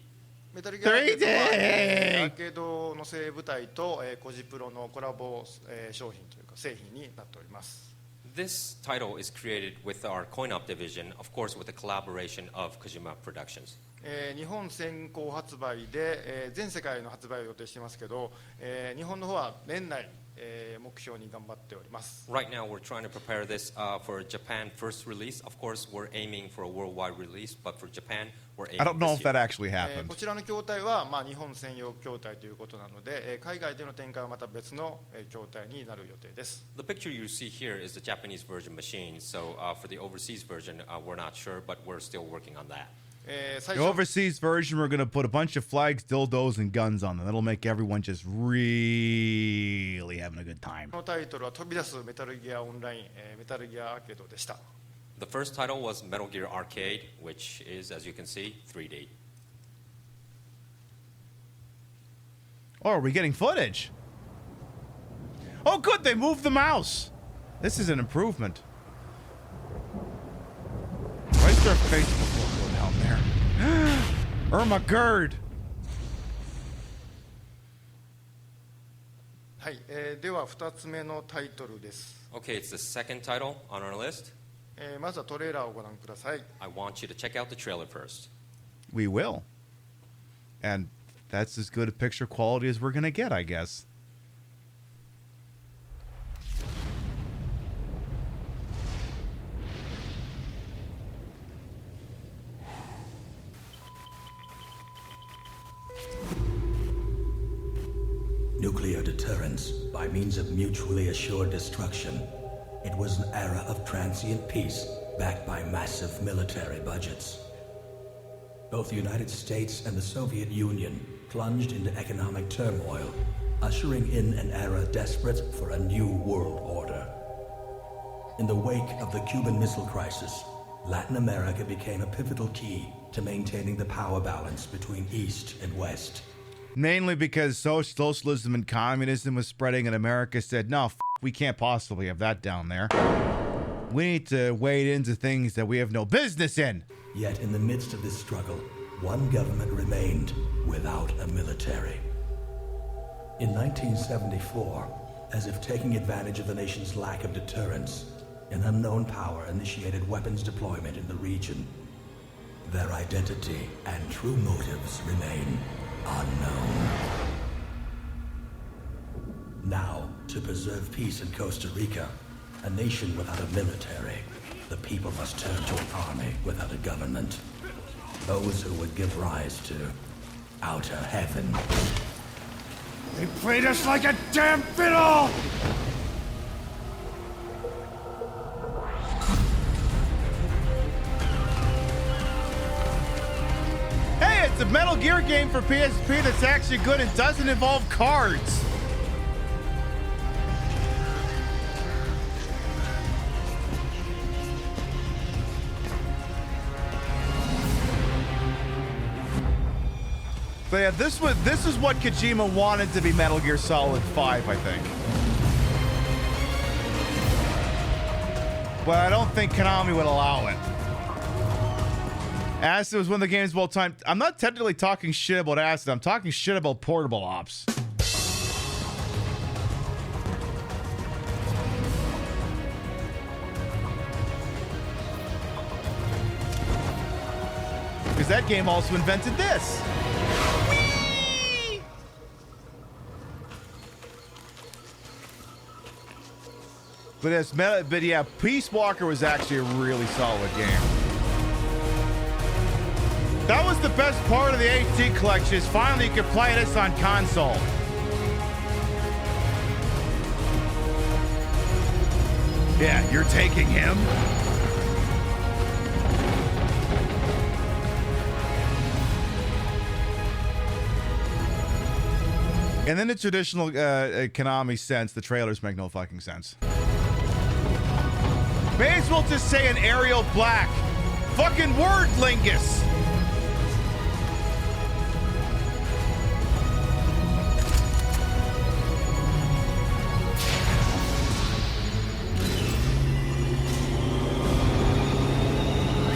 メタルギアアーケードはアーケードの正舞台とコジプロのコラボ商品というか製品になっております。 This title is created with our coin-op division, of course, with the collaboration of Kojima Productions. 日本先行発売で、全世界の発売を予定していますけど、日本の方は年内、目標に頑張っております。 Right now, we're trying to prepare this for Japan first release. Of course, we're aiming for a worldwide release, but for Japan, we're aiming. I don't know if this year. that actually happened. こちらの筐体は、日本専用筐体ということなので、海外での展開はまた別の筐体になる予定です。 The picture you see here is the Japanese version machine. So for the overseas version, we're not sure, but we're still working on that. The overseas version, we're going to put a bunch of flags, dildos, and guns on them. That'll make everyone just really having a good time. このタイトルは飛び出すメタルギアオンライン、メタルギアアーケードでした。 The first title was Metal Gear Arcade, which is, as you can see, 3D. Oh, are we getting footage? Oh, good, they moved the mouse. This is an improvement. Why is there a Facebook logo down there? Irma Gerd. はい、では2つ目のタイトルです。 Okay, it's the second title on our list. まずはトレーラーをご覧ください。 I want you to check out the trailer first. We will. And that's as good a picture quality as we're going to get, I guess. deterrence by means of mutually assured destruction. It was an era of transient peace backed by massive military budgets. Both the United States and the Soviet Union plunged into economic turmoil, ushering in an era desperate for a new world order. In the wake of the Cuban Missile Crisis, Latin America became a pivotal key to maintaining the power balance between East and West. Mainly because socialism and communism was spreading and America said, no, we can't possibly have that down there. We need to wade into things that we have no business in. Yet in the midst of this struggle, one government remained without a military. In 1974, as if taking advantage of the nation's lack of deterrence, an unknown power initiated weapons deployment in the region. Their identity and true motives remain unknown. Now, to preserve peace in Costa Rica, a nation without a military, the people must turn to an army without a government. Those who would give rise to outer heaven. They played us like a damn fiddle! Hey, it's a Metal Gear game for PSP that's actually good and doesn't involve cards. But yeah, this is what Kojima wanted to be Metal Gear Solid 5, I think. But I don't think Konami would allow it. Acid was one of the games of all time. I'm not technically talking shit about Acid. I'm talking shit about Portable Ops. Because that game also invented this. Whee! But yeah, Peace Walker was actually a really solid game. That was the best part of the HD collection, is finally you could play this on console. Yeah, you're taking him? And in the traditional Konami sense, the trailers make no fucking sense. May as well just say an Arial Black. Fucking wordlingus.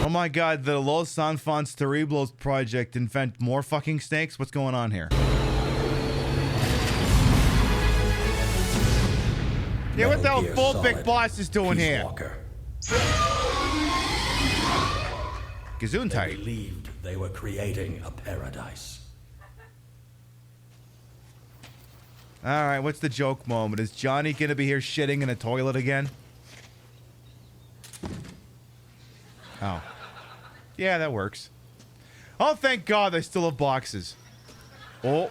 Oh my god, the Los Enfants Terribles project invent more fucking snakes? What's going on here? Yeah, what the hell Full Big Boss is doing here? Gesundheit. They believed they were creating a paradise. Alright, what's the joke moment? Is Johnny gonna be here shitting in a toilet again? Oh. Yeah, that works. Oh, thank God they still have boxes. Oh.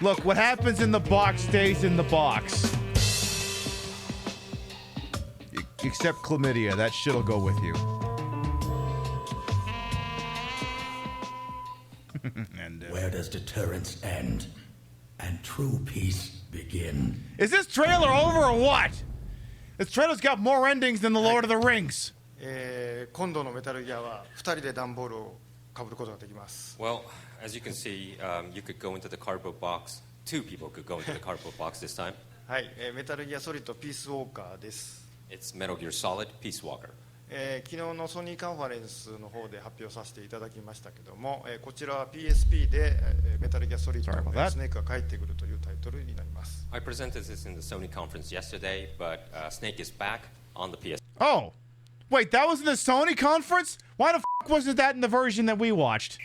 Look, what happens in the box stays in the box. Except chlamydia, that shit'll go with you. Where does deterrence end and true peace begin? Is this trailer over or what? This trailer's got more endings than the Lord of the Rings. 今度のメタルギアは2人で段ボールを被ることができます。Well, as you can see, you could go into the cardboard box. Two people could go into the cardboard box this time. はい、メタルギアソリッドピースウォーカーです。It's Metal Gear Solid Peace Walker. 昨日のソニーカンファレンスの方で発表させていただきましたけども、こちらは PSP でメタルギアソリッドのスネークが帰ってくるというタイトルになります。I presented this in the Sony conference yesterday, but Snake is back on the PS. Oh, wait, that was in the Sony conference? Why the f wasn't that in the version that we watched?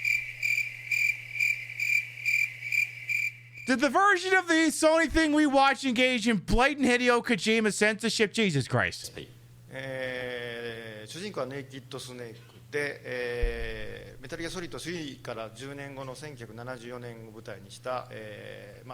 Did the version of the Sony thing we watched engage in blatant Hideo Kojima censorship? Jesus Christ. 主人公はネイキッドスネークで、メタルギアソリッド3から10年後の1974年を舞台にした、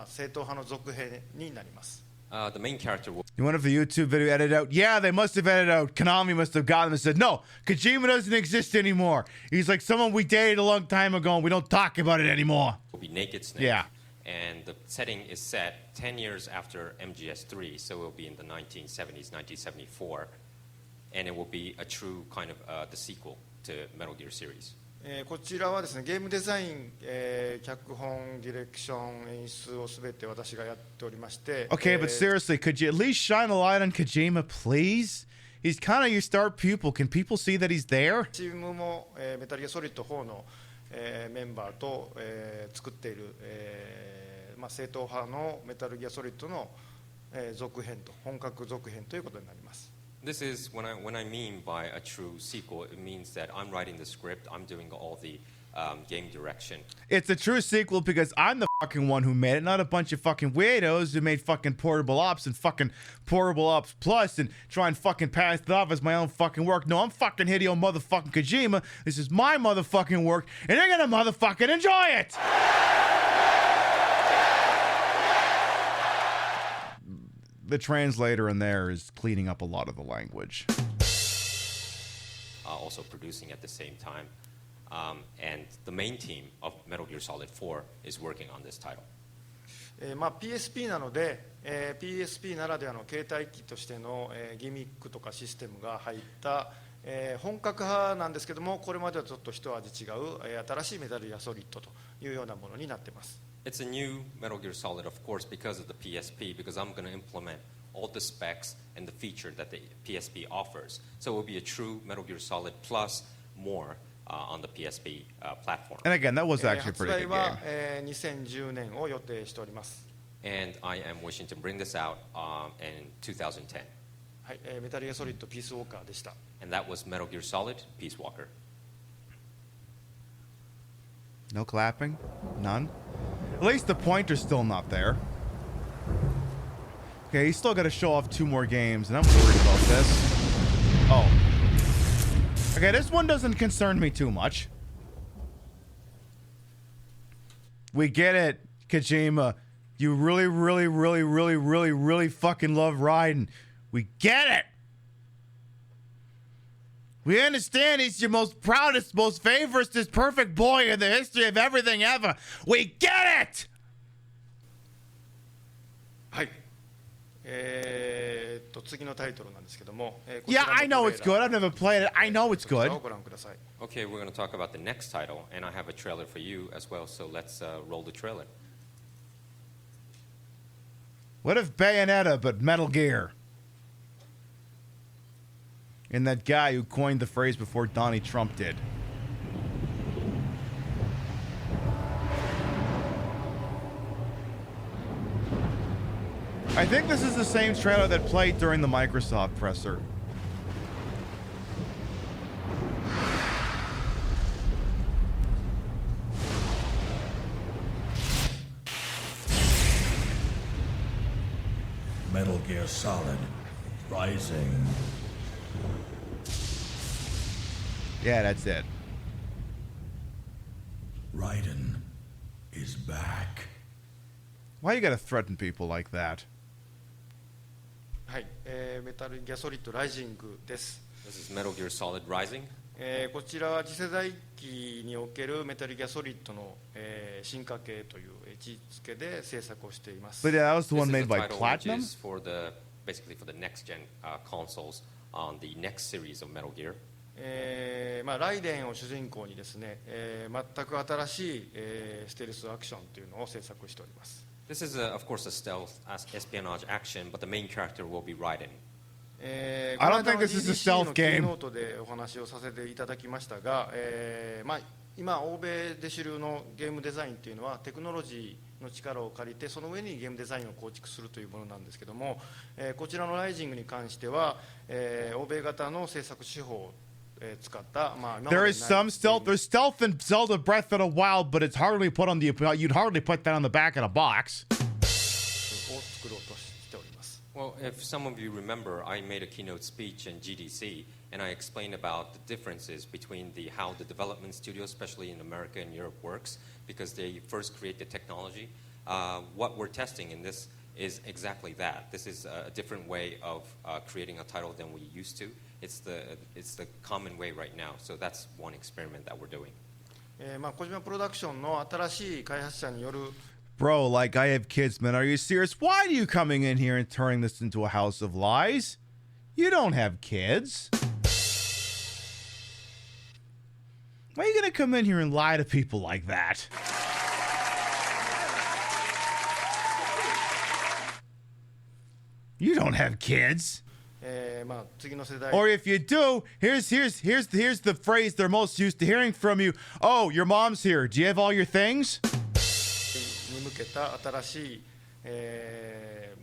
正統派の続編になります。The main character will... You wonder if the YouTube video edited out? Yeah, they must have edited out. Konami must have gotten them and said, no, Kojima doesn't exist anymore. He's like someone we dated a long time ago and we don't talk about it anymore. Will be Naked Snake. Yeah. And the setting is set 10 years after MGS3, so it will be in the 1970s, 1974. And it will be a true kind of the sequel to Metal Gear series. こちらはですね、ゲームデザイン、脚本、ディレクション、演出をすべて私がやっておりまして。Okay, but seriously, could you at least shine a light on Kojima, please? He's kind of your star pupil. Can people see that he's there? チームも、メタルギアソリッド4の、メンバーと、作っている、正統派のメタルギアソリッドの、続編と、本格続編ということになります。This is when I mean by a true sequel, it means that I'm writing the script, I'm doing all the game direction. It's a true sequel because I'm the fucking one who made it, not a bunch of fucking weirdos who made fucking Portable Ops and fucking Portable Ops Plus and try and fucking pass it off as my own fucking work. No, I'm fucking Hideo motherfucking Kojima. This is my motherfucking work, and you're gonna motherfucking enjoy it! The translator in there is cleaning up a lot of the language. Also producing at the same time. And the main team of Metal Gear Solid 4 is working on this title. PSP なので、PSP ならではの携帯機としての、ギミックとかシステムが入った、本格派なんですけども、これまではちょっと一味違う、新しいメタルギアソリッドというようなものになっています。It's a new Metal Gear Solid, of course, because of the PSP, because I'm going to implement all the specs and the feature that the PSP offers. So it will be a true Metal Gear Solid plus more on the PSP platform. And again, that was actually a pretty good game. 発売は、2010年を予定しております。And I am wishing to bring this out in 2010. はい、メタルギアソリッドピースウォーカーでした。And that was Metal Gear Solid Peace Walker. No clapping? None? At least the pointer's still not there. Okay, he's still got to show off 2 more games, and I'm worried about this. Oh. Okay, this one doesn't concern me too much. We get it, Kojima. You really, really, really, really, really, really fucking love Raiden. We get it! We understand he's your most proudest, most favoriteest, perfect boy in the history of everything ever. We get it! はい。次のタイトルなんですけども。Yeah, I know it's good. I've never played it. I know it's good. Okay, we're going to talk about the next title, and I have a trailer for you as well, so let's roll the trailer. What if Bayonetta, but Metal Gear? And that guy who coined the phrase before Donnie Trump did. I think this is the same trailer that played during the Microsoft presser. Metal Gear Solid Rising. Yeah, that's it. Raiden is back. Why you gotta threaten people like that? はい、メタルギアソリッドライジングです。This is Metal Gear Solid Rising. こちらは次世代機におけるメタルギアソリッドの、進化系という位置づけで制作をしています。But that was the one made by Platinum? Platinum? Which is for the, basically for the next gen consoles on the next series of Metal Gear. ライデンを主人公にですね、全く新しい、ステルスアクションというのを制作しております。This is, of course, a stealth espionage action, but the main character will be Raiden. I don't think this is a stealth game. ノートでお話をさせていただきましたが、今欧米で主流のゲームデザインというのはテクノロジーの力を借りてその上にゲームデザインを構築するというものなんですけども、こちらのライジングに関しては、欧米型の制作手法 There is some stealth. There's stealth in Zelda Breath of the Wild, but it's hardly put on the. You'd hardly put that on the back of the box. Well, if some of you remember, I made a keynote speech in GDC, and I explained about the differences between how the development studio, especially in America and Europe, works, because they first create the technology. What we're testing in this is exactly that. This is a different way of creating a title than we used to. It's the common way right now. So that's one experiment that we're doing. 小島プロダクションの新しい開発者による Bro, like, I have kids, man. Are you serious? Why are you coming in here and turning this into a house of lies? You don't have kids. Why are you gonna come in here and lie to people like that? You don't have kids. Or if you do, here's the phrase they're most used to hearing from you. Oh, your mom's here. Do you have all your things? に向けた新しい、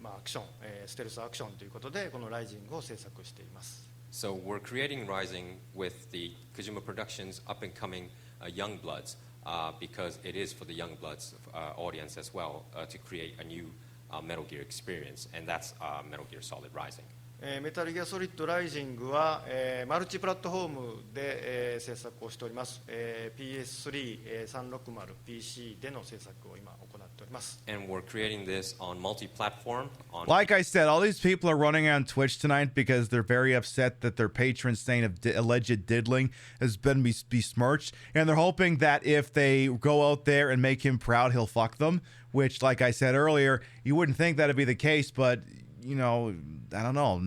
アクション、ステルスアクションということでこのライジングを制作しています。So we're creating Rising with the Kojima Productions up and coming young bloods because it is for the young bloods audience as well to create a new Metal Gear experience, and that's Metal Gear Solid Rising. メタルギアソリッドライジングは、マルチプラットフォームで、制作をしております。PS3、360、PC での制作を今行っております。And we're creating this on multi-platform. Like I said, all these people are running on Twitch tonight because they're very upset that their patron saint of alleged diddling has been besmirched, and they're hoping that if they go out there and make him proud, he'll fuck them. Which, like I said earlier, you wouldn't think that'd be the case, but you know, I don't know.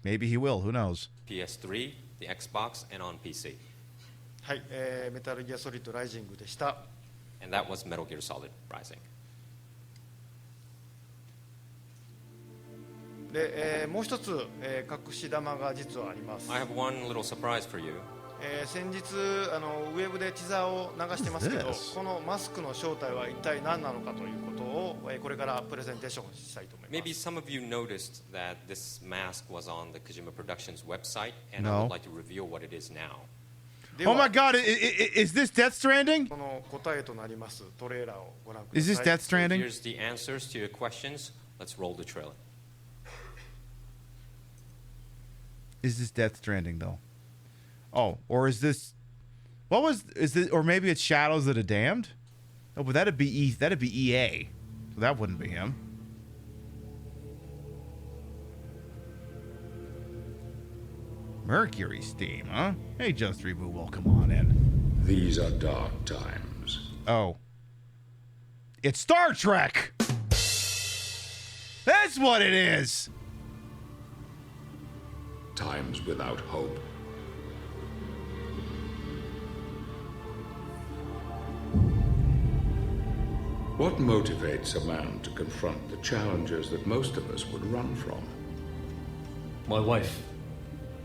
Maybe he will. Who knows? PS3, the Xbox, and on PC. はい、メタルギアソリッドライジングでした。And that was Metal Gear Solid Rising. で、もう一つ、隠し玉が実はあります。I have one little surprise for you. 先日ウェブでティザーを流してますけど、このマスクの正体は一体何なのかということをこれからプレゼンテーションしたいと思います。Maybe some of you noticed that this mask was on the Kojima Productions website, and I would like to reveal what it is now. Oh my God! Is this Death Stranding? この答えとなりますトレーラーをご覧ください。Is this Death Stranding? Here's the answers to your questions. Let's roll the trailer. Is this Death Stranding though? Oh, or is this? Is this? Or maybe it's Shadows of the Damned? Oh, but that'd be EA. So that wouldn't be him. Mercury's theme, huh? Hey, Just Reboot, welcome on in. These are dark times. Oh. It's Star Trek! That's what it is! Times without hope. What motivates a man to confront the challenges that most of us would run from? My wife,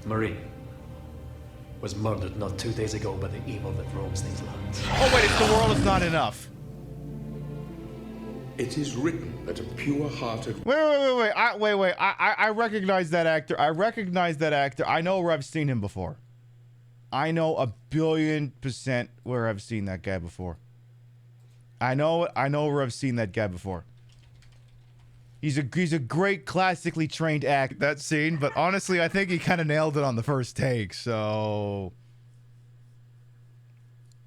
Marie, was murdered not 2 days ago by the evil that roams these lands. Oh wait, it's the world is not enough. It is written that a pure-hearted... Wait. I recognize that actor. I know where I've seen him before. I know 1,000,000,000% where I've seen that guy before. I know where I've seen that guy before. He's a great classically trained actor, that scene, but honestly I think he kind of nailed it on the first take. So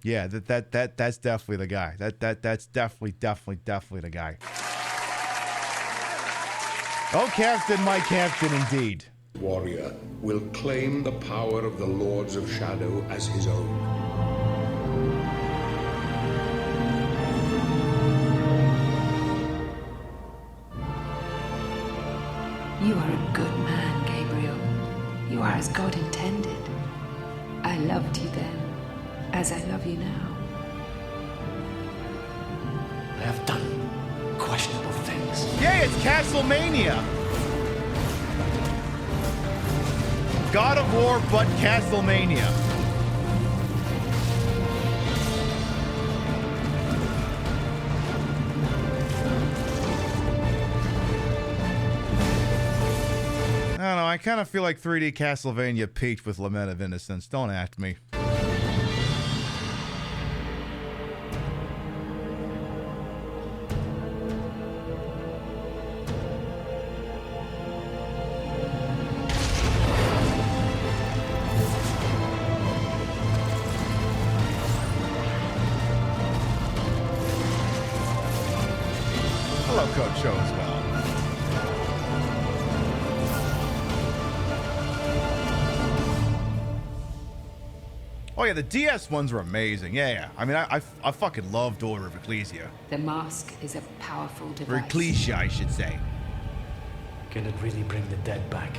yeah, that's definitely the guy. That's definitely the guy. Oh, Captain, my Captain, indeed. Warrior will claim the power of the Lords of Shadow as his own. You are a good man, Gabriel. You are as God intended. I loved you then, as I love you now. I have done questionable things. Yeah, it's Castlemania. God of War, but Castlemania. I don't know. I kind of feel like 3D Castlevania peaked with Lament of Innocence. Don't act me. Hello, Coach Show as well. Oh yeah, the DS ones were amazing. Yeah. I mean, I fucking loved Order of Ecclesia. The mask is a powerful Or device. Ecclesia, I should say. Can it really bring the dead back?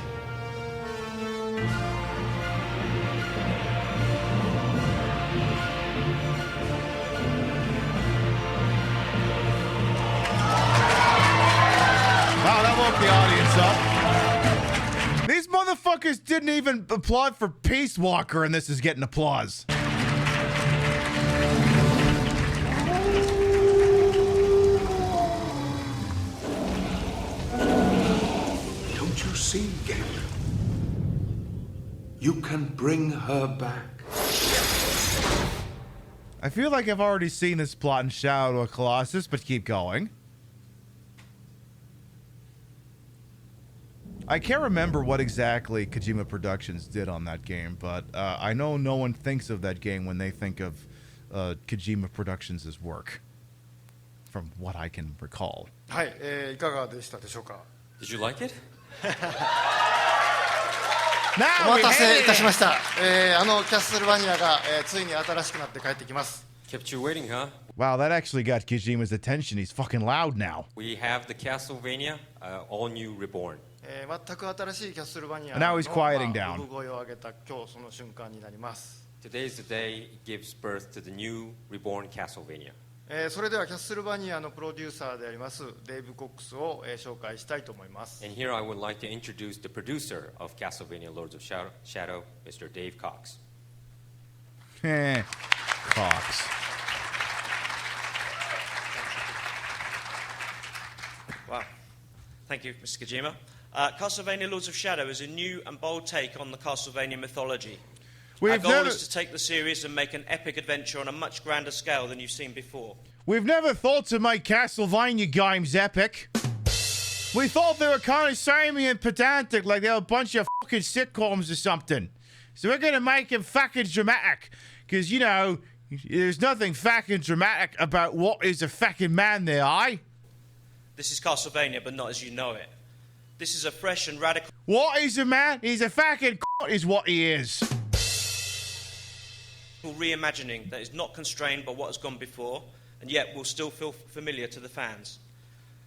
Wow, that woke the audience up. These motherfuckers didn't even applaud for Peace Walker, and this is getting applause. Don't you see, Gabriel? You can bring her back. I feel like I've already seen this plot in Shadow of Colossus, but keep going. I can't remember what exactly Kojima Productions did on that game, but I know no one thinks of that game when they think of Kojima Productions' work, from what I can recall. はい、いかがでしたでしょうか。 Did you like it? お待たせいたしました。あのキャッスルバニアが、ついに新しくなって帰ってきます。 Kept you waiting, huh? Wow, that actually got Kojima's attention. He's fucking loud now. We have the Castlevania, all new reborn. 全く新しいキャッスルバニア And now の he's quieting down. 産声を上げた今日その瞬間になります。 Today is the day it gives birth to the new reborn Castlevania. それではキャッスルバニアのプロデューサーでありますデイブ・コックスを、紹介したいと思います。 And here I would like to introduce the producer of Castlevania Lords of Shadow, Mr. Dave Cox. Cox. Wow. Thank you, Mr. Kojima. Castlevania Lords of Shadow is a new and bold take on the Castlevania mythology. Our goal is to take the series and make an epic adventure on a much grander scale than you've seen before. We've never thought to make Castlevania games epic. We thought they were kind of samey and pedantic, like they were a bunch of fucking sitcoms or something. So we're gonna make them fucking dramatic. Because, you know, there's nothing fucking dramatic about what is a fucking man there, aye? This is Castlevania, but not as you know it. This is a fresh and radical... What is a man? He's a fucking is what he is. reimagining that is not constrained by what has gone before, and yet will still feel familiar to the fans.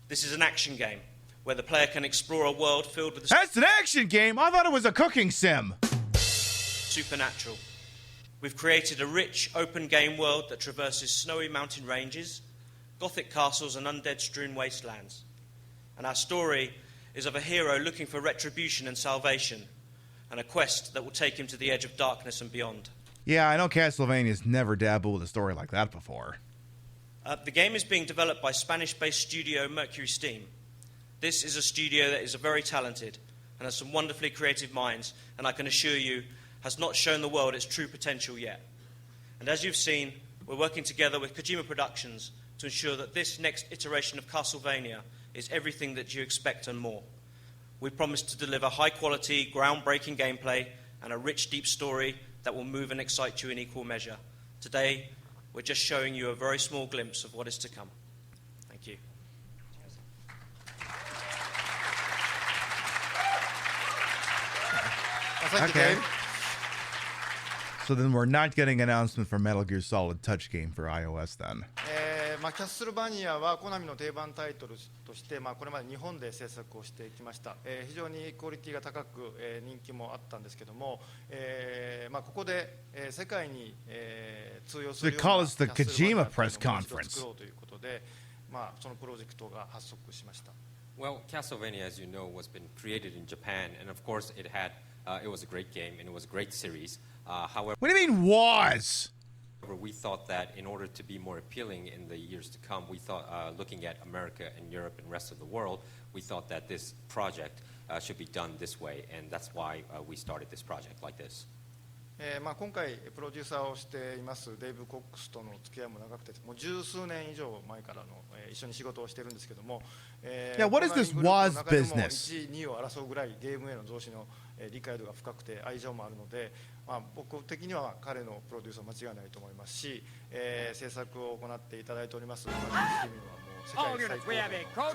This is an action game, where the player can explore a world filled with... That's an action game? I thought it was a cooking sim. Supernatural. We've created a rich, open game world that traverses snowy mountain ranges, gothic castles and undead-strewn wastelands. And our story is of a hero looking for retribution and salvation, and a quest that will take him to the edge of darkness and beyond. Yeah, I know Castlevania's never dabbled with a story like that before. The game is being developed by Spanish-based studio Mercury Steam. This is a studio that is very talented and has some wonderfully creative minds, and I can assure you, has not shown the world its true potential yet. And as you've seen, we're working together with Kojima Productions to ensure that this next iteration of Castlevania is everything that you expect and more. We promise to deliver high-quality, groundbreaking gameplay and a rich, deep story that will move and excite you in equal measure. Today, we're just showing you a very small glimpse of what is to come. Thank you. Okay. So then we're not getting an announcement for Metal Gear Solid Touch game for iOS then. キャッスルバニアはコナミの定番タイトルとして、これまで日本で制作をしてきました。非常にクオリティが高く、人気もあったんですけども、ここで、世界に、通用するようなキャッスルバニアというのを作ろうということで、そのプロジェクトが発足しました。Well, Castlevania, as you know, was been created in Japan, and of course, it was a great game and it was a great series. However, what do you mean was? We thought that in order to be more appealing in the years to come, we thought, looking at America and Europe and the rest of the world, we thought that this project should be done this way, and that's why we started this project like this. 今回プロデューサーをしていますデイブ・コックスとの付き合いも長くてもう十数年以上前からの、一緒に仕事をしてるんですけども、Yeah, what is this was business? 1、2を争うぐらいゲームへの増資の理解度が深くて愛情もあるので、僕的には彼のプロデュースは間違いないと思いますし、制作を行っていただいておりますマジックスキミンはもう世界最高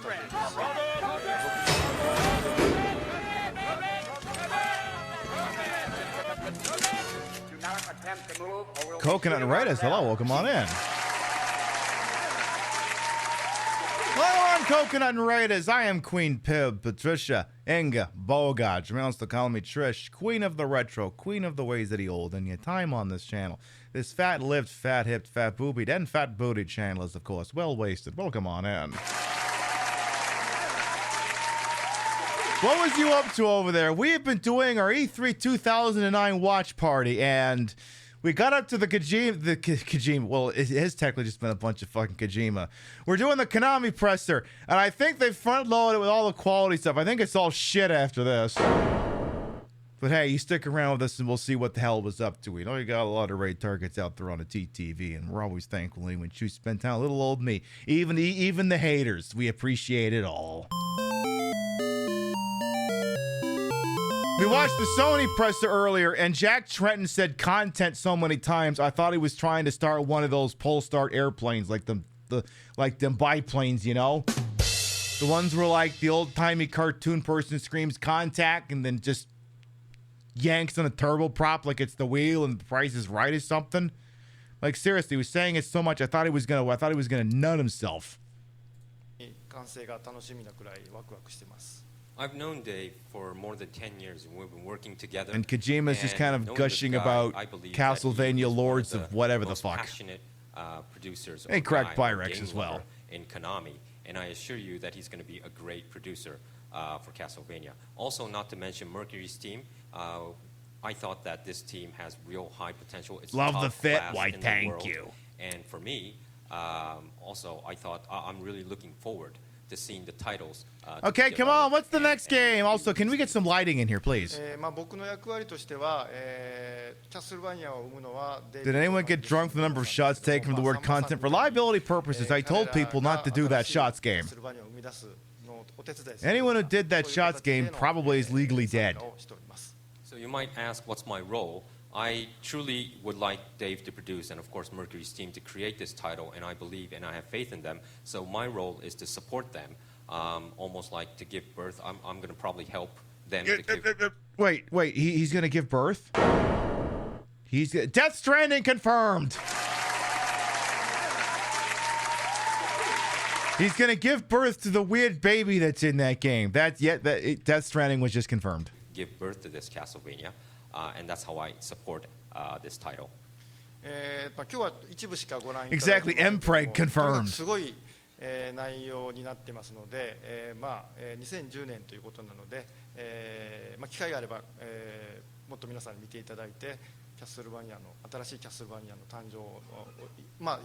Coconut and Raiders, hello, welcome on in. Hello, I'm Coconut and Raiders. I am Queen Pib, Patricia, Inga, Bogart. You may also call me Trish, Queen of the Retro, Queen of the Ways that he old, and your time on this channel. This fat-lipped, fat-hipped, fat-boobied, and fat-booted channel is, of course, well-wasted. Welcome on in. What was you up to over there? We have been doing our E3 2009 watch party, and we got up to the Kojima. Well, it has technically just been a bunch of fucking Kojima. We're doing the Konami presser, and I think they front-loaded it with all the quality stuff. I think it's all shit after this. But hey, you stick around with us, and we'll see what the hell was up to. We know you got a lot of raid targets out there on the TTV, and we're always thankful when you spend time. Little old me, even the haters, we appreciate it all. We watched the Sony presser earlier, and Jack Trenton said content so many times, I thought he was trying to start one of those Polestar airplanes, like them biplanes, you know? The ones where, like, the old-timey cartoon person screams contact and then just yanks on a turboprop like it's the wheel and the Price is Right or something. Like, seriously, he was saying it so much, I thought he was gonna nut himself. I've known Dave for more than 10 years, and we've been working together. And Kojima's just kind of gushing about Castlevania Lords of whatever the fuck. Passionate producers. And Craig Pyrex as well. In Konami, and I assure you that he's going to be a great producer for Castlevania. Also, not to mention Mercury's team. I thought that this team has real high potential. It's love the fit. Why, in thank the world. you. And for me, also, I thought I'm really looking forward to seeing the titles. Okay, come on. What's the next game? Also, can we get some lighting in here, please? Did anyone get drunk from the number of shots taken from the word content? For liability purposes, I told people not to do that shots game. Anyone who did that shots game probably is legally dead. So you might ask, what's my role? I truly would like Dave to produce, and of course Mercury's team, to create this title, and I believe and I have faith in them. So my role is to support them, almost like to give birth. I'm going to probably help them. Wait, he's going to give birth? Death Stranding confirmed! He's going to give birth to the weird baby that's in that game. Death Stranding was just confirmed. Give birth to this Castlevania. And that's how I support this title. Exactly, MPreg confirmed. すごい内容になってますので、2010年ということなので、機会があれば、もっと皆さんに見ていただいて、新しいキャスルバニアの誕生を、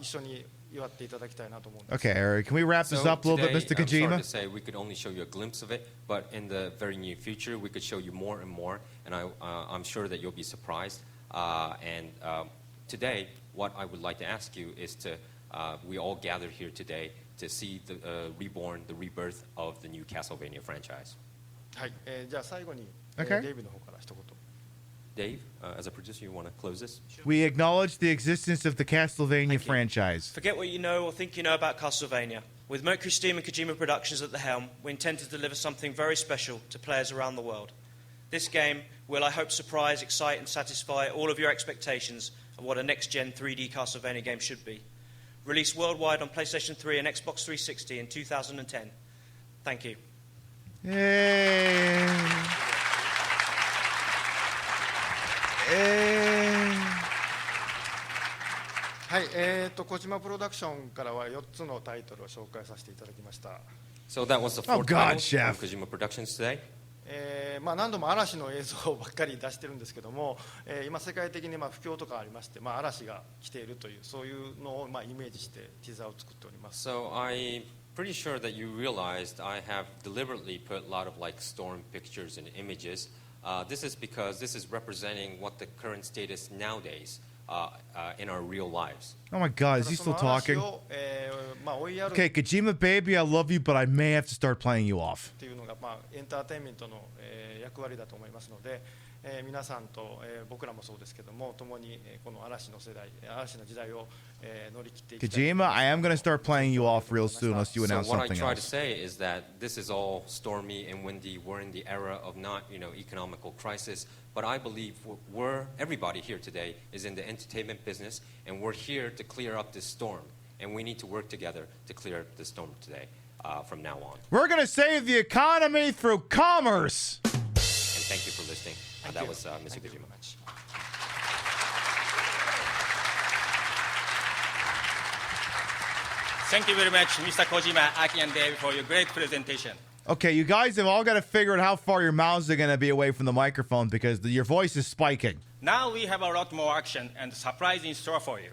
一緒に祝っていただきたいなと思うんです。Okay, Eric, can we wrap this up a little bit, Mr. Kojima? I'm sorry to say we could only show you a glimpse of it, but in the very near future, we could show you more and more, and I'm sure that you'll be surprised. Today, what I would like to ask you is to, we all gathered here today to see the the rebirth of the new Castlevania franchise. はい、じゃあ最後に、デイブの方から一言。Dave, as a producer, you want to close this? We acknowledge the existence of the Castlevania franchise. Forget what you know or think you know about Castlevania. With Mercury Steam and Kojima Productions at the helm, we intend to deliver something very special to players around the world. This game will, I hope, surprise, excite, and satisfy all of your expectations of what a next-gen 3D Castlevania game should be. Released worldwide on PlayStation 3 and Xbox 360 in 2010. Thank you. Yay.小島プロダクションからは4つのタイトルを紹介させていただきました。So that was the fourth title from Kojima Productions today. 何度も嵐の映像ばっかり出してるんですけども、今世界的に不況とかありまして、嵐が来ているというそういうのをイメージしてティザーを作っております。So I pretty sure that you realized I have deliberately put a lot of like storm pictures and images. This is because this is representing what the current state is nowadays in our real lives. Oh my God, is he still talking? Okay, Kojima baby, I love you, but I may have to start playing you off. っていうのがエンターテインメントの役割だと思いますので、皆さんと僕らもそうですけども、共にこの嵐の時代を乗り切っていきたい。 Kojima, I am going to start playing you off real soon unless you announce So what I something try to else. say is that this is all stormy and windy. We're in the era of not, economical crisis. But I believe everybody here today is in the entertainment business, and we're here to clear up this storm. And we need to work together to clear up this storm today, from now on. We're going to save the economy through commerce. And thank you for listening. That was Mr. Kojima. Thank you very much, Mr. Kojima, Aki, and Dave, for your great presentation. Okay, you guys have all got to figure out how far your mouths are going to be away from the microphone because your voice is spiking. Now we have a lot more action and surprise in store for you.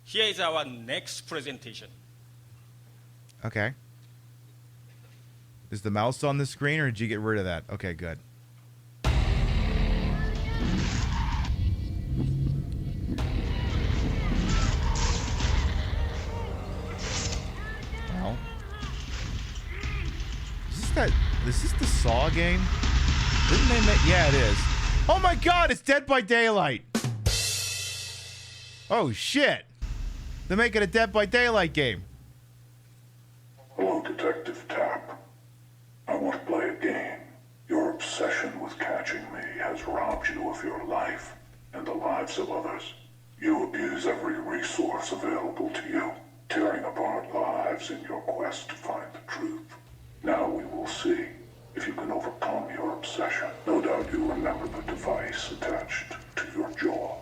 Here is our next presentation. Okay. Is the mouse on the screen or did you get rid of that? Okay, good. Well. Is this the Saw game? Didn't they make... Yeah, it is. Oh my God, it's Dead by Daylight. Oh shit. They're making a Dead by Daylight game. Hello, Detective Tapp. I want to play a game. Your obsession with catching me has robbed you of your life and the lives of others. You abuse every resource available to you, tearing apart lives in your quest to find the truth. Now we will see if you can overcome your obsession. No doubt you remember the device attached to your jaw.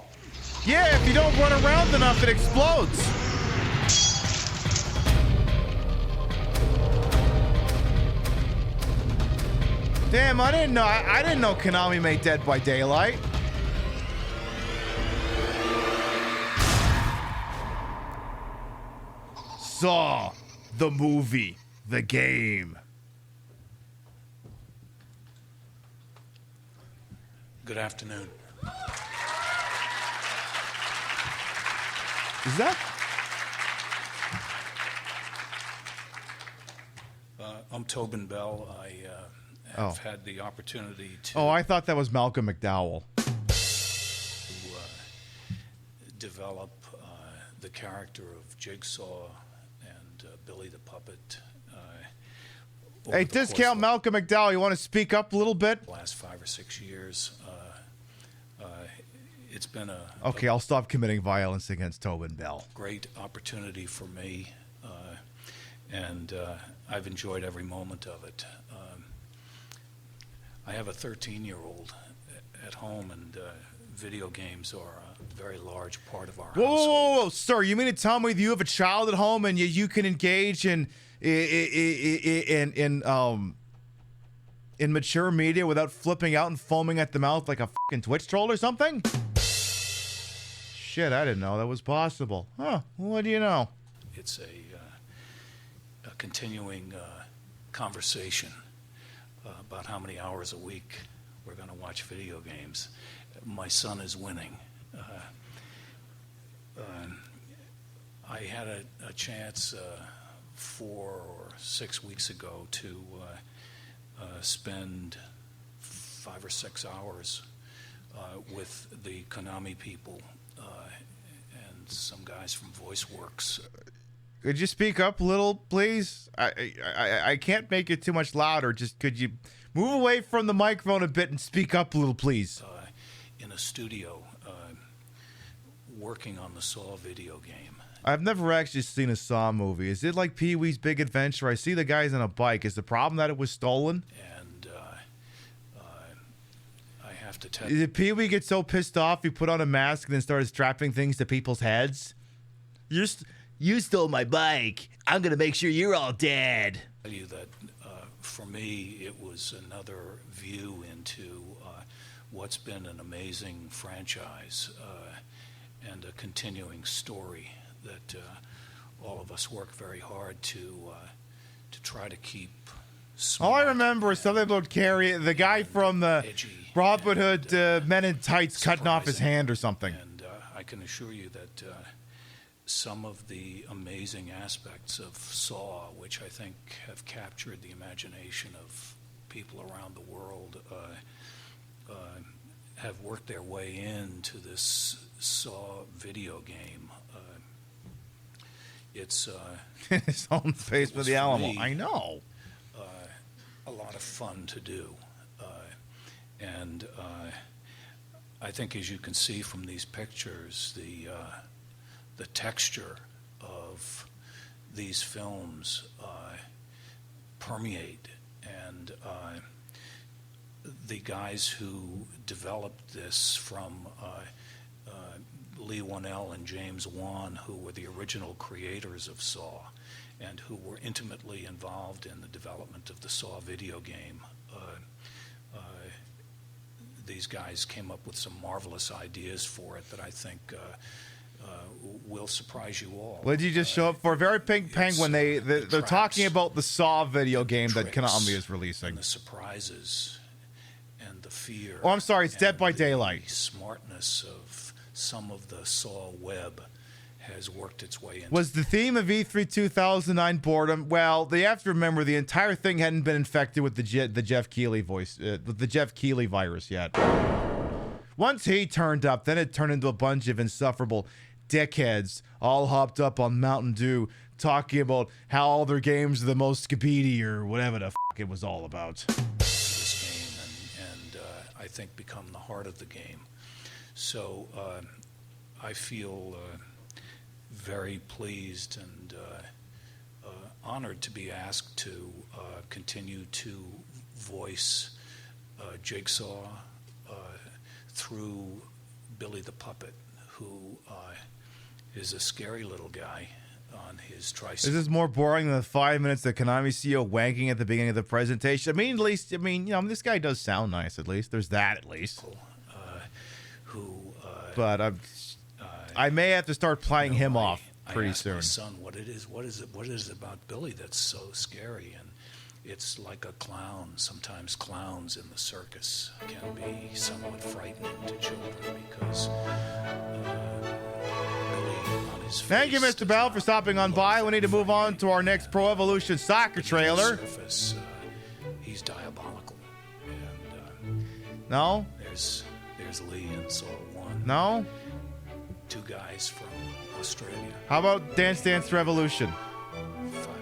Yeah, if you don't run around enough, it explodes. Damn, I didn't know Konami made Dead by Daylight. Saw, the movie, the game. Good afternoon. Is that? I'm Tobin Bell. I have had the opportunity to Oh, I thought that was Malcolm McDowell. develop the character of Jigsaw and Billy the Puppet. Hey, discount Malcolm McDowell. You want to speak up a little bit? The last 5 or 6 years. It's been Okay, I'll stop committing violence against Tobin Bell. great opportunity for me, and I've enjoyed every moment of it. I have a 13-year-old at home, and video games are a very large part of our household. Whoa, sir! You mean to tell me that you have a child at home and you can engage in mature media without flipping out and foaming at the mouth like a fucking Twitch troll or something? Shit, I didn't know that was possible. Huh? What do you know? It's a continuing conversation about how many hours a week we're going to watch video games. My son is winning. I had a chance 4 or 6 weeks ago to spend 5 or 6 hours with the Konami people and some guys from VoiceWorks. Could you speak up a little, please? I can't make it too much louder. Just could you move away from the microphone a bit and speak up a little, please? In a studio, working on the Saw video game. I've never actually seen a Saw movie. Is it like Pee-wee's Big Adventure? I see the guys on a bike. Is the problem that it was stolen? And I have to tell Did Pee-wee get so pissed off he put on a mask and then started strapping things to people's heads? You stole my bike. I'm going to make sure you're all dead. tell you that for me, it was another view into what's been an amazing franchise and a continuing story that all of us work very hard to to try to keep All I remember is something about Carrie, the guy from the Robin Hood Men in Tights cutting off his hand or something. And I can assure you that some of the amazing aspects of Saw, which I think have captured the imagination of people around the world, have worked their way into this Saw video game. It's in his own basement of the Alamo. I know. A lot of fun to do, and I think, as you can see from these pictures, the texture of these films permeate, and the guys who developed this, from Lee Wanell and James Wan, who were the original creators of Saw and who were intimately involved in the development of the Saw video game. These guys came up with some marvelous ideas for it that I think will surprise you all. What did you just show up for? Very Pink Penguin. They're talking about the Saw video game that Konami is releasing. And the surprises and the fear. Oh, I'm sorry. It's Dead by Daylight. The smartness of some of the Saw web has worked its way into. Was the theme of E3 2009 boredom? Well, they have to remember the entire thing hadn't been infected with the Jeff Keighley with the Jeff Keighley virus yet. Once he turned up, then it turned into a bunch of insufferable dickheads all hopped up on Mountain Dew talking about how all their games are the most skibidi or whatever the f*** it was all about. This game and I think become the heart of the game. So I feel very pleased and honored to be asked to continue to voice Jigsaw through Billy the Puppet, who is a scary little guy on his tricycle. Is this more boring than the 5 minutes that Konami CEO wanking at the beginning of the presentation? I mean, at least, this guy does sound nice, at least. There's that, at least. But I may have to start playing him off pretty soon. My son, what is it about Billy that's so scary? And it's like a clown. Sometimes clowns in the circus can be somewhat frightening to children because Billy on his face. Thank you, Mr. Bell, for stopping on by. We need to move on to our next Pro Evolution Soccer trailer. Surface, he's diabolical. And no? There's Lee in Saw 1. No? Two guys from Australia. How about Dance Dance Revolution?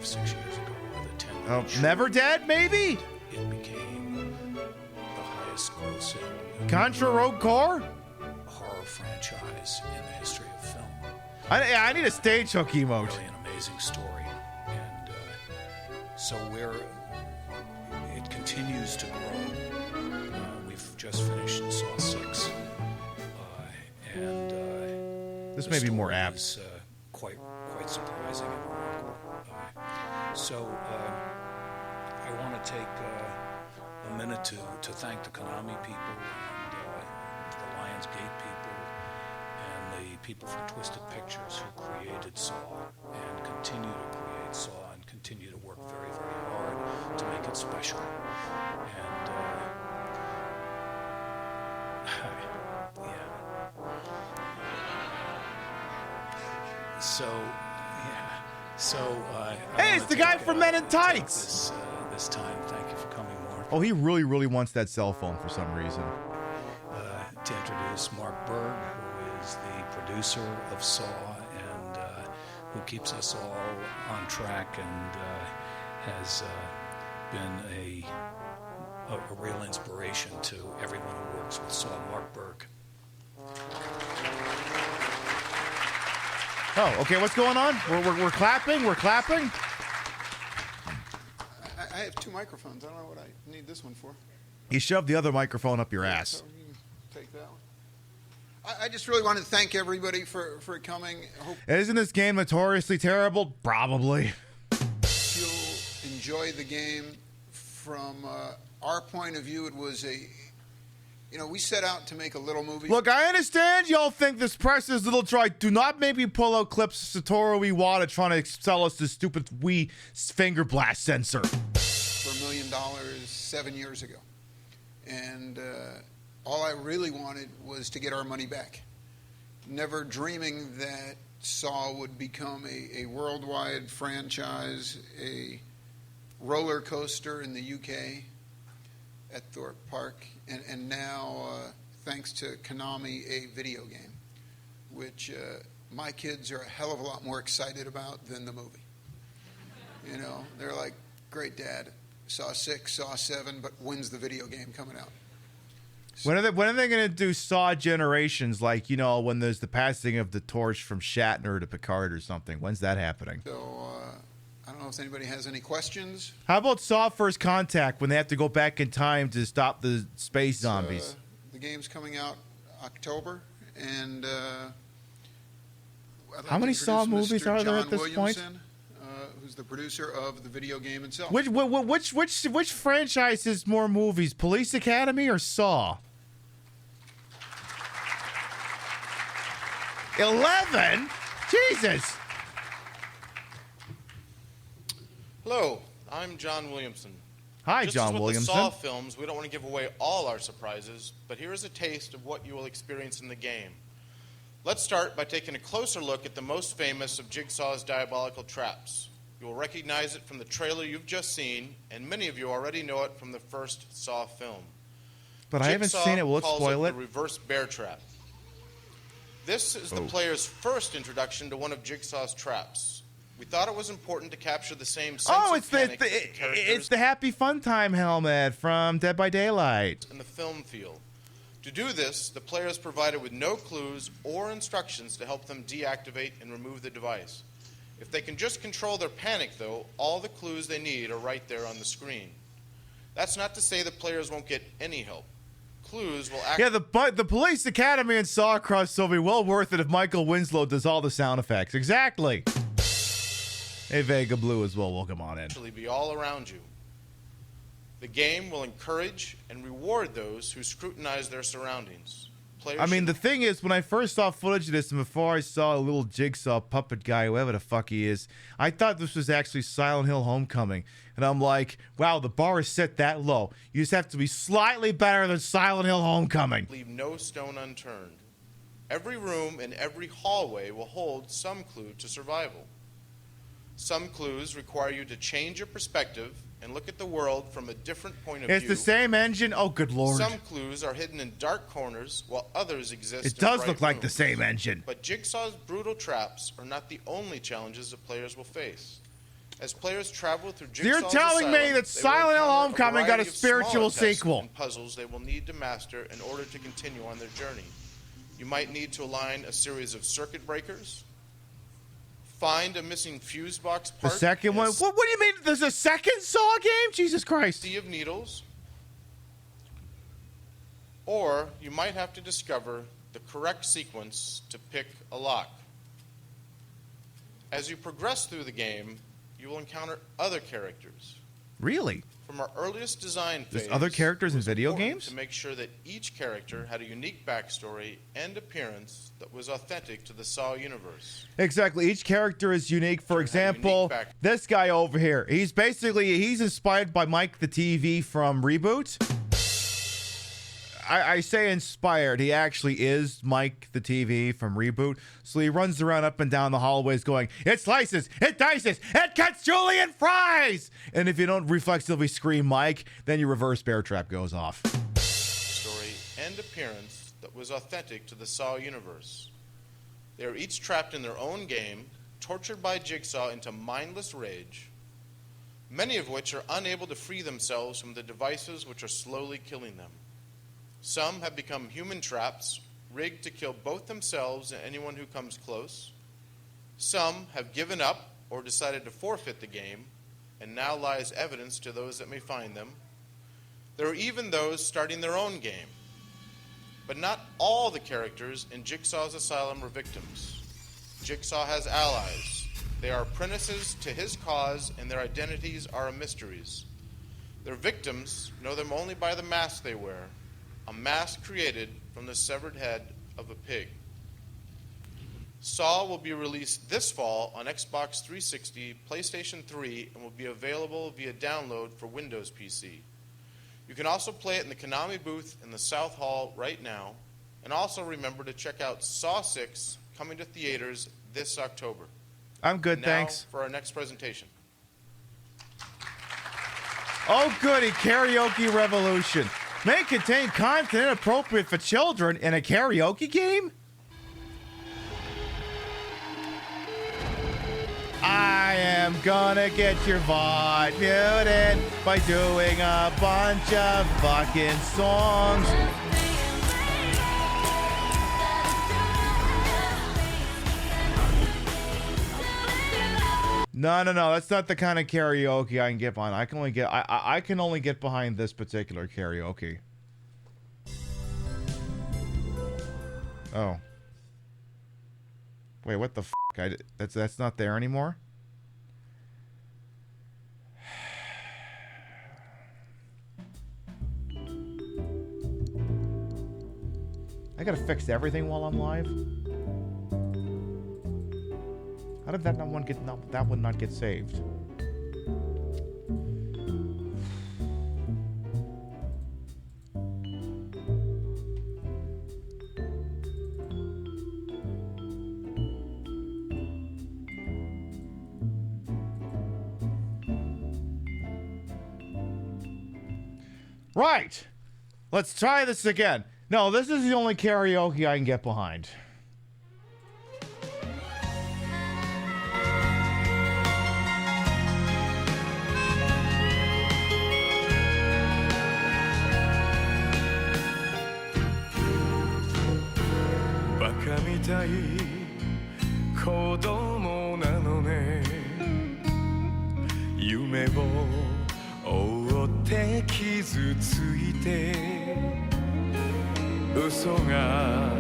5-6 years ago with a 10. Never Dead, maybe? It became the highest grossing Contra Rogue Core? horror franchise in the history of film. I need a stage hook emote. Really an amazing story. And so it continues to grow. We've just finished Saw 6. And this may be more apt. Is, quite surprising and remarkable. So I want to take a minute to thank the Konami people and the Lionsgate people and the people from Twisted Pictures who created Saw and continue to create Saw and continue to work very, very hard to make it special. And Hey, it's the guy from Men in Tights! This time, thank you for coming, Mark. Oh, he really, really wants that cell phone for some reason. To introduce Mark Berg, who is the producer of Saw and who keeps us all on track and has been a real inspiration to everyone who works with Saw. Mark Berg. Oh, okay, what's going on? We're clapping? We're clapping? I have two microphones. I don't know what I need this one for. You shoved the other microphone up your ass. So you can take that one. I just really wanted to thank everybody for coming. Isn't this game notoriously terrible? Probably. You'll enjoy the game. From our point of view, You know, we set out to make a little movie. Look, I understand y'all think this press is a little dry. Do not make me pull out clips of Satoru Iwata trying to sell us this stupid Wii finger blast sensor. For $1 million 7 years ago. And all I really wanted was to get our money back. Never dreaming that Saw would become a worldwide franchise, a roller coaster in the UK at Thorpe Park, and now, thanks to Konami, a video game, which my kids are a hell of a lot more excited about than the movie. You know, they're like, great, Dad, Saw 6, Saw 7, but when's the video game coming out? When are they going to do Saw Generations, like, you know, when there's the passing of the torch from Shatner to Picard or something? When's that happening? So, I don't know if anybody has any questions. How about Saw First Contact, when they have to go back in time to stop the space zombies? The game's coming out October, and how many Saw movies are there at this point? Who's the producer of the video game itself? Which franchise has more movies, Police Academy or Saw? 11? Jesus! Hello, I'm John Williamson. Hi, Just John as with Williamson. The Saw films, we don't want to give away all our surprises, but here is a taste of what you will experience in the game. Let's start by taking a closer look at the most famous of Jigsaw's diabolical traps. You will recognize it from the trailer you've just seen, and many of you already know it from the first Saw film. But I haven't seen it. Will it calls spoil it? The reverse bear trap. This is the player's first introduction to one of Jigsaw's traps. We thought it was important to capture the same sense of panic that the characters it's the Happy Fun Time helmet from Dead by Daylight. in the film feel. To do this, the player is provided with no clues or instructions to help them deactivate and remove the device. If they can just control their panic, though, all the clues they need are right there on the screen. That's not to say the players won't get any help. Clues will act. Yeah, the Police Academy and Saw Cross will be well worth it if Michael Winslow does all the sound effects. Exactly. Hey, Vega Blue as well. Welcome on in. Actually be all around you. The game will encourage and reward those who scrutinize their surroundings. Players I mean, the thing is, when I first saw footage of this, and before I saw a little Jigsaw puppet guy, whoever the fuck he is, I thought this was actually Silent Hill Homecoming. And I'm like, wow, the bar is set that low. You just have to be slightly better than Silent Hill Homecoming. leave no stone unturned. Every room and every hallway will hold some clue to survival. Some clues require you to change your perspective and look at the world from a different point of view. It's the same engine? Oh, good lord. Some clues are hidden in dark corners, while others exist It in does bright look like rooms. the same engine. But Jigsaw's brutal traps are not the only challenges that players will face. As players travel through Jigsaw's You're telling me asylum, that they will Silent Hill encounter Homecoming got a variety of smaller spiritual tests sequel. and puzzles they will need to master in order to continue on their journey. You might need to align a series of circuit breakers, find a missing fuse box The part. second in one? a What do you mean? There's a second Saw game? Jesus Christ. sea of needles. Or you might have to discover the correct sequence to pick a lock. As you progress through the game, you will encounter other characters. Really? From our earliest design phase, There's other characters in video important games? to make sure that each character had a unique backstory and appearance that was authentic to the Saw universe. Exactly. Each character is unique. For example, this guy over here. He's inspired by Mike the TV from Reboot. I say inspired. He actually is Mike the TV from Reboot. So he runs around up and down the hallways going, it slices, it dices, it cuts julienne fries! And if you don't reflexively scream Mike, then your reverse bear trap goes off. Story and appearance that was authentic to the Saw universe. They are each trapped in their own game, tortured by Jigsaw into mindless rage, many of which are unable to free themselves from the devices which are slowly killing them. Some have become human traps, rigged to kill both themselves and anyone who comes close. Some have given up or decided to forfeit the game, and now lies evidence to those that may find them. There are even those starting their own game. But not all the characters in Jigsaw's asylum are victims. Jigsaw has allies. They are apprentices to his cause, and their identities are mysteries. Their victims know them only by the mask they wear. a mask created from the severed head of a pig. Saw will be released this fall on Xbox 360, PlayStation 3, and will be available via download for Windows PC. You can also play it in the Konami booth in the South Hall right now. And also remember to check out Saw 6 coming to theaters this October. I'm good, now thanks. For our next presentation. Oh, goody, Karaoke Revolution. May contain content inappropriate for children in a karaoke game? I am gonna get your VOD muted by doing a bunch of fucking songs. No, that's not the kind of karaoke I can get behind. I can only get behind this particular karaoke. Oh. Wait, what the f***? That's not there anymore? I gotta fix everything while I'm live? How did that one not get saved? Right. Let's try this again. No, this is the only karaoke I can get behind. Baka mitai kodomo nano ne Yume wo ootte kizu tsuite Uso ga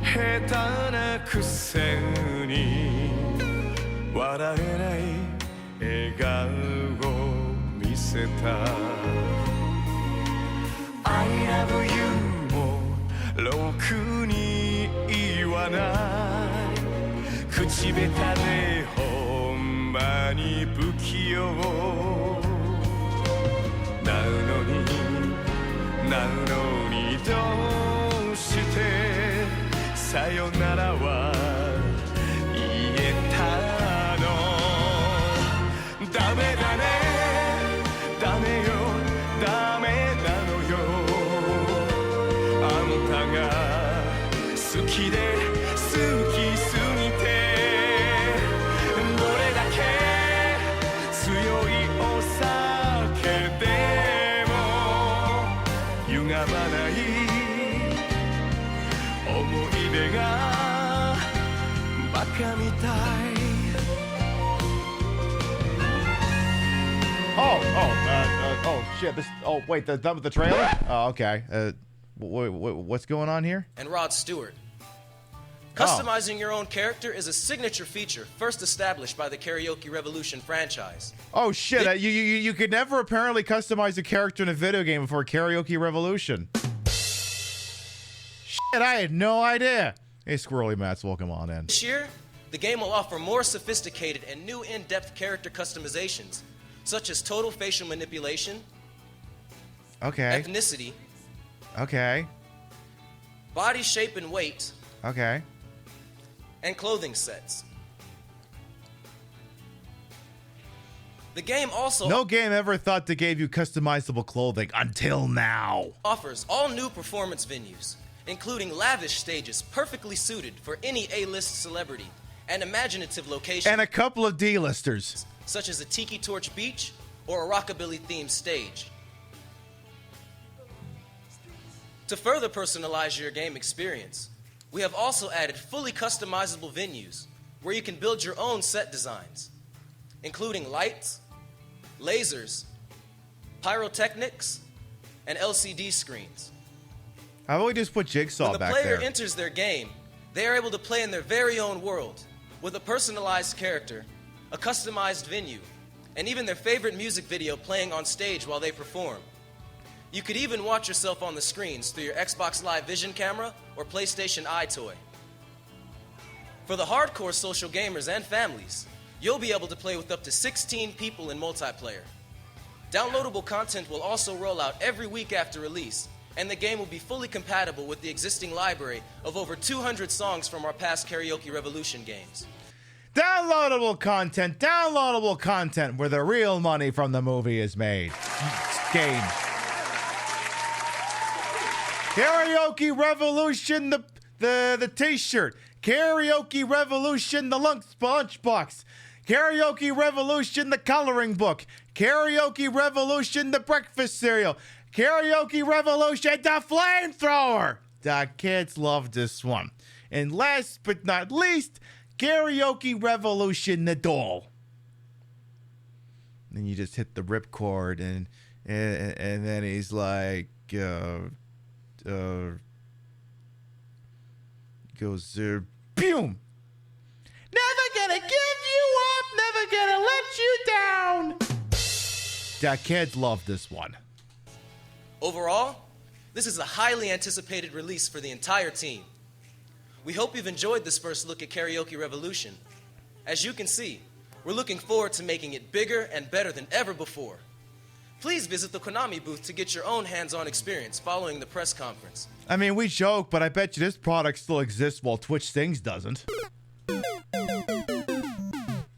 heta na kuse ni Waraenai egao o miseta I love you mo ろくに言わない口下手でほんまに不器用なのにどうしてさよならは言えたのダメだねダメよダメなのよあんたが好きで好きすぎてどれだけ強いお酒でも歪まない思い出がバカみたい Oh shit! Oh wait, the done with the trailer? Oh, okay. What's going on here? And Rod Stewart. Customizing your own character is a signature feature first established by the Karaoke Revolution franchise. Oh shit! You could never apparently customize a character in a video game before Karaoke Revolution. Shit! I had no idea. Hey, Squirrely Mats, welcome on in. This year, the game will offer more sophisticated and new in-depth character customizations, such as total facial manipulation, okay, ethnicity, okay, body shape and weight, okay, and clothing sets. The game also no game ever thought they gave you customizable clothing until now. Offers all new performance venues, including lavish stages perfectly suited for any A-list celebrity, and imaginative locations, and a couple of D-listers, such as a Tiki Torch Beach or a rockabilly-themed stage. To further personalize your game experience, we have also added fully customizable venues where you can build your own set designs, including lights, lasers, pyrotechnics, and LCD screens. How about we just put Jigsaw back there? When the player enters their game, they are able to play in their very own world with a personalized character, a customized venue, and even their favorite music video playing on stage while they perform. You could even watch yourself on the screens through your Xbox Live Vision camera or PlayStation Eye toy. For the hardcore social gamers and families, you'll be able to play with up to 16 people in multiplayer. Downloadable content will also roll out every week after release, and the game will be fully compatible with the existing library of over 200 songs from our past Karaoke Revolution games. Downloadable content where the real money from the movie is made. Game. Karaoke Revolution, the t-shirt. Karaoke Revolution, the lunchbox. Karaoke Revolution, the coloring book. Karaoke Revolution, the breakfast cereal. Karaoke Revolution, the flamethrower. The kids love this one. And last but not least, Karaoke Revolution, the doll. And you just hit the ripcord, and then he's like, goes there, boom. Never gonna give you up, never gonna let you down. The kids love this one. Overall, this is a highly anticipated release for the entire team. We hope you've enjoyed this first look at Karaoke Revolution. As you can see, we're looking forward to making it bigger and better than ever before. Please visit the Konami booth to get your own hands-on experience following the press conference. I mean, we joke, but I bet you this product still exists while Twitch Things doesn't.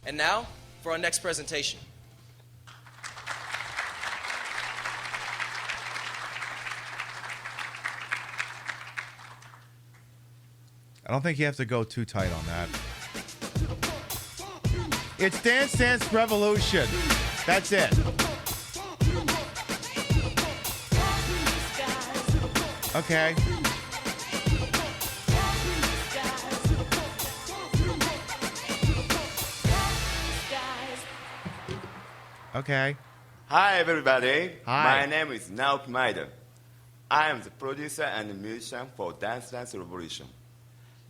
And now, for our next presentation. I don't think you have to go too tight on that. It's Dance Dance Revolution. That's it. Okay. Okay. Hi, everybody. Hi. My name is Naoki Maeda. I am the producer and musician for Dance Dance Revolution.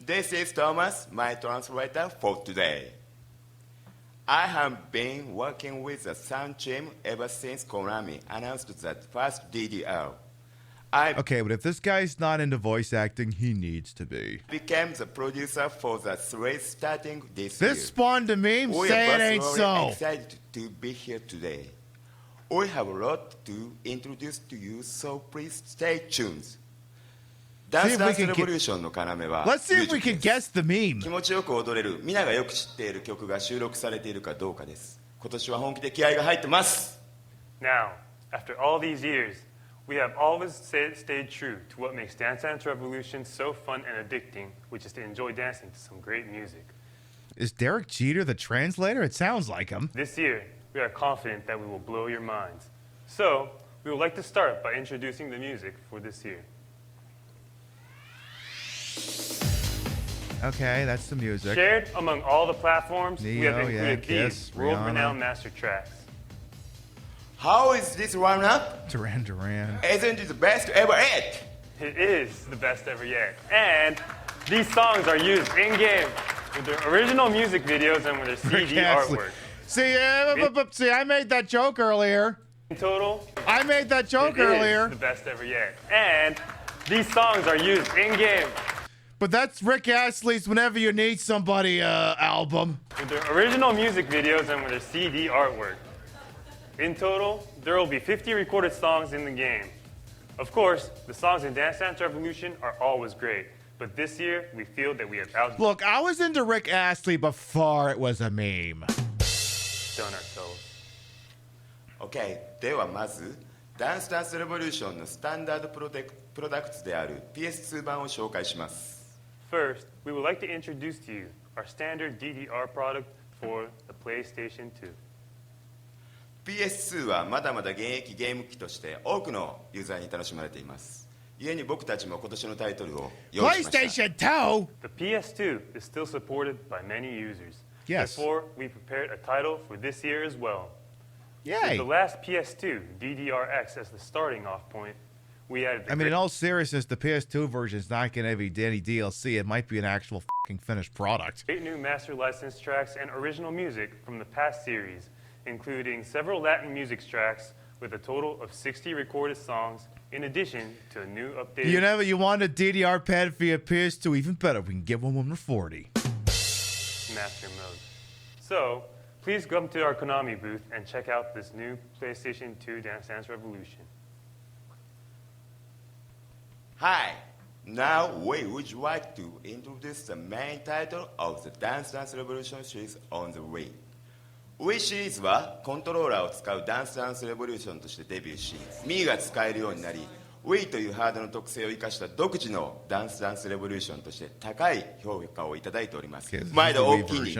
This is Thomas, my translator for today. I have been working with the sound team ever since Konami announced that first DDR. Okay, but if this guy's not into voice acting, he needs to be. Became the producer for the series starting this year. This spawned a meme. We Say are it ain't both so. really excited to be here today. We have a lot to introduce to you, so please stay tuned. Dance Dance Revolution の要は Let's see if we can guess the meme. 気持ちよく踊れる皆がよく知っている曲が収録されているかどうかです。今年は本気で気合が入ってます。 Now, after all these years, we have always stayed true to what makes Dance Dance Revolution so fun and addicting, which is to enjoy dancing to some great music. Is Derek Jeter the translator? It sounds like him. This year, we are confident that we will blow your minds. So, we would like to start by introducing the music for this year. Okay, that's the music. Shared among all the platforms, we have Neo, included Kiss, these world-renowned Rihanna. master tracks. How is this lineup? Duran Duran. Isn't it the best ever yet? It is the best ever yet. And these songs are used in-game with their original music videos and with their CD artwork. See, I made that joke earlier. In total, I made that joke it earlier. is the best ever yet. And these songs are used in-game. But that's Rick Astley's Whenever You Need Somebody album. With their original music videos and with their CD artwork. In total, there will be 50 recorded songs in the game. Of course, the songs in Dance Dance Revolution are always great, but this year we feel that we have outdone Look, I was into Rick Astley before it was a meme. ourselves. OK、ではまず、ダンスダンスレボリューションのスタンダードプロダクツである PS2 版を紹介します。First, we would like to introduce to you our standard DDR product for the PlayStation 2. PS2 はまだまだ現役ゲーム機として多くのユーザーに楽しまれています。故に僕たちも今年のタイトルを用意しました。PlayStation 2? The PS2 is still supported by many users. Yes. Therefore, we prepared a title for this year as well. Yay. With the last PS2, DDRX, as the starting off point, we added the in all seriousness, the PS2 version is not going to be any DLC. It might be an actual fucking finished product. great new master license tracks and original music from the past series, including several Latin music tracks with a total of 60 recorded songs In addition to a new updated... You want a DDR pad for your PS2? Even better, we can get one when we're 40. Master mode. So, please come to our Konami booth and check out this new PlayStation 2 Dance Dance Revolution. Hi. Now we would like to introduce the main title of the Dance Dance Revolution series on the Wii. Wii シリーズはコントローラーを使うダンスダンスレボリューションとしてデビューし、Mii が使えるようになり、Wii というハードの特性を生かした独自のダンスダンスレボリューションとして高い評価をいただいております。毎度大きに。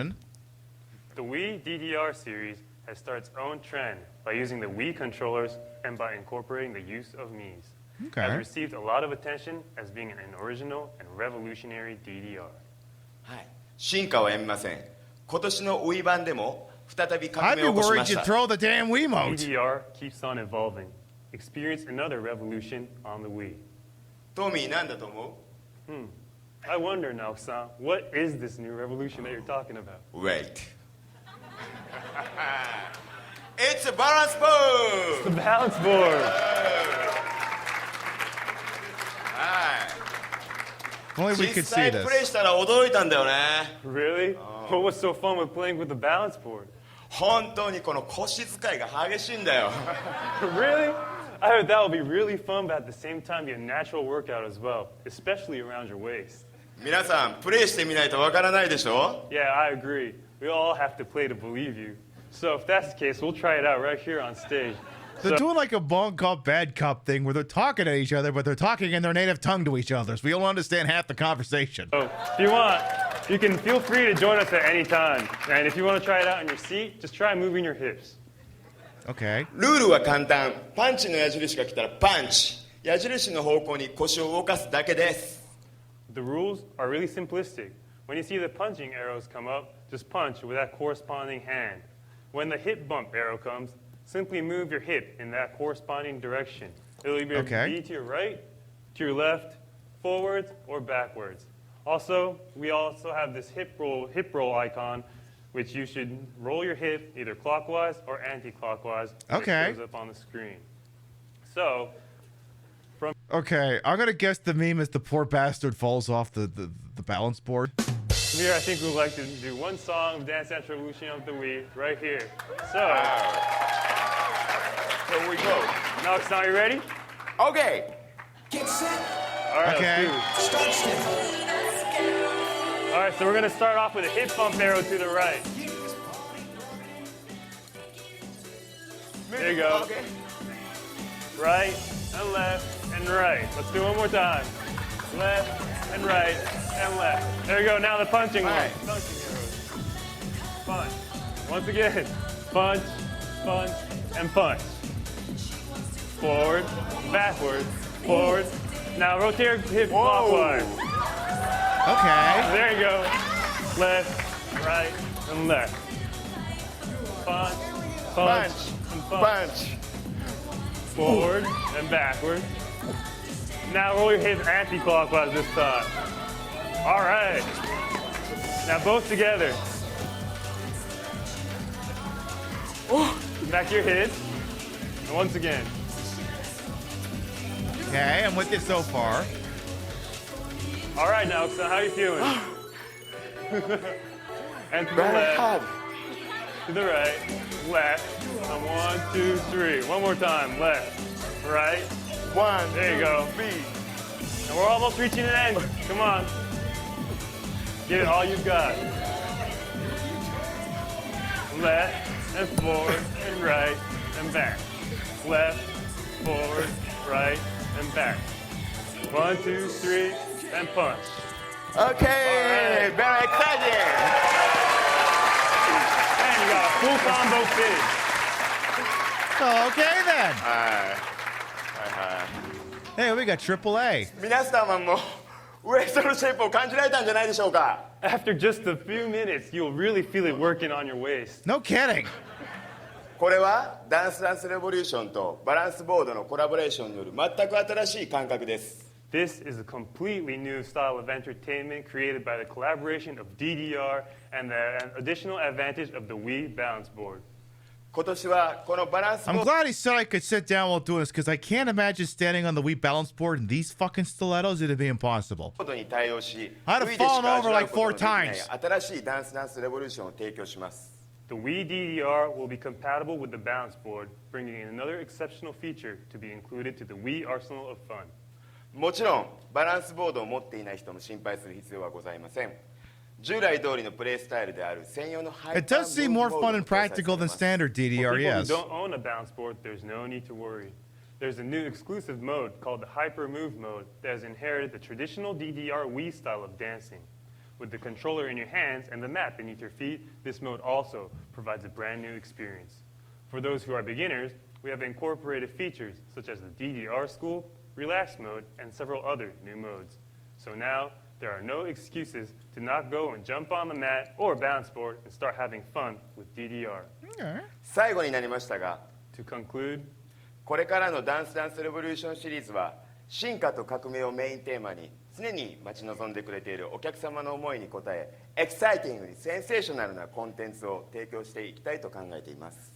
The Wii DDR series has started its own trend by using the Wii controllers and by incorporating the use of Mii's. Okay. Has received a lot of attention as being an original and revolutionary DDR. はい。進化はやみません。今年の Wii 版でも再び革 I'd 命 be を起こし worried まし you'd た。 throw the damn Wiimote. DDR keeps on evolving. Experience another revolution on the Wii. トミーなんだと思う？ I wonder, Naoki-san, what is this new revolution that you're talking about? Wait. It's a balance board! It's the balance board! はい。 Only we could 実 see 際 this. プレイしたら驚いたんだよね。 Really? What was so fun with playing with the balance board? 本当にこの腰使いが激しいんだよ。Really? I heard that would be really fun, but at the same time be a natural workout as well, especially around your waist. 皆さん、プレイしてみないとわからないでしょ？ Yeah, I agree. We all have to play to believe you. So if that's the case, we'll try it out right here on stage. They're doing like a bon cop, bad cop thing where they're talking to each other, but they're talking in their native tongue to each other. So we don't understand half the conversation. So if you want, you can feel free to join us at any time. And if you want to try it out in your seat, just try moving your hips. Okay. ルールは簡単。パンチの矢印が来たらパンチ。矢印の方向に腰を動かすだけです。The rules are really simplistic. When you see the punching arrows come up, just punch with that corresponding hand. When the hip bump arrow comes, simply move your hip in that corresponding direction. It'll either be to your right, to your left, forwards, or backwards. Also, we also have this hip roll icon, which you should roll your hip either clockwise or anti-clockwise. Okay. It shows up on the screen. So, Okay, I'm gonna guess the meme is the poor bastard falls off the balance board. here I think we'd like to do one song of Dance Dance Revolution of the Wii right here. So, here we go. Now, are you ready? Okay. Get set. All right, Okay. let's do it. All right, so we're gonna start off with a hip bump arrow to the right. There you go. Okay. Right and left and right. Let's do it one more time. Left and right and left. There you go. Now the punching one. Punching arrows. Punch. Once again. Punch, punch, and punch. Forward, backward, forward. Now rotate your hip clockwise. Okay. There you go. Left, right, and left. Punch, punch, and punch. Forward and backward. Now roll your hips anti-clockwise this time. All right. Now both together. Back to your hips. And once again. Okay, I'm with you so far. All right, now, so how are you feeling? And to the left. To the right. Left. And 1, 2, 3. One more time. Left. Right. One. There you go. And we're almost reaching the end. Come on. Give it all you've got. Left and forward and right and back. Left, forward, right, and back. 1, 2, 3, and punch. Okay, right. very exciting. And you got a full combo finish. Okay then. Hi. Hey, we got AAA. 皆様もウエストのシェイプを感じられたんじゃないでしょうか。 After just a few minutes, you'll really feel it working on your waist. No kidding. これはダンスダンスレボリューションとバランスボードのコラボレーションによる全く新しい感覚です。This is a completely new style of entertainment created by the collaboration of DDR and the additional advantage of the Wii balance board. I'm glad he said I could sit down while doing this because I can't imagine standing on the Wii balance board in these fucking stilettos. It'd be impossible. I'd have fallen over like 4 times. The Wii DDR will be compatible with the balance board, bringing in another exceptional feature to be included to the Wii arsenal of fun. もちろんバランスボードを持っていない人も心配する必要はございません。従来通りのプレイスタイルである専用のハイ It does seem more fun and practical than standard DDR, For people yes. who don't own a balance board, there's no need to worry. There's a new exclusive mode called the Hyper Move mode that has inherited the traditional DDR Wii style of dancing. With the controller in your hands and the mat beneath your feet, this mode also provides a brand new experience. For those who are beginners, we have incorporated features such as the DDR School, Relax mode, and several other new modes. So now, there are no excuses to not go and jump on the mat or balance board and start having fun with DDR. 最後になりましたが、 To conclude, これからのダンスダンスレボリューションシリーズは進化と革命をメインテーマに常に待ち望んでくれているお客様の思いに応え、エキサイティングにセンセーショナルなコンテンツを提供していきたいと考えています。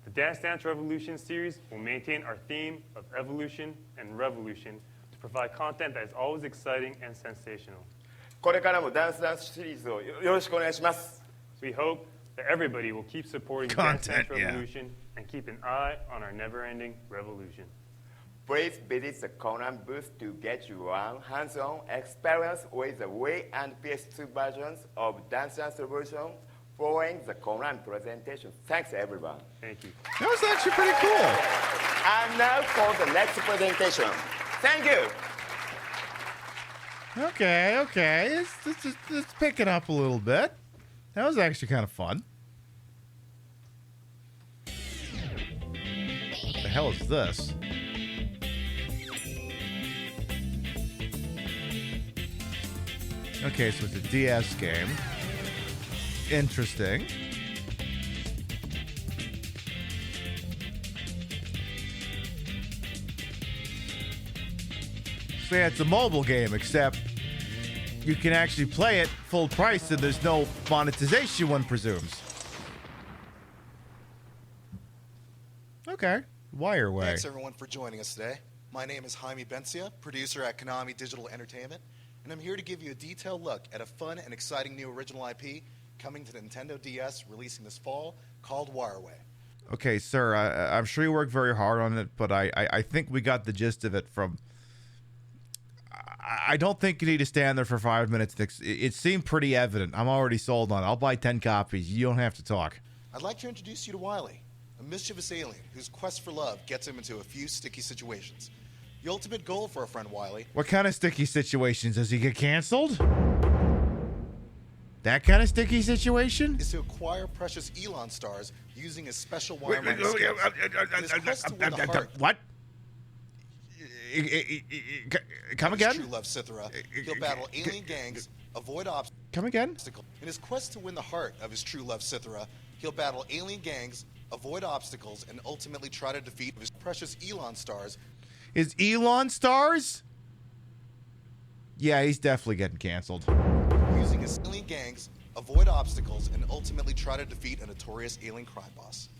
the Dance Dance Revolution series will maintain our theme of evolution and revolution to provide content that is always exciting and sensational. これからもダンスダンスシリーズをよろしくお願いします。 We hope that everybody will keep supporting Dance Dance Revolution and keep an eye on our never-ending revolution. Please visit the Conan booth to get your own hands-on experience with the Wii and PS2 versions of Dance Dance Revolution following the Conan presentation. Thanks, everyone. Thank you. That was actually pretty cool. And now for the next presentation. Thank you. Okay. Let's pick it up a little bit. That was actually kind of fun. What the hell is this? Okay, so it's a DS game. Interesting. So yeah, it's a mobile game, except you can actually play it full price and there's no monetization, one presumes. Okay. Wireway. Thanks, everyone, for joining us today. My name is Jaime Bencia, producer at Konami Digital Entertainment, and I'm here to give you a detailed look at a fun and exciting new original IP coming to the Nintendo DS releasing this fall called Wireway. Okay, sir, I'm sure you worked very hard on it, but I think we got the gist of it from... I don't think you need to stand there for 5 minutes. It seemed pretty evident. I'm already sold on it. I'll buy 10 copies. You don't have to talk. I'd like to introduce you to Wily, a mischievous alien whose quest for love gets him into a few sticky situations. The ultimate goal for our friend Wily... What kind of sticky situations? Does he get canceled? That kind of sticky situation? ...is to acquire precious Elon stars using his special wire mining skills. In his quest to win the heart... What? Come again? True love Cythera, he'll battle alien gangs, avoid obstacles. Come again? In his quest to win the heart of his true love Cythera, he'll battle alien gangs, avoid obstacles, and ultimately try to defeat his precious Elon stars. Is Elon stars? Yeah, he's definitely getting canceled. Using his alien gangs, avoid obstacles, and ultimately try to defeat a notorious alien crime boss.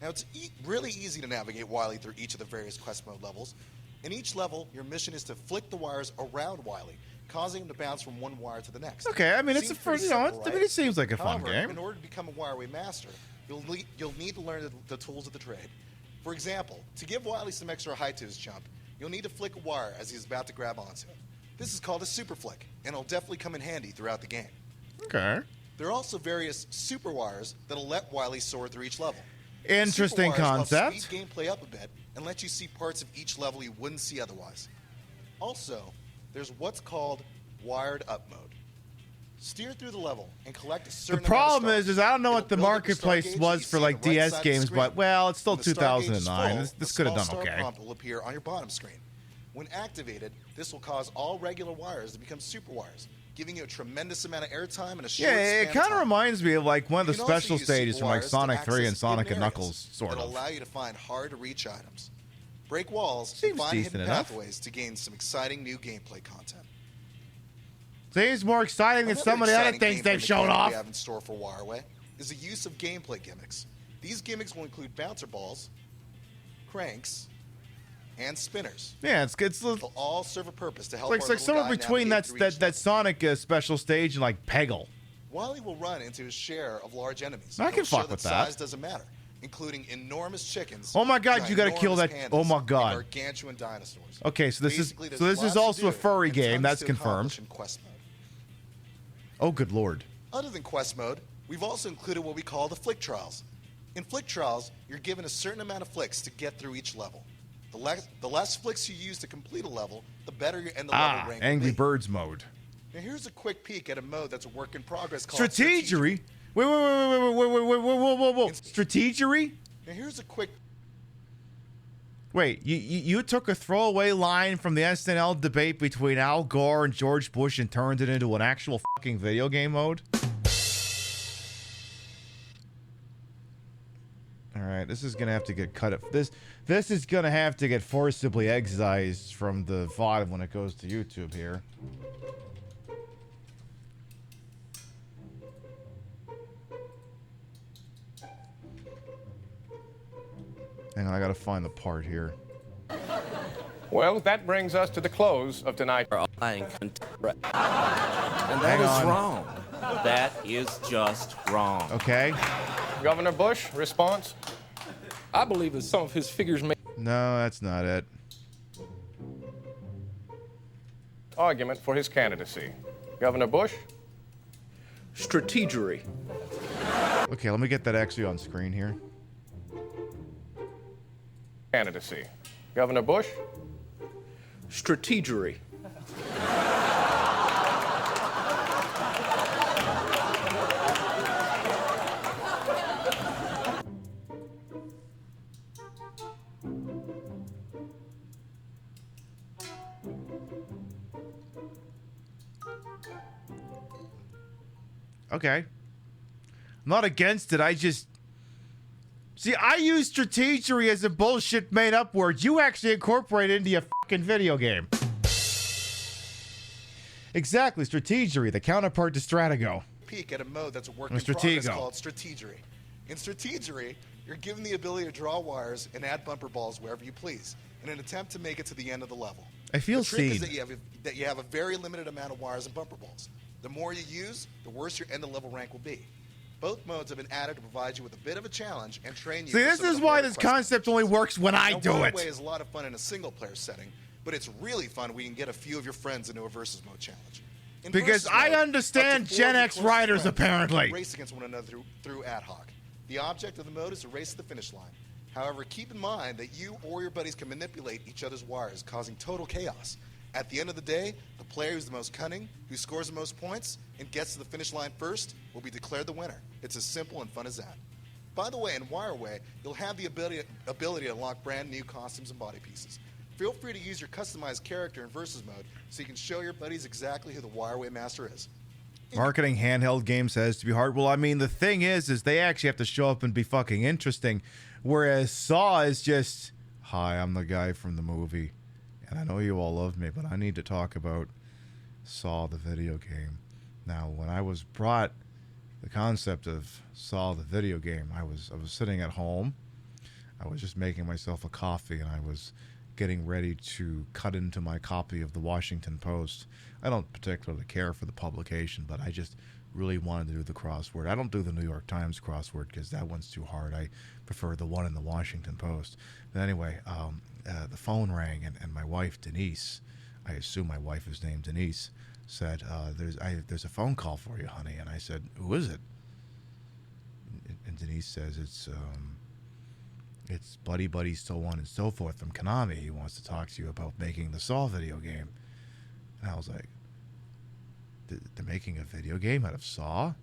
Now, it's really easy to navigate Wily through each of the various quest mode levels. In each level, your mission is to flick the wires around Wily, causing him to bounce from one wire to the next. Okay, I mean, it's a first, simple, I mean, it seems like a fun However, game. in order to become a Wireway master, you'll need to learn the tools of the trade. For example, to give Wily some extra height to his jump, you'll need to flick a wire as he's about to grab onto it. This is called a super flick, and it'll definitely come in handy throughout the game. Okay. There are also various super wires that'll let Wily soar through each level. Interesting Super wires concept. help speed gameplay up a bit and let you see parts of each level you wouldn't see otherwise. Also, there's what's called wired up mode. Steer through the level and collect a certain The problem amount of stars. is I don't know what the It'll build up marketplace star gauge was you for see like on the right DS side of the games, screen. but well, it's still When the star gauge is 2009. full, This a could have small done star okay. prompt will appear on your bottom screen. When activated, this will cause all regular wires to become super wires, giving you a tremendous amount of airtime and a short Yeah, it span of kind of time. reminds me of like one of the You can also special use stages super from like wires to Sonic 3 and access Sonic hidden and areas Knuckles, sort that'll of. allow you to find hard-to-reach items, break walls, Seems and find decent hidden enough. pathways to gain some exciting new gameplay content. Seems more exciting than Another some of the other exciting things gameplay they've shown mechanic off. we have in store for Wireway is the use of gameplay gimmicks. These gimmicks will include bouncer balls, cranks, and spinners. Yeah, it's They'll all serve a purpose to help like, our it's like little somewhere guy between navigate through each that Sonic special stage and like Peggle. Wily will run into his share of large enemies. I can He'll show fuck with that. Size doesn't matter, including enormous chickens. Oh my God, you gotta kill ginormous that- pandas, oh my and God. gargantuan dinosaurs. Okay, so this Basically, is there's lots also to a do furry and game. tons That's to confirmed. accomplish in quest mode. Oh, good lord. Other than quest mode, we've also included what we call the flick trials. In flick trials, you're given a certain amount of flicks to get through each level. The less flicks you use to complete a level, the better your end of level rank will Angry be. Birds mode. Now here's a quick peek at a mode that's a work in progress called Strategery? Wait. Whoa. Strategery? Now here's a quick Wait, you took a throwaway line from the SNL debate between Al Gore and George Bush and turned it into an actual fucking video game mode? All right, this is gonna have to get cut. This is gonna have to get forcibly excised from the VOD when it goes to YouTube here. Hang on, I gotta find the part here. Well, that brings us to the close of tonight. And that Hang is on. wrong. That is just wrong. Okay. Governor Bush, response? I believe that some of his figures may. No, that's not it. Argument for his candidacy. Governor Bush? Strategery. Okay, let me get that actually on screen here. Candidacy. Governor Bush? Strategery. Okay. I'm not against it. I just... See, I use strategery as a bullshit made-up word. You actually incorporate it into your fucking video game. Exactly, strategery, the counterpart to Stratego. peek at a mode that's a work Or in progress Stratego. called Strategery. In Strategery, you're given the ability to draw wires and add bumper balls wherever you please in an attempt to make it to the end of the level. I feel the trick is seen. that you have a very limited amount of wires and bumper balls. The more you use, the worse your end of level rank will be. Both modes have been added to provide you with a bit of a challenge and train you. See, for this some of is the why harder this quests. concept only works when I Now, do it. Runaway is a lot of fun in a single player setting, but it's really fun when you can get a few of your friends into a versus mode challenge. In Because versus I mode, understand up to 4 Gen of your X closest riders, friends apparently. race against one another through ad hoc. The object of the mode is to race to the finish line. However, keep in mind that you or your buddies can manipulate each other's wires, causing total chaos. At the end of the day, the player who's the most cunning, who scores the most points, and gets to the finish line first will be declared the winner. It's as simple and fun as that. By the way, in Wireway, you'll have the ability to unlock brand new costumes and body pieces. Feel free to use your customized character in Versus mode so you can show your buddies exactly who the Wireway master is. Marketing handheld games has to be hard. Well, I mean, the thing is they actually have to show up and be fucking interesting. Whereas Saw is just, hi, I'm the guy from the movie. And I know you all love me, but I need to talk about Saw the video game. Now, when I was brought the concept of Saw the video game, I was sitting at home. I was just making myself a coffee, and I was getting ready to cut into my copy of the Washington Post. I don't particularly care for the publication, but I just really wanted to do the crossword. I don't do the New York Times crossword because that one's too hard. I prefer the one in the Washington Post. But anyway, the phone rang, and my wife, Denise, I assume my wife is named Denise, said, there's a phone call for you, honey. And I said, who is it? And Denise says, it's Buddy, so on and so forth from Konami. He wants to talk to you about making the Saw video game. And I was like, they're making a video game out of Saw?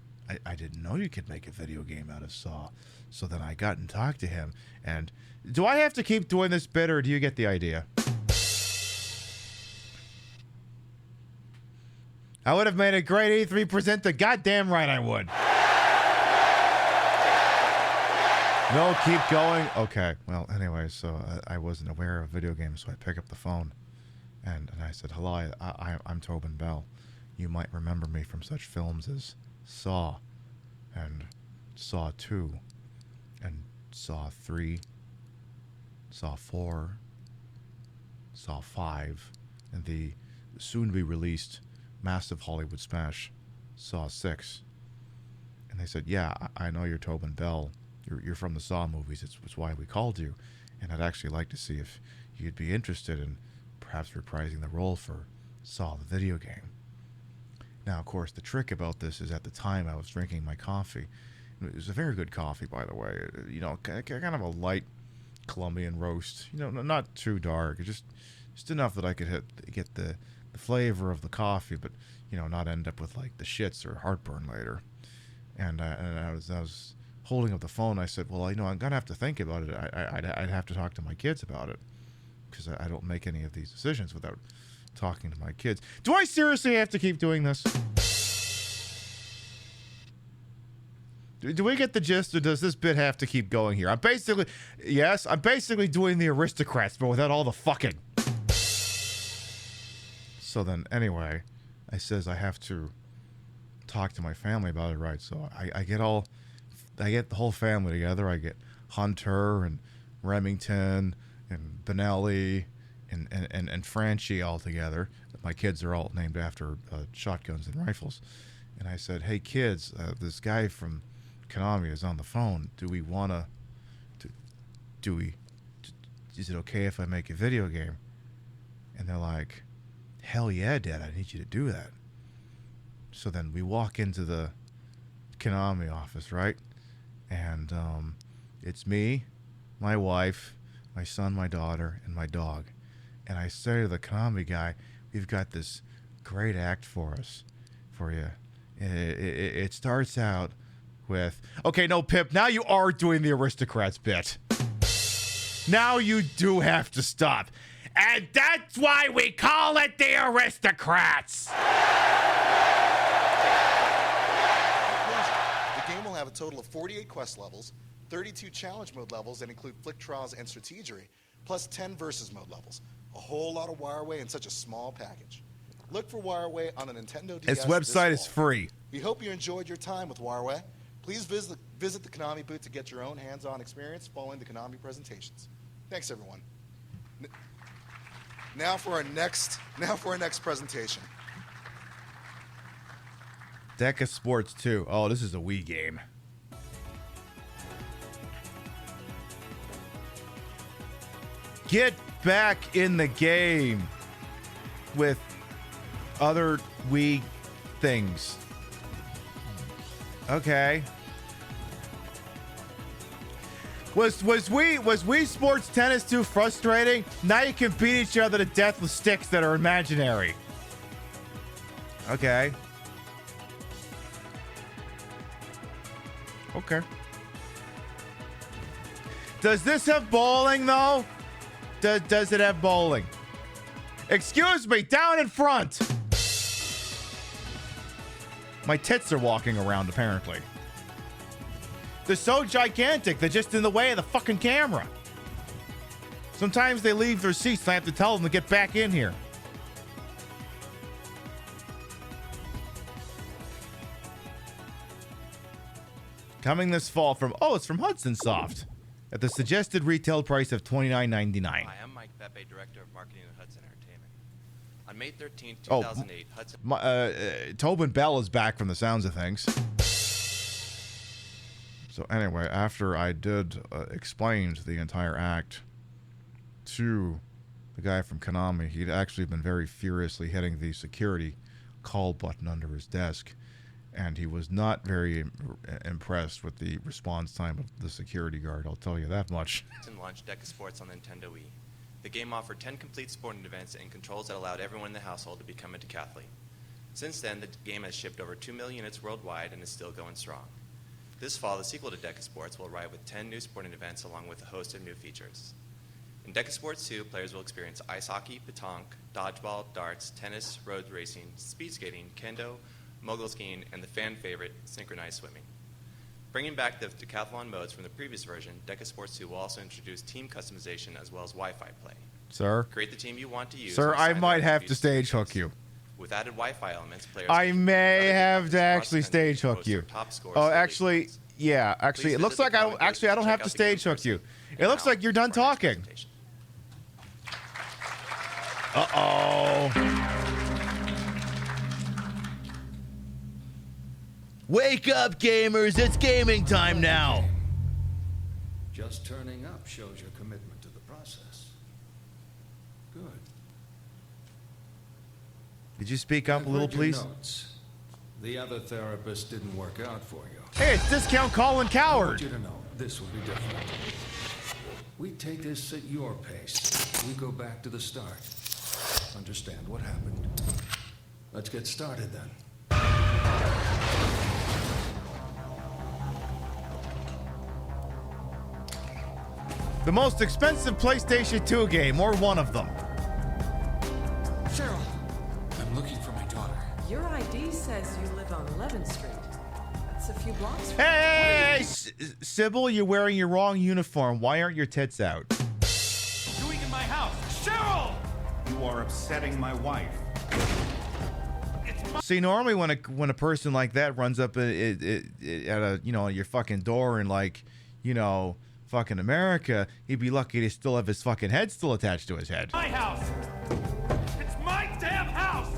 I didn't know you could make a video game out of Saw. So then I got and talked to him. And do I have to keep doing this bit, or do you get the idea? I would have made a great E3 presenter. Goddamn right I would. No, keep going. Okay. Well, anyway, so I wasn't aware of video games, so I pick up the phone. And I said, hello, I'm Tobin Bell. You might remember me from such films as Saw and Saw 2 and Saw 3, Saw 4, Saw 5, and the soon-to-be-released massive Hollywood smash, Saw 6. And they said, yeah, I know you're Tobin Bell. You're from the Saw movies. It's why we called you. And I'd actually like to see if you'd be interested in perhaps reprising the role for Saw the video game. Now, of course, the trick about this is at the time I was drinking my coffee. It was a very good coffee, by the way. You know, kind of a light Colombian roast. You know, not too dark. Just enough that I could get the flavor of the coffee, but, you know, not end up with, like, the shits or heartburn later. And I was holding up the phone. I said, well, you know, I'm going to have to think about it. I'd have to talk to my kids about it because I don't make any of these decisions without talking to my kids. Do I seriously have to keep doing this? Do we get the gist, or does this bit have to keep going here? I'm basically doing the aristocrats, but without all the fucking. So then, anyway, I says I have to talk to my family about it, right? So I get the whole family together. I get Hunter and Remington and Benelli and Franchi all together. My kids are all named after shotguns and rifles. And I said, hey, kids, this guy from Konami is on the phone. Do we want to... Is it okay if I make a video game? And they're like, hell yeah, Dad, I need you to do that. So then we walk into the Konami office, right? And it's me, my wife, my son, my daughter, and my dog. And I say to the Konami guy, we've got this great act for you. It starts out with, okay, no, Pip, now you are doing the aristocrats bit. Now you do have to stop. And that's why we call it the aristocrats. The game will have a total of 48 quest levels, 32 challenge mode levels that include flick trials and strategery, plus 10 versus mode levels. A whole lot of Wireway in such a small package. Look for Wireway on the Nintendo DS. Its website is free. We hope you enjoyed your time with Wireway. Please visit the Konami booth to get your own hands-on experience following the Konami presentations. Thanks, everyone. Now for our next presentation. Deca Sports 2. Oh, this is a Wii game. Get back in the game with other Wii things. Okay. Was Wii Sports Tennis too frustrating? Now you can beat each other to death with sticks that are imaginary. Okay. Okay. Does this have bowling, though? Does it have bowling? Excuse me, down in front. My tits are walking around, apparently. They're so gigantic, they're just in the way of the fucking camera. Sometimes they leave their seats, and I have to tell them to get back in here. Coming this fall from, it's from Hudson Soft. At the suggested retail price of $29.99. Hi, I'm Mike Pepe, Director of Marketing at Hudson Entertainment. On May 13th, 2008, Hudson... Tobin Bell is back from the sounds of things. So anyway, after I did explain the entire act to the guy from Konami, he'd actually been very furiously hitting the security call button under his desk, and he was not very impressed with the response time of the security guard, I'll tell you that much. Hudson launched Deca Sports on Nintendo Wii. The game offered 10 complete sporting events and controls that allowed everyone in the household to become a decathlete. Since then, the game has shipped over 2 million units worldwide and is still going strong. This fall, the sequel to Deca Sports will arrive with 10 new sporting events along with a host of new features. In Deca Sports 2, players will experience ice hockey, pétanque, dodgeball, darts, tennis, road racing, speed skating, kendo, mogul skiing, and the fan favorite, synchronized swimming. Bringing back the decathlon modes from the previous version, Deca Sports 2 will also introduce team customization as well as Wi-Fi play. Sir? Create the team you want to use. Sir, I might have to stage hook you. With added Wi-Fi elements, players I may have to actually stage hook you. Oh, actually, Yeah, actually, it looks like I don't have to stage hook you. It looks like you're done talking. Uh-oh. Wake up, gamers. It's gaming time now. Just turning up shows your commitment to the process. Good. Did you speak up a little, please? Notes. The other therapist didn't work out for you. Hey, it's Discount Colin Coward. I want you to know this will be different. We take this at your pace. We go back to the start. Understand what happened. Let's get started then. The most expensive PlayStation 2 game, or one of them. Cheryl, I'm looking for my daughter. Your ID says you live on 11th Street. That's a few blocks from Hey, Sybil, you're wearing your wrong uniform. Why aren't your tits out? Doing in my house. Cheryl! You are upsetting my wife. See, normally when a person like that runs up at a your fucking door in fucking America, he'd be lucky to still have his fucking head still attached to his head. My house. It's my damn house.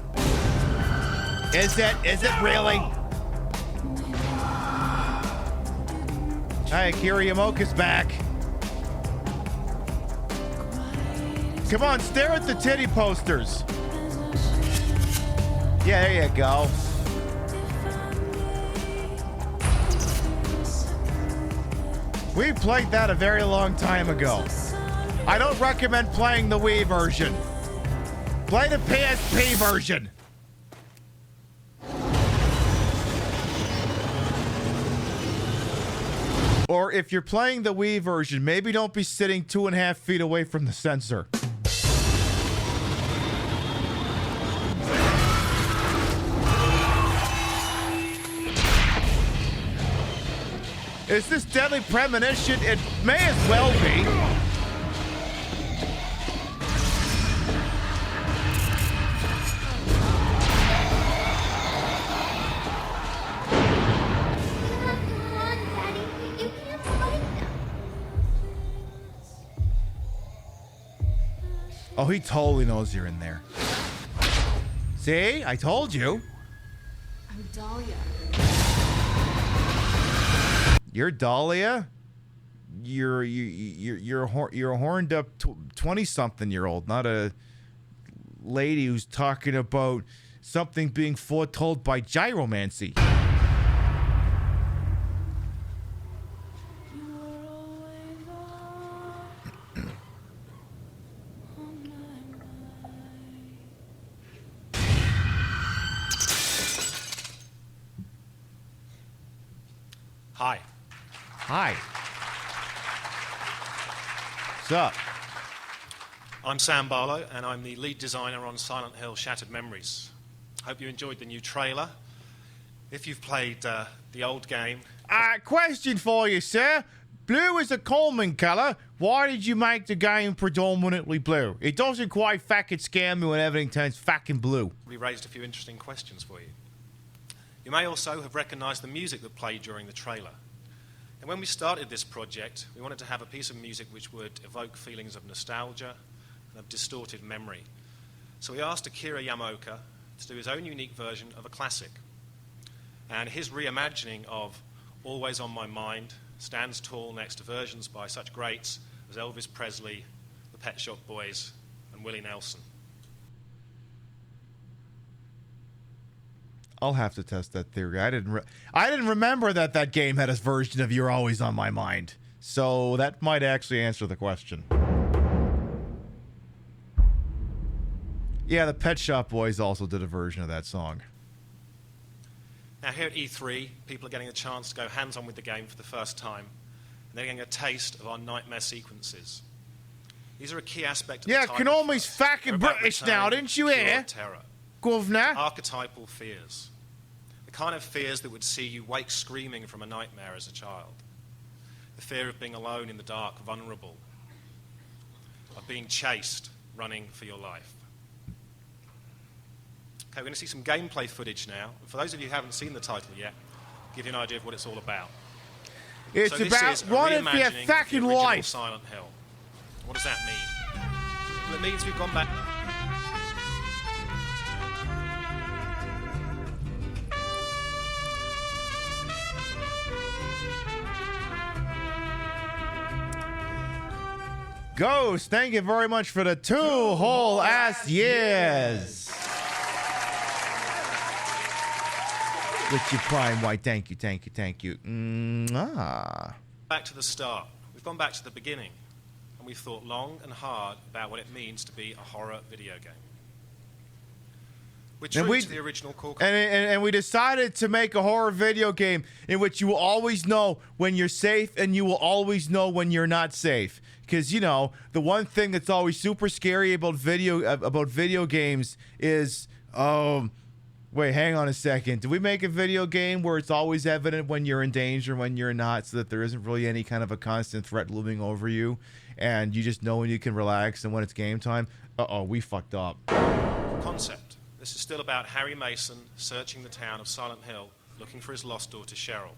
Is it really? Hey, Akira Yamaoka's back. Come on, stare at the titty posters. Yeah, there you go. We played that a very long time ago. I don't recommend playing the Wii version. Play the PSP version. Or if you're playing the Wii version, maybe don't be sitting 2.5 feet away from the sensor. Is this Deadly Premonition? It may as well be. Oh, he totally knows you're in there. See? I told you. I'm Dahlia. You're Dahlia? You're a horned up 20-something-year-old, not a lady who's talking about something being foretold by gyromancy. Hi. Hi. What's up? I'm Sam Barlow, and I'm the lead designer on Silent Hill Shattered Memories. Hope you enjoyed the new trailer. If you've played the old game... Question for you, sir. Blue is a common color. Why did you make the game predominantly blue? It doesn't quite fucking scare me when everything turns fucking blue. We raised a few interesting questions for you. You may also have recognized the music that played during the trailer. And when we started this project, we wanted to have a piece of music which would evoke feelings of nostalgia and of distorted memory. So we asked Akira Yamaoka to do his own unique version of a classic. And his reimagining of Always on My Mind stands tall next to versions by such greats as Elvis Presley, the Pet Shop Boys, and Willie Nelson. I'll have to test that theory. I didn't remember that game had a version of You're Always on My Mind. So that might actually answer the question. Yeah, the Pet Shop Boys also did a version of that song. Now here at E3, people are getting a chance to go hands-on with the game for the first time. And they're getting a taste of our nightmare sequences. These are a key aspect of the title. Konomi's fucking British now, didn't you hear? Terror. Governor. Archetypal fears. The kind of fears that would see you wake screaming from a nightmare as a child. The fear of being alone in the dark, vulnerable. Of being chased, running for your life. Okay, we're going to see some gameplay footage now. For those of you who haven't seen the title yet, I'll give you an idea of what it's all about. It's So this about is a running for your reimagining of fucking the original life. Silent Hill. What does that mean? Well, it means we've gone back. Ghost, thank you very much for the 2 whole ass years. With your Prime White, thank you. Mwah. Back to the start. We've gone back to the beginning, and we've thought long and hard about what it means to be a horror video game. We're true to the original core concept. And we decided to make a horror video game in which you will always know when you're safe and you will always know when you're not safe. Because, you know, the one thing that's always super scary about video games is, wait, hang on a second. Do we make a video game where it's always evident when you're in danger, when you're not, so that there isn't really any kind of a constant threat looming over you, and you just know when you can relax and when it's game time? Uh-oh, we fucked up. Concept. This is still about Harry Mason searching the town of Silent Hill, looking for his lost daughter Cheryl.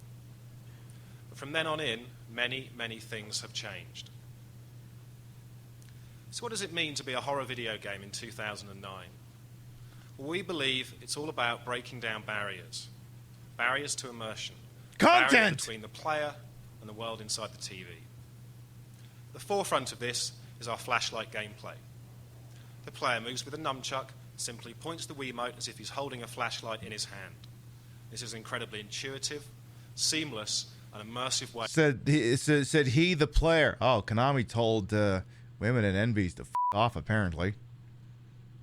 But from then on in, many, many things have changed. So what does it mean to be a horror video game in 2009? Well, we believe it's all about breaking down barriers. Barriers to immersion. Content! Barrier between the player and the world inside the TV. The forefront of this is our flashlight gameplay. The player moves with a nunchuck, simply points the Wiimote as if he's holding a flashlight in his hand. This is an incredibly intuitive, seamless, and immersive way. Said he, the player. Oh, Konami told women and NBs to f off, apparently.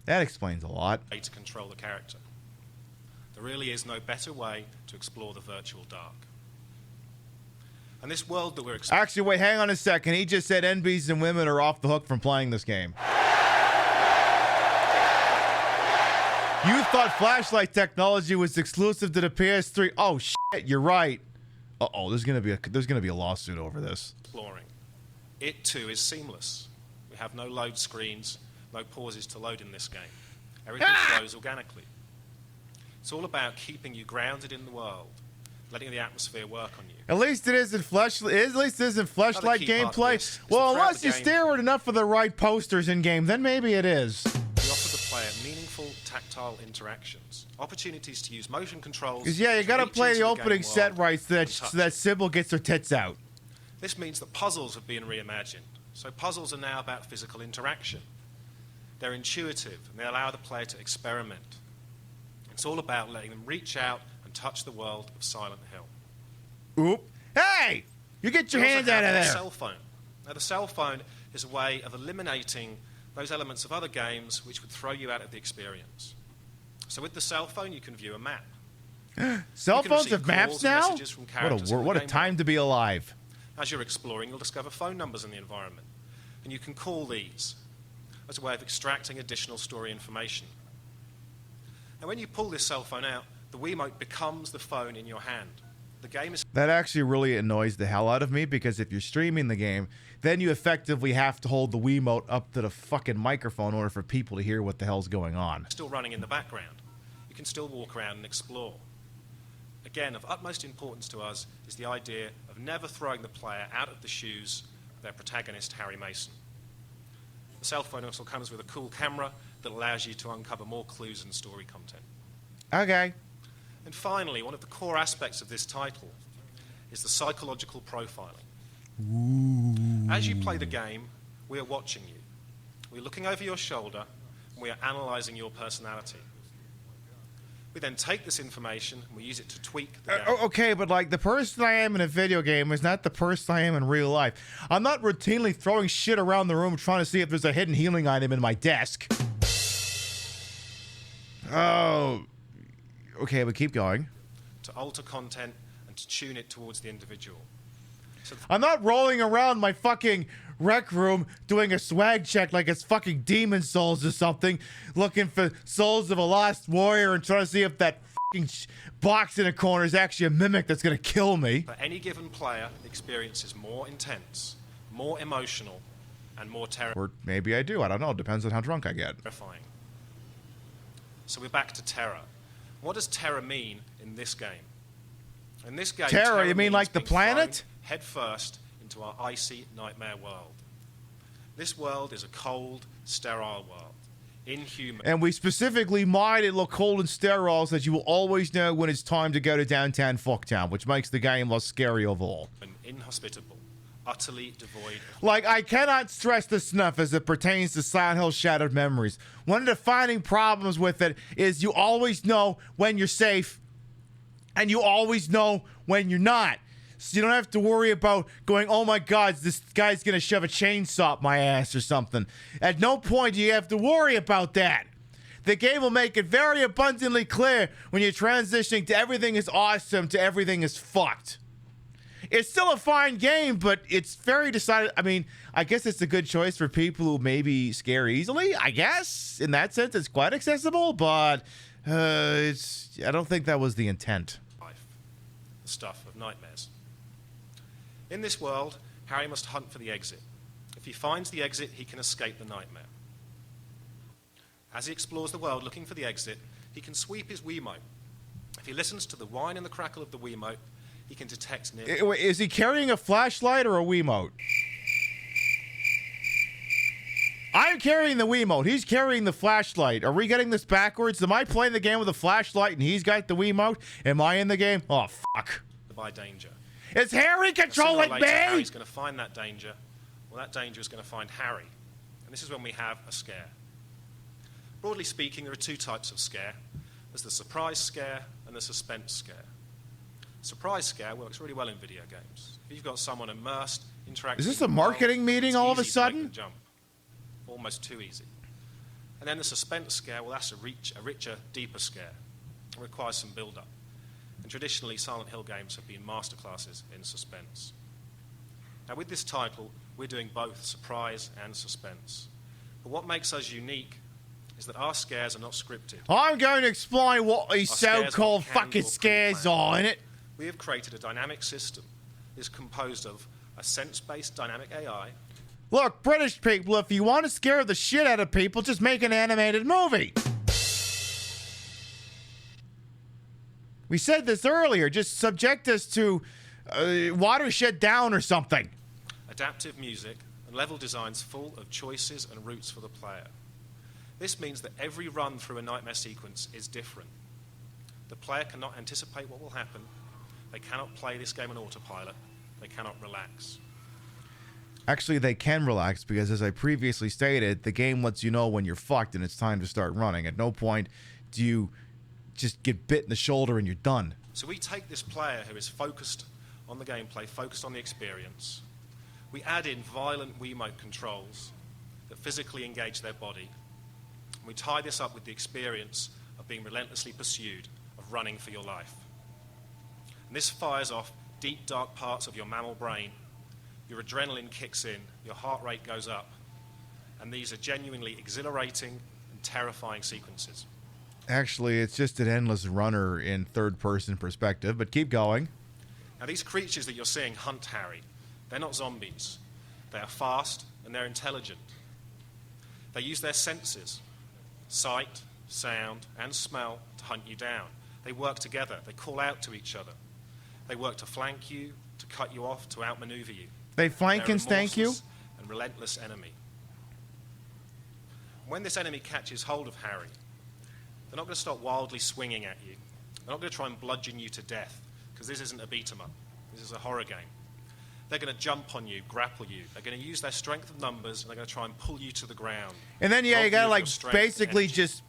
That explains a lot. To control the character. There really is no better way to explore the virtual dark. And this world that we're exploring... Actually, wait, hang on a second. He just said NBs and women are off the hook from playing this game. You thought flashlight technology was exclusive to the PS3. Oh shit, you're right. Uh-oh, there's gonna be a lawsuit over this. Exploring. It too is seamless. We have no load screens, no pauses to load in this game. Everything flows organically. It's all about keeping you grounded in the world, letting the atmosphere work on you. At least it isn't flashlight gameplay. Well, unless you stare at enough of the right posters in game, then maybe it is. We offer the player meaningful tactile interactions, opportunities to use motion controls. Because yeah, you gotta play the opening set right so that Sybil gets her tits out. This means that puzzles have been reimagined. So puzzles are now about physical interaction. They're intuitive and they allow the player to experiment. It's all about letting them reach out and touch the world of Silent Hill. Oop! Hey, you get your hands out of there. The cell phone. Now, the cell phone is a way of eliminating those elements of other games which would throw you out of the experience. So with the cell phone, you can view a map. Cell phones have maps now? What a time to be alive. As you're exploring, you'll discover phone numbers in the environment, and you can call these as a way of extracting additional story information. And when you pull this cell phone out, the Wiimote becomes the phone in your hand. The game is... That actually really annoys the hell out of me, because if you're streaming the game, then you effectively have to hold the Wiimote up to the fucking microphone in order for people to hear what the hell's going on. Still running in the background. You can still walk around and explore. Again, of utmost importance to us is the idea of never throwing the player out of the shoes of their protagonist, Harry Mason. The cell phone also comes with a cool camera that allows you to uncover more clues and story content. Okay. And finally, one of the core aspects of this title is the psychological profiling. Ooh. As you play the game, we are watching you. We're looking over your shoulder, and we are analysing your personality. We then take this information and we use it to tweak the game. Okay, but like the person I am in a video game is not the person I am in real life. I'm not routinely throwing shit around the room trying to see if there's a hidden healing item in my desk. Oh. Okay, but keep going. To alter content and to tune it towards the individual. So I'm not rolling around my fucking rec room doing a swag check like it's fucking Demon Souls or something, looking for Souls of a Lost Warrior and trying to see if that fucking box in a corner is actually a mimic that's gonna kill me. For any given player, the experience is more intense, more emotional, and more terrifying. Or maybe I do. I don't know. It depends on how drunk I get. So we're back to terror. What does terror mean in this game? In this game, terror? You mean like the planet? headfirst into our icy nightmare world. This world is a cold, sterile world. Inhuman. And we specifically made it look cold and sterile so that you will always know when it's time to go to downtown Fucktown, which makes the game less scary of all. And inhospitable, utterly devoid of... Like, I cannot stress this enough as it pertains to Silent Hill Shattered Memories. One of the defining problems with it is you always know when you're safe, and you always know when you're not. So you don't have to worry about going, oh my God, this guy's going to shove a chainsaw up my ass or something. At no point do you have to worry about that. The game will make it very abundantly clear when you're transitioning to everything is awesome to everything is fucked. It's still a fine game, but it's very decided. I mean, I guess it's a good choice for people who maybe scare easily. I guess in that sense, it's quite accessible, but I don't think that was the intent. The stuff of nightmares. In this world, Harry must hunt for the exit. If he finds the exit, he can escape the nightmare. As he explores the world looking for the exit, he can sweep his Wiimote. If he listens to the whine and the crackle of the Wiimote, he can detect near... Wait, is he carrying a flashlight or a Wiimote? I'm carrying the Wiimote. He's carrying the flashlight. Are we getting this backwards? Am I playing the game with a flashlight and he's got the Wiimote? Am I in the game? Oh, fuck. By danger. Is Harry controlling me? Harry's going to find that danger. Well, that danger is going to find Harry. And this is when we have a scare. Broadly speaking, there are two types of scare. There's the surprise scare and the suspense scare. Surprise scare works really well in video games. If you've got someone immersed, interacting... Is this a marketing meeting all of a sudden? Jump. Almost too easy. And then the suspense scare, well, that's a richer, deeper scare. It requires some build-up. And traditionally, Silent Hill games have been masterclasses in suspense. Now, with this title, we're doing both surprise and suspense. But what makes us unique is that our scares are not scripted. I'm going to explain what these so-called fucking scares are, innit? We have created a dynamic system. It's composed of a sense-based dynamic AI. Look, British people, if you want to scare the shit out of people, just make an animated movie. We said this earlier. Just subject us to Watershed Down or something. Adaptive music and level designs full of choices and routes for the player. This means that every run through a nightmare sequence is different. The player cannot anticipate what will happen. They cannot play this game on autopilot. They cannot relax. Actually, they can relax because, as I previously stated, the game lets you know when you're fucked and it's time to start running. At no point do you just get bit in the shoulder and you're done. So we take this player who is focused on the gameplay, focused on the experience. We add in violent Wiimote controls that physically engage their body. We tie this up with the experience of being relentlessly pursued, of running for your life. And this fires off deep, dark parts of your mammal brain. Your adrenaline kicks in, your heart rate goes up, and these are genuinely exhilarating and terrifying sequences. Actually, it's just an endless runner in third-person perspective, but keep going. Now, these creatures that you're seeing hunt Harry. They're not zombies. They are fast and they're intelligent. They use their senses, sight, sound, and smell, to hunt you down. They work together. They call out to each other. They work to flank you, to cut you off, to outmaneuver you. They flank and stank you? And relentless enemy. When this enemy catches hold of Harry, they're not going to stop wildly swinging at you. They're not going to try and bludgeon you to death, because this isn't a beat-em-up. This is a horror game. They're going to jump on you, grapple you. They're going to use their strength of numbers, and they're going to try and pull you to the ground. And then, yeah, you got to, like, basically just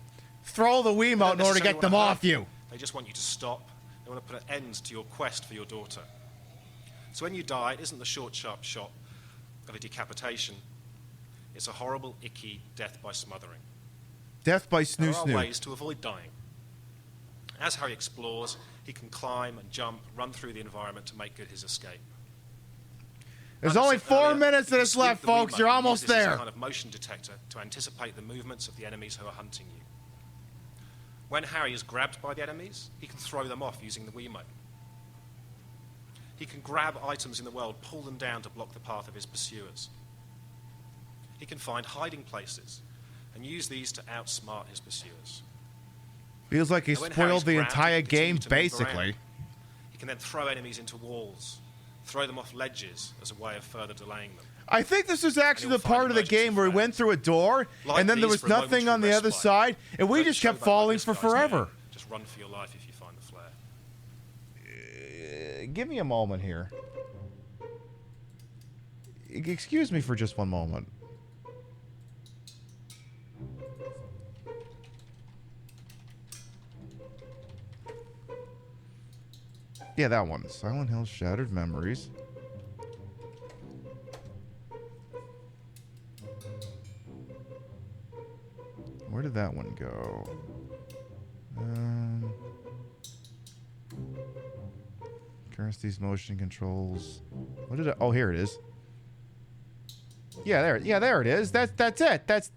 throw the Wiimote in order to get them off you. They just want you to stop. They want to put an end to your quest for your daughter. So when you die, it isn't the short, sharp shot of a decapitation. It's a horrible, icky death by smothering. Death by There are snoo-snoo. ways to avoid dying. As Harry explores, he can climb and jump, run through the environment to make good his escape. There's only 4 minutes that is left, folks. You're almost This is there. a kind of motion detector to anticipate the movements of the enemies who are hunting you. When Harry is grabbed by the enemies, he can throw them off using the Wiimote. He can grab items in the world, pull them down to block the path of his pursuers. He can find hiding places and use these to outsmart his pursuers. Feels like he Now, when spoiled Harry's the grabbed, entire he can continue game, to move around. basically. He can then throw enemies into walls, throw them off ledges as a way of further delaying them. I think this was actually the you'll find part of the game where we went through a door, Like and then there these was for a nothing on the momentary other respite. side, and we Don't just show kept back like falling this for guy's forever. doing. Just run for your life if you find the flare. Give me a moment here. Excuse me for just one moment. Yeah, that one. Silent Hill Shattered Memories. Where did that one go? These motion controls. What did I? Oh, here it is. Yeah, there. Yeah, there it is. That's it. That's.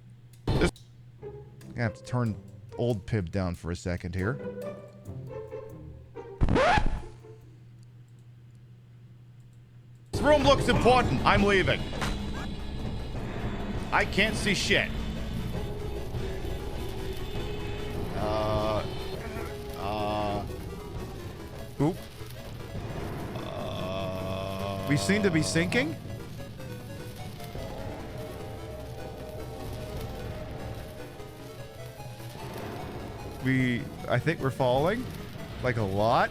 Just, I have to turn old Pib down for a second here. This room looks important. I'm leaving. I can't see shit. Oop. We seem to be sinking. I think we're falling. Like a lot.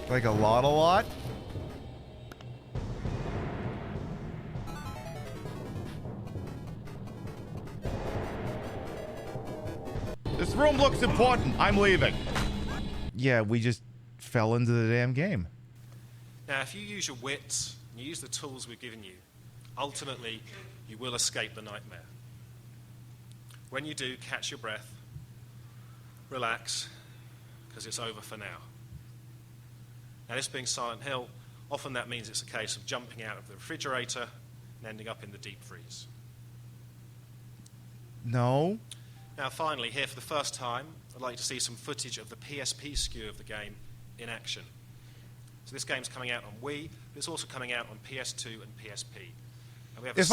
Like a lot. This room looks important. I'm leaving. Yeah, we just fell into the damn game. Now, if you use your wits, and you use the tools we've given you, ultimately, you will escape the nightmare. When you do, catch your breath, relax, because it's over for now. Now, this being Silent Hill, often that means it's a case of jumping out of the refrigerator and ending up in the deep freeze. No. Now, finally, here for the first time, I'd like to see some footage of the PSP SKU of the game in action. So this game's coming out on Wii, but it's also coming out on PS2 and PSP. And we have If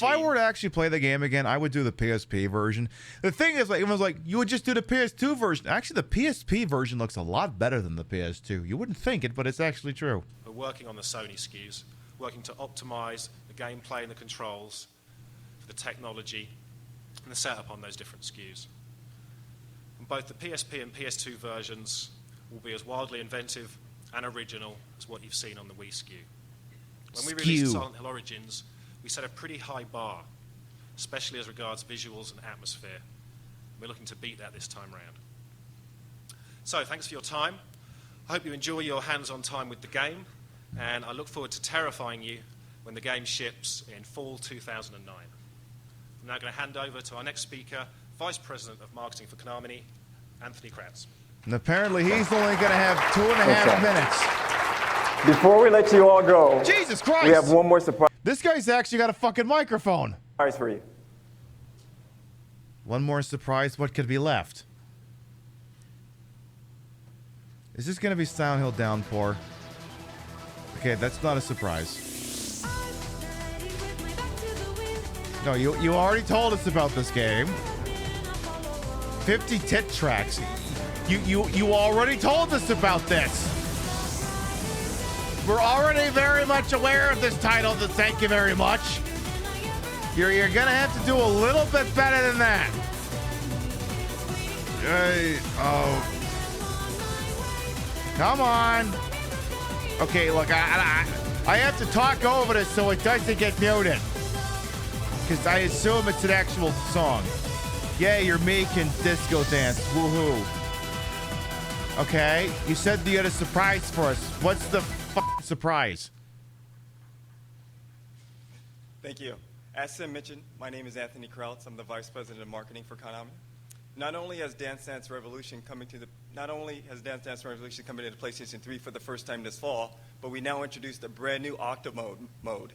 I were to actually play the game again, I would do the PSP version. The thing is, like, everyone's like, you would just do the PS2 version. Actually, the PSP version looks a lot better than the PS2. You wouldn't think it, but it's actually true. We're working on the Sony SKUs, working to optimize the gameplay and the controls for the technology and the setup on those different SKUs. And both the PSP and PS2 versions will be as wildly inventive and original as what you've seen on the Wii SKU. When we released Silent Hill Origins, we set a pretty high bar, especially as regards visuals and atmosphere. We're looking to beat that this time round. So, thanks for your time. I hope you enjoy your hands-on time with the game, and I look forward to terrifying you when the game ships in fall 2009. I'm now going to hand over to our next speaker, Vice President of Marketing for Konami, Anthony Kratz. And apparently he's only going to have 2.5 minutes. Before we let you all go, Jesus Christ! we have one more surprise This guy's actually got a fucking microphone. for you. One more surprise. What could be left? Is this going to be Silent Hill Downpour? Okay, that's not a surprise. No, you already told us about this game. 50 tit tracks. You already told us about this. We're already very much aware of this title, so thank you very much. You're gonna have to do a little bit better than that. Come on. Okay, look, I have to talk over this so it doesn't get muted. Because I assume it's an actual song. Yeah, you're making disco dance. Woohoo. Okay, you said you had a surprise for us. What's the surprise? Thank you. As Sim mentioned, my name is Anthony Krautz. I'm the Vice President of Marketing for Konami. Not only has Dance Dance Revolution coming to the PlayStation 3 for the first time this fall, but we now introduced a brand new Octa mode.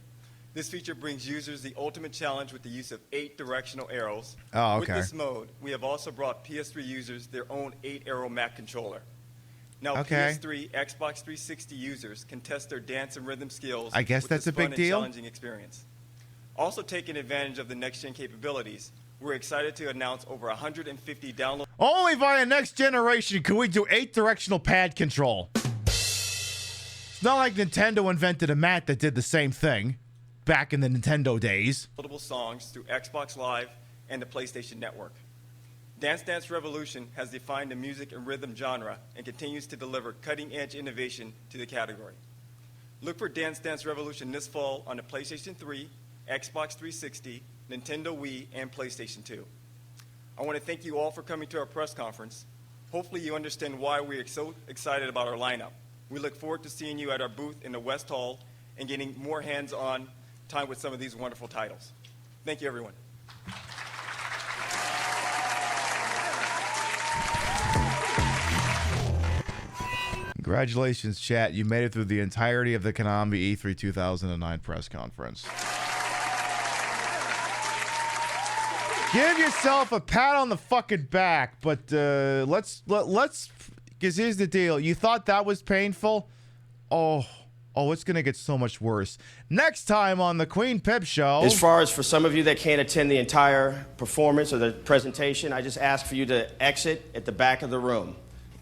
This feature brings users the ultimate challenge with the use of 8 directional arrows. Oh, okay. With this mode, we have also brought PS3 users their own 8-arrow Mac controller. Now, Okay. PS3, Xbox 360 users can test their dance and rhythm skills. I guess with that's this a big fun and deal. challenging experience. Also taking advantage of the next-gen capabilities, we're excited to announce over 150 downloads. Only via next generation can we do 8 directional pad control. It's not like Nintendo invented a mat that did the same thing back in the Nintendo days. Multiple songs through Xbox Live and the PlayStation Network. Dance Dance Revolution has defined the music and rhythm genre and continues to deliver cutting-edge innovation to the category. Look for Dance Dance Revolution this fall on the PlayStation 3, Xbox 360, Nintendo Wii, and PlayStation 2. I want to thank you all for coming to our press conference. Hopefully you understand why we are so excited about our lineup. We look forward to seeing you at our booth in the West Hall and getting more hands-on time with some of these wonderful titles. Thank you, everyone. Congratulations, chat. You made it through the entirety of the Konami E3 2009 press conference. Give yourself a pat on the fucking back, but let's because here's the deal. You thought that was painful? Oh, it's gonna get so much worse. Next time on the Queen Pip Show. As far as for some of you that can't attend the entire performance or the presentation, I just ask for you to exit at the back of the room.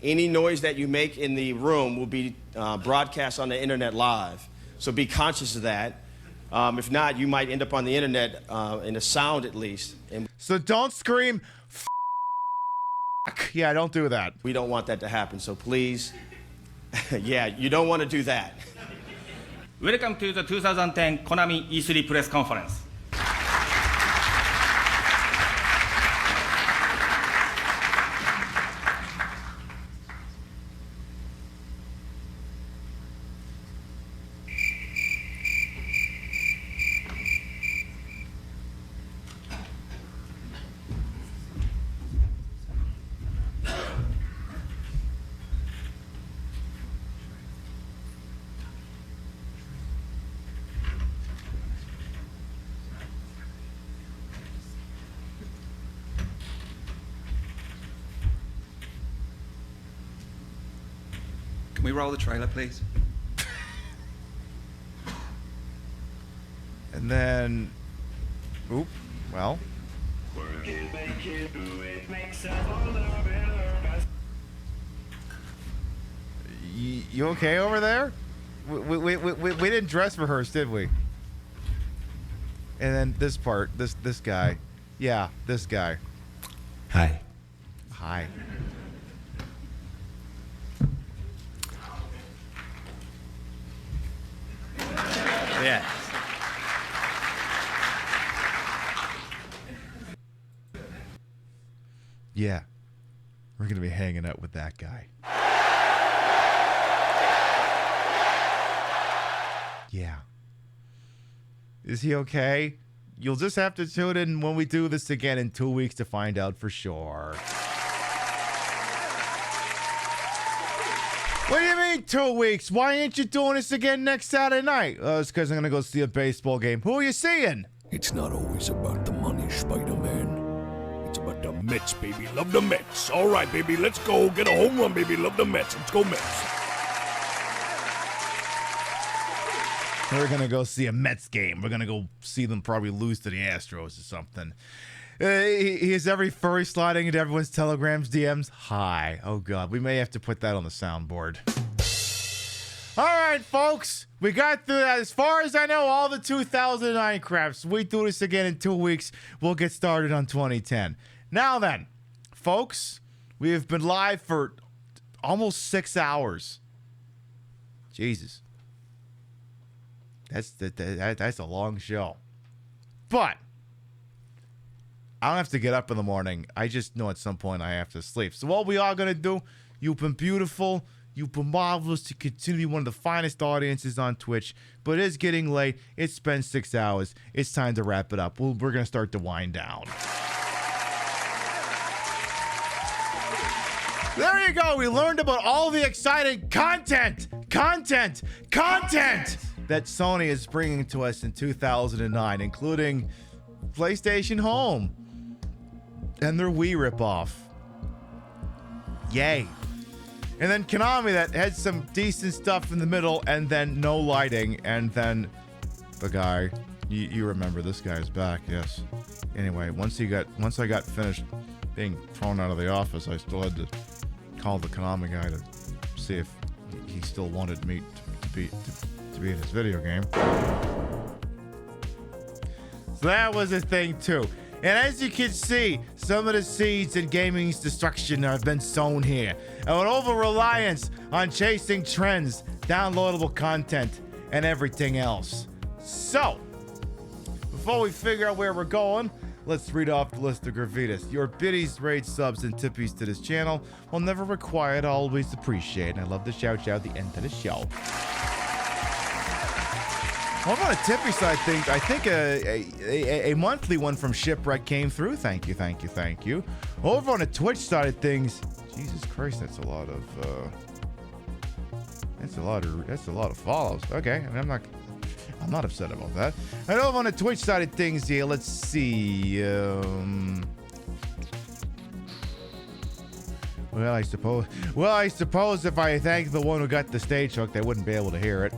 Any noise that you make in the room will be broadcast on the internet live. So be conscious of that. If not, you might end up on the internet in a sound at least. And so don't scream, F***. Yeah, don't do that. We don't want that to happen, so please, yeah, you don't want to do that. Welcome to the 2010 Konami E3 press conference. Can we roll the trailer, please? And then, oop, well. You okay over there? We didn't dress rehearse, did we? And then this part, this guy. Yeah, this guy. Hi. Hi. Yes. Yeah. We're going to be hanging out with that guy. Yeah. Is he okay? You'll just have to tune in when we do this again in 2 weeks to find out for sure. What do you mean 2 weeks? Why ain't you doing this again next Saturday night? It's because I'm going to go see a baseball game. Who are you seeing? It's not always about the money, Spider-Man. It's about the Mets, baby. Love the Mets. All right, baby, let's go. Get a home run, baby. Love the Mets. Let's go, Mets. We're going to go see a Mets game. We're going to go see them probably lose to the Astros or something. He is every furry sliding into everyone's telegrams, DMs. Hi. Oh, God. We may have to put that on the soundboard. All right, folks. We got through that. As far as I know, all the 2009 craps. We do this again in 2 weeks. We'll get started on 2010. Now then, folks, we have been live for almost 6 hours. Jesus. That's a long show. But I don't have to get up in the morning. I just know at some point I have to sleep. So what we are going to do, you've been beautiful. You've been marvelous to continue to be one of the finest audiences on Twitch. But it is getting late. It's been 6 hours. It's time to wrap it up. We're going to start to wind down. There you go. We learned about all the exciting content that Sony is bringing to us in 2009, including PlayStation Home and their Wii ripoff. Yay. And then Konami that had some decent stuff in the middle, and then no lighting, and then the guy. You remember this guy's back, yes. Anyway, once I got finished being thrown out of the office, I still had to call the Konami guy to see if he still wanted me to beat this video game. So that was a thing too. And as you can see, some of the seeds in gaming's destruction have been sown here. And an over-reliance on chasing trends, downloadable content, and everything else. So, before we figure out where we're going, let's read off the list of Gravitas. Your biddies, raids, subs, and tippies to this channel will never required, always appreciate. And I love to shout out the end of the show. Over on the tippy side things, I think a monthly one from Shipwreck came through. Thank you, thank you, thank you. Over on the Twitch side of things, Jesus Christ, that's a lot of follows. Okay, I mean, I'm not upset about that. And over on the Twitch side of things here, let's see. Well, I suppose if I thank the one who got the stage hook, they wouldn't be able to hear it.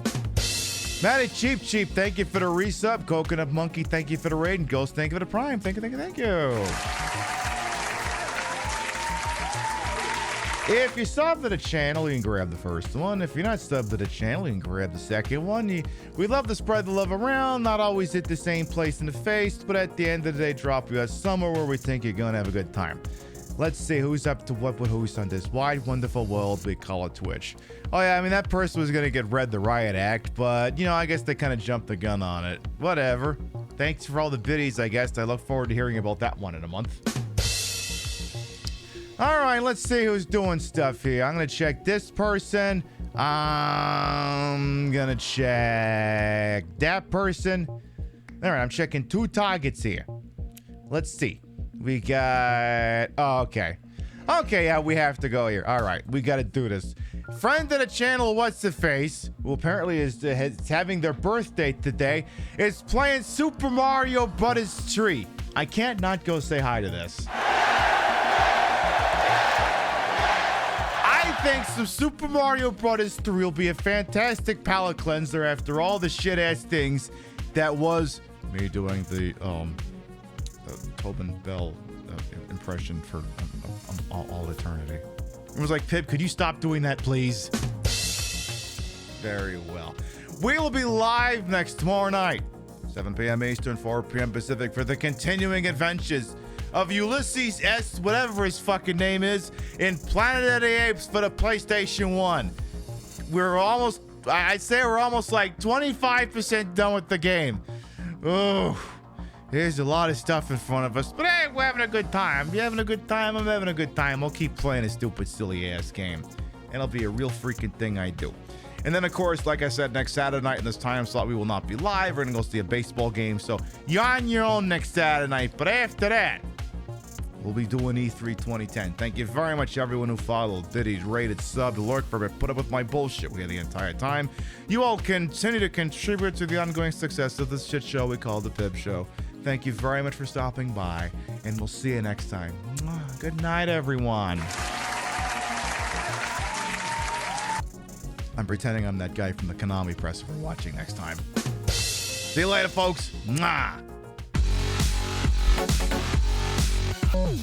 Matty Cheap, thank you for the resub. Coconut Monkey, thank you for the raid. And Ghost, thank you for the prime. Thank you. If you're subbed to the channel, you can grab the first one. If you're not subbed to the channel, you can grab the second one. We love to spread the love around, not always hit the same place in the face, but at the end of the day, drop you at somewhere where we think you're going to have a good time. Let's see who's up to what with who's on this wide, wonderful world we call it Twitch. Oh yeah, I mean, that person was going to get read the riot act, but, I guess they kind of jumped the gun on it. Whatever. Thanks for all the biddies, I guess. I look forward to hearing about that one in a month. All right, let's see who's doing stuff here. I'm going to check this person. I'm going to check that person. All right, I'm checking 2 targets here. Let's see. We got... Oh, okay. Okay, yeah, we have to go here. All right, we got to do this. Friend of the channel, What's the Face, who apparently is having their birthday today, is playing Super Mario Bros. 3. I can't not go say hi to this. I think some Super Mario Bros. 3 will be a fantastic palate cleanser after all the shit-ass things that was me doing the Tobin Bell impression for all eternity. It was like, Pip, could you stop doing that, please? Very well. We'll be live tomorrow night, 7 p.m. Eastern, 4 p.m. Pacific, for the continuing adventures of Ulysses S. whatever his fucking name is in Planet of the Apes for the PlayStation 1. I'd say we're almost like 25% done with the game. Oh, there's a lot of stuff in front of us, but hey, we're having a good time. You having a good time? I'm having a good time. We'll keep playing a stupid, silly-ass game. And it'll be a real freaking thing I do. And then, of course, like I said, next Saturday night in this time slot, we will not be live. We're going to go see a baseball game. So you're on your own next Saturday night. But after that, we'll be doing E3 2010. Thank you very much, everyone who followed, diddies, rated, subbed, lurked for it, put up with my bullshit here the entire time. You all continue to contribute to the ongoing success of this shit show we call the Pib Show. Thank you very much for stopping by, and we'll see you next time. Good night, everyone. I'm pretending I'm that guy from the Konami press if we're watching next time. See you later, folks. Mwah. Oh.